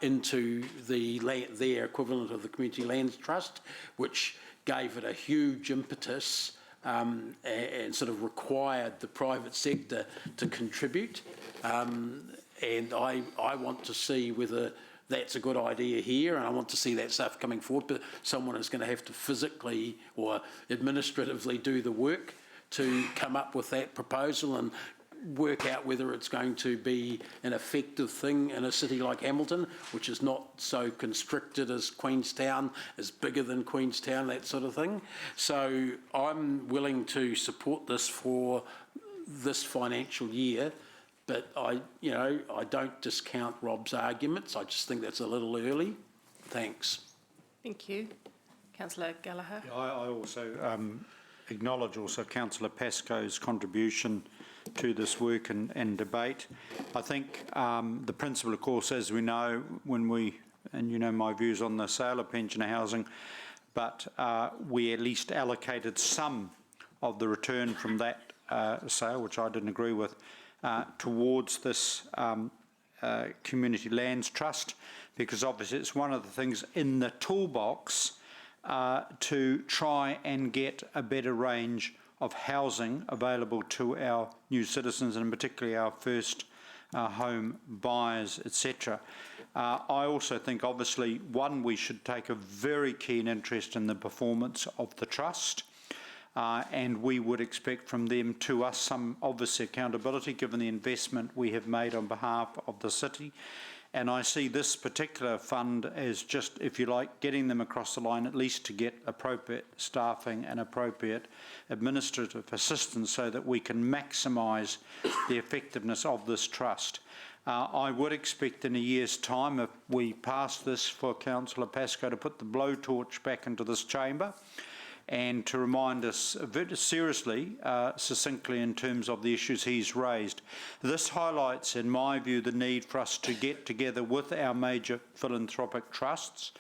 into their equivalent of the Community Lands Trust, which gave it a huge impetus and sort of required the private sector to contribute. And I want to see whether that's a good idea here, and I want to see that stuff coming forward, but someone is going to have to physically or administratively do the work to come up with that proposal and work out whether it's going to be an effective thing in a city like Hamilton, which is not so constricted as Queenstown, is bigger than Queenstown, that sort of thing. So I'm willing to support this for this financial year, but I don't discount Rob's arguments. I just think that's a little early. Thanks. Thank you. Councillor Gallagher. Yeah, I also acknowledge also Councillor Pascoe's contribution to this work and debate. I think the principle, of course, as we know, and you know my views on the sale of pensioner housing, but we at least allocated some of the return from that sale, which I didn't agree with, towards this Community Lands Trust, because obviously it's one of the things in the toolbox to try and get a better range of housing available to our new citizens, and particularly our first home buyers, etc. I also think, obviously, we should take a very keen interest in the performance of the trust, and we would expect from them to us some obvious accountability given the investment we have made on behalf of the city. And I see this particular fund as just, if you like, getting them across the line at least to get appropriate staffing and appropriate administrative assistance so that we can maximise the effectiveness of this trust. I would expect in a year's time, if we pass this, for Councillor Pascoe to put the blowtorch back into this chamber and to remind us very seriously, succinctly in terms of the issues he's raised. This highlights, in my view, the need for us to get together with our major philanthropic trusts.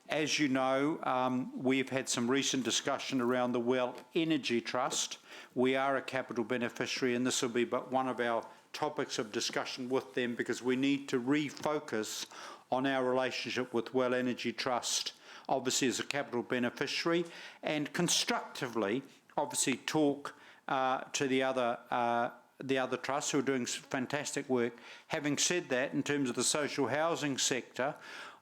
As you know, we've had some recent discussion around the Well Energy Trust. We are a capital beneficiary, and this will be but one of our topics of discussion with them, because we need to refocus on our relationship with Well Energy Trust, obviously as a capital beneficiary, and constructively, obviously, talk to the other trusts who are doing fantastic work. Having said that, in terms of the social housing sector,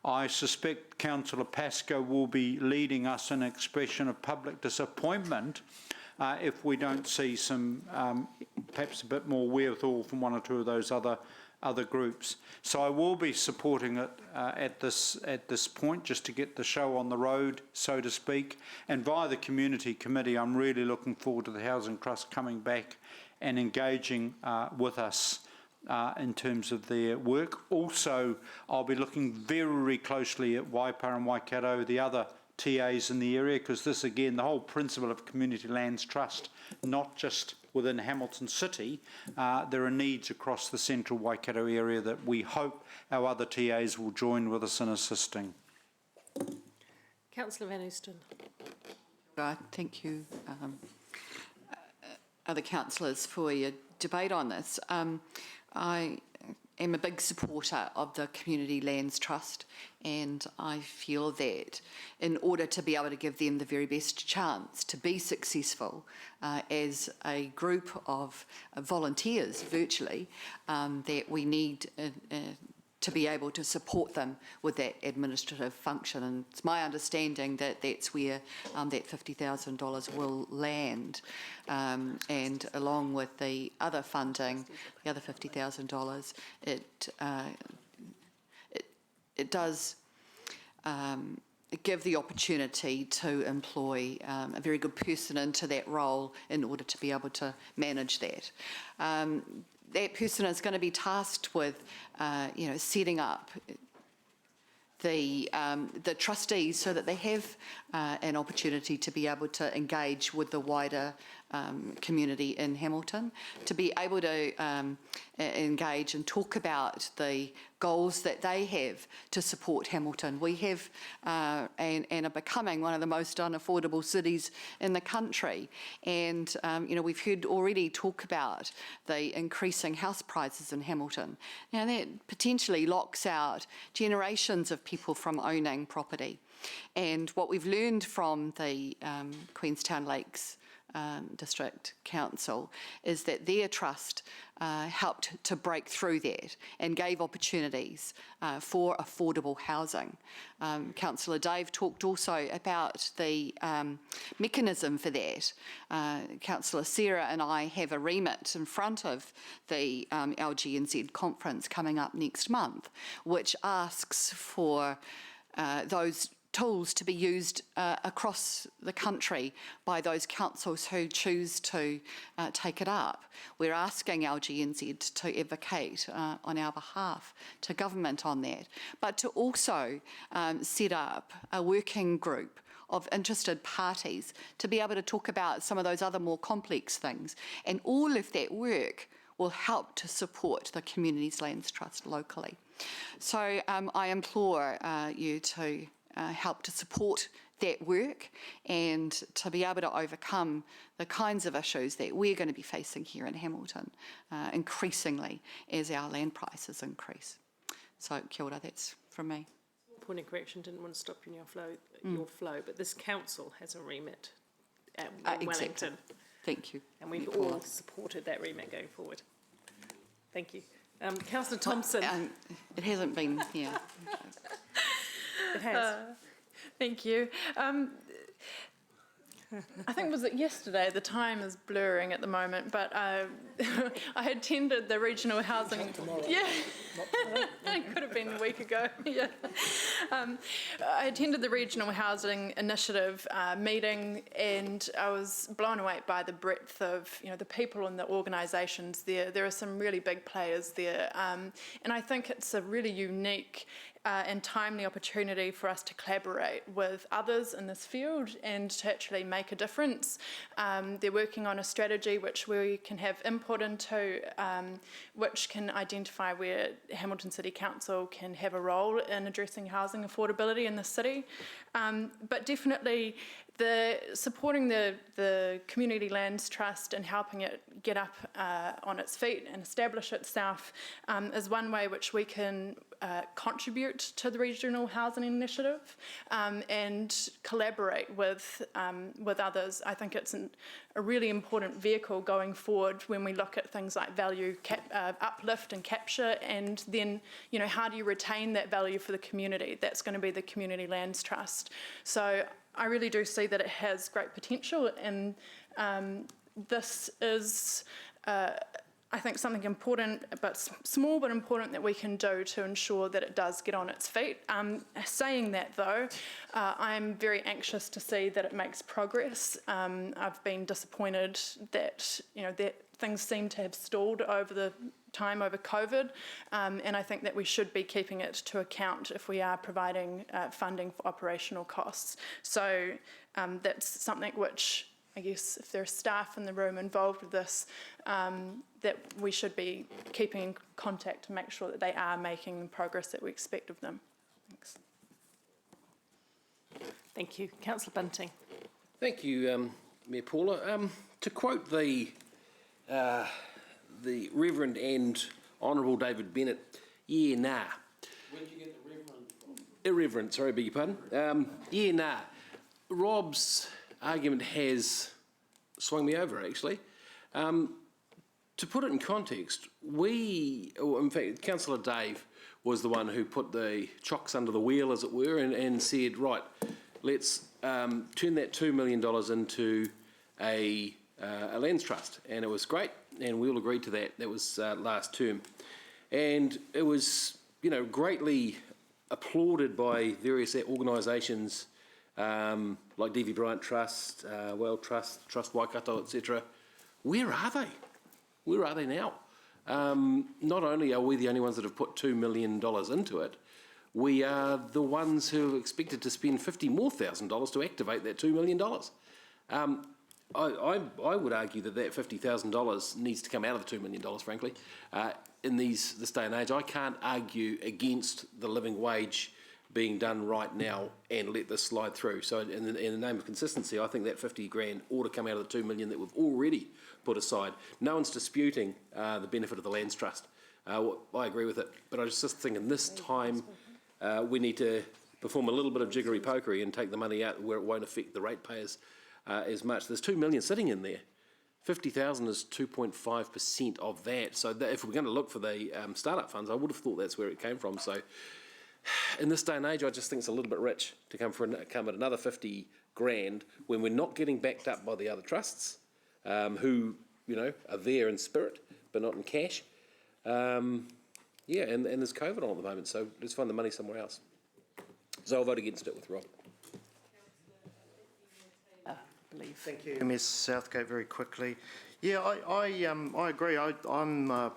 I suspect Councillor Pascoe will be leading us in an expression of public disappointment if we don't see some, perhaps a bit more wherewithal from one or two of those other groups. So I will be supporting it at this point, just to get the show on the road, so to speak. And via the Community Committee, I'm really looking forward to the Housing Trust coming back and engaging with us in terms of their work. Also, I'll be looking very closely at Waipa and Waikato, the other TAs in the area, because this, again, the whole principle of Community Lands Trust, not just within Hamilton City, there are needs across the central Waikato area that we hope our other TAs will join with us in assisting. Councillor Van Oosten. Thank you, other councillors, for your debate on this. I am a big supporter of the Community Lands Trust, and I feel that in order to be able to give them the very best chance to be successful as a group of volunteers virtually, that we need to be able to support them with that administrative function. And it's my understanding that that's where that $50,000 will land. And along with the other funding, the other $50,000, it does give the opportunity to employ a very good person into that role in order to be able to manage that. That person is going to be tasked with, setting up the trustees so that they have an opportunity to be able to engage with the wider community in Hamilton, to be able to engage and talk about the goals that they have to support Hamilton. We have and are becoming one of the most unaffordable cities in the country, and we've heard already talk about the increasing house prices in Hamilton. Now that potentially locks out generations of people from owning property, and what we've learned from the Queenstown Lakes District Council is that their trust helped to break through that and gave opportunities for affordable housing. Councillor Dave talked also about the mechanism for that. Councillor Sarah and I have a remit in front of the LGNZ conference coming up next month, which asks for those tools to be used across the country by those councils who choose to take it up. We're asking LGNZ to advocate on our behalf to government on that, but to also set up a working group of interested parties to be able to talk about some of those other more complex things. And all of that work will help to support the Communities Lands Trust locally. So I implore you to help to support that work and to be able to overcome the kinds of issues that we're going to be facing here in Hamilton increasingly as our land prices increase. So kia ora, that's from me. Point of correction, didn't want to stop you in your flow, but this council has a remit at Wellington. Exactly. Thank you. And we've all supported that remit going forward. Thank you. Councillor Thompson. It hasn't been, yeah. It has. Thank you. I think, was it yesterday? The time is blurring at the moment, but I attended the regional housing. Yeah, it could have been a week ago. Yeah, I attended the Regional Housing Initiative meeting, and I was blown away by the breadth of, the people and the organisations there. There are some really big players there, and I think it's a really unique and timely opportunity for us to collaborate with others in this field and to actually make a difference. They're working on a strategy which we can have input into, which can identify where Hamilton City Council can have a role in addressing housing affordability in the city. But definitely supporting the Community Lands Trust and helping it get up on its feet and establish itself is one way which we can contribute to the Regional Housing Initiative and collaborate with others. I think it's a really important vehicle going forward when we look at things like value uplift and capture, and then how do you retain that value for the community? That's going to be the Community Lands Trust. So I really do see that it has great potential, and this is I think something important, but small but important, that we can do to ensure that it does get on its feet. Saying that though, I'm very anxious to see that it makes progress. I've been disappointed that that things seem to have stalled over the time over COVID, and I think that we should be keeping it to account if we are providing funding for operational costs. So that's something which, I guess, if there are staff in the room involved with this, that we should be keeping in contact to make sure that they are making the progress that we expect of them. Thanks. Thank you. Councillor Bunting. Thank you, Mayor Paula. To quote the Reverend and Honourable David Bennett, yeah, nah. Where did you get the Reverend from? Irreverent, sorry, beg your pardon. Yeah, nah. Rob's argument has swung me over, actually. To put it in context, in fact, Councillor Dave was the one who put the chocks under the wheel, as it were, and said, right, let's turn that $2 million into a lands trust. And it was great, and we all agreed to that. That was last term. And it was, greatly applauded by various organisations like D.V. Bryant Trust, Well Trust, Trust Waikato, etc. Where are they? Where are they now? Not only are we the only ones that have put $2 million into it, we are the ones who are expected to spend $50,000 more to activate that $2 million. I would argue that $50,000 needs to come out of the $2 million, frankly. In this day and age, I can't argue against the living wage being done right now and let this slide through. So in the name of consistency, I think that 50 grand ought to come out of the 2 million that we've already put aside. No one's disputing the benefit of the Lands Trust. I agree with it, but I just think in this time we need to perform a little bit of jiggery-pokery and take the money out where it won't affect the ratepayers as much. There's 2 million sitting in there. 50,000 is 2.5% of that. So that if we're going to look for the startup funds, I would have thought that's where it came from. So in this day and age, I just think it's a little bit rich to come at another 50 grand when we're not getting backed up by the other trusts who, are there in spirit but not in cash. And there's COVID on at the moment, so let's find the money somewhere else. So I'll vote against it with Rob. Thank you, Ms. Southgate, very quickly. Yeah, I agree. I'm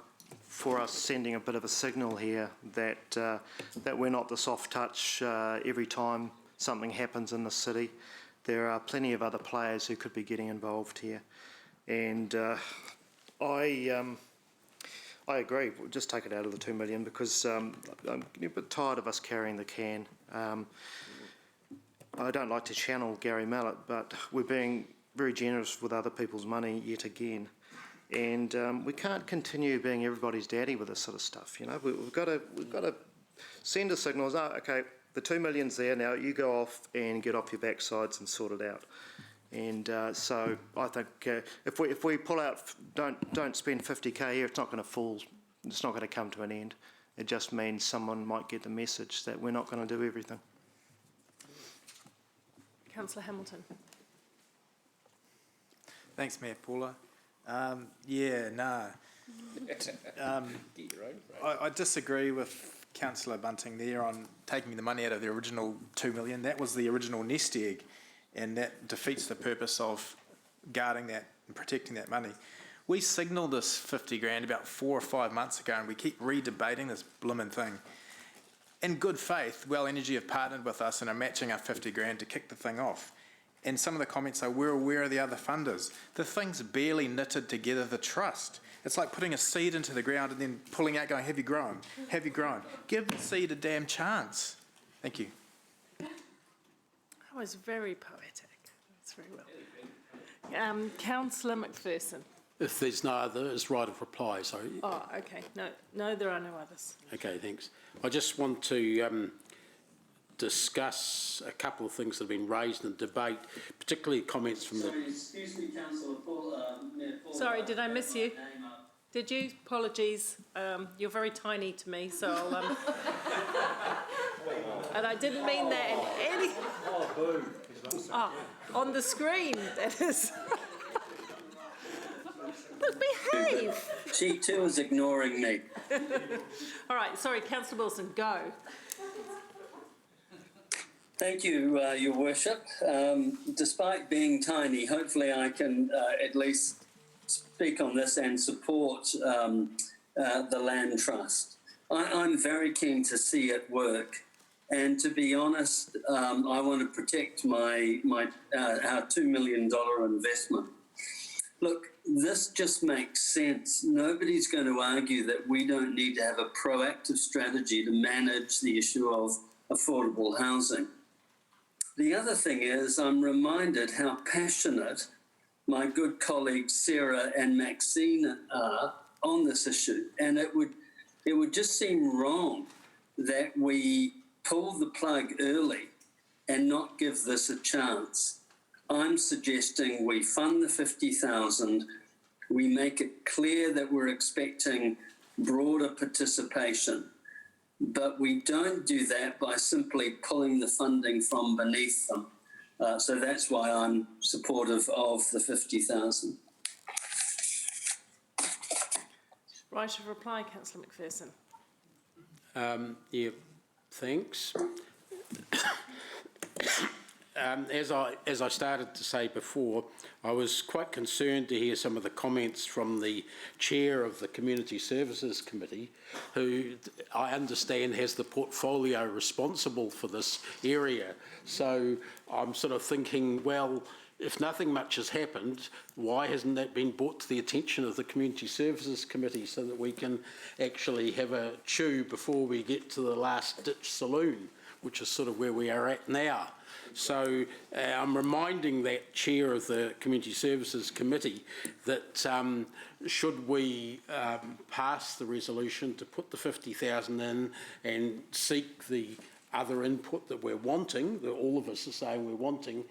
for us sending a bit of a signal here that we're not the soft touch every time something happens in the city. There are plenty of other players who could be getting involved here, and I agree. We'll just take it out of the 2 million because I'm getting a bit tired of us carrying the can. I don't like to channel Gary Mallett, but we're being very generous with other people's money yet again. And we can't continue being everybody's daddy with this sort of stuff. We've got to send a signal. Okay, the 2 million's there now. You go off and get off your backsides and sort it out. And so I think if we pull out, don't spend 50k here. It's not going to fall. It's not going to come to an end. It just means someone might get the message that we're not going to do everything. Councillor Hamilton. Thanks, Mayor Paula. I disagree with Councillor Bunting there on taking the money out of the original 2 million. That was the original nest egg, and that defeats the purpose of guarding that and protecting that money. We signalled this 50 grand about 4 or 5 months ago, and we keep re-debating this blooming thing. In good faith, Well Energy have partnered with us and are matching our 50 grand to kick the thing off. And some of the comments are, we're aware of the other funders. The thing's barely knitted together the trust. It's like putting a seed into the ground and then pulling out going, have you grown? Have you grown? Give the seed a damn chance. Thank you. That was very poetic. That's very well. Councillor McPherson. If there's no other, it's right of reply, sorry. Oh, okay. No, there are no others. Okay, thanks. I just want to discuss a couple of things that have been raised in debate, particularly comments from Sorry, excuse me, Councillor Paul. Mayor Paul. Sorry, did I miss you? Did you? Apologies. You're very tiny to me, so I'll... And I didn't mean that in any... Oh, boo. Oh, on the screen, that is. Look, behave. She too is ignoring me. All right, sorry, Councillor Wilson, go. Thank you, Your Worship. Despite being tiny, hopefully I can at least speak on this and support the Land Trust. I'm very keen to see it work. And to be honest, I want to protect our $2 million investment. Look, this just makes sense. Nobody's going to argue that we don't need to have a proactive strategy to manage the issue of affordable housing. The other thing is, I'm reminded how passionate my good colleagues Sarah and Maxine are on this issue, and it would just seem wrong that we pull the plug early and not give this a chance. I'm suggesting we fund the 50,000, we make it clear that we're expecting broader participation, but we don't do that by simply pulling the funding from beneath them. So that's why I'm supportive of the 50,000. Right of reply, Councillor McPherson. Yeah, thanks. As I started to say before, I was quite concerned to hear some of the comments from the chair of the Community Services Committee, who I understand has the portfolio responsible for this area. So I'm sort of thinking, well, if nothing much has happened, why hasn't that been brought to the attention of the Community Services Committee so that we can actually have a chew before we get to the last ditch saloon, which is sort of where we are at now. So I'm reminding that chair of the Community Services Committee that should we pass the resolution to put the 50,000 in and seek the other input that we're wanting, that all of us are saying we're wanting,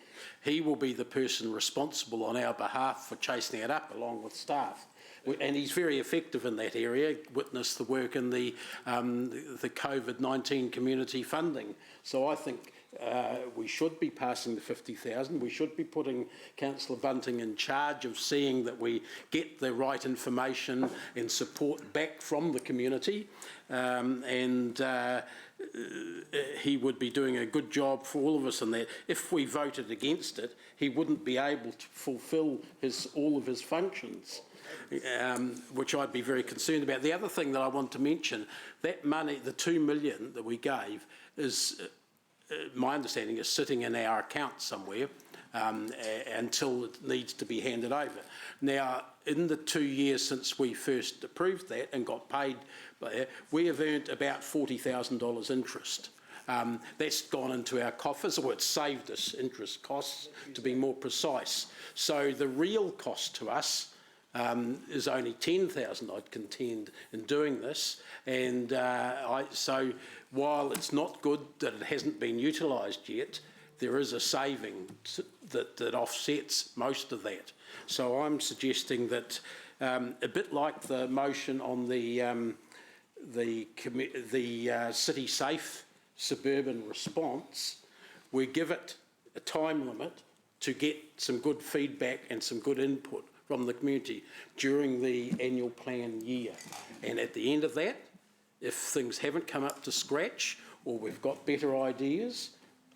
he will be the person responsible on our behalf for chasing it up along with staff. And he's very effective in that area, witness the work in the COVID-19 community funding. So I think we should be passing the 50,000. We should be putting Councillor Bunting in charge of seeing that we get the right information and support back from the community. He would be doing a good job for all of us in that. If we voted against it, he wouldn't be able to fulfil all of his functions. Which I'd be very concerned about. The other thing that I want to mention, that money, the 2 million that we gave, is, my understanding, is sitting in our account somewhere until it needs to be handed over. Now, in the 2 years since we first approved that and got paid, we have earned about $40,000 interest. That's gone into our coffers, or it's saved us interest costs, to be more precise. So the real cost to us is only 10,000, I'd contend, in doing this. And so while it's not good that it hasn't been utilised yet, there is a saving that offsets most of that. So I'm suggesting that a bit like the motion on the City Safe suburban response, we give it a time limit to get some good feedback and some good input from the community during the annual plan year. And at the end of that, If things haven't come up to scratch or we've got better ideas,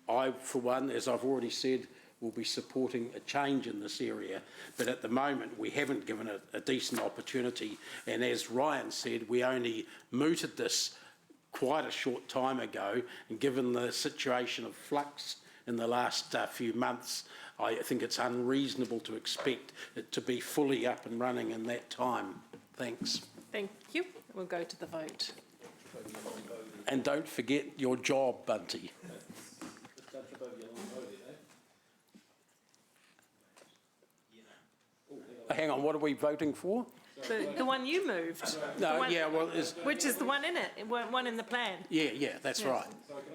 I, for one, as I've already said, will be supporting a change in this area. But at the moment, we haven't given it a decent opportunity. And as Ryan said, we only mooted this quite a short time ago. And given the situation of flux in the last few months, I think it's unreasonable to expect it to be fully up and running in that time. Thanks. Thank you. We'll go to the vote. And don't forget your job, Bunty. Hang on, what are we voting for? The one you moved. No, one, yeah, well, which is the one in it, one in the plan. yeah, that's right.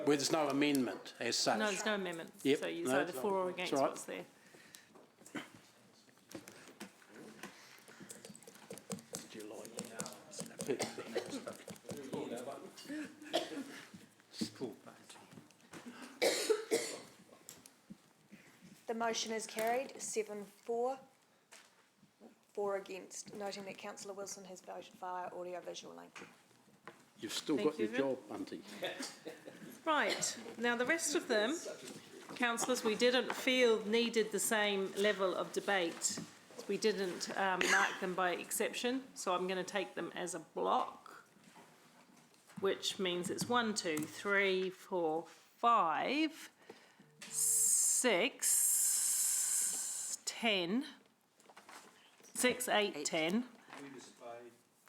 Where there's no amendment as such. No, there's no amendment. Yep, So you're no, either for or against that's right. what's there. The motion is carried, 7-4, 4 against, noting that councillor Wilson has voted via audio-visual link. You've still Thank got you, your Vin. job, Bunty. Right, now the rest of them, councillors, we didn't feel needed the same level of debate. We didn't mark them by exception, so I'm going to take them as a block, which means it's 1, 2, 3, 4, 5, 6, 10, 6, 8, 10. Can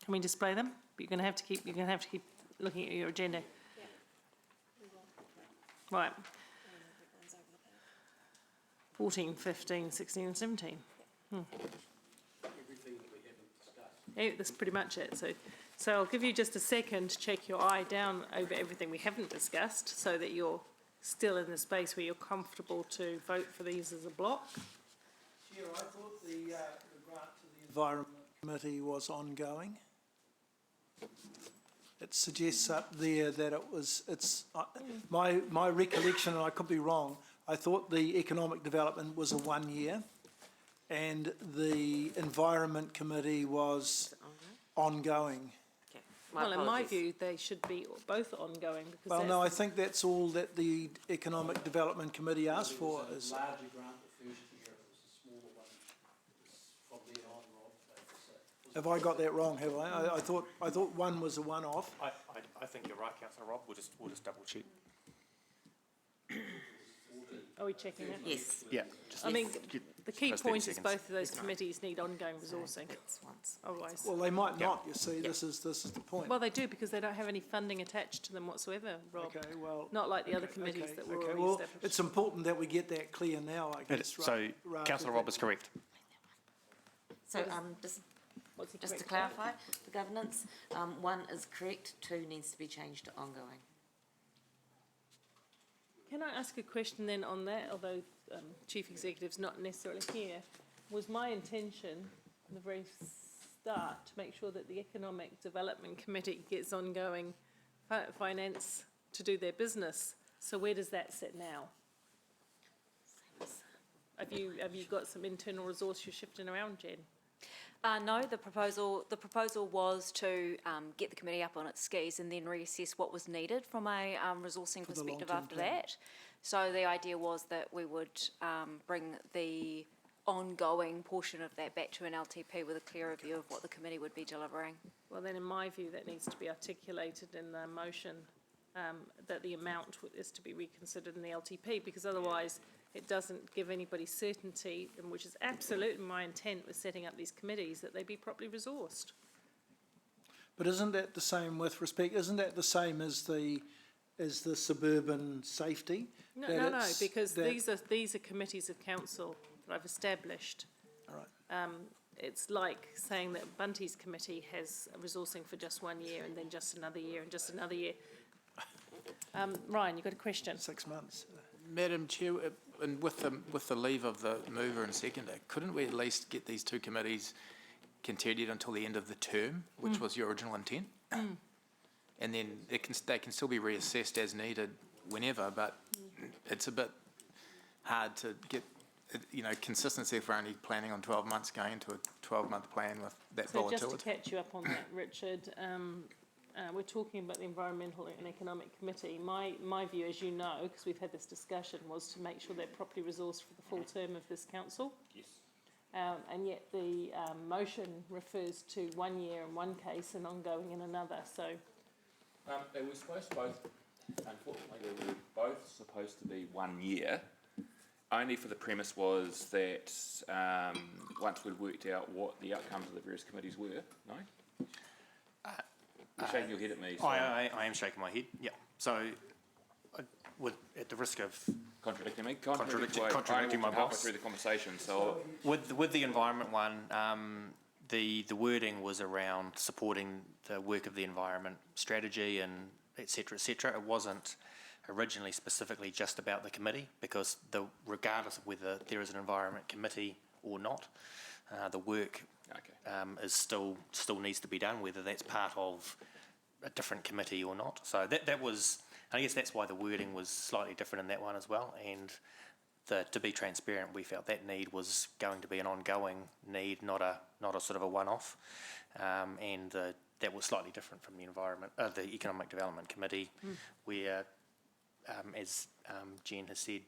we display them? You're going to have to keep looking at your agenda. Right. 14, 15, 16 and 17. Yeah, that's pretty much it. So I'll give you just a second to check your eye down over everything we haven't discussed so that you're still in the space where you're comfortable to vote for these as a block. Chair, I thought the grant to the Environment Committee was ongoing. It suggests up there that my recollection, and I could be wrong, I thought the Economic Development was a 1 year and the Environment Committee was ongoing. Well, in my view, they should be both ongoing because Well, no, I think that's all that the Economic Development Committee asked for is. Larger grant the first year, it was a smaller one. From then on, Rob. Have I got that wrong, have I? I thought one was a one-off. I think you're right, Councillor Rob. We'll just double check. Are we checking it? Yes. Yeah. I mean, the key First 30 point is seconds. both of those committees need ongoing resourcing. Otherwise, Well, they might not, you see, this is the point. well, they do because they don't have any funding attached to them whatsoever, Rob. Okay, well. Not like the other committees that were already well, established. it's important that we get that clear now, I guess. So, rather Councillor than- Rob is correct. So, just to clarify, the governance, 1 is correct, 2 needs to be changed to ongoing. Can I ask a question then on that, although Chief Executive's not necessarily here? Was my intention from the very start to make sure that the Economic Development Committee gets ongoing finance to do their business? So where does that sit now? Have you got some internal resource you're shifting around, Jen? No, the proposal was to get the committee up on its skis and then reassess what was needed from a resourcing perspective after that. So the idea was that we would bring the ongoing portion of that back to an LTP with a clearer view of what the committee would be delivering. Well, then in my view, that needs to be articulated in the motion, that the amount is to be reconsidered in the LTP, because otherwise it doesn't give anybody certainty, and which is absolutely my intent with setting up these committees, that they be properly resourced. But isn't that the same with respect, isn't that the same as the suburban safety? No, That no, it's- because that- these are committees of council that I've established. All right. It's like saying that Bunty's committee has resourcing for just 1 year and then just another year and just another year. Ryan, you've got a question? 6 months. Madam Chair, and with the leave of the mover and seconder, couldn't we at least get these two committees continued until the end of the term, which was your original intent? And then they can still be reassessed as needed whenever, but it's a bit hard to get, consistency if we're only planning on 12 months going into a 12-month plan with that So volatility. just to catch you up on that, Richard, we're talking about the Environmental and Economic Committee. My view, as you know, because we've had this discussion, was to make sure they're properly resourced for the full term of this council. Yes. And yet the motion refers to 1 year in one case and ongoing in another, so. They were supposed to both, unfortunately, they were both supposed to be 1 year, only for the premise was that once we'd worked out what the outcomes of the various committees were, no? You're shaking your head at me. So I am shaking my head, yeah. So, at the risk of contradicting me? Contradicting my boss. Through the conversation, so. With the environment one, the wording was around supporting the work of the environment strategy and et cetera, et cetera. It wasn't originally specifically just about the committee, because regardless of whether there is an environment committee or not, the work is still needs to be done, whether that's part of a different committee or not. So that was, I guess that's why the wording was slightly different in that one as well. And to be transparent, we felt that need was going to be an ongoing need, not a sort of a one-off. And that was slightly different from the Economic Development Committee, where, as Jen has said,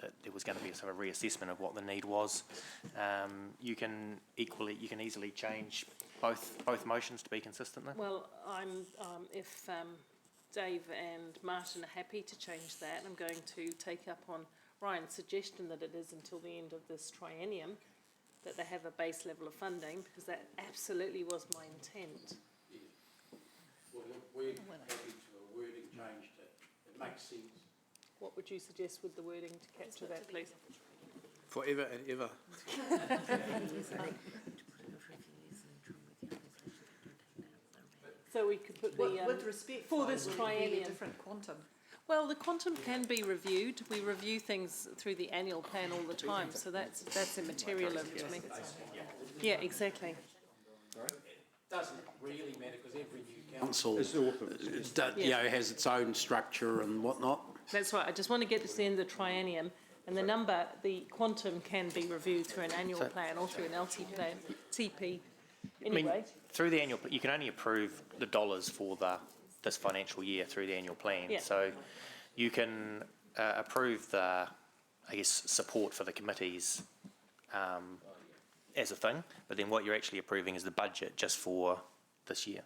that there was going to be a sort of reassessment of what the need was. You can easily change both motions to be consistent then? Well, if Dave and Martin are happy to change that, I'm going to take up on Ryan's suggestion that it is until the end of this triennium that they have a base level of funding, because that absolutely was my intent. Well, we're happy to a wording change that makes sense. What would you suggest with the wording to capture that, please? Forever and ever. So we could put With respect, for this would it be a triennium. different quantum? Well, the quantum can be reviewed. We review things through the annual plan all the time, so that's immaterial to me. Yeah, exactly. It doesn't really matter because every new council has its own structure and whatnot. That's right. I just want to get to the end of the triennium, and the quantum can be reviewed through an annual plan or through an TP. Anyway, through the annual, you can only approve the dollars for this financial year through the annual plan. Yeah. So you can approve the, support for the committees as a thing, but then what you're actually approving is the budget just for this year.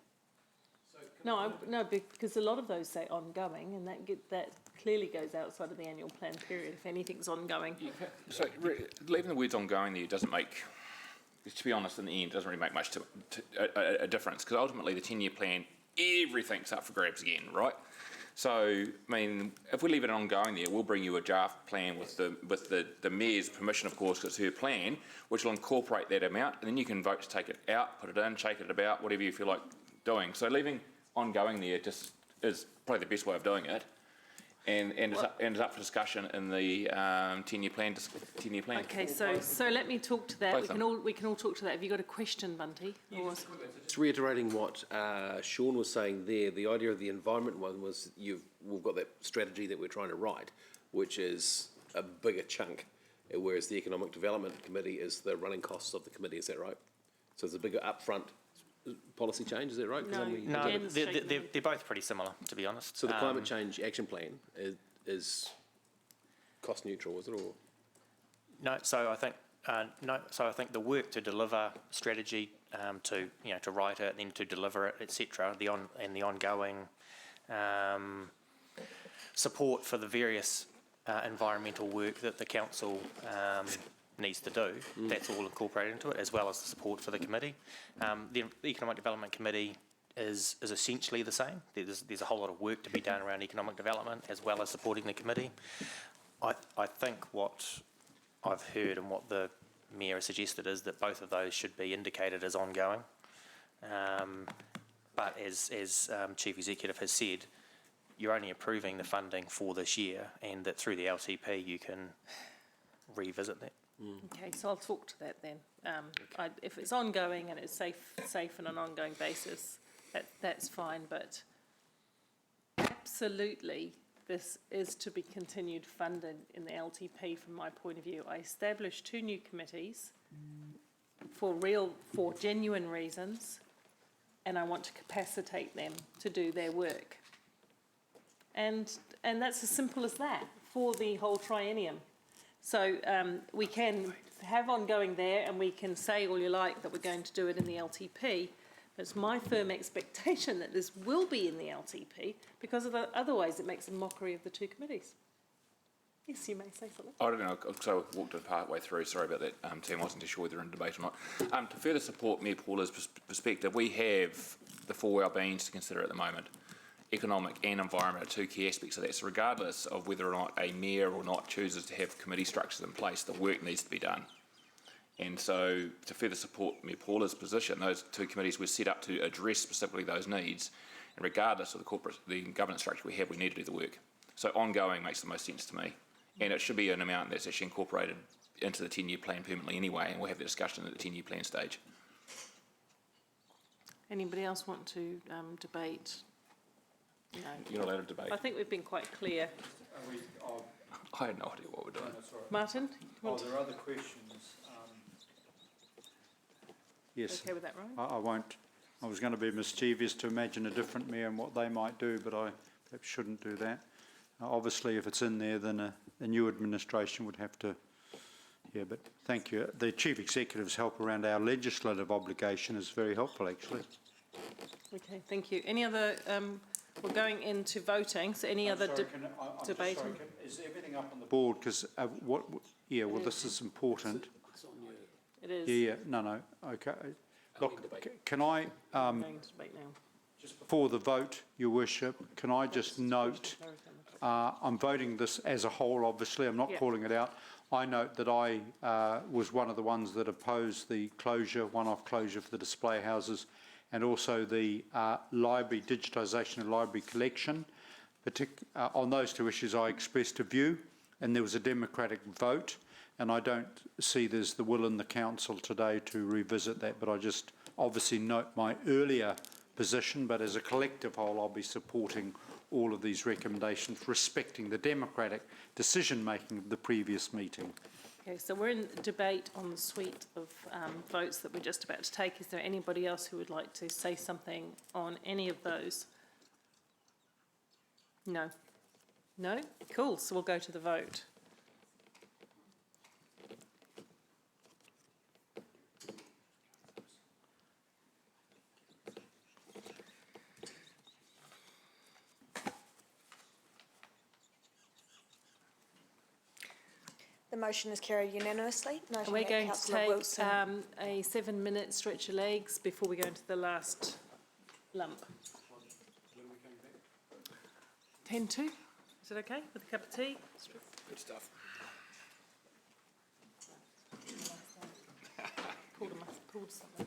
no, because a lot of those say ongoing, and that clearly goes outside of the annual plan period. If anything's ongoing, So leaving the words ongoing there doesn't make, to be honest, in the end, it doesn't really make much a difference, because ultimately the 10-year plan, everything's up for grabs again, right? So, I mean, if we leave it ongoing there, we'll bring you a draft plan with the mayor's permission, of course, because it's her plan, which will incorporate that amount, and then you can vote to take it out, put it in, shake it about, whatever you feel like doing. So leaving ongoing there just is probably the best way of doing it, and it's up for discussion in the 10-year plan. Okay, so let me talk to that. We can all talk to that. Have you got a question, Bunty? Just reiterating what Sean was saying there, the idea of the environment one was we've got that strategy that we're trying to write, which is a bigger chunk, whereas the Economic Development Committee is the running costs of the committee. Is that right? So it's a bigger upfront policy change. Is that right? No, they're both pretty similar, to be honest. So the climate change action plan is cost neutral, is it, or? No, so I think the work to deliver strategy, to write it, then to deliver it, etc. And the ongoing support for the various environmental work that the council needs to do. That's all incorporated into it, as well as the support for the committee. The Economic Development Committee is essentially the same. There's a whole lot of work to be done around economic development, as well as supporting the committee. I think what I've heard and what the Mayor has suggested is that both of those should be indicated as ongoing. But as Chief Executive has said, you're only approving the funding for this year, and that through the LTP you can revisit that. Okay, so I'll talk to that then. If it's ongoing and it's safe on an ongoing basis, that's fine, but absolutely this is to be continued funded in the LTP from my point of view. I established 2 new committees for genuine reasons, and I want to capacitate them to do their work. And that's as simple as that for the whole triennium. So we can have ongoing there, and we can say all you like that we're going to do it in the LTP, but it's my firm expectation that this will be in the LTP, because otherwise it makes a mockery of the two committees. Yes, you may say something. I don't know, so I walked it part way through, sorry about that, Tim, I wasn't too sure whether in debate or not. To further support Mayor Paula's perspective, we have the four well-beings to consider at the moment. Economic and environment are two key aspects of that, so regardless of whether or not a mayor or not chooses to have committee structures in place, the work needs to be done. And so to further support Mayor Paula's position, those two committees were set up to address specifically those needs, and regardless of the governance structure we have, we need to do the work. So ongoing makes the most sense to me. And it should be an amount that's actually incorporated into the 10-year plan permanently anyway, and we'll have the discussion at the 10-year plan stage. Anybody else want to debate? No. You're not allowed to debate. I think we've been quite clear. I had no idea what we're doing. Martin? There are other questions. Yes. Okay with that, Ryan? I won't. I was going to be mischievous to imagine a different mayor and what they might do, but I perhaps shouldn't do that. Obviously, if it's in there, then a new administration would have to. Yeah, but thank you. The Chief Executive's help around our legislative obligation is very helpful, actually. Okay, thank you. Any other, we're going into voting, so any other debate? Is everything up on the board? Because this is important. It is. Yeah, no, okay. Look, can I, Going to debate now. just before the vote, Your Worship, can I just note, I'm voting this as a whole, obviously, I'm not Yeah. calling it out. I note that I was one of the ones that opposed the closure, one-off closure for the display houses, and also the library, digitisation of library collection. On those two issues, I expressed a view, and there was a democratic vote, and I don't see there's the will in the council today to revisit that, but I just obviously note my earlier position, but as a collective whole, I'll be supporting all of these recommendations, respecting the democratic decision-making of the previous meeting. Okay, so we're in debate on the suite of votes that we're just about to take. Is there anybody else who would like to say something on any of those? No? No? Cool, so we'll go to the vote. The motion is carried unanimously. Noting We're that going to Councillor take Wilson. a 7-minute stretch of legs before we go into the last lump. 10 to? Is it okay with a cup of tea? Good stuff. Pulled something.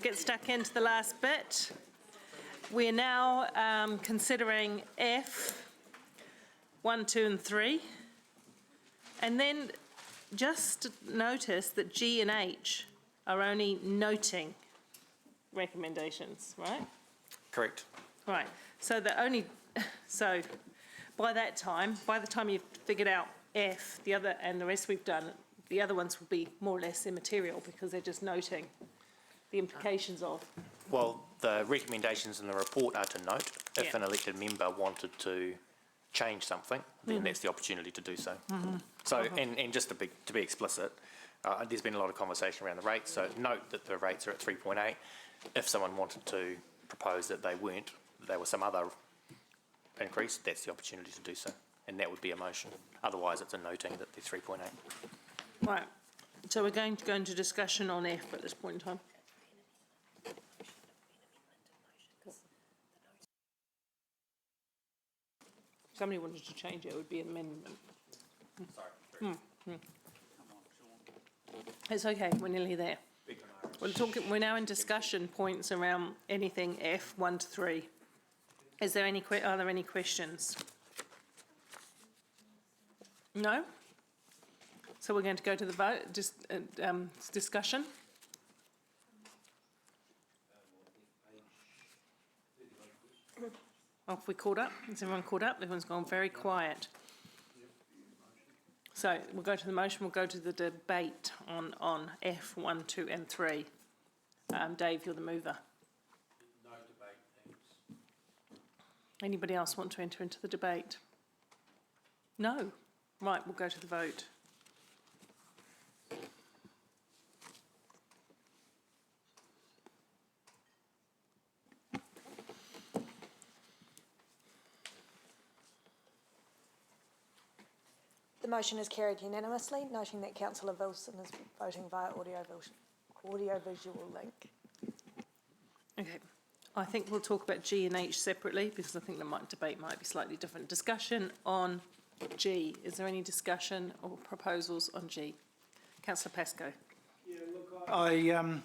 get stuck into the last bit. We're now considering F, 1, 2 and 3. And then just notice that G and H are only noting recommendations, right? Correct. Right, so by the time you've figured out F, the other, and the rest we've done, the other ones will be more or less immaterial because they're just noting the implications of. Well, the recommendations in the report are to note. If Yeah. an elected member wanted to change something, then that's the opportunity to do so. So, and just to be explicit, there's been a lot of conversation around the rates, so note that the rates are at 3.8. If someone wanted to propose that they weren't, there was some other increase, that's the opportunity to do so, and that would be a motion. Otherwise, it's a noting that they're 3.8. Right, so we're going to go into discussion on F at this point in time. If somebody wanted to change it, it would be an amendment. It's okay, we're nearly there. We're now in discussion points around anything F 1 to 3. Are there any questions? No? So we're going to go to the vote, discussion. Have we caught up? Is everyone caught up? Everyone's gone very quiet. So we'll go to the motion, we'll go to the debate on F 1, 2 and 3. Dave, you're the mover. No debate, thanks. Anybody else want to enter into the debate? No? Right, we'll go to the vote. The motion is carried unanimously, noting that Councillor Wilson is voting via audiovisual link. Okay, I think we'll talk about G and H separately because I think the debate might be slightly different. Discussion on G. Is there any discussion or proposals on G? Councillor Pascoe. Yeah, look,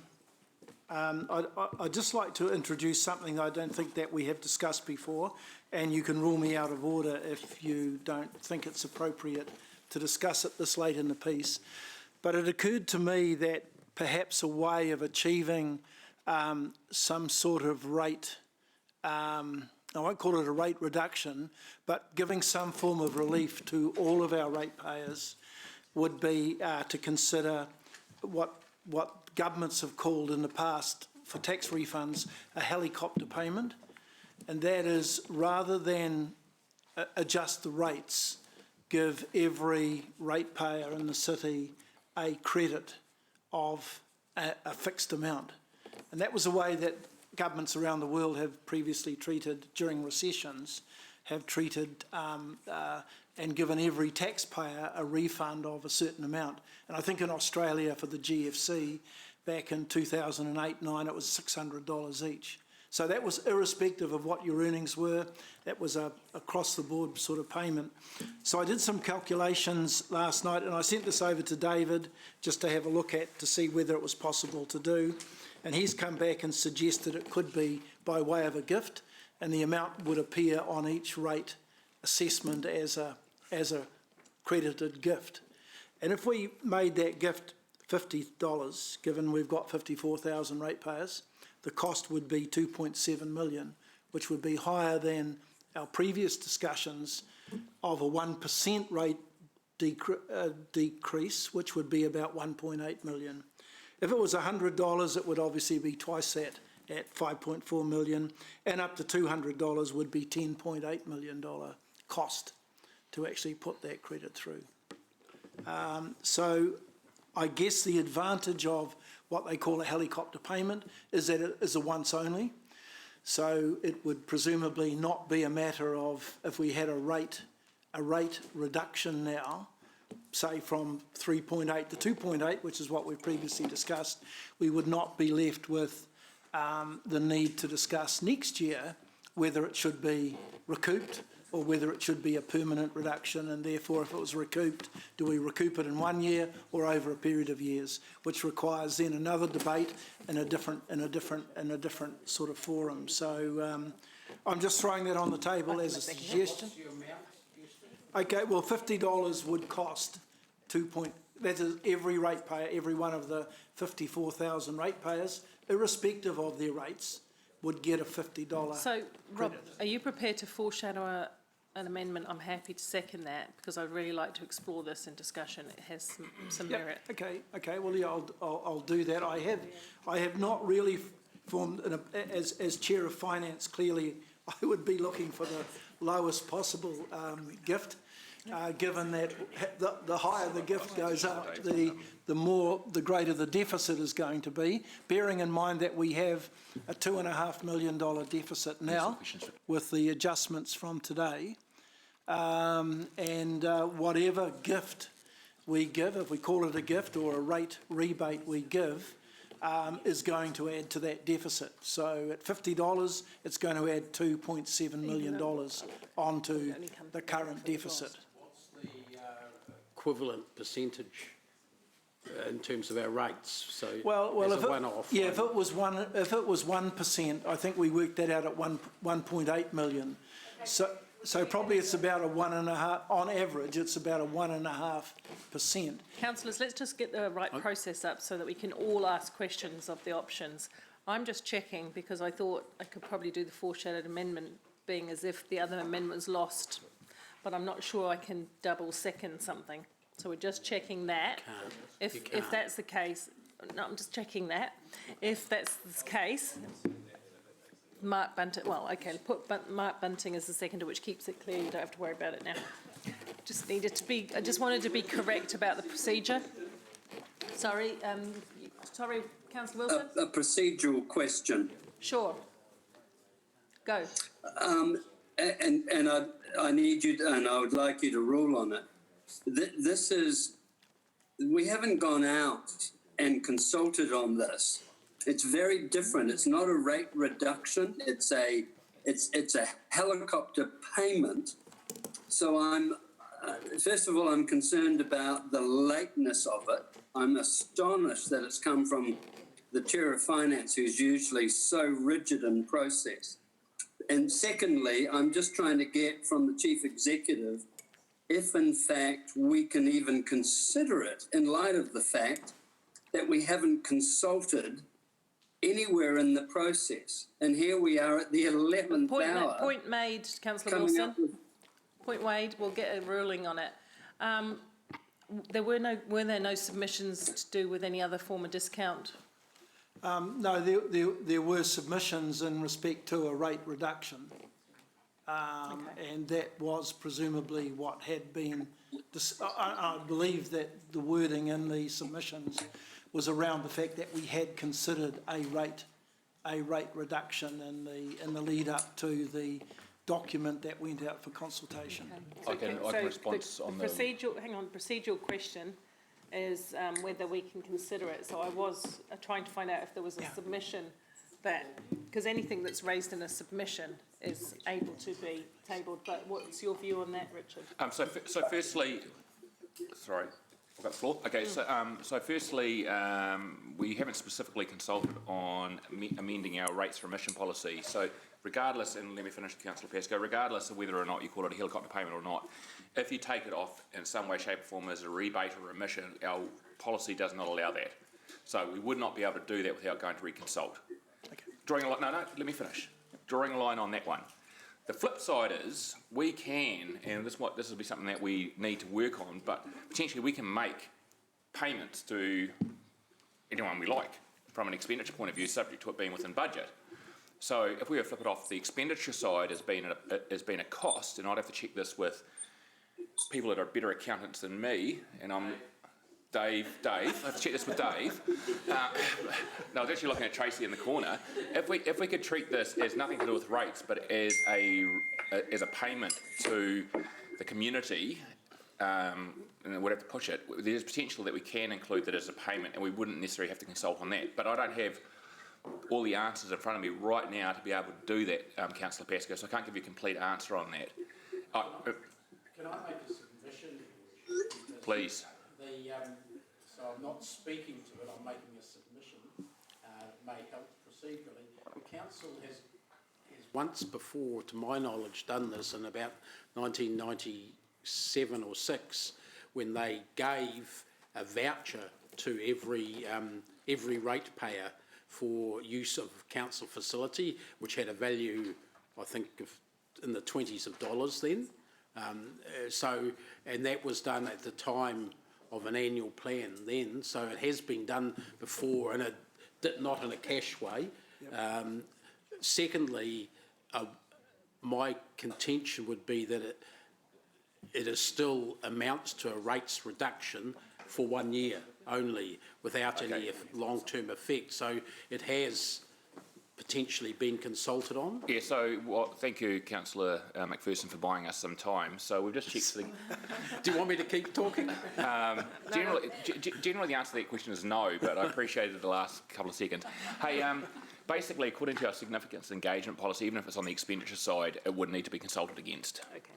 I'd just like to introduce something I don't think that we have discussed before, and you can rule me out of order if you don't think it's appropriate to discuss it this late in the piece. But it occurred to me that perhaps a way of achieving some sort of rate, I won't call it a rate reduction, but giving some form of relief to all of our ratepayers would be to consider what governments have called in the past for tax refunds a helicopter payment, and that is rather than adjust the rates, give every ratepayer in the city a credit of a fixed amount. And that was a way that governments around the world have previously treated, during recessions, have treated and given every taxpayer a refund of a certain amount. And I think in Australia for the GFC, back in 2008-9, it was $600 each. So that was irrespective of what your earnings were. That was a across-the-board sort of payment. So I did some calculations last night, and I sent this over to David just to have a look at to see whether it was possible to do. And he's come back and suggested it could be by way of a gift, and the amount would appear on each rate assessment as a credited gift. And if we made that gift $50, given we've got 54,000 ratepayers, the cost would be $2.7 million, which would be higher than our previous discussions of a 1% rate decrease, which would be about $1.8 million. If it was $100, it would obviously be twice that at $5.4 million, and up to $200 would be $10.8 million cost to actually put that credit through. So I guess the advantage of what they call a helicopter payment is that it is a once only. So it would presumably not be a matter of, if we had a rate reduction now, say from 3.8 to 2.8, which is what we've previously discussed, we would not be left with the need to discuss next year whether it should be recouped or whether it should be a permanent reduction, and therefore if it was recouped, do we recoup it in 1 year or over a period of years, which requires then another debate in a different sort of forum. So I'm just throwing that on the table as a suggestion. Okay, well, $50 would cost that is every ratepayer, every one of the 54,000 ratepayers, irrespective of their rates, would get a $50 So, Rob, credit. are you prepared to foreshadow an amendment? I'm happy to second that, because I'd really like to explore this in discussion. It has some merit. Okay, well, yeah, I'll do that. I have not really formed, as Chair of Finance, clearly I would be looking for the lowest possible gift. Given that the higher the gift goes up, the greater the deficit is going to be, bearing in mind that we have a $2.5 million deficit now with the adjustments from today. And whatever gift we give, if we call it a gift or a rate rebate we give, is going to add to that deficit. So at $50, it's going to add $2.7 million onto the current deficit. Equivalent percentage in terms of our rates, so well, as a one-off. Yeah, if it was 1%, I think we worked that out at 1.8 million. So probably it's about a 1.5%, on average, it's about a 1.5%. Councillors, let's just get the right process up so that we can all ask questions of the options. I'm just checking because I thought I could probably do the foreshadowed amendment being as if the other amendment was lost, but I'm not sure I can double second something. So we're just checking that. If that's the case, no, I'm just checking that. If that's the case, Mark Bunting, well, okay, put Mark Bunting as the seconder, which keeps it clear. You don't have to worry about it now. I just wanted to be correct about the procedure. Sorry, Councillor Wilson? A procedural question. Sure. Go. And I need you to, and I would like you to rule on it. We haven't gone out and consulted on this. It's very different. It's not a rate reduction. It's a helicopter payment. So first of all, I'm concerned about the lateness of it. I'm astonished that it's come from the Chair of Finance, who's usually so rigid in process. And secondly, I'm just trying to get from the Chief Executive if, in fact, we can even consider it in light of the fact that we haven't consulted anywhere in the process. And here we are at the 11th hour. Point made, Councillor Wilson. Point made. We'll get a ruling on it. Were there no submissions to do with any other form of discount? No, there were submissions in respect to a rate reduction. And that was presumably what had been, I believe that the wording in the submissions was around the fact that we had considered a rate reduction in the lead up to the document that went out for consultation. Okay. I can respond on the procedural question is whether we can consider it. So I was trying to find out if there was a submission because anything that's raised in a submission is able to be tabled. But what's your view on that, Richard? So firstly, sorry, I've got the floor. Okay, so firstly, we haven't specifically consulted on amending our rates for emission policy. So regardless, and let me finish with Councillor Pascoe, regardless of whether or not you call it a helicopter payment or not, if you take it off in some way, shape or form as a rebate or remission, our policy does not allow that. So we would not be able to do that without going to reconsult. Drawing a line, no, let me finish. Drawing a line on that one. The flip side is we can, and this will be something that we need to work on, but potentially we can make payments to anyone we like from an expenditure point of view, subject to it being within budget. So if we were to flip it off, the expenditure side has been a cost, and I'd have to check this with people that are better accountants than me, and I'm Dave, I have to check this with Dave. No, I was actually looking at Tracy in the corner. If we could treat this as nothing to do with rates, but as a payment to the community, and we'd have to push it, there's potential that we can include that as a payment, and we wouldn't necessarily have to consult on that. But I don't have all the answers in front of me right now to be able to do that, Councillor Pascoe, so I can't give you a complete answer on that. Can I make a submission? Please. So I'm not speaking to it, I'm making a submission. It may help procedurally. The council has once before, to my knowledge, done this in about 1997 or 6, when they gave a voucher to every ratepayer for use of council facility, which had a value, I think, of in the 20s of dollars then. And that was done at the time of an annual plan then, so it has been done before, and not in a cash way. Secondly, my contention would be that it is still amounts to a rates reduction for 1 year only, without any long-term effect. So it has potentially been consulted on. Yeah, so thank you, Councillor McPherson, for buying us some time. So we've just checked the... Do you want me to keep talking? Generally, the answer to that question is no, but I appreciated the last couple of seconds. Hey, basically, according to our significance engagement policy, even if it's on the expenditure side, it would need to be consulted against. Okay.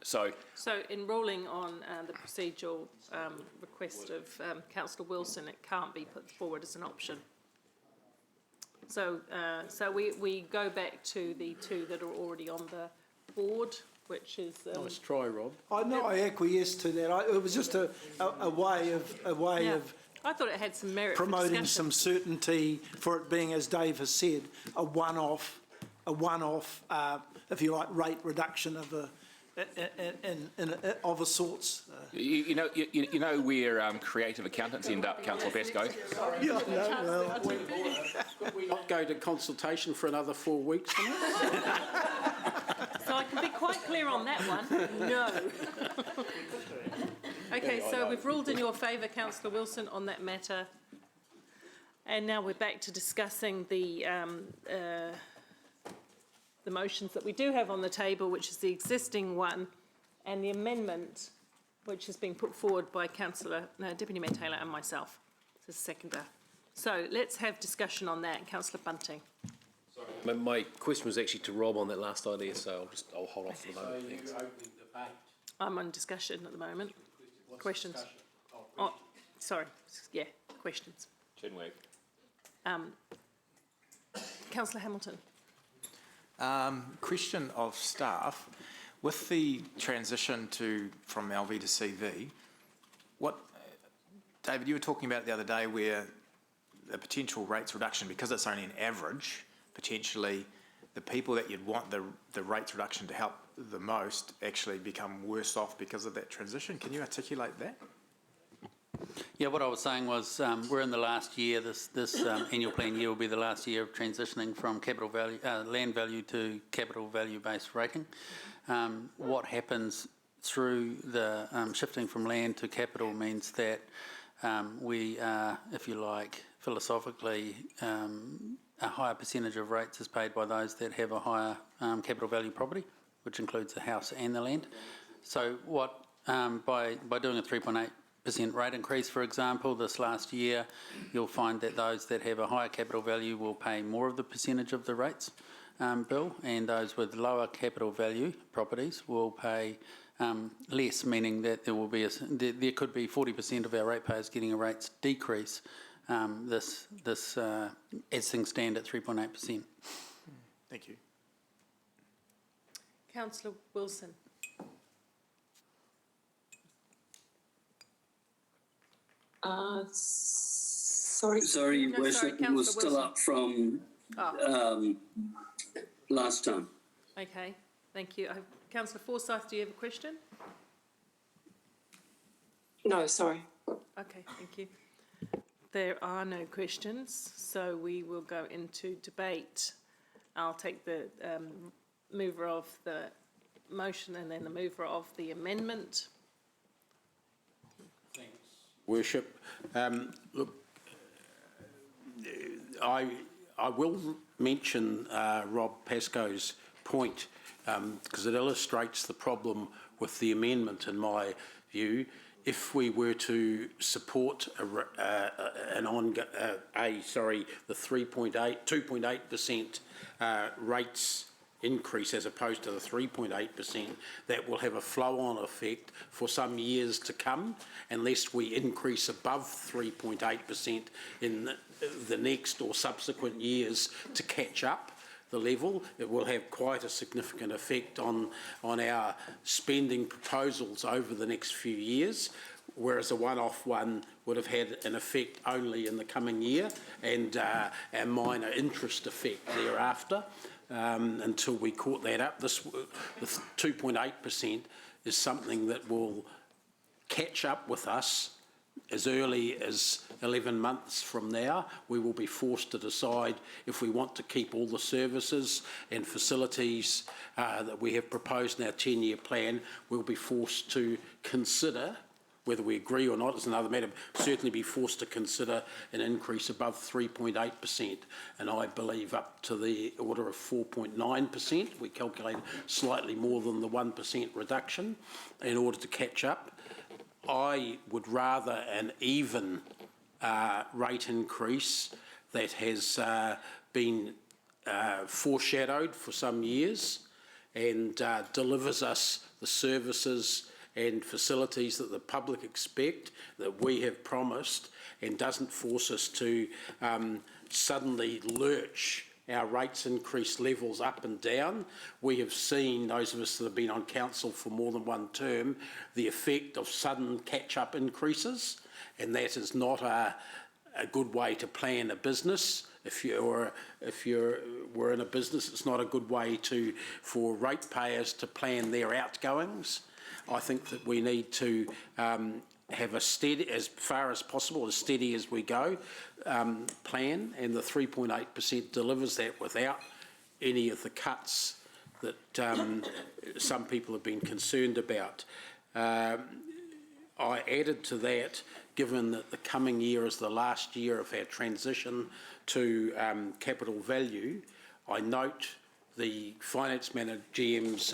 So in ruling on the procedural request of Councillor Wilson, it can't be put forward as an option. So we go back to the two that are already on the board, which is... Nice try, Rob. I know I acquiesce to that. It was just a way of I thought it had some merit promoting for some certainty for it being, as Dave has said, a one-off, if you like, rate reduction of a sorts. you know where creative accountants end up, Councillor Pascoe. Could we not go to consultation for another 4 weeks? So I can be quite clear on that one. No. Okay, so we've ruled in your favour, Councillor Wilson, on that matter. And now we're back to discussing the motions that we do have on the table, which is the existing one, and the amendment, which has been put forward by Deputy Mayor Taylor and myself as a seconder. So let's have discussion on that. Councillor Bunting. My question was actually to Rob on that last idea, so I'll hold off for the moment. Thanks. I'm on discussion at the moment. Questions? Oh, sorry. Yeah, questions. Chinwag. Councillor Hamilton. Question of staff. With the transition from LV to CV, David, you were talking about the other day where the potential rates reduction, because it's only an average, potentially the people that you'd want the rates reduction to help the most actually become worse off because of that transition. Can you articulate that? Yeah, what I was saying was we're in the last year. This annual plan year will be the last year of transitioning from capital value, land value to capital value based rating. What happens through the shifting from land to capital means that we are, if you like, philosophically, a higher percentage of rates is paid by those that have a higher capital value property, which includes the house and the land. So what by doing a 3.8% rate increase, for example, this last year, you'll find that those that have a higher capital value will pay more of the percentage of the rates bill, and those with lower capital value properties will pay less, meaning that there could be 40% of our ratepayers getting a rates decrease as things stand at 3.8%. Thank you. Councillor Wilson. Sorry, No, Worship, sorry, we're still Wilson. up from last time. Okay, thank you. Councillor Forsyth, do you have a question? No, sorry. Okay, thank you. There are no questions, so we will go into debate. I'll take the mover of the motion and then the mover of the amendment. Thanks, Worship. Look, I will mention Rob Pascoe's point because it illustrates the problem with the amendment, in my view. If we were to support the 2.8% rates increase as opposed to the 3.8%, that will have a flow-on effect for some years to come unless we increase above 3.8% in the next or subsequent years to catch up the level. It will have quite a significant effect on our spending proposals over the next few years, whereas a one-off one would have had an effect only in the coming year and a minor interest effect thereafter. Until we caught that up. The 2.8% is something that will catch up with us as early as 11 months from now. We will be forced to decide if we want to keep all the services and facilities that we have proposed in our 10-year plan. We'll be forced to consider, whether we agree or not is another matter, certainly be forced to consider an increase above 3.8%, and I believe up to the order of 4.9%. We calculate slightly more than the 1% reduction in order to catch up. I would rather an even rate increase that has been foreshadowed for some years and delivers us the services and facilities that the public expect, that we have promised, and doesn't force us to suddenly lurch our rates increase levels up and down. We have seen, those of us that have been on council for more than one term, the effect of sudden catch-up increases, and that is not a good way to plan a business. If we're in a business, it's not a good way for ratepayers to plan their outgoings. I think that we need to have a steady, as far as possible, as steady as we go, plan, and the 3.8% delivers that without any of the cuts that some people have been concerned about. I added to that, given that the coming year is the last year of our transition to capital value, I note the Finance Manager GM's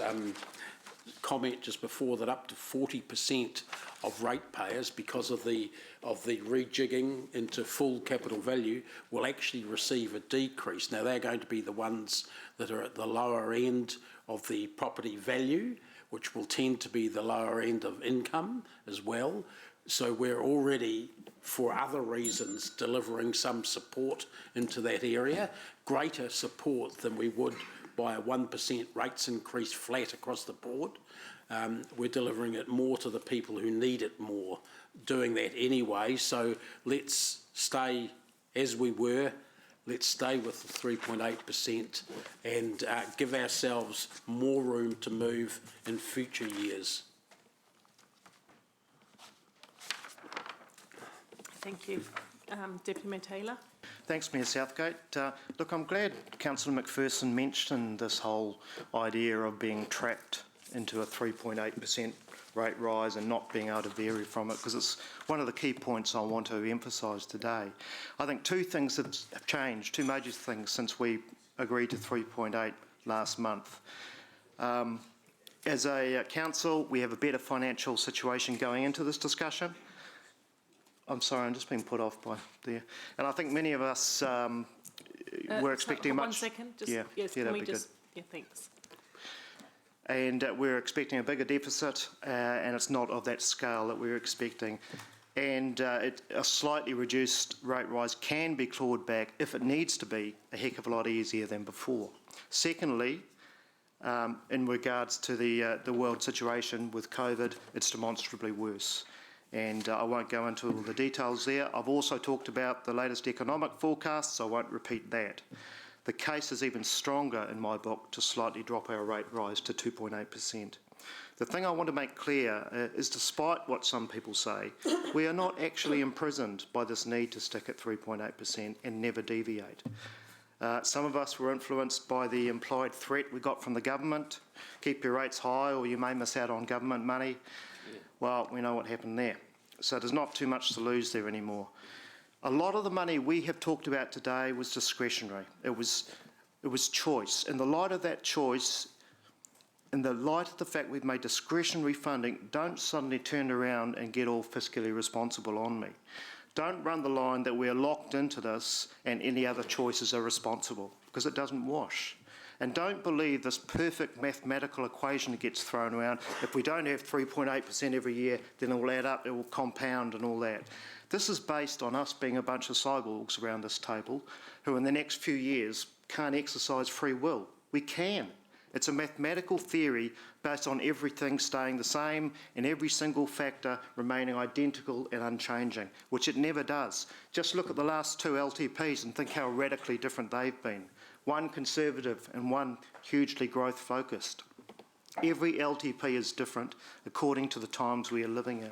comment just before that up to 40% of ratepayers, because of the rejigging into full capital value, will actually receive a decrease. Now, they're going to be the ones that are at the lower end of the property value, which will tend to be the lower end of income as well. So we're already, for other reasons, delivering some support into that area, greater support than we would by a 1% rates increase flat across the board. We're delivering it more to the people who need it more, doing that anyway. So let's stay as we were. Let's stay with the 3.8% and give ourselves more room to move in future years. Thank you. Deputy Mayor Taylor. Thanks, Mayor Southgate. Look, I'm glad Councillor McPherson mentioned this whole idea of being trapped into a 3.8% rate rise and not being able to vary from it, because it's one of the key points I want to emphasise today. I think two things have changed, two major things since we agreed to 3.8 last month. As a council, we have a better financial situation going into this discussion. I'm sorry, I'm just being put off by there. And I think many of us were expecting much... 1 second. Just, yeah, yes, yeah, can we that'd be just... good. Yeah, thanks. And we're expecting a bigger deficit, and it's not of that scale that we were expecting. And a slightly reduced rate rise can be clawed back, if it needs to be, a heck of a lot easier than before. Secondly, in regards to the world situation with COVID, it's demonstrably worse. And I won't go into all the details there. I've also talked about the latest economic forecasts, so I won't repeat that. The case is even stronger in my book to slightly drop our rate rise to 2.8%. The thing I want to make clear is, despite what some people say, we are not actually imprisoned by this need to stick at 3.8% and never deviate. Some of us were influenced by the implied threat we got from the government: keep your rates high or you may miss out on government money. Well, we know what happened there. So there's not too much to lose there anymore. A lot of the money we have talked about today was discretionary. It was choice. In the light of that choice, in the light of the fact we've made discretionary funding, don't suddenly turn around and get all fiscally responsible on me. Don't run the line that we're locked into this and any other choices are responsible, because it doesn't wash. And don't believe this perfect mathematical equation that gets thrown around. If we don't have 3.8% every year, then it will add up, it will compound and all that. This is based on us being a bunch of cyborgs around this table who in the next few years can't exercise free will. We can. It's a mathematical theory based on everything staying the same and every single factor remaining identical and unchanging, which it never does. Just look at the last two LTPs and think how radically different they've been. One conservative and one hugely growth focused. Every LTP is different according to the times we are living in.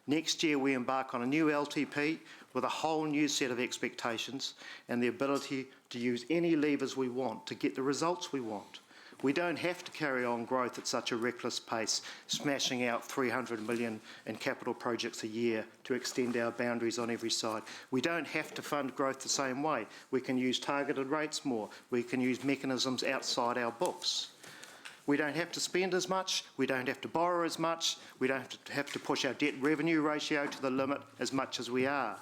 Next year we embark on a new LTP with a whole new set of expectations and the ability to use any levers we want to get the results we want. We don't have to carry on growth at such a reckless pace, smashing out 300 million in capital projects a year to extend our boundaries on every side. We don't have to fund growth the same way. We can use targeted rates more. We can use mechanisms outside our books. We don't have to spend as much. We don't have to borrow as much. We don't have to push our debt revenue ratio to the limit as much as we are.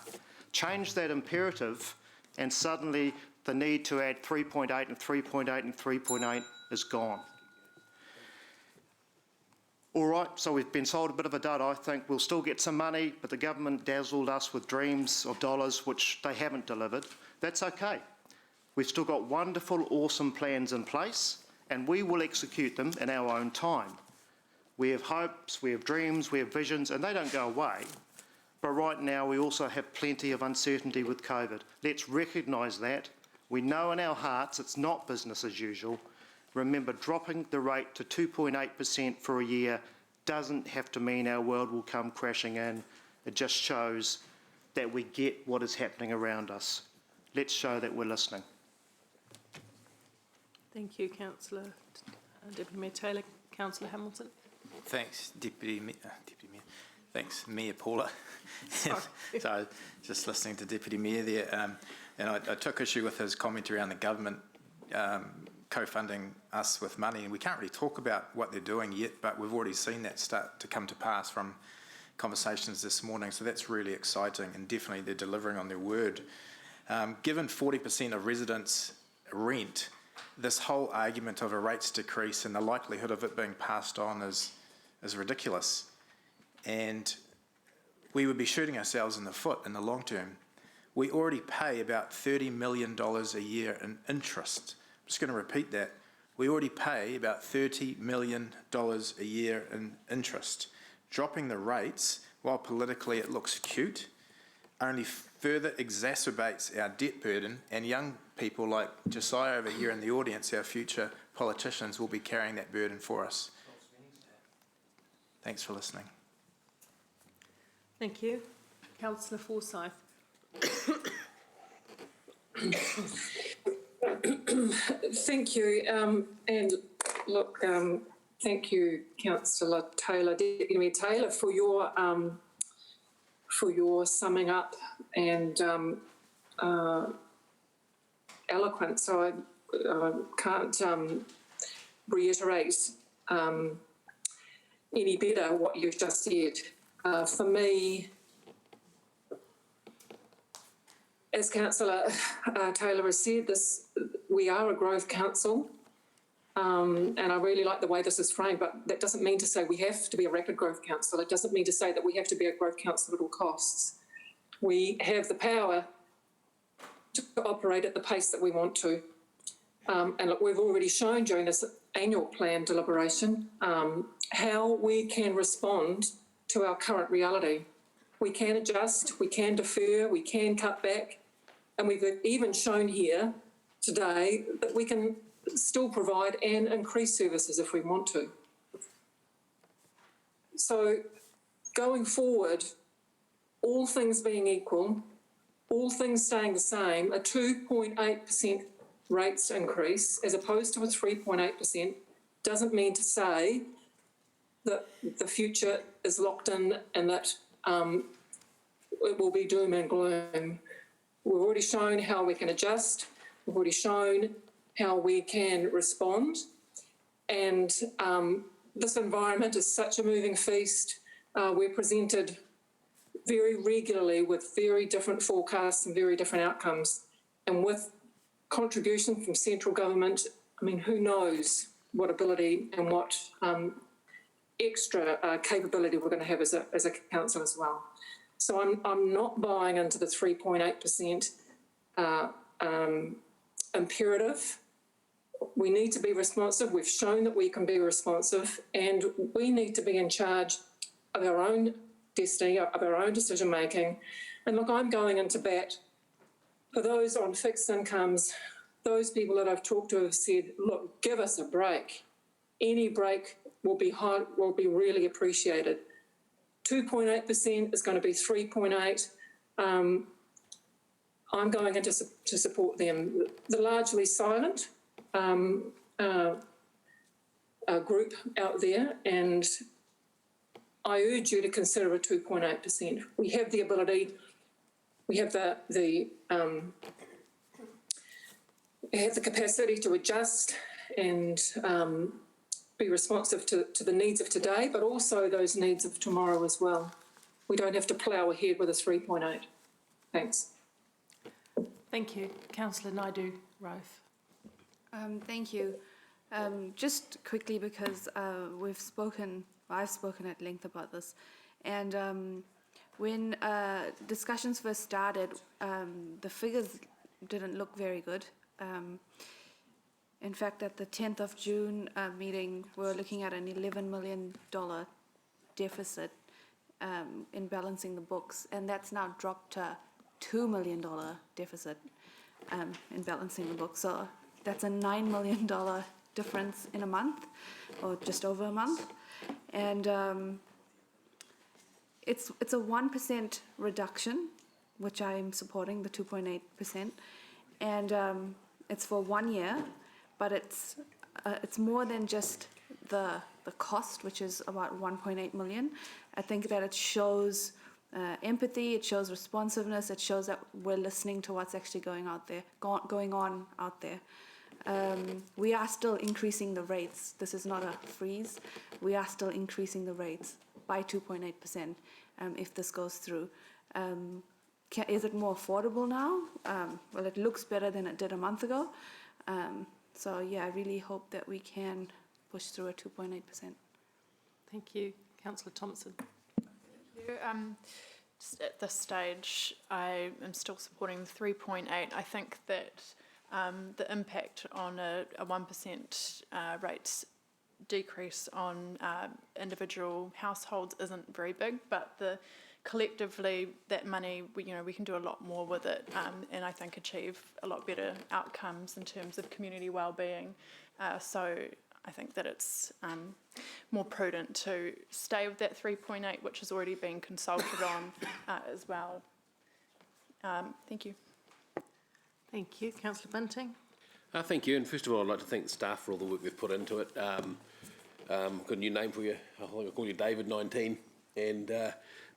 Change that imperative and suddenly the need to add 3.8 and 3.8 and 3.8 is gone. All right, so we've been sold a bit of a dud, I think. We'll still get some money, but the government dazzled us with dreams of dollars which they haven't delivered. That's okay. We've still got wonderful, awesome plans in place, and we will execute them in our own time. We have hopes, we have dreams, we have visions, and they don't go away. But right now, we also have plenty of uncertainty with COVID. Let's recognise that. We know in our hearts it's not business as usual. Remember, dropping the rate to 2.8% for a year doesn't have to mean our world will come crashing in. It just shows that we get what is happening around us. Let's show that we're listening. Thank you, Councillor, Deputy Mayor Taylor. Councillor Hamilton. Thanks, Deputy Mayor. Thanks, Mayor Paula. So, just listening to Deputy Mayor there, and I took issue with his comment around the government co-funding us with money, and we can't really talk about what they're doing yet, but we've already seen that start to come to pass from conversations this morning, so that's really exciting, and definitely they're delivering on their word. Given 40% of residents rent, this whole argument of a rates decrease and the likelihood of it being passed on is ridiculous, and we would be shooting ourselves in the foot in the long term. We already pay about $30 million a year in interest. I'm just going to repeat that. We already pay about $30 million a year in interest. Dropping the rates, while politically it looks cute, only further exacerbates our debt burden, and young people like Josiah over here in the audience, our future politicians, will be carrying that burden for us. Thanks for listening. Thank you. Councillor Forsyth. Thank you. And look, thank you, Councillor Taylor, Deputy Mayor Taylor, for your summing up and eloquence. So I can't reiterate any better what you've just said. For me, as Councillor Taylor has said, we are a growth council, and I really like the way this is framed, but that doesn't mean to say we have to be a rapid growth council. It doesn't mean to say that we have to be a growth council at all costs. We have the power to operate at the pace that we want to. And look, we've already shown during this annual plan deliberation how we can respond to our current reality. We can adjust, we can defer, we can cut back, and we've even shown here today that we can still provide and increase services if we want to. So going forward, all things being equal, all things staying the same, a 2.8% rates increase as opposed to a 3.8% doesn't mean to say that the future is locked in and that it will be doom and gloom. We've already shown how we can adjust. We've already shown how we can respond. And this environment is such a moving feast. We're presented very regularly with very different forecasts and very different outcomes. And with contribution from central government, I mean, who knows what ability and what extra capability we're going to have as a council as well. So I'm not buying into the 3.8% imperative. We need to be responsive. We've shown that we can be responsive, and we need to be in charge of our own destiny, of our own decision making. And look, I'm going into bat for those on fixed incomes. Those people that I've talked to have said, look, give us a break. Any break will be really appreciated. 2.8% is going to be 3.8. I'm going in to support them. The largely silent group out there, and I urge you to consider a 2.8%. We have the ability, we have the capacity to adjust and be responsive to the needs of today, but also those needs of tomorrow as well. We don't have to plough ahead with a 3.8. Thanks. Thank you. Councillor Naidu-Roth. Thank you. Just quickly, because I've spoken at length about this, and when discussions first started, the figures didn't look very good. In fact, at the 10th of June meeting, we were looking at an $11 million deficit in balancing the books, and that's now dropped to $2 million deficit in balancing the books. So that's a $9 million difference in a month, or just over a month. And it's a 1% reduction, which I'm supporting, the 2.8%. And it's for 1 year, but it's more than just the cost, which is about 1.8 million. I think that it shows empathy, it shows responsiveness, it shows that we're listening to what's actually going on out there. We are still increasing the rates. This is not a freeze. We are still increasing the rates by 2.8% if this goes through. Is it more affordable now? Well, it looks better than it did a month ago. So yeah, I really hope that we can push through a 2.8%. Thank you. Councillor Thompson. Thank you. Just at this stage, I am still supporting the 3.8. I think that the impact on a 1% rates decrease on individual households isn't very big, but collectively that money, we can do a lot more with it, and I think achieve a lot better outcomes in terms of community well-being. So I think that it's more prudent to stay with that 3.8, which has already been consulted on as well. Thank you. Thank you. Councillor Bunting. Thank you. And first of all, I'd like to thank the staff for all the work they've put into it. I've got a new name for you. I'll call you David19.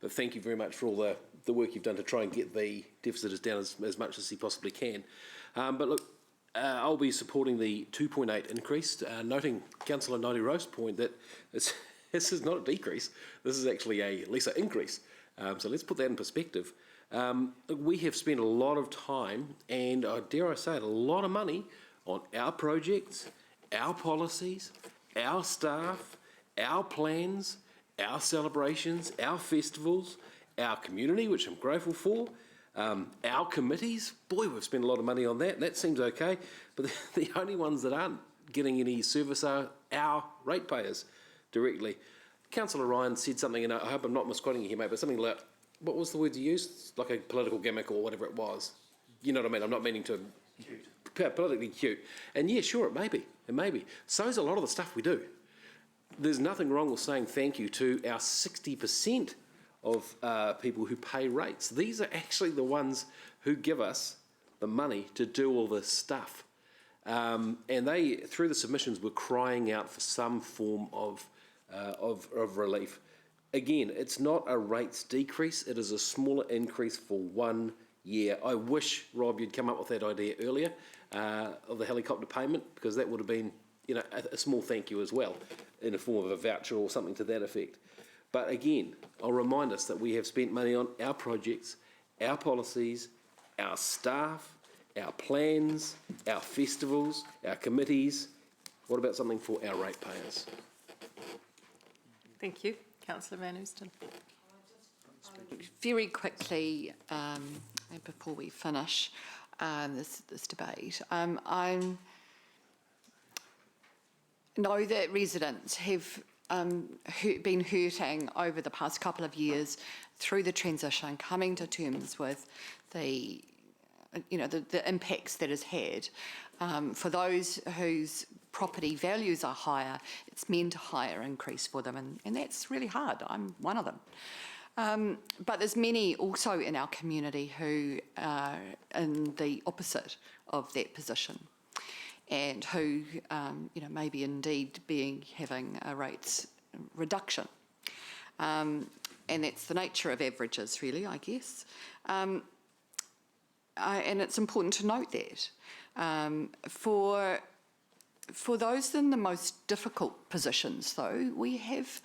But thank you very much for all the work you've done to try and get the deficit down as much as he possibly can. But look, I'll be supporting the 2.8 increase, noting Councillor Naidu-Roth's point that this is not a decrease. This is actually a lesser increase. So let's put that in perspective. We have spent a lot of time and, dare I say it, a lot of money on our projects, our policies, our staff, our plans, our celebrations, our festivals, our community, which I'm grateful for, our committees. Boy, we've spent a lot of money on that, and that seems okay. But the only ones that aren't getting any service are our ratepayers directly. Councillor Ryan said something, and I hope I'm not misquoting you here, mate, but something like, what was the word you used? Like a political gimmick or whatever it was. You know what I mean? I'm not meaning to... Cute. Politically cute. And yeah, sure, it may be. It may be. So is a lot of the stuff we do. There's nothing wrong with saying thank you to our 60% of people who pay rates. These are actually the ones who give us the money to do all this stuff. And they, through the submissions, were crying out for some form of relief. Again, it's not a rates decrease. It is a smaller increase for 1 year. I wish, Rob, you'd come up with that idea earlier of the helicopter payment, because that would have been, a small thank you as well, in the form of a voucher or something to that effect. But again, I'll remind us that we have spent money on our projects, our policies, our staff, our plans, our festivals, our committees, What about something for our ratepayers? Thank you. Councillor Van Oosten. Very quickly, before we finish this debate, I know that residents have been hurting over the past couple of years through the transition, coming to terms with the impacts that it's had. For those whose property values are higher, it's meant a higher increase for them, and that's really hard. I'm one of them. But there's many also in our community who are in the opposite of that position, and who, maybe indeed having a rates reduction. And that's the nature of averages, really, I guess. And it's important to note that. For those in the most difficult positions, though, we have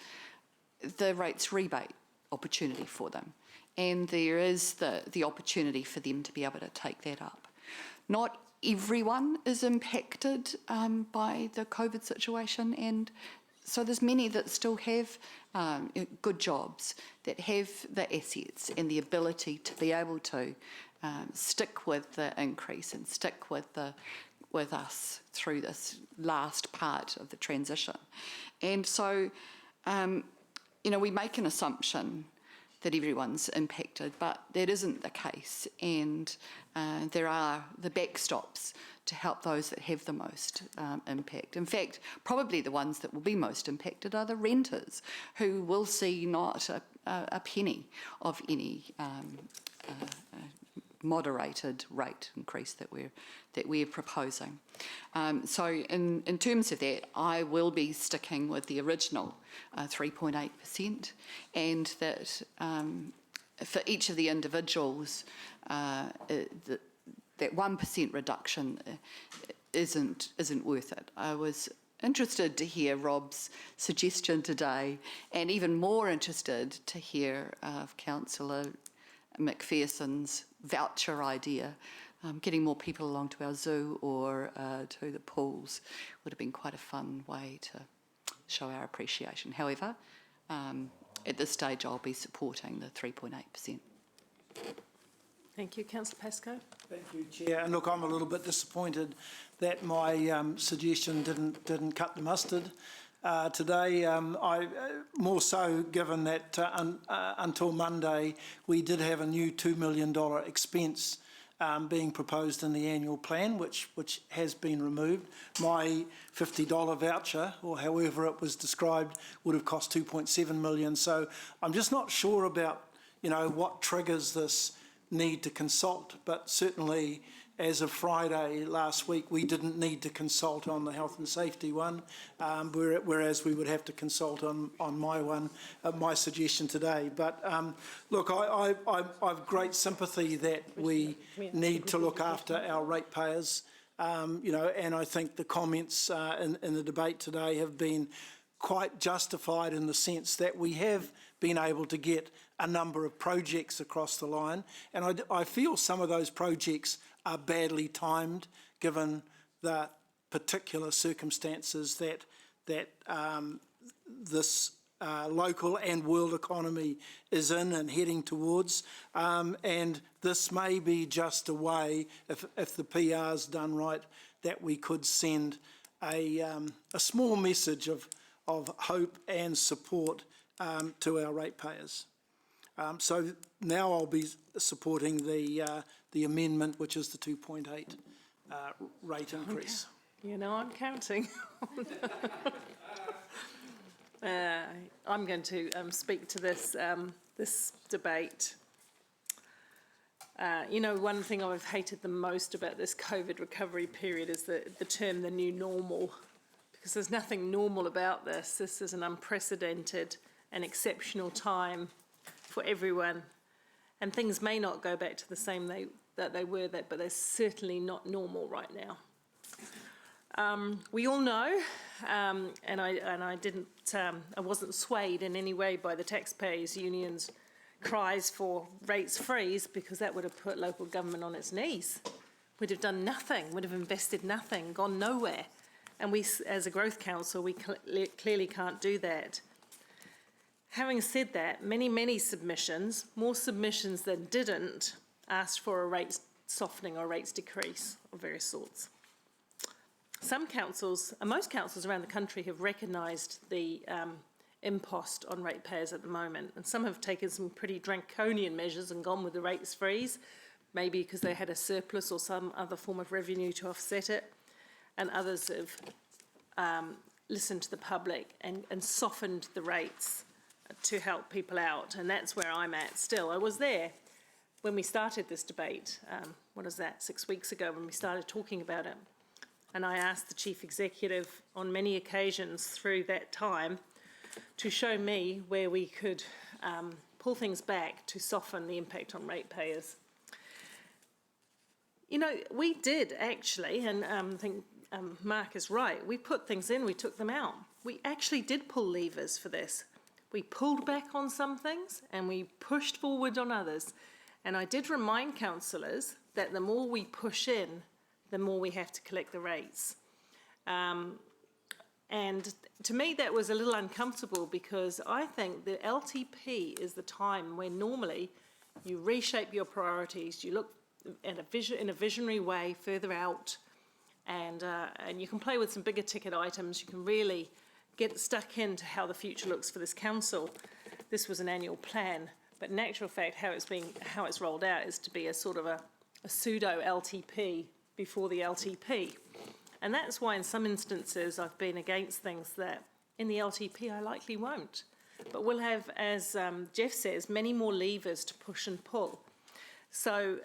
the rates rebate opportunity for them, and there is the opportunity for them to be able to take that up. Not everyone is impacted by the COVID situation, and so there's many that still have good jobs, that have the assets and the ability to be able to stick with the increase and stick with us through this last part of the transition. And so, we make an assumption that everyone's impacted, but that isn't the case. And there are the backstops to help those that have the most impact. In fact, probably the ones that will be most impacted are the renters, who will see not a penny of any moderated rate increase that we're proposing. So in terms of that, I will be sticking with the original 3.8%, and that for each of the individuals, that 1% reduction isn't worth it. I was interested to hear Rob's suggestion today, and even more interested to hear Councillor McPherson's voucher idea. Getting more people along to our zoo or to the pools would have been quite a fun way to show our appreciation. However, at this stage, I'll be supporting the 3.8%. Thank you. Councillor Pascoe. Thank you, Chair. And look, I'm a little bit disappointed that my suggestion didn't cut the mustard today. I more so given that until Monday we did have a new $2 million expense being proposed in the annual plan, which has been removed. My $50 voucher, or however it was described, would have cost $2.7 million. So I'm just not sure about what triggers this need to consult, but certainly as of Friday last week, we didn't need to consult on the health and safety one, whereas we would have to consult on my one, my suggestion today. But look, I've great sympathy that we need to look after our ratepayers, and I think the comments in the debate today have been quite justified in the sense that we have been able to get a number of projects across the line, and I feel some of those projects are badly timed given the particular circumstances that this local and world economy is in and heading towards, and this may be just a way, if the PR's done right, that we could send a small message of hope and support to our ratepayers. So now I'll be supporting the amendment, which is the 2.8 rate increase. I'm counting. I'm going to speak to this this debate. One thing I've hated the most about this COVID recovery period is the term the new normal, because there's nothing normal about this. This is an unprecedented and exceptional time for everyone, and things may not go back to the same that they were, but they're certainly not normal right now. We all know, and I wasn't swayed in any way by the taxpayers' unions' cries for rates freeze, because that would have put local government on its knees. Would have done nothing, would have invested nothing, gone nowhere. And we, as a growth council, we clearly can't do that. Having said that, many submissions, more submissions than didn't, asked for a rates softening or rates decrease of various sorts. Some councils, and most councils around the country, have recognised the impost on ratepayers at the moment, and some have taken some pretty draconian measures and gone with the rates freeze, maybe because they had a surplus or some other form of revenue to offset it, and others have listened to the public and softened the rates to help people out, and that's where I'm at still. I was there when we started this debate, 6 weeks ago, when we started talking about it. And I asked the Chief Executive on many occasions through that time to show me where we could pull things back to soften the impact on ratepayers. You know, we did actually, and I think Mark is right, we put things in, we took them out. We actually did pull levers for this. We pulled back on some things and we pushed forward on others. And I did remind councillors that the more we push in, the more we have to collect the rates. And to me, that was a little uncomfortable because I think the LTP is the time where normally you reshape your priorities, you look at in a visionary way further out, and you can play with some bigger ticket items. You can really get stuck into how the future looks for this council. This was an annual plan, but in actual fact, how it's rolled out is to be a sort of a pseudo LTP before the LTP. And that's why in some instances I've been against things that in the LTP I likely won't. But we'll have, as Jeff says, many more levers to push and pull. So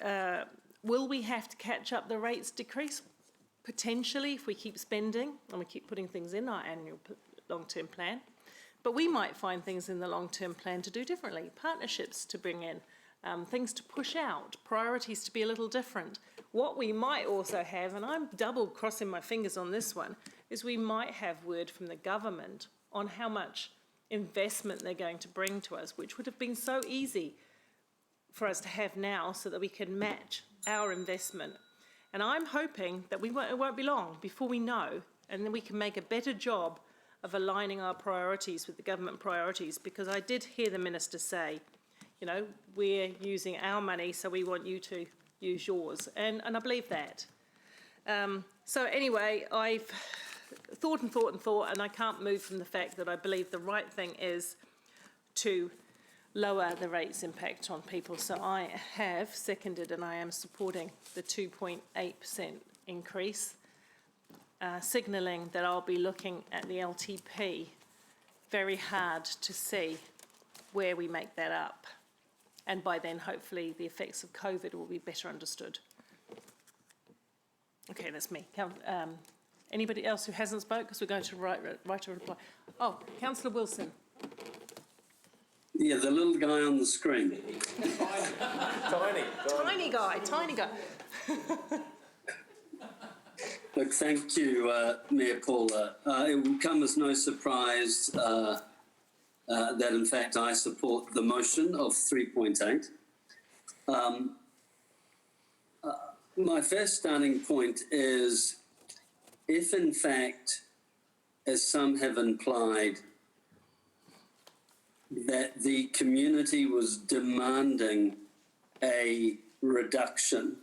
will we have to catch up the rates decrease? Potentially, if we keep spending and we keep putting things in our annual long-term plan. But we might find things in the long-term plan to do differently, partnerships to bring in, things to push out, priorities to be a little different. What we might also have, and I'm double crossing my fingers on this one, is we might have word from the government on how much investment they're going to bring to us, which would have been so easy for us to have now so that we can match our investment. And I'm hoping that it won't be long before we know, and then we can make a better job of aligning our priorities with the government priorities, because I did hear the Minister say, you know, we're using our money, so we want you to use yours. And I believe that. So anyway, I've thought, and I can't move from the fact that I believe the right thing is to lower the rates impact on people. So I have seconded and I am supporting the 2.8% increase, signalling that I'll be looking at the LTP very hard to see where we make that up. And by then, hopefully, the effects of COVID will be better understood. Okay, that's me. Anybody else who hasn't spoke? Because we're going to write a reply. Oh, Councillor Wilson. Yeah, the little guy on the screen. Tiny guy. Look, thank you, Mayor Paula. It will come as no surprise that, in fact, I support the motion of 3.8. My first starting point is, if in fact, as some have implied, that the community was demanding a reduction,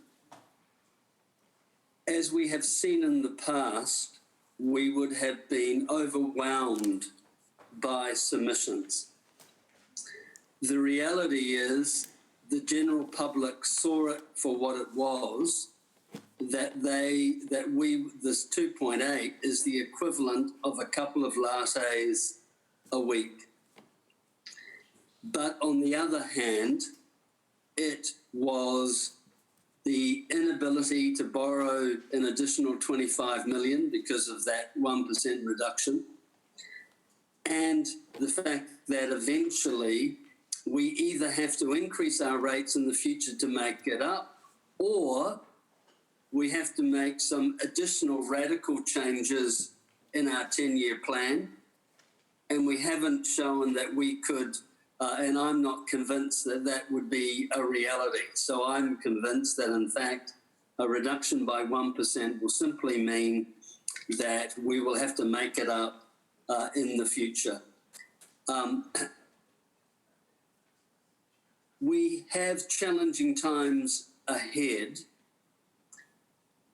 as we have seen in the past, we would have been overwhelmed by submissions. The reality is the general public saw it for what it was, this 2.8 is the equivalent of a couple of lattes a week. But on the other hand, it was the inability to borrow an additional 25 million because of that 1% reduction, and the fact that eventually we either have to increase our rates in the future to make it up, or we have to make some additional radical changes in our 10-year plan, and we haven't shown that we could, and I'm not convinced that that would be a reality. So I'm convinced that, in fact, a reduction by 1% will simply mean that we will have to make it up in the future. We have challenging times ahead.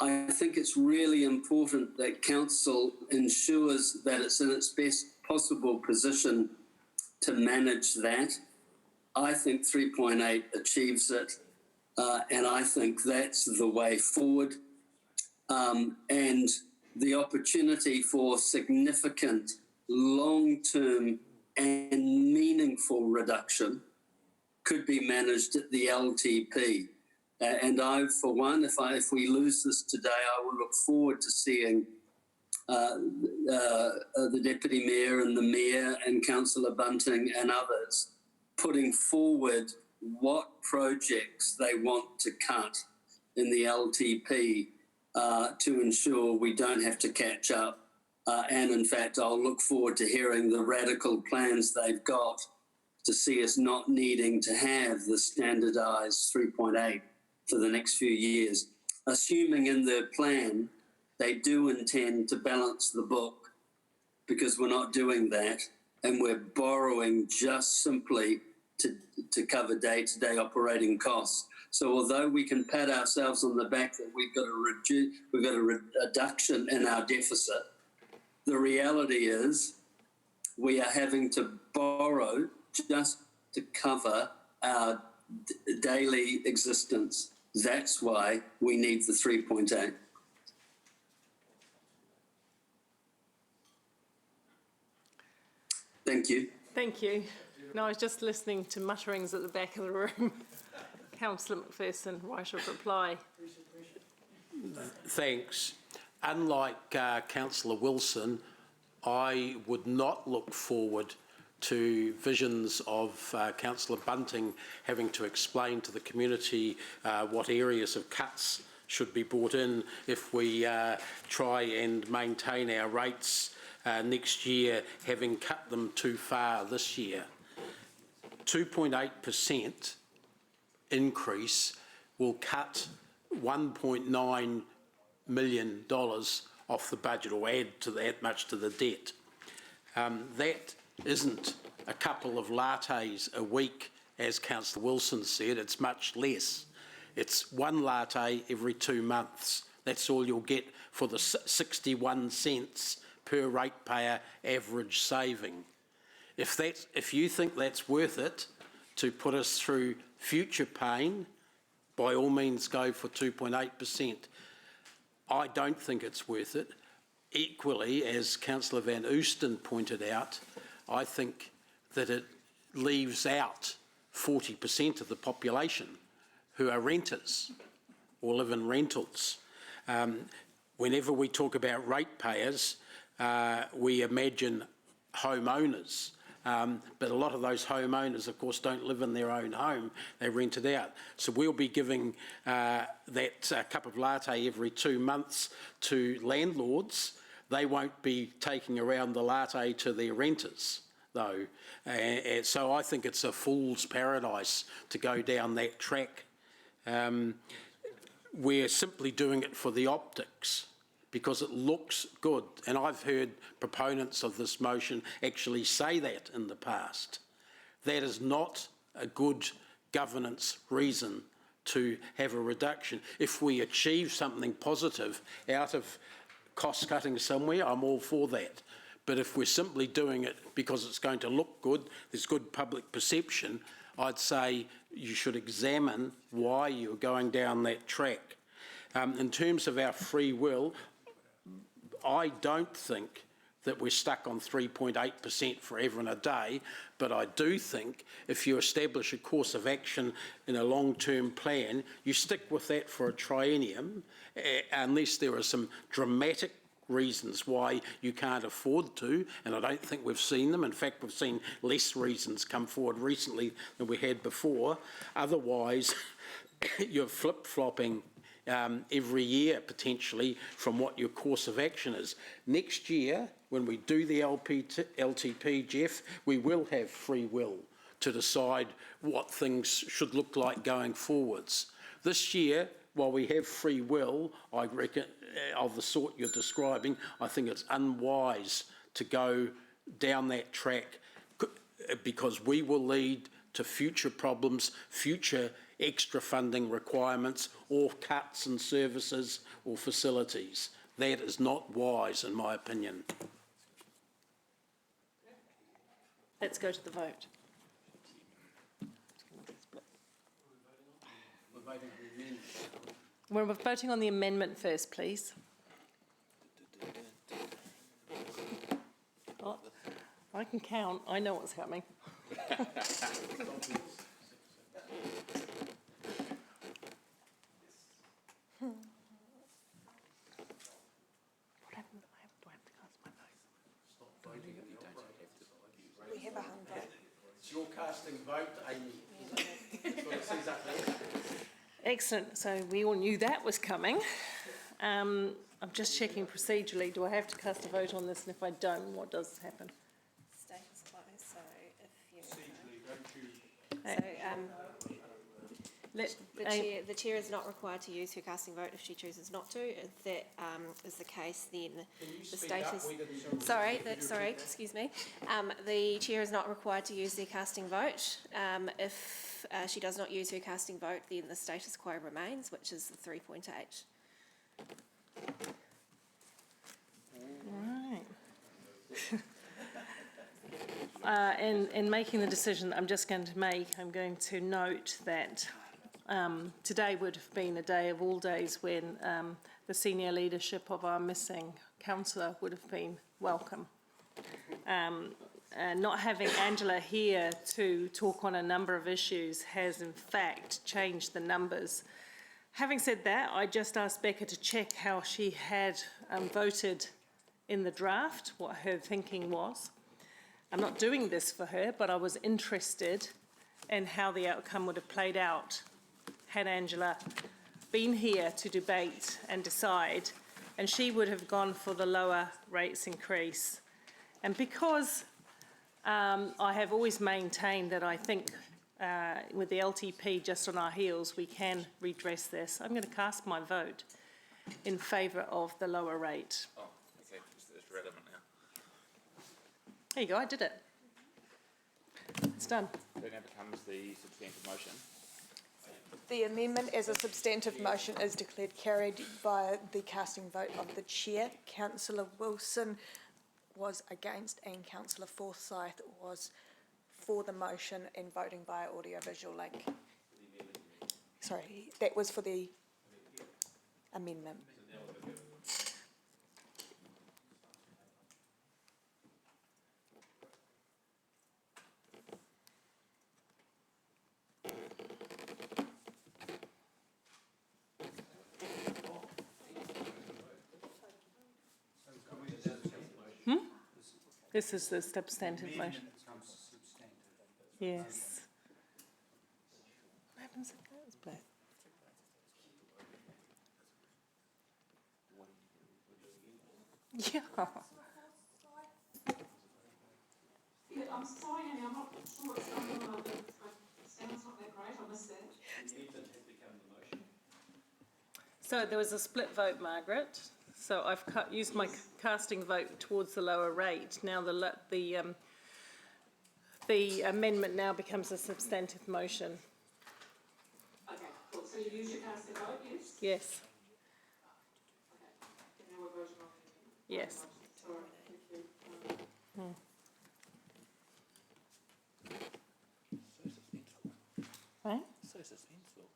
I think it's really important that Council ensures that it's in its best possible position to manage that. I think 3.8 achieves it, and I think that's the way forward. And the opportunity for significant long-term and meaningful reduction could be managed at the LTP. And I, for one, if we lose this today, I will look forward to seeing the Deputy Mayor and the Mayor and Councillor Bunting and others putting forward what projects they want to cut in the LTP to ensure we don't have to catch up. And in fact, I'll look forward to hearing the radical plans they've got to see us not needing to have the standardised 3.8 for the next few years, assuming in their plan they do intend to balance the book, because we're not doing that, and we're borrowing just simply to cover day-to-day operating costs. So although we can pat ourselves on the back that we've got a reduction in our deficit, the reality is we are having to borrow just to cover our daily existence. That's why we need the 3.8. Thank you. Thank you. No, I was just listening to mutterings at the back of the room. Councillor McPherson, right of reply. Thanks. Unlike Councillor Wilson, I would not look forward to visions of Councillor Bunting having to explain to the community what areas of cuts should be brought in if we try and maintain our rates next year, having cut them too far this year. 2.8% increase will cut $1.9 million off the budget, or add to that much to the debt. That isn't a couple of lattes a week, as Councillor Wilson said. It's much less. It's one latte every 2 months. That's all you'll get for the 61 cents per ratepayer average saving. If you think that's worth it to put us through future pain, by all means go for 2.8%. I don't think it's worth it. Equally, as Councillor Van Oosten pointed out, I think that it leaves out 40% of the population who are renters or live in rentals. Whenever we talk about ratepayers, we imagine homeowners. But a lot of those homeowners, of course, don't live in their own home. They rent it out. So we'll be giving that cup of latte every 2 months to landlords. They won't be taking around the latte to their renters, though. And so I think it's a fool's paradise to go down that track. We're simply doing it for the optics, because it looks good. And I've heard proponents of this motion actually say that in the past. That is not a good governance reason to have a reduction. If we achieve something positive out of cost cutting somewhere, I'm all for that. But if we're simply doing it because it's going to look good, there's good public perception, I'd say you should examine why you're going down that track. In terms of our free will, I don't think that we're stuck on 3.8% forever and a day, but I do think if you establish a course of action in a long-term plan, you stick with that for a triennium, unless there are some dramatic reasons why you can't afford to, and I don't think we've seen them. In fact, we've seen less reasons come forward recently than we had before. Otherwise, you're flip-flopping every year, potentially, from what your course of action is. Next year, when we do the LTP, Jeff, we will have free will to decide what things should look like going forwards. This year, while we have free will, I reckon, of the sort you're describing, I think it's unwise to go down that track because we will lead to future problems, future extra funding requirements or cuts in services or facilities. That is not wise, in my opinion. Let's go to the vote. We're voting on the amendment first, please. Oh, I can count. I know what's happening. We have a hand vote. It's your casting vote, Amy. Excellent. So we all knew that was coming. I'm just checking procedurally. Do I have to cast a vote on this? And if I don't, what does happen? Status quo, so if you... the chair is not required to use her casting vote if she chooses not to. If that is the case, then the status... Sorry, excuse me. The chair is not required to use their casting vote. If she does not use her casting vote, then the status quo remains, which is the 3.8. Right. In making the decision I'm just going to make, I'm going to note that today would have been a day of all days when the senior leadership of our missing councillor would have been welcome. Not having Angela here to talk on a number of issues has in fact changed the numbers. Having said that, I just asked Becca to check how she had voted in the draft, what her thinking was. I'm not doing this for her, but I was interested in how the outcome would have played out had Angela been here to debate and decide, and she would have gone for the lower rates increase. And because I have always maintained that I think with the LTP just on our heels, we can redress this, I'm going to cast my vote in favour of the lower rate. Oh, okay, it's relevant now. There you go, I did it. It's done. So now becomes the substantive motion. The amendment as a substantive motion is declared carried by the casting vote of the chair. Councillor Wilson was against and Councillor Forsyth was for the motion and voting via audiovisual link. Sorry, that was for the amendment. This is the substantive motion. Yes. What happens if that is black? Yeah. I'm sorry, Annie, I'm not sure what's going on. The sound's not that great, I missed that. So there was a split vote, Margaret. So I've used my casting vote towards the lower rate. Now the amendment now becomes a substantive motion. Okay, cool. So you use your casting vote, yes? Yes. Okay. And now we're voting on the amendment. Yes. Sorry, thank you. Right? So suspenseful.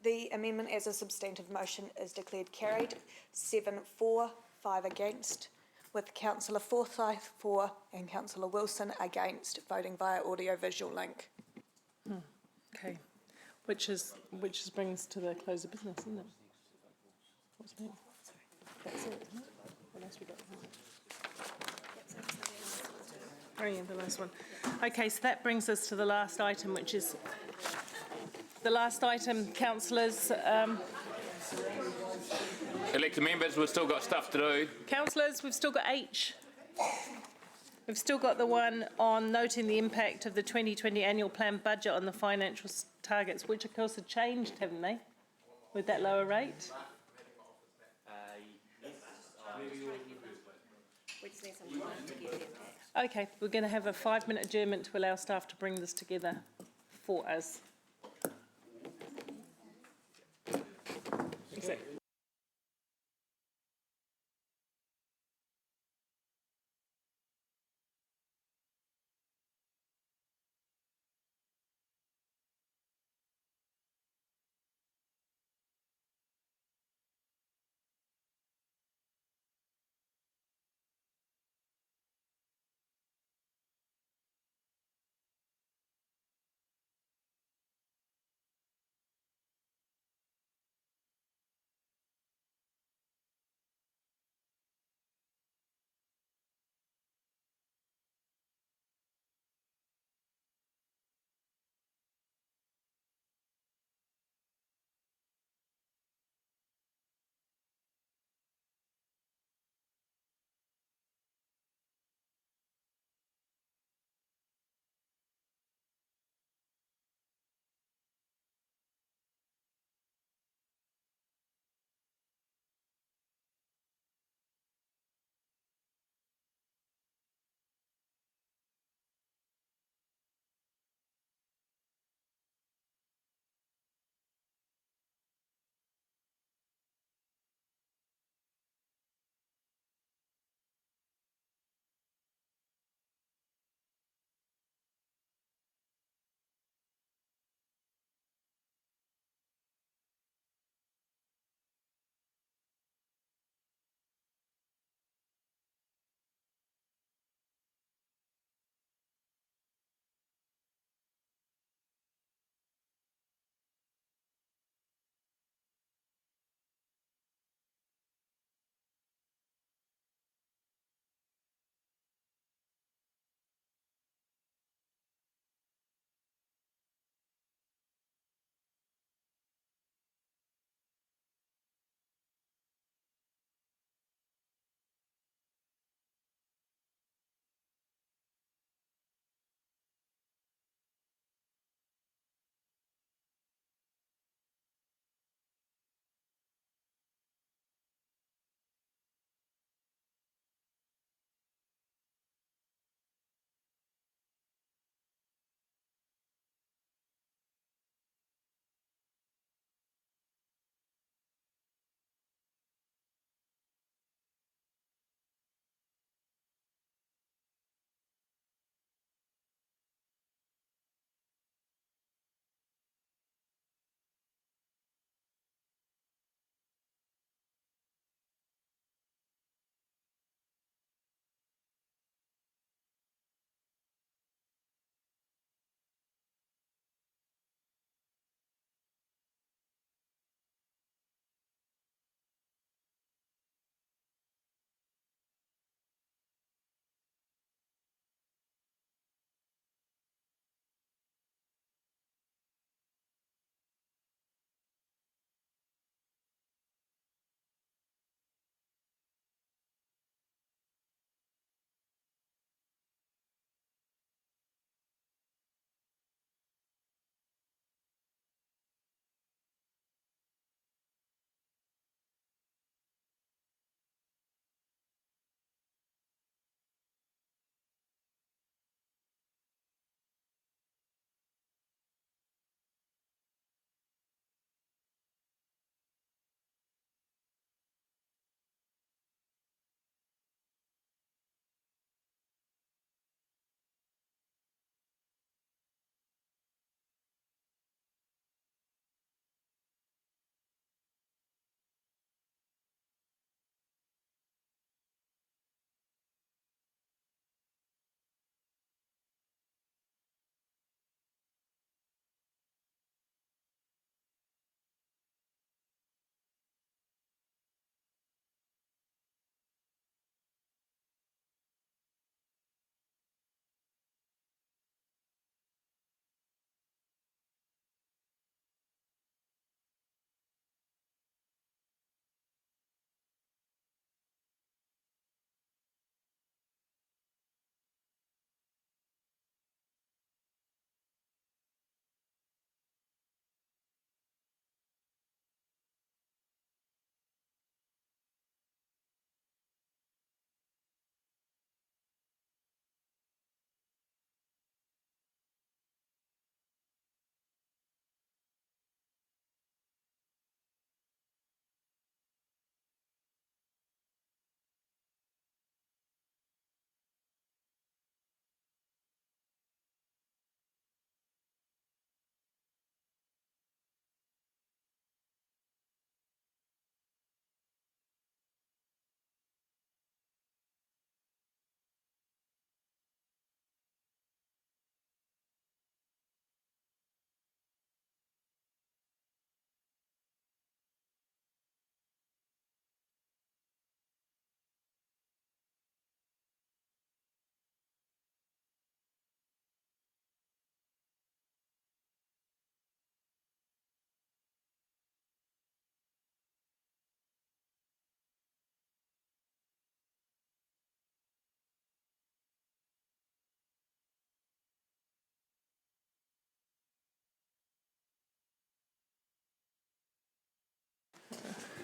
The amendment as a substantive motion is declared carried, 7 for, 5 against, with Councillor Forsyth for and Councillor Wilson against, voting via audiovisual link. Okay. Which brings to the close of business, isn't it? What's that? That's it, isn't it? What else we got? Oh yeah, the last one. Okay, so that brings us to the last item, which is the last item, councillors. Elected members, we've still got stuff to do. Councillors, we've still got H. We've still got the one on noting the impact of the 2020 annual plan budget on the financial targets, which of course have changed, haven't they, with that lower rate? We just need some time to get the impact. Okay, we're going to have a 5-minute adjournment to allow staff to bring this together for us. Exactly.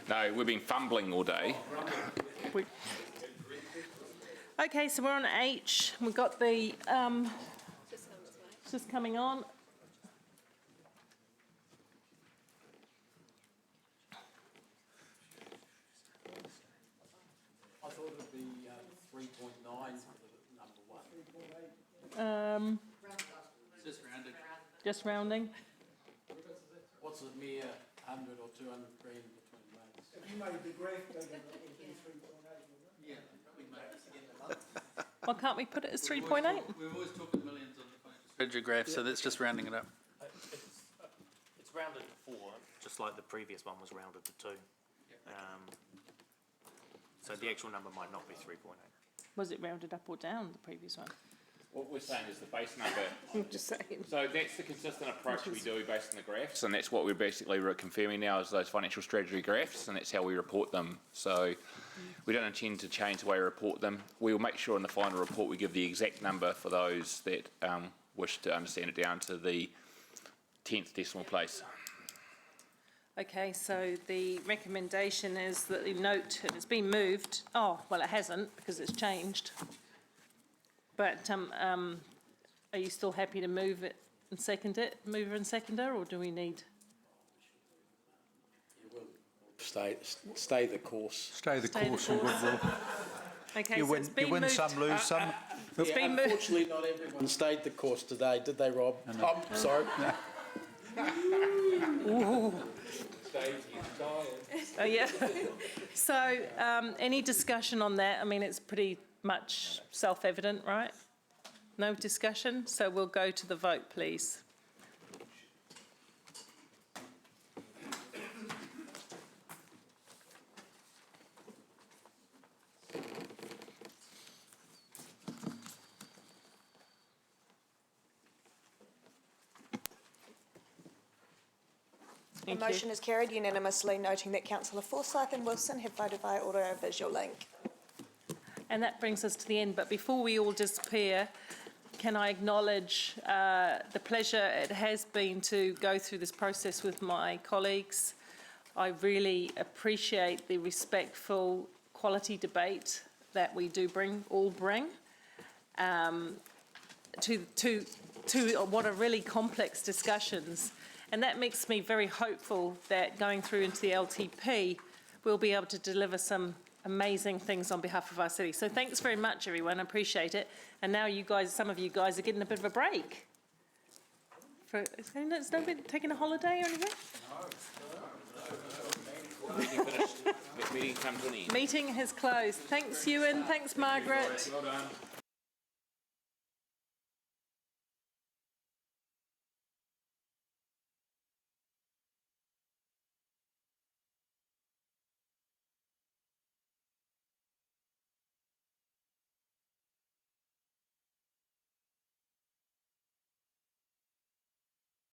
No, we've been fumbling all day. Okay, so we're on H. We've got the, just coming on. I thought it would be 3.9 for the number one. Just rounded. Just rounding. What's a mere 100 or 200 grand between mates? If you made the graph bigger, it would be 3.8, wouldn't it? Yeah, we made it again. Why can't we put it as 3.8? We're always talking millions on the financial strategy graph, so that's just rounding it up. It's rounded to 4, just like the previous one was rounded to 2. So the actual number might not be 3.8. Was it rounded up or down, the previous one? What we're saying is the base number. I'm just saying. So that's the consistent approach we do based on the graphs, and that's what we're basically confirming now is those financial strategy graphs, and that's how we report them. So we don't intend to change the way we report them. We'll make sure in the final report we give the exact number for those that wish to understand it down to the 10th decimal place. Okay, so the recommendation is that the note, it's been moved. Oh, well, it hasn't because it's changed. But are you still happy to move it and second it, mover and seconder, or do we need? Stay the course. Stay the Stay the course and course. goodwill. Okay, You so it's been win moved. some, lose some. It's Yeah, been moved. unfortunately, not everyone stayed the course today, did they, Rob? I'm sorry. Ooh. Oh, yeah. So, any discussion on that? I mean, it's pretty much self-evident, right? No discussion, so we'll go to the vote, please. The motion is carried unanimously, noting that Councillor Forsyth and Wilson have voted via audio visual link. And that brings us to the end, but before we all disappear, can I acknowledge the pleasure it has been to go through this process with my colleagues. I really appreciate the respectful, quality debate that we do all bring to what are really complex discussions. And that makes me very hopeful that going through into the LTP, we'll be able to deliver some amazing things on behalf of our city. So thanks very much, everyone. I appreciate it. And now you guys, some of you guys are getting a bit of a break. Is nobody taking a holiday or anything? Meeting finished. Meeting comes to an end. Meeting has closed. Thanks, Ewan. Thanks, Margaret. Well done.